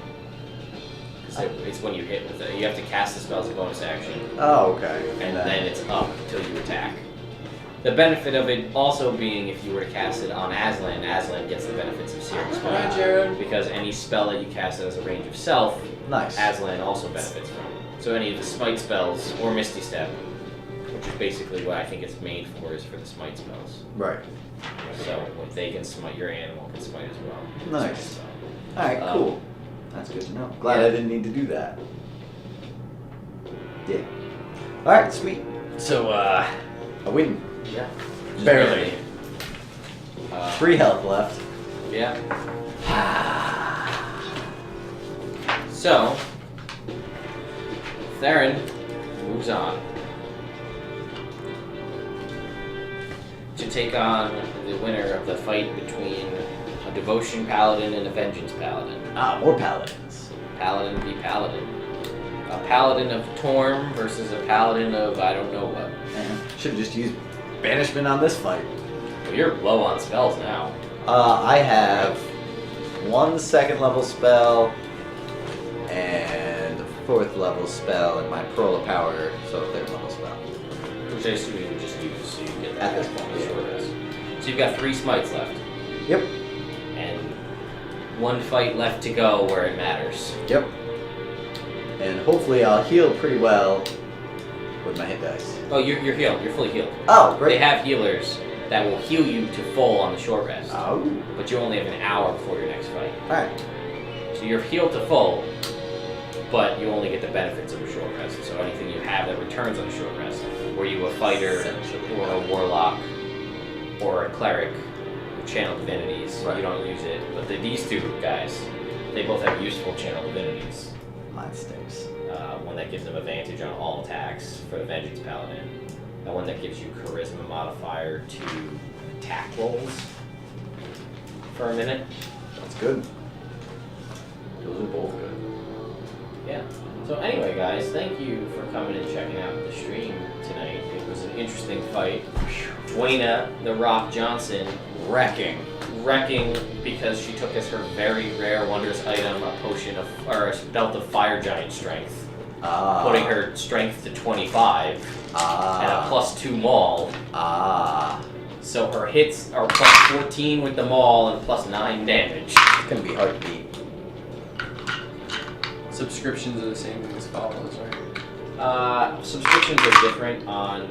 [SPEAKER 2] 'Cause it's when you hit with it. You have to cast the spell as a bonus action,
[SPEAKER 7] Oh, okay.
[SPEAKER 2] and then it's up until you attack. The benefit of it also being if you were to cast it on Aslan, Aslan gets the benefits of Searing
[SPEAKER 4] Alright,
[SPEAKER 2] Smite.
[SPEAKER 4] Jared.
[SPEAKER 2] Because any spell that you cast as a range of self,
[SPEAKER 7] Nice.
[SPEAKER 2] Aslan also benefits from. So any of the Smite spells, or Misty Step, which is basically what I think it's made for, is for the Smite spells.
[SPEAKER 7] Right.
[SPEAKER 2] So if they can smite, your animal can smite as well.
[SPEAKER 7] Nice.
[SPEAKER 2] So,
[SPEAKER 7] Alright, cool. That's good to know. Glad I didn't need to do that. Yeah. Alright, sweet. So, I win.
[SPEAKER 2] yeah. Just
[SPEAKER 7] Barely. 3 health left.
[SPEAKER 2] Yeah. So, Theron moves on to take on the winner of the fight between a Devotion Paladin and a Vengeance Paladin.
[SPEAKER 7] Ah, more paladins.
[SPEAKER 2] Paladin v. Paladin. A Paladin of Torm versus a Paladin of I don't know what.
[SPEAKER 7] Should have just used banishment on this fight.
[SPEAKER 2] Well, you're low on spells now.
[SPEAKER 7] I have 1 2nd level spell and a 4th level spell and my Pearl of Power, so a 3rd level spell.
[SPEAKER 2] Which I assume you would just use so you get
[SPEAKER 7] At
[SPEAKER 2] that
[SPEAKER 7] this point,
[SPEAKER 2] short rest. So you've got 3 smites left.
[SPEAKER 7] Yep.
[SPEAKER 2] And 1 fight left to go where it matters.
[SPEAKER 7] Yep. And hopefully I'll heal pretty well with my hit dice.
[SPEAKER 2] Oh, you're healed. You're fully healed.
[SPEAKER 7] Oh,
[SPEAKER 2] They
[SPEAKER 7] great.
[SPEAKER 2] have healers that will heal you to full on the short rest.
[SPEAKER 7] Oh.
[SPEAKER 2] But you only have an hour before your next fight.
[SPEAKER 7] Alright.
[SPEAKER 2] So you're healed to full, but you only get the benefits of a short rest. So anything you have that returns on a short rest, were you a fighter
[SPEAKER 7] Essentially.
[SPEAKER 2] or a warlock or a cleric who channel divinities,
[SPEAKER 7] Right.
[SPEAKER 2] you don't use it. But these 2 guys, they both have useful channel divinities.
[SPEAKER 7] Mine stinks.
[SPEAKER 2] One that gives them advantage on all attacks for the Vengeance Paladin. And one that gives you Charisma modifier to attack rolls for a minute.
[SPEAKER 7] That's good. Those are both good.
[SPEAKER 2] Yeah. So anyway, guys, thank you for coming and checking out the stream tonight. It was an interesting fight. Dwayna the Rock Johnson
[SPEAKER 7] Wrecking.
[SPEAKER 2] wrecking because she took as her very rare wondrous item a potion of, or a belt of fire giant strength, putting her strength to 25 and a +2 maul. So her hits are +14 with the maul and +9 damage.
[SPEAKER 7] It's gonna be hard to beat.
[SPEAKER 4] Subscriptions are the same thing as follows, right?
[SPEAKER 2] Subscriptions are different on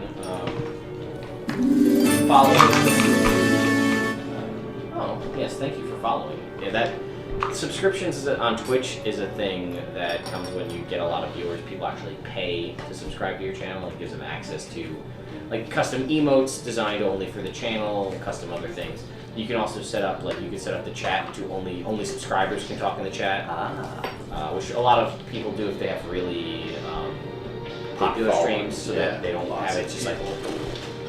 [SPEAKER 2] followers Oh, yes, thank you for following. Yeah, that subscriptions on Twitch is a thing that comes when you get a lot of viewers. People actually pay to subscribe to your channel. It gives them access to like custom emotes designed only for the channel, custom other things. You can also set up you can set up the chat to only subscribers can talk in the chat, which a lot of people do if they have really popular streams, so that they don't have it just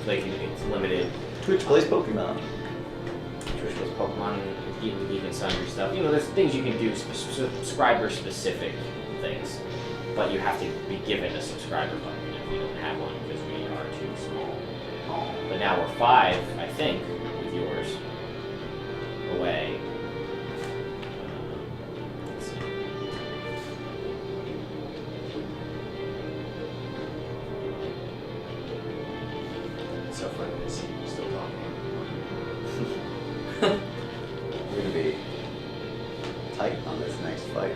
[SPEAKER 2] it's limited.
[SPEAKER 7] Twitch plays Pokemon.
[SPEAKER 2] Twitch plays Pokemon, even sundry stuff. You know, there's things you can do, subscriber-specific things, but you have to be given a subscriber button if we don't have one because we are too small. But now we're 5, I think, with yours away. Let's see.
[SPEAKER 1] It's so funny to see you still talking. We're gonna be tight on this next fight.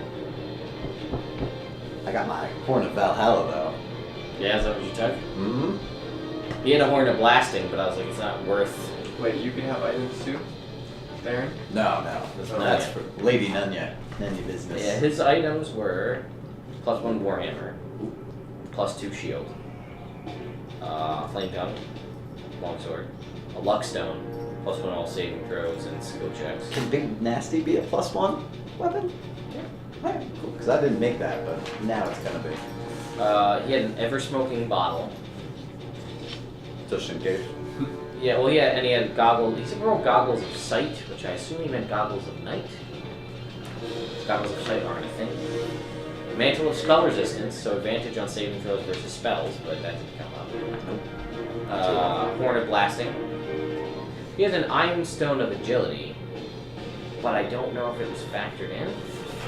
[SPEAKER 1] I got my Horn of Valhalla though.
[SPEAKER 2] Yeah, is that what you took?
[SPEAKER 1] Mm-hmm.
[SPEAKER 2] He had a Horn of Blasting, but I was like, it's not worth.
[SPEAKER 4] Wait, you can have items too, Darren?
[SPEAKER 1] No, that's
[SPEAKER 2] Nunya.
[SPEAKER 1] for Lady Nunya. Nunya business.
[SPEAKER 2] Yeah, his items were +1 Warhammer, +2 shield, flame tongue, longsword, a luck stone, +1 all saving throws and skill checks.
[SPEAKER 7] Can Big Nasty be a +1 weapon?
[SPEAKER 2] Yeah.
[SPEAKER 7] Alright, cool. Because I didn't make that, but now it's gonna be.
[SPEAKER 2] He had an ever-smoking bottle.
[SPEAKER 7] Just in case.
[SPEAKER 2] Yeah, well, yeah, and he had goggles. He said goggles of sight, which I assume he meant goggles of night. Goggles of sight aren't a thing. Mantle of spell resistance, so advantage on saving throws versus spells, but that didn't come up. Horn of blasting. He has an Iron Stone of agility, but I don't know if it was factored in.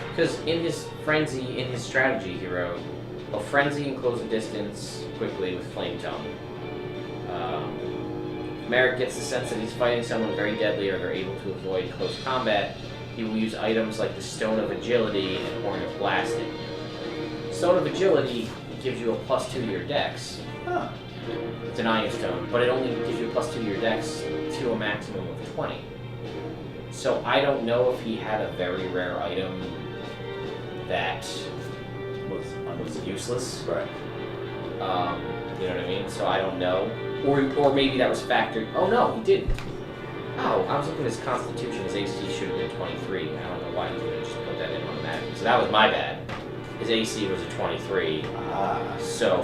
[SPEAKER 2] Because in his frenzy, in his strategy, he wrote, "A frenzy and close the distance quickly with flame tongue." Merrick gets the sense that he's fighting someone very deadly or they're able to avoid close combat. He will use items like the Stone of Agility and Horn of Blasting. Stone of Agility gives you a +2 to your dex.
[SPEAKER 7] Huh.
[SPEAKER 2] It's an Iron Stone, but it only gives you a +2 to your dex to a maximum of 20. So I don't know if he had a very rare item that was useless.
[SPEAKER 7] Right.
[SPEAKER 2] You know what I mean? So I don't know. Or maybe that was factored. Oh no, he didn't. Oh, I was looking at his constitution. His AC should have been 23. I don't know why he didn't just put that in automatically. So that was my bad. His AC was a 23. So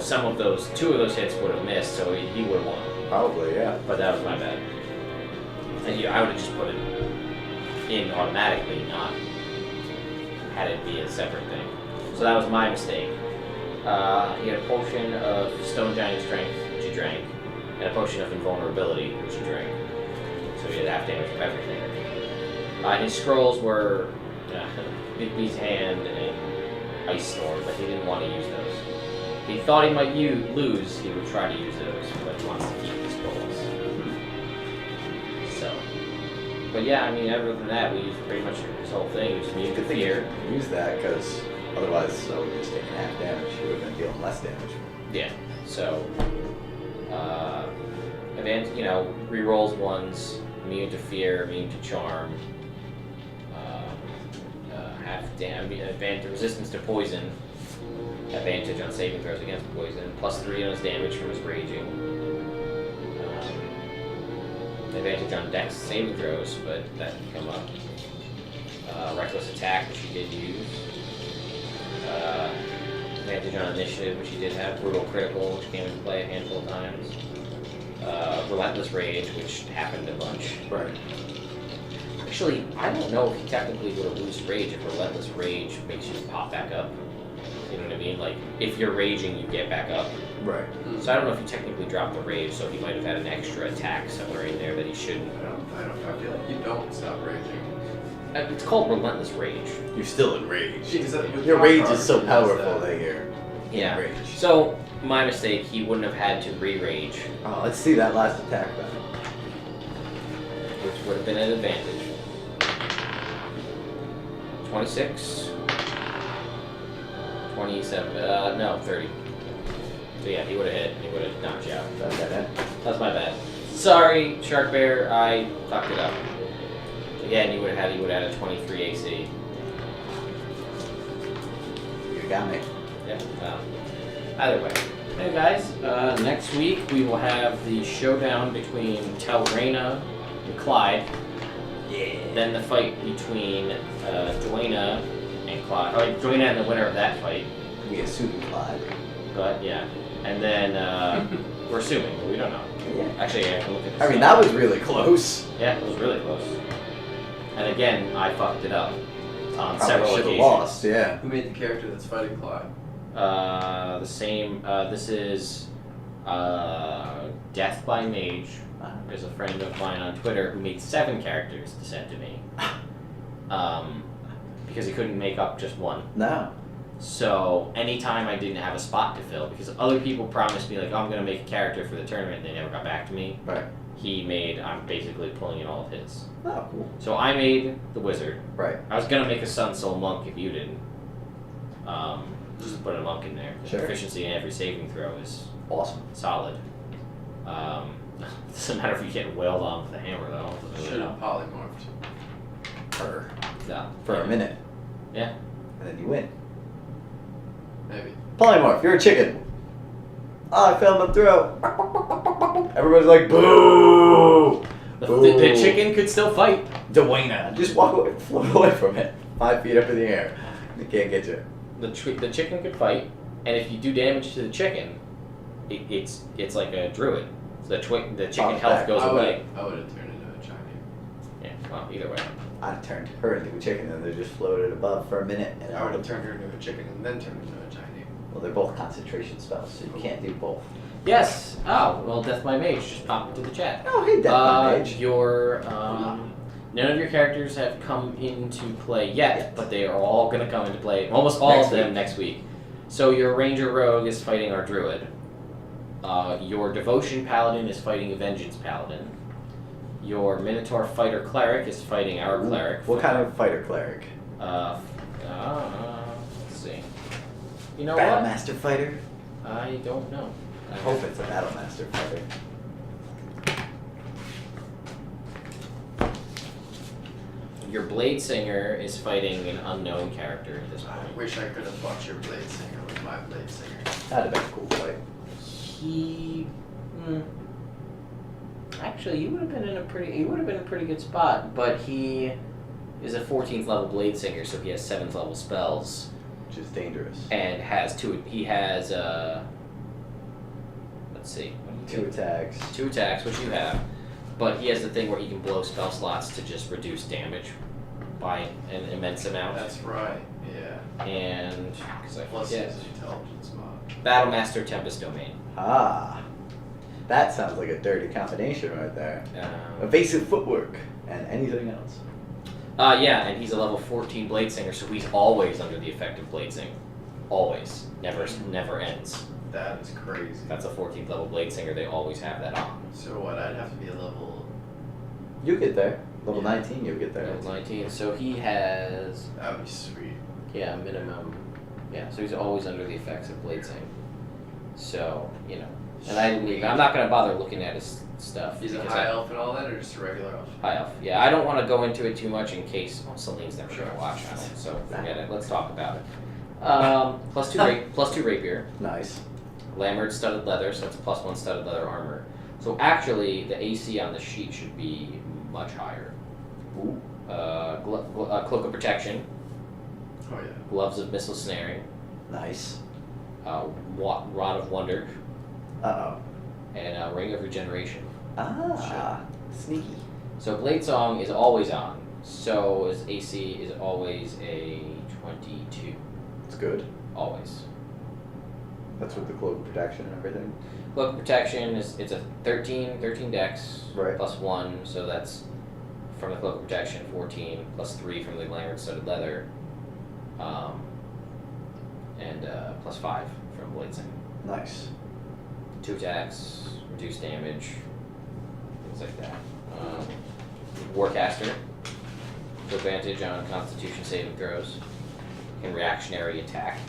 [SPEAKER 2] two of those hits would have missed, so he would have won.
[SPEAKER 7] Probably, yeah.
[SPEAKER 2] But that was my bad. And I would have just put it in automatically, not had it be a separate thing. So that was my mistake. He had a potion of Stone Giant Strength, which he drank, and a potion of Invulnerability, which he drank. So he had half damage from everything. His scrolls were Big B's Hand and Ice Storm, but he didn't want to use those. If he thought he might lose, he would try to use those, but he wants to keep his scrolls. So, but yeah, I mean, other than that, we used pretty much his whole thing. We just used
[SPEAKER 7] Good thing
[SPEAKER 2] fear.
[SPEAKER 7] you use that, because otherwise, so we're just taking half damage. You would have been dealing less damage.
[SPEAKER 2] Yeah. So, rerolls ones, immune to fear, immune to charm, advantage resistance to poison, advantage on saving throws against poison, +3 on his damage from his raging, advantage on dex saving throws, but that didn't come up. Reckless attack, which he did use. Advantage on initiative, which he did have. Brutal critical, which came into play a handful of times. Relentless rage, which happened a bunch.
[SPEAKER 7] Right.
[SPEAKER 2] Actually, I don't know if he technically would have lost rage if relentless rage makes you pop back up. You know what I mean? Like, if you're raging, you get back up.
[SPEAKER 7] Right.
[SPEAKER 2] So I don't know if he technically dropped the rage, so he might have had an extra attack somewhere in there that he shouldn't.
[SPEAKER 4] I feel like you don't stop raging.
[SPEAKER 2] It's called relentless rage.
[SPEAKER 1] You're still enraged.
[SPEAKER 4] Your
[SPEAKER 1] Your rage is so powerful that you're
[SPEAKER 2] Yeah.
[SPEAKER 1] enraged.
[SPEAKER 2] So, my mistake, he wouldn't have had to re-rage,
[SPEAKER 7] Oh, let's see that last attack then.
[SPEAKER 2] which would have been an advantage. 26. 27. No, 30. So yeah, he would have hit. He would have knocked you out.
[SPEAKER 7] That's that,
[SPEAKER 2] That's my bad. Sorry, Shark Bear. I fucked it up. Again, you would have had a 23 AC.
[SPEAKER 7] You got me.
[SPEAKER 2] Yeah. Either way. Hey guys, next week we will have the showdown between Telrena and Clyde.
[SPEAKER 7] Yeah.
[SPEAKER 2] Then the fight between Dwayna and Clyde. Or Dwayna and the winner of that fight.
[SPEAKER 7] We assuming Clyde.
[SPEAKER 2] But yeah. And then we're assuming, but we don't know.
[SPEAKER 7] Yeah.
[SPEAKER 2] Actually, I can look at this.
[SPEAKER 7] I mean, that was really close.
[SPEAKER 2] Yeah, it was really close. And again, I fucked it up on
[SPEAKER 7] Probably
[SPEAKER 2] several
[SPEAKER 7] should have
[SPEAKER 2] occasions.
[SPEAKER 7] lost, yeah.
[SPEAKER 4] Who made the character that's fighting Clyde?
[SPEAKER 2] The same. This is Death by Mage. There's a friend of mine on Twitter who made 7 characters to send to me. Because he couldn't make up just one.
[SPEAKER 7] No.
[SPEAKER 2] So anytime I didn't have a spot to fill, because other people promised me like, oh, I'm gonna make a character for the tournament, they never got back to me.
[SPEAKER 7] Right.
[SPEAKER 2] I'm basically pulling in all of his.
[SPEAKER 7] Oh, cool.
[SPEAKER 2] So I made the wizard.
[SPEAKER 7] Right.
[SPEAKER 2] I was gonna make a Sun Soul monk if you didn't. Just to put a monk in there. The
[SPEAKER 7] Sure.
[SPEAKER 2] efficiency in every saving throw is
[SPEAKER 7] Awesome.
[SPEAKER 2] solid. Doesn't matter if you get wailed on with a hammer though. Doesn't really
[SPEAKER 4] Should
[SPEAKER 2] know.
[SPEAKER 4] have polymorphed.
[SPEAKER 7] For a minute.
[SPEAKER 2] Yeah.
[SPEAKER 7] And then you win.
[SPEAKER 4] Maybe.
[SPEAKER 7] Polymorph, you're a chicken. Oh, I fell in the throat. Everybody's like, boo!
[SPEAKER 2] The chicken could still fight.
[SPEAKER 7] Dwayna, just walk away, float away from it. 5 feet up in the air. They can't get you.
[SPEAKER 2] The chicken could fight, and if you do damage to the chicken, it's like a druid. So the chicken
[SPEAKER 7] Bounce
[SPEAKER 2] health
[SPEAKER 7] back.
[SPEAKER 2] goes away.
[SPEAKER 4] I would have turned into a giant.
[SPEAKER 2] Yeah. Well, either way.
[SPEAKER 7] I turned her into a chicken and they just floated above for a minute. And
[SPEAKER 4] I would have turned her into a chicken and then turned into a giant.
[SPEAKER 7] Well, they're both concentration spells, so you can't do both.
[SPEAKER 2] Yes. Oh well, Death by Mage just popped into the chat.
[SPEAKER 7] Oh, hey, Death by Mage.
[SPEAKER 2] Your none of your characters have come into play yet, but they are all going to come into play. Almost all of them next week. So your Ranger Rogue is fighting our Druid. Your Devotion Paladin is fighting a Vengeance Paladin. Your Minotaur Fighter Cleric is fighting our Cleric.
[SPEAKER 7] What kind of fighter cleric?
[SPEAKER 2] Let's see. You know
[SPEAKER 7] Battle
[SPEAKER 2] what?
[SPEAKER 7] Master fighter?
[SPEAKER 2] I don't know.
[SPEAKER 7] I hope it's a Battle Master fighter.
[SPEAKER 2] Your Blade Singer is fighting an unknown character at this
[SPEAKER 4] I
[SPEAKER 2] point.
[SPEAKER 4] wish I could have fought your Blade Singer with my Blade Singer.
[SPEAKER 7] That'd have been a cool fight.
[SPEAKER 2] Actually, you would have been in a pretty good spot, but he is a 14th level Blade Singer, so he has 7th level spells
[SPEAKER 7] Which is dangerous.
[SPEAKER 2] and has he has let's see. What do you
[SPEAKER 7] 2 attacks.
[SPEAKER 2] 2 attacks, which you have. But he has the thing where he can blow spell slots to just reduce damage by an immense amount.
[SPEAKER 4] That's right. Yeah.
[SPEAKER 2] And because I
[SPEAKER 4] Plus
[SPEAKER 2] forget,
[SPEAKER 4] his intelligence mod.
[SPEAKER 2] Battlemaster Tempest Domain.
[SPEAKER 7] Ah. That sounds like a dirty combination right there.
[SPEAKER 2] Um,
[SPEAKER 7] Evasive footwork and anything else.
[SPEAKER 2] Yeah, and he's a level 14 Blade Singer, so he's always under the effect of Blade Sing. Always. Never ends.
[SPEAKER 4] That is crazy.
[SPEAKER 2] That's a 14th level Blade Singer, they always have that on.
[SPEAKER 4] So what? I'd have to be a level.
[SPEAKER 7] You get there. Level
[SPEAKER 4] Yeah.
[SPEAKER 7] 19, you'll get there.
[SPEAKER 2] Level 19, so he has,
[SPEAKER 4] That would be sweet.
[SPEAKER 2] yeah, minimum, yeah, so he's always under the effects of Blade Sing. So, you know, and I'm not going to bother looking at his stuff.
[SPEAKER 4] He's a
[SPEAKER 2] because
[SPEAKER 4] high elf and all that, or just a regular elf?
[SPEAKER 2] High elf. Yeah, I don't want to go into it too much in case Celine's never going to watch on it, so forget it. Let's talk about it. Plus two rapier.
[SPEAKER 7] Nice.
[SPEAKER 2] Lambert studded leather, so that's a +1 studded leather armor. So actually, the AC on the sheet should be much higher.
[SPEAKER 7] Ooh.
[SPEAKER 2] Cloak of protection,
[SPEAKER 4] Oh yeah.
[SPEAKER 2] gloves of missile snaring,
[SPEAKER 7] Nice.
[SPEAKER 2] rod of wonder,
[SPEAKER 7] Uh-oh.
[SPEAKER 2] and ring of regeneration.
[SPEAKER 7] Ah. Sneaky.
[SPEAKER 2] So Blade Song is always on. So his AC is always a 22.
[SPEAKER 7] It's good.
[SPEAKER 2] Always.
[SPEAKER 7] That's with the cloak of protection and everything.
[SPEAKER 2] Cloak of protection it's a 13 dex
[SPEAKER 7] Right.
[SPEAKER 2] +1, so that's from the cloak of protection 14 +3 from the Lambert studded leather, and +5 from Blade Sing.
[SPEAKER 7] Nice.
[SPEAKER 2] 2 attacks, reduced damage, things like that. Warcaster, advantage on Constitution saving throws, and reactionary attack.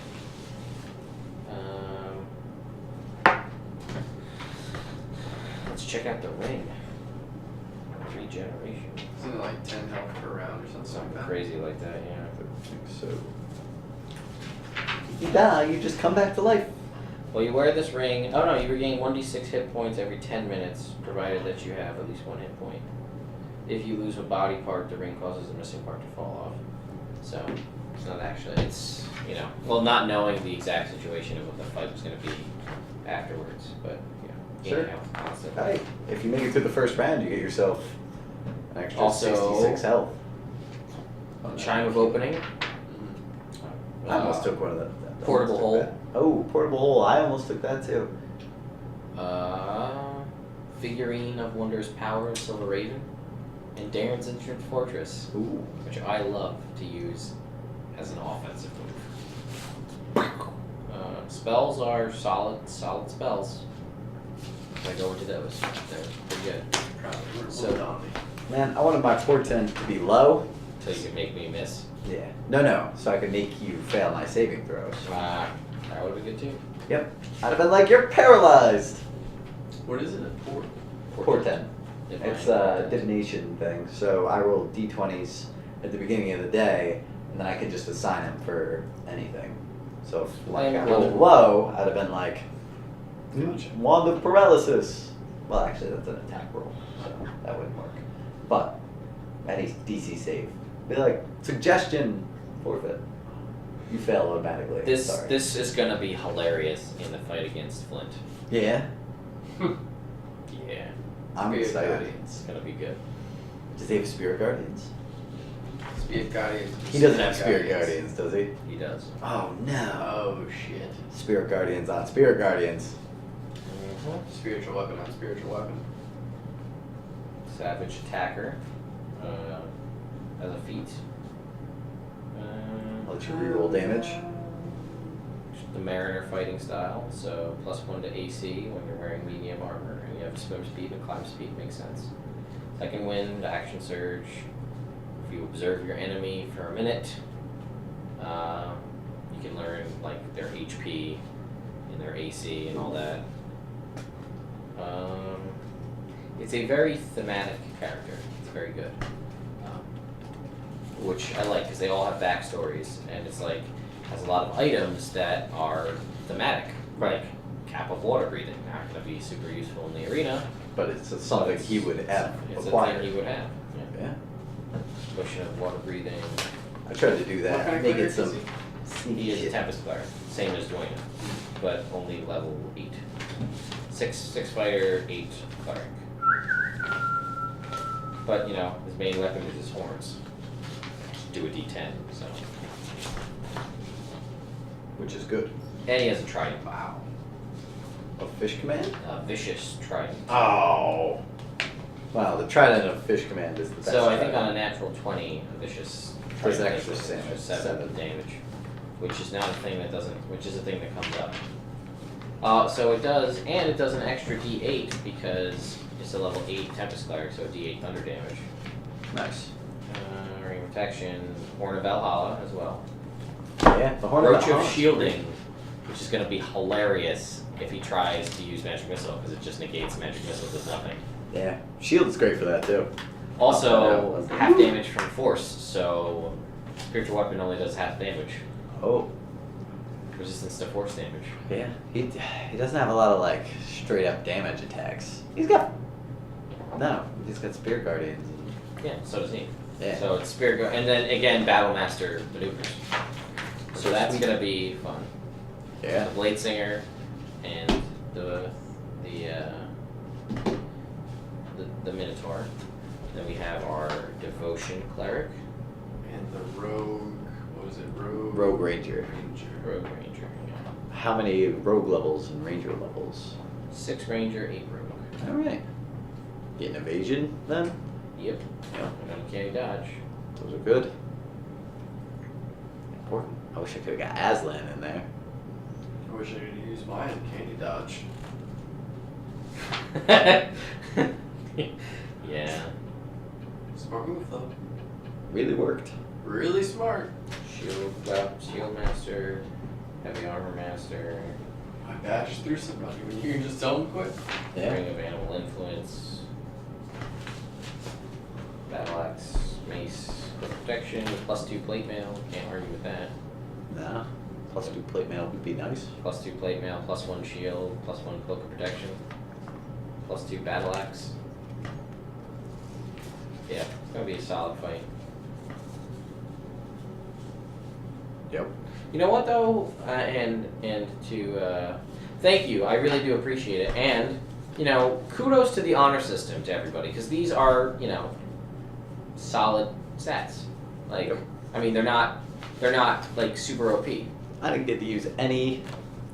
[SPEAKER 2] Let's check out the ring. Regeneration.
[SPEAKER 4] Isn't it like 10 health per round or something like
[SPEAKER 2] Something
[SPEAKER 4] that?
[SPEAKER 2] crazy like that, yeah.
[SPEAKER 7] I think so. If you die, you just come back to life.
[SPEAKER 2] Well, you wear this ring. Oh no, you regain 1d6 hit points every 10 minutes, provided that you have at least 1 hit point. If you lose a body part, the ring causes the missing part to fall off. So, it's not actually, it's, you know, well, not knowing the exact situation of what the fight was going to be afterwards, but, you know,
[SPEAKER 7] Sure.
[SPEAKER 2] gaining health constantly.
[SPEAKER 7] Hey, if you make it through the first round, you get yourself an extra
[SPEAKER 2] Also-
[SPEAKER 7] 66 health.
[SPEAKER 2] Chime of opening.
[SPEAKER 7] I almost took one of them.
[SPEAKER 2] Portable hole.
[SPEAKER 7] Oh, portable hole. I almost took that too.
[SPEAKER 2] Figurine of Wondrous Power of Silver Raven. And Darren's Ancient Fortress,
[SPEAKER 7] Ooh.
[SPEAKER 2] which I love to use as an offensive move. Spells are solid spells. If I go into those, they're pretty good. So-
[SPEAKER 7] Man, I wanted my portent to be low.
[SPEAKER 2] So you can make me miss.
[SPEAKER 7] Yeah. No. So I could make you fail my saving throws.
[SPEAKER 2] That would be good too.
[SPEAKER 7] Yep. I'd have been like, you're paralyzed.
[SPEAKER 4] What is it? A port?
[SPEAKER 7] Portent.
[SPEAKER 2] Divine
[SPEAKER 7] It's a
[SPEAKER 2] Portent.
[SPEAKER 7] divination thing. So I roll d20s at the beginning of the day, and then I could just assign them for anything. So if like I rolled low, I'd have been like, Wand of Paralysis. Well, actually, that's an attack roll, so that wouldn't work. But any DC save, be like suggestion forfeit. You fail automatically.
[SPEAKER 2] This
[SPEAKER 7] Sorry.
[SPEAKER 2] is gonna be hilarious in the fight against Flint.
[SPEAKER 7] Yeah,
[SPEAKER 2] Yeah,
[SPEAKER 7] I'm
[SPEAKER 4] Spirit
[SPEAKER 7] excited.
[SPEAKER 4] Guardians.
[SPEAKER 2] it's gonna be good.
[SPEAKER 7] Does he have Spirit Guardians?
[SPEAKER 4] Spirit Guardians.
[SPEAKER 7] He doesn't have Spirit Guardians, does he?
[SPEAKER 2] He does.
[SPEAKER 7] Oh no.
[SPEAKER 4] Oh shit.
[SPEAKER 7] Spirit Guardians on Spirit Guardians.
[SPEAKER 4] Spiritual weapon on spiritual weapon.
[SPEAKER 2] Savage Attacker. As a feat.
[SPEAKER 7] I'll let you reroll damage.
[SPEAKER 2] The Mariner fighting style, so +1 to AC when you're wearing medium armor and you have swim speed and climb speed, makes sense. Second wind, action surge. If you observe your enemy for a minute, you can learn like their HP and their AC and all that. It's a very thematic character. It's very good, which I like because they all have backstories and it's like has a lot of items that are thematic, like Cap of Water Breathing. Not going to be super useful in the arena.
[SPEAKER 7] But it's something he would have
[SPEAKER 2] It's
[SPEAKER 7] acquired.
[SPEAKER 2] a thing he would have. Yeah.
[SPEAKER 7] Yeah.
[SPEAKER 2] Potion of Water Breathing.
[SPEAKER 7] I tried to do
[SPEAKER 4] What
[SPEAKER 7] that.
[SPEAKER 4] kind of
[SPEAKER 7] Make
[SPEAKER 4] cleric
[SPEAKER 7] it some
[SPEAKER 4] is he?
[SPEAKER 7] sneaky
[SPEAKER 2] He is a
[SPEAKER 7] shit.
[SPEAKER 2] Tempest Cleric, same as Dwayne, but only level 8. 6 fighter, 8 cleric. But you know, his main weapon is his horns. Do a D10, so.
[SPEAKER 7] Which is good.
[SPEAKER 2] And he has a trident.
[SPEAKER 4] Wow.
[SPEAKER 7] A fish command?
[SPEAKER 2] Vicious trident.
[SPEAKER 7] Oh. Wow, the trident of fish command is the best.
[SPEAKER 2] So I think on
[SPEAKER 7] trident.
[SPEAKER 2] a natural 20, a vicious
[SPEAKER 7] Does
[SPEAKER 2] trident
[SPEAKER 7] extra
[SPEAKER 2] does an
[SPEAKER 7] damage,
[SPEAKER 2] 7 damage, which is not a thing that doesn't, which is a thing that comes up. So it does, and it does an extra D8 because it's a level 8 Tempest Cleric, so D8 thunder damage.
[SPEAKER 7] Nice.
[SPEAKER 2] Ring of Protection, Horn of Valhalla as well.
[SPEAKER 7] Yeah, the horn
[SPEAKER 2] Roach
[SPEAKER 7] the
[SPEAKER 2] of
[SPEAKER 7] Hunt.
[SPEAKER 2] Shielding, which is going to be hilarious if he tries to use Magic Missile because it just negates Magic Missile, does nothing.
[SPEAKER 7] Yeah, shield is great for that too.
[SPEAKER 2] Also,
[SPEAKER 7] Oh, no.
[SPEAKER 2] half damage from Force, so Spiritual Weapon only does half damage.
[SPEAKER 7] Oh,
[SPEAKER 2] Resistance to Force damage.
[SPEAKER 7] yeah. He doesn't have a lot of like straight up damage attacks. He's got he's got Spear Guardians.
[SPEAKER 2] Yeah, so does he.
[SPEAKER 7] Yeah.
[SPEAKER 2] So it's Spirit Guard, and then again Battle Master maneuvers. So that's
[SPEAKER 7] Sweet.
[SPEAKER 2] gonna be fun.
[SPEAKER 7] Yeah.
[SPEAKER 2] The Blade Singer and the Minotaur. Then we have our Devotion Cleric,
[SPEAKER 4] And the rogue. What was it?
[SPEAKER 7] Rogue Ranger.
[SPEAKER 2] Rogue Ranger. Yeah.
[SPEAKER 7] How many rogue levels and ranger levels?
[SPEAKER 2] 6 Ranger, 8 Rogue.
[SPEAKER 7] All right. Get an evasion then.
[SPEAKER 2] Yep.
[SPEAKER 7] Yeah.
[SPEAKER 2] And uncanny dodge.
[SPEAKER 7] Those are good. Important. I wish I could have got Aslan in there.
[SPEAKER 4] I wish I could use my candy dodge.
[SPEAKER 2] Yeah.
[SPEAKER 4] Smart move though.
[SPEAKER 7] Really worked.
[SPEAKER 4] Really smart.
[SPEAKER 2] Shield Master, Heavy Armor Master,
[SPEAKER 4] I bashed through somebody when you can just tell them quit.
[SPEAKER 7] Yeah.
[SPEAKER 2] Ring of Animal Influence, Battle axe, mace, protection, +2 plate mail. Can't argue with that.
[SPEAKER 7] Nah. +2 plate mail would be nice.
[SPEAKER 2] +2 plate mail, +1 shield, +1 cloak of protection, +2 battle axe. Yeah, it's gonna be a solid fight.
[SPEAKER 7] Yep.
[SPEAKER 2] You know what though, and to thank you, I really do appreciate it, and you know, kudos to the honor system to everybody because these are solid stats. Like, I mean, they're not like super OP.
[SPEAKER 7] I didn't get to use any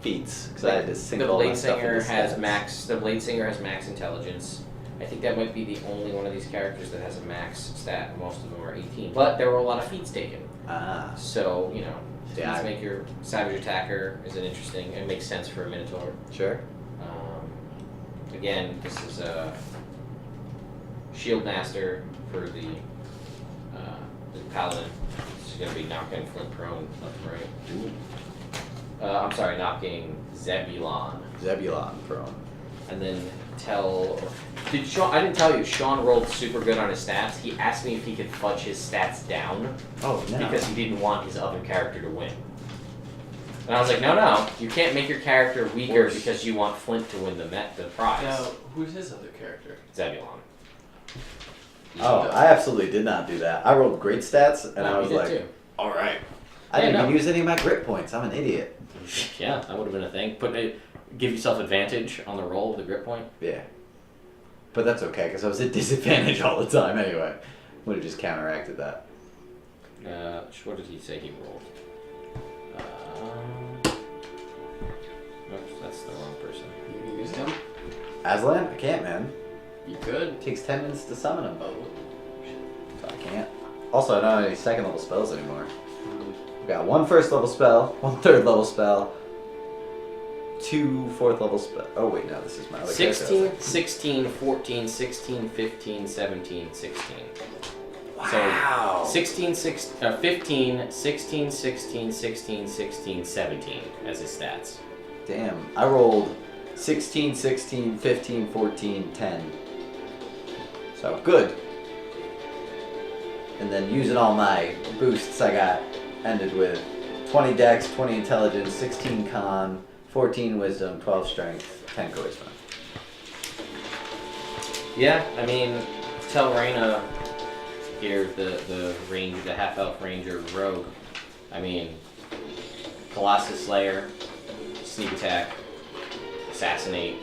[SPEAKER 7] feats because I had to sink
[SPEAKER 2] The
[SPEAKER 7] all my
[SPEAKER 2] Blade
[SPEAKER 7] stuff
[SPEAKER 2] Singer
[SPEAKER 7] into
[SPEAKER 2] has
[SPEAKER 7] stats.
[SPEAKER 2] max. The Blade Singer has max intelligence. I think that might be the only one of these characters that has a max stat. Most of them are 18, but there were a lot of feats taken.
[SPEAKER 7] Ah.
[SPEAKER 2] So
[SPEAKER 7] Yeah,
[SPEAKER 2] feats make your savage attacker is an interesting. It makes sense for a Minotaur.
[SPEAKER 7] Sure.
[SPEAKER 2] Again, this is a Shield Master for the Paladin. It's going to be knocking Flint prone left and right. I'm sorry, knocking Zebulon.
[SPEAKER 7] Zebulon prone.
[SPEAKER 2] And then did Sean? I didn't tell you. Sean rolled super good on his stats. He asked me if he could fudge his stats down
[SPEAKER 7] Oh no.
[SPEAKER 2] because he didn't want his other character to win. And I was like, no, you can't make your character weaker because you want Flint to win the prize.
[SPEAKER 4] Now, who's his other character?
[SPEAKER 2] Zebulon.
[SPEAKER 7] Oh, I absolutely did not do that. I rolled great stats, and I was
[SPEAKER 2] You did
[SPEAKER 7] like,
[SPEAKER 2] too.
[SPEAKER 7] all right. I
[SPEAKER 2] Yeah,
[SPEAKER 7] didn't
[SPEAKER 2] no.
[SPEAKER 7] even use any of my grit points. I'm an idiot.
[SPEAKER 2] Yeah, that would have been a thing. Give yourself advantage on the roll with a grip point.
[SPEAKER 7] Yeah. But that's okay, because I was at disadvantage all the time anyway. Would have just counteracted that.
[SPEAKER 2] What did he say he rolled? Oops, that's the wrong person.
[SPEAKER 4] You can use him?
[SPEAKER 7] Aslan? I can't, man.
[SPEAKER 4] You could.
[SPEAKER 7] It takes 10 minutes to summon him. So I can't. Also, I don't have any second level spells anymore. I've got 1 first level spell, 1 third level spell, 2 fourth level spell. Oh wait, no, this is my other
[SPEAKER 2] 16,
[SPEAKER 7] character.
[SPEAKER 2] 16, 14, 16, 15, 17, 16.
[SPEAKER 7] Wow.
[SPEAKER 2] So 15, 16, 16, 16, 16, 17 as his stats.
[SPEAKER 7] Damn, I rolled 16, 16, 15, 14, 10. So good. And then using all my boosts I got ended with 20 dex, 20 intelligence, 16 con, 14 wisdom, 12 strength, 10 charisma.
[SPEAKER 2] Yeah, I mean, Telraina here, the half-elf ranger rogue. I mean, Colossus Slayer, sneak attack, assassinate,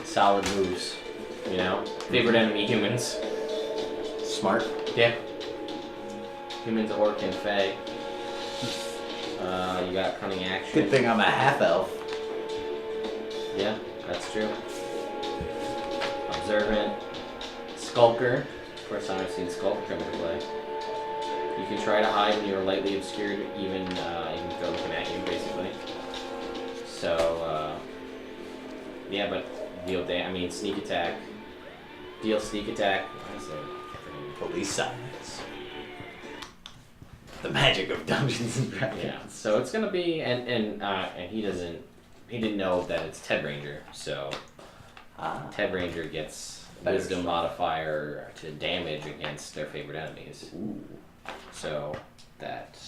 [SPEAKER 2] solid moves, favorite enemy humans.
[SPEAKER 7] Smart.
[SPEAKER 2] Yeah. Humans, orc, and fae. You got cunning action.
[SPEAKER 7] Good thing I'm a half elf.
[SPEAKER 2] Yeah, that's true. Observant. Skulker. First time I've seen Skulker come into play. You can try to hide when you're lightly obscured, even if they're looking at you, basically. So, yeah, but sneak attack. Deal sneak attack. What is it?
[SPEAKER 7] Police sirens. The magic of Dungeons and Dragons.
[SPEAKER 2] Yeah, so it's gonna be, and he didn't know that it's Ted Ranger, so Ted Ranger gets wisdom modifier to damage against their favorite enemies.
[SPEAKER 7] Ooh.
[SPEAKER 2] So that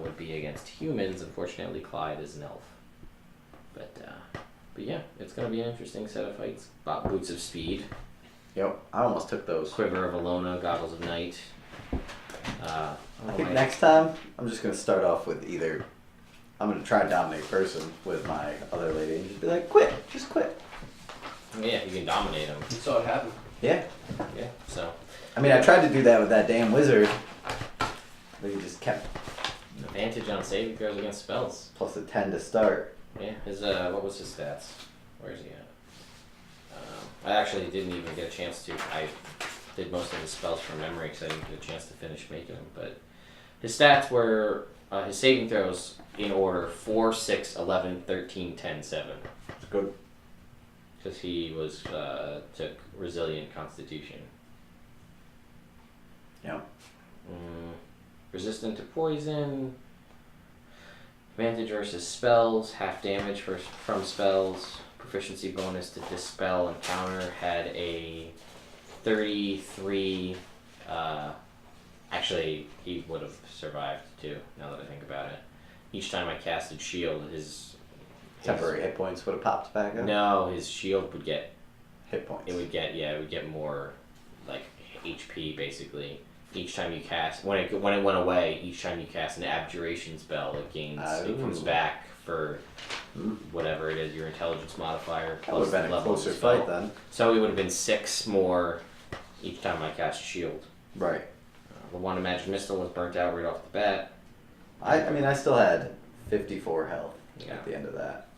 [SPEAKER 2] would be against humans. Unfortunately, Clyde is an elf. But yeah, it's gonna be an interesting set of fights. Boots of Speed,
[SPEAKER 7] Yep, I almost took those.
[SPEAKER 2] Quiver of Alona, Goggles of Night.
[SPEAKER 7] I think next time I'm just gonna start off with I'm gonna try and dominate person with my other lady and just be like, quit, just quit.
[SPEAKER 2] Yeah, you can dominate them.
[SPEAKER 4] You saw it happen.
[SPEAKER 7] Yeah.
[SPEAKER 2] Yeah, so
[SPEAKER 7] I mean, I tried to do that with that damn wizard, but he just kept
[SPEAKER 2] advantage on saving throws against spells.
[SPEAKER 7] plus a 10 to start.
[SPEAKER 2] Yeah, his what was his stats? Where's he at? I actually didn't even get a chance to. I did most of his spells from memory because I didn't get a chance to finish making them. But his stats were his saving throws in order 4, 6, 11, 13, 10, 7.
[SPEAKER 7] It's good.
[SPEAKER 2] Because he was took Resilient Constitution.
[SPEAKER 7] Yeah.
[SPEAKER 2] Resistant to poison. Advantage versus spells. Half damage from spells. Proficiency bonus to dispel and counter. Had a 33 Actually, he would have survived too. Now that I think about it, each time I casted shield, his
[SPEAKER 7] Temporary hit points would have popped back up.
[SPEAKER 2] no, his shield would get
[SPEAKER 7] Hit points.
[SPEAKER 2] it would get more like HP basically. Each time you cast when it went away, each time you cast an abjuration spell, it gains it comes back for whatever it is, your intelligence modifier.
[SPEAKER 7] That would have been a closer fight then.
[SPEAKER 2] So it would have been 6 more each time I cast shield.
[SPEAKER 7] Right.
[SPEAKER 2] The one Magic Missile was burnt out right off the bat.
[SPEAKER 7] I mean, I still had 54 health
[SPEAKER 2] Yeah.
[SPEAKER 7] at the end of that.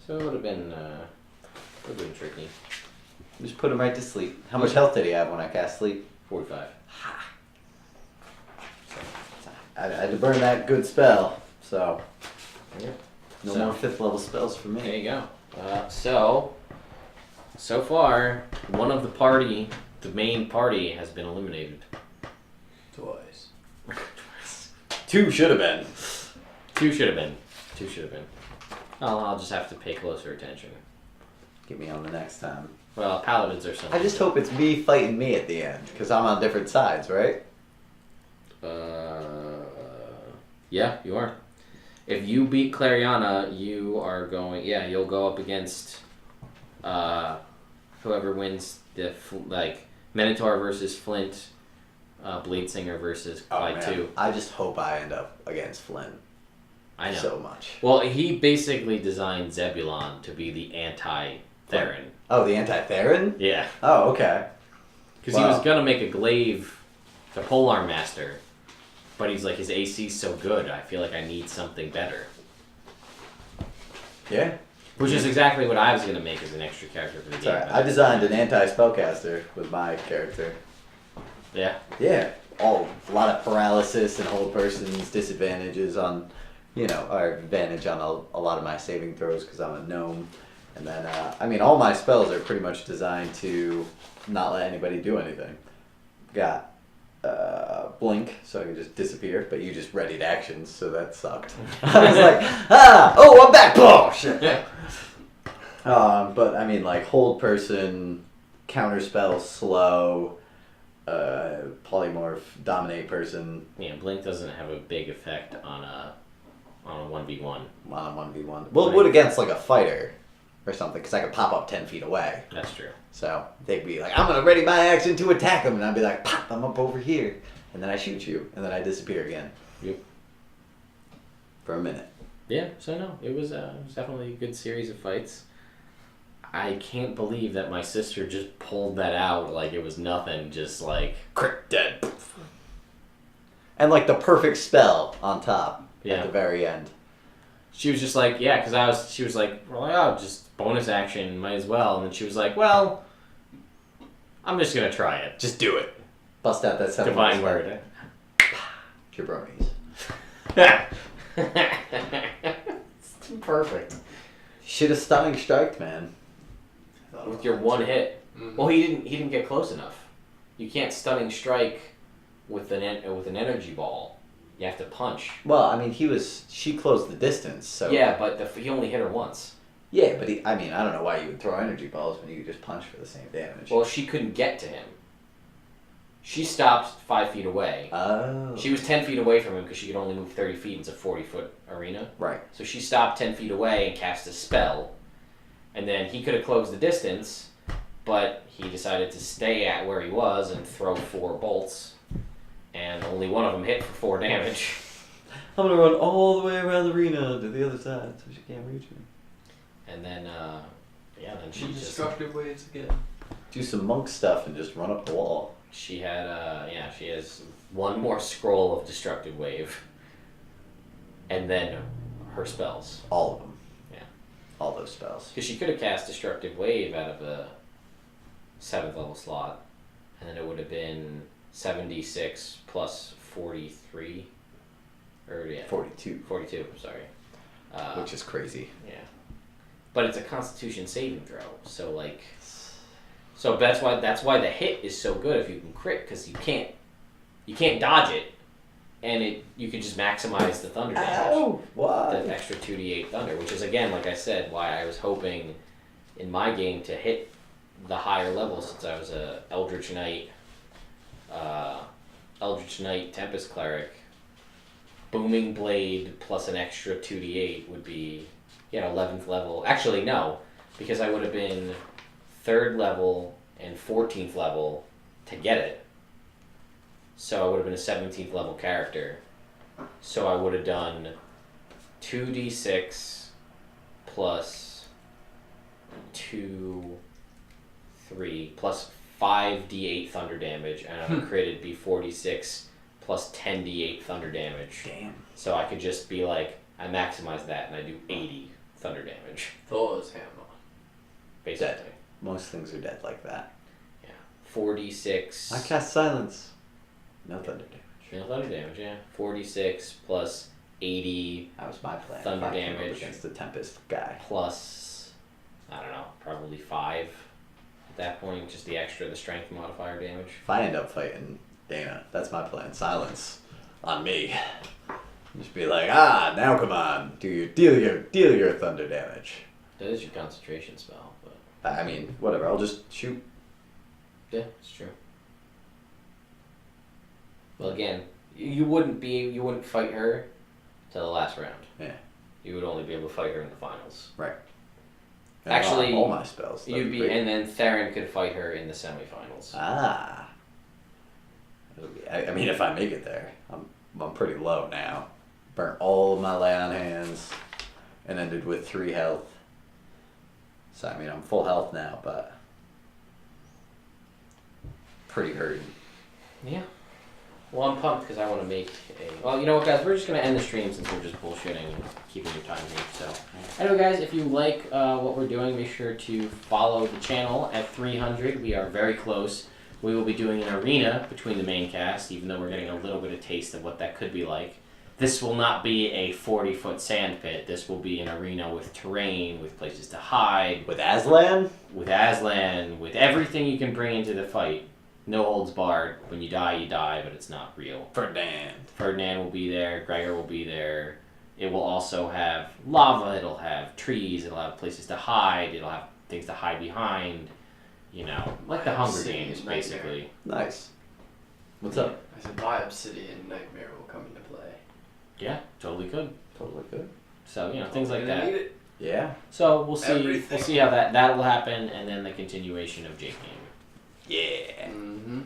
[SPEAKER 2] So it would have been tricky.
[SPEAKER 7] Just put him right to sleep. How much health did he have when I cast sleep?
[SPEAKER 2] 45.
[SPEAKER 7] I had to burn that good spell, so
[SPEAKER 2] Yeah.
[SPEAKER 7] no
[SPEAKER 2] So-
[SPEAKER 7] more 5th level spells for
[SPEAKER 2] There
[SPEAKER 7] me.
[SPEAKER 2] you go. So far, one of the main party, has been eliminated.
[SPEAKER 4] Twice.
[SPEAKER 7] 2 should have been.
[SPEAKER 2] 2 should have been. I'll just have to pay closer attention.
[SPEAKER 7] Get me on the next time.
[SPEAKER 2] Well, paladins are something.
[SPEAKER 7] I just hope it's me fighting me at the end, because I'm on different sides, right?
[SPEAKER 2] Yeah, you are. If you beat Clariana, you are going. Yeah, you'll go up against whoever wins Minotaur versus Flint, Bladesinger versus Clyde 2.
[SPEAKER 7] I just hope I end up against Flynn
[SPEAKER 2] I know.
[SPEAKER 7] so much.
[SPEAKER 2] Well, he basically designed Zebulon to be the anti-Theron.
[SPEAKER 7] Oh, the anti-Theron?
[SPEAKER 2] Yeah.
[SPEAKER 7] Oh, okay.
[SPEAKER 2] Because he was going to make a glaive, the Polearm Master, but he's like, his AC's so good, I feel like I need something better.
[SPEAKER 7] Yeah.
[SPEAKER 2] Which is exactly what I was going to make as an extra character for the game.
[SPEAKER 7] Sorry, I designed an anti-spellcaster with my character.
[SPEAKER 2] Yeah.
[SPEAKER 7] Yeah. A lot of paralysis and hold person's disadvantages on, or advantage on a lot of my saving throws because I'm a gnome. And then, all my spells are pretty much designed to not let anybody do anything. Got blink, so I can just disappear, but you just readied actions, so that sucked. I was like, I'm back! Oh, shit! But, hold person, counterspell, slow, polymorph, dominate person.
[SPEAKER 2] Yeah, Blink doesn't have a big effect on a 1v1.
[SPEAKER 7] On a 1v1. Well, it would against, a fighter or something, because I could pop up 10 feet away.
[SPEAKER 2] That's true.
[SPEAKER 7] So they'd be like, I'm going to ready my action to attack them. And I'd be like, pop, I'm up over here. And then I shoot you. And then I disappear again.
[SPEAKER 2] Yep.
[SPEAKER 7] For a minute.
[SPEAKER 2] Yeah, so no, it was definitely a good series of fights. I can't believe that my sister just pulled that out like it was nothing, just like...
[SPEAKER 7] Crit, dead. And the perfect spell on top
[SPEAKER 2] Yeah.
[SPEAKER 7] at the very end.
[SPEAKER 2] She was just like, yeah, because she was like, well, just bonus action, might as well. And then she was like, well, I'm just going to try it.
[SPEAKER 7] Just do it. Bust out that 7
[SPEAKER 2] Divine word.
[SPEAKER 7] Jabronis.
[SPEAKER 2] It's perfect.
[SPEAKER 7] Should have stunning striked, man.
[SPEAKER 2] With your one hit.
[SPEAKER 4] Mm-hmm.
[SPEAKER 2] Well, he didn't get close enough. You can't stunning strike with an energy ball. You have to punch.
[SPEAKER 7] Well, she closed the distance, so...
[SPEAKER 2] Yeah, but he only hit her once.
[SPEAKER 7] Yeah, but I don't know why you would throw energy balls when you could just punch for the same damage.
[SPEAKER 2] Well, she couldn't get to him. She stopped 5 feet away.
[SPEAKER 7] Oh.
[SPEAKER 2] She was 10 feet away from him because she could only move 30 feet. It's a 40-foot arena.
[SPEAKER 7] Right.
[SPEAKER 2] So she stopped 10 feet away and cast a spell. And then he could have closed the distance, but he decided to stay at where he was and throw 4 bolts. And only one of them hit for 4 damage.
[SPEAKER 7] I'm gonna run all the way around the arena to the other side so she can't reach me.
[SPEAKER 2] And then, then she just...
[SPEAKER 4] Destructive waves again.
[SPEAKER 7] Do some monk stuff and just run up the wall.
[SPEAKER 2] She had, she has one more scroll of Destructive Wave. And then her spells.
[SPEAKER 7] All of them.
[SPEAKER 2] Yeah.
[SPEAKER 7] All those spells.
[SPEAKER 2] Because she could have cast Destructive Wave out of the 7th level slot. And then it would have been 76 plus 43. Or, yeah.
[SPEAKER 7] 42.
[SPEAKER 2] 42, sorry.
[SPEAKER 7] Which is crazy.
[SPEAKER 2] Yeah. But it's a Constitution saving throw. So that's why the hit is so good if you can crit, because you can't dodge it, and you can just maximize the thunder damage.
[SPEAKER 7] Ow! Why?
[SPEAKER 2] The extra 2d8 thunder, which is again, like I said, why I was hoping in my game to hit the higher levels since I was a Eldritch Knight Eldritch Knight Tempest Cleric, Booming Blade plus an extra 2d8 would be 11th level. Actually, no, because I would have been 3rd level and 14th level to get it. So I would have been a 17th level character. So I would have done 2d6 plus 2, 3 plus 5d8 thunder damage, and on a crit it'd be 46 plus 10d8 thunder damage.
[SPEAKER 7] Damn.
[SPEAKER 2] So I could just be like, I maximize that and I do 80 thunder damage,
[SPEAKER 4] Thor's hammer.
[SPEAKER 2] basically.
[SPEAKER 7] Most things are dead like that.
[SPEAKER 2] 4d6.
[SPEAKER 7] I cast silence. No thunder damage.
[SPEAKER 2] No thunder damage, yeah. 46 plus 80
[SPEAKER 7] That was my plan.
[SPEAKER 2] Thunder
[SPEAKER 7] If I came up
[SPEAKER 2] damage.
[SPEAKER 7] against the Tempest guy.
[SPEAKER 2] plus, I don't know, probably 5 at that point. Just the extra, the strength modifier damage.
[SPEAKER 7] If I end up fighting Dana, that's my plan. Silence on me. Just be like, now come on, deal your thunder damage.
[SPEAKER 2] That is your concentration spell, but
[SPEAKER 7] I mean, whatever. I'll just shoot.
[SPEAKER 2] yeah, it's true. Well, again, you wouldn't fight her till the last round.
[SPEAKER 7] Yeah.
[SPEAKER 2] You would only be able to fight her in the finals.
[SPEAKER 7] Right.
[SPEAKER 2] Actually,
[SPEAKER 7] all my spells.
[SPEAKER 2] You'd be, and then Theron could fight her in the semifinals.
[SPEAKER 7] I mean, if I make it there, I'm pretty low now. Burnt all of my lay on hands, and ended with 3 health. So I mean, I'm full health now, but pretty hurting.
[SPEAKER 2] Yeah. Well, I'm pumped because I want to make a... Well, you know what, guys? We're just going to end the stream since we're just bullshitting and keeping your time here. So, anyway, guys, if you like what we're doing, make sure to follow the channel at 300. We are very close. We will be doing an arena between the main cast, even though we're getting a little bit of taste of what that could be like. This will not be a 40-foot sand pit. This will be an arena with terrain, with places to hide.
[SPEAKER 7] With Aslan?
[SPEAKER 2] With Aslan, with everything you can bring into the fight. No holds barred. When you die, but it's not real. Ferdinand will be there. Gregor will be there. It will also have lava. It'll have trees. It'll have places to hide. It'll have things to hide behind. You know, like the Hunger Games, basically.
[SPEAKER 7] Nice. What's up?
[SPEAKER 4] I said my Obsidian Nightmare will come into play.
[SPEAKER 2] Yeah, totally could.
[SPEAKER 7] Totally good.
[SPEAKER 2] So, you know, things like that.
[SPEAKER 4] Need it.
[SPEAKER 7] Yeah.
[SPEAKER 2] So we'll see.
[SPEAKER 4] Everything.
[SPEAKER 2] We'll see how that'll happen, and then the continuation of Jake Game.
[SPEAKER 7] Yeah.
[SPEAKER 4] Mm-hmm.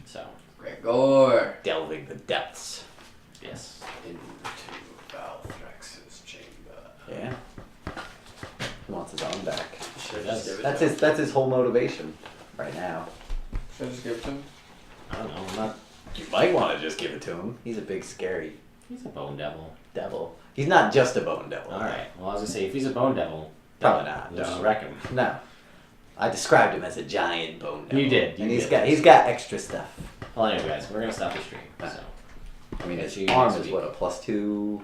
[SPEAKER 2] So,
[SPEAKER 4] Gregor.
[SPEAKER 7] Delving the depths.
[SPEAKER 2] yes.
[SPEAKER 4] Into Valthrax's chamber.
[SPEAKER 7] Yeah. He wants his own back.
[SPEAKER 4] Should I
[SPEAKER 2] That's-
[SPEAKER 4] just give it
[SPEAKER 7] That's
[SPEAKER 4] to him?
[SPEAKER 7] that's his whole motivation right now.
[SPEAKER 4] Should I just give it to him?
[SPEAKER 2] I don't know. I'm not.
[SPEAKER 7] You might want to just give it to him. He's a big scary
[SPEAKER 2] He's a bone devil.
[SPEAKER 7] devil. He's not just a bone devil.
[SPEAKER 2] All right. Well, I was gonna say, if he's a bone devil,
[SPEAKER 7] Probably not.
[SPEAKER 2] we'll just
[SPEAKER 7] No.
[SPEAKER 2] wreck him.
[SPEAKER 7] No. I described him as a giant bone devil.
[SPEAKER 2] You did, you
[SPEAKER 7] and
[SPEAKER 2] did.
[SPEAKER 7] he's got extra stuff.
[SPEAKER 2] Well, anyway, guys, we're gonna stop the stream. So,
[SPEAKER 7] I mean, his
[SPEAKER 2] See you
[SPEAKER 7] arm
[SPEAKER 2] next
[SPEAKER 7] is
[SPEAKER 2] week.
[SPEAKER 7] what, a +2?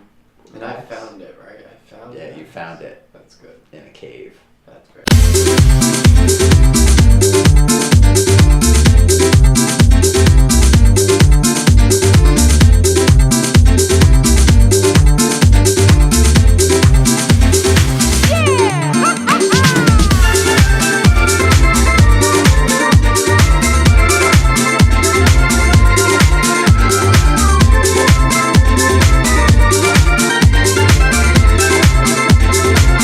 [SPEAKER 4] And I found it, right? I found it.
[SPEAKER 7] Yeah, you found it
[SPEAKER 4] That's good.
[SPEAKER 7] in a cave.
[SPEAKER 4] That's great.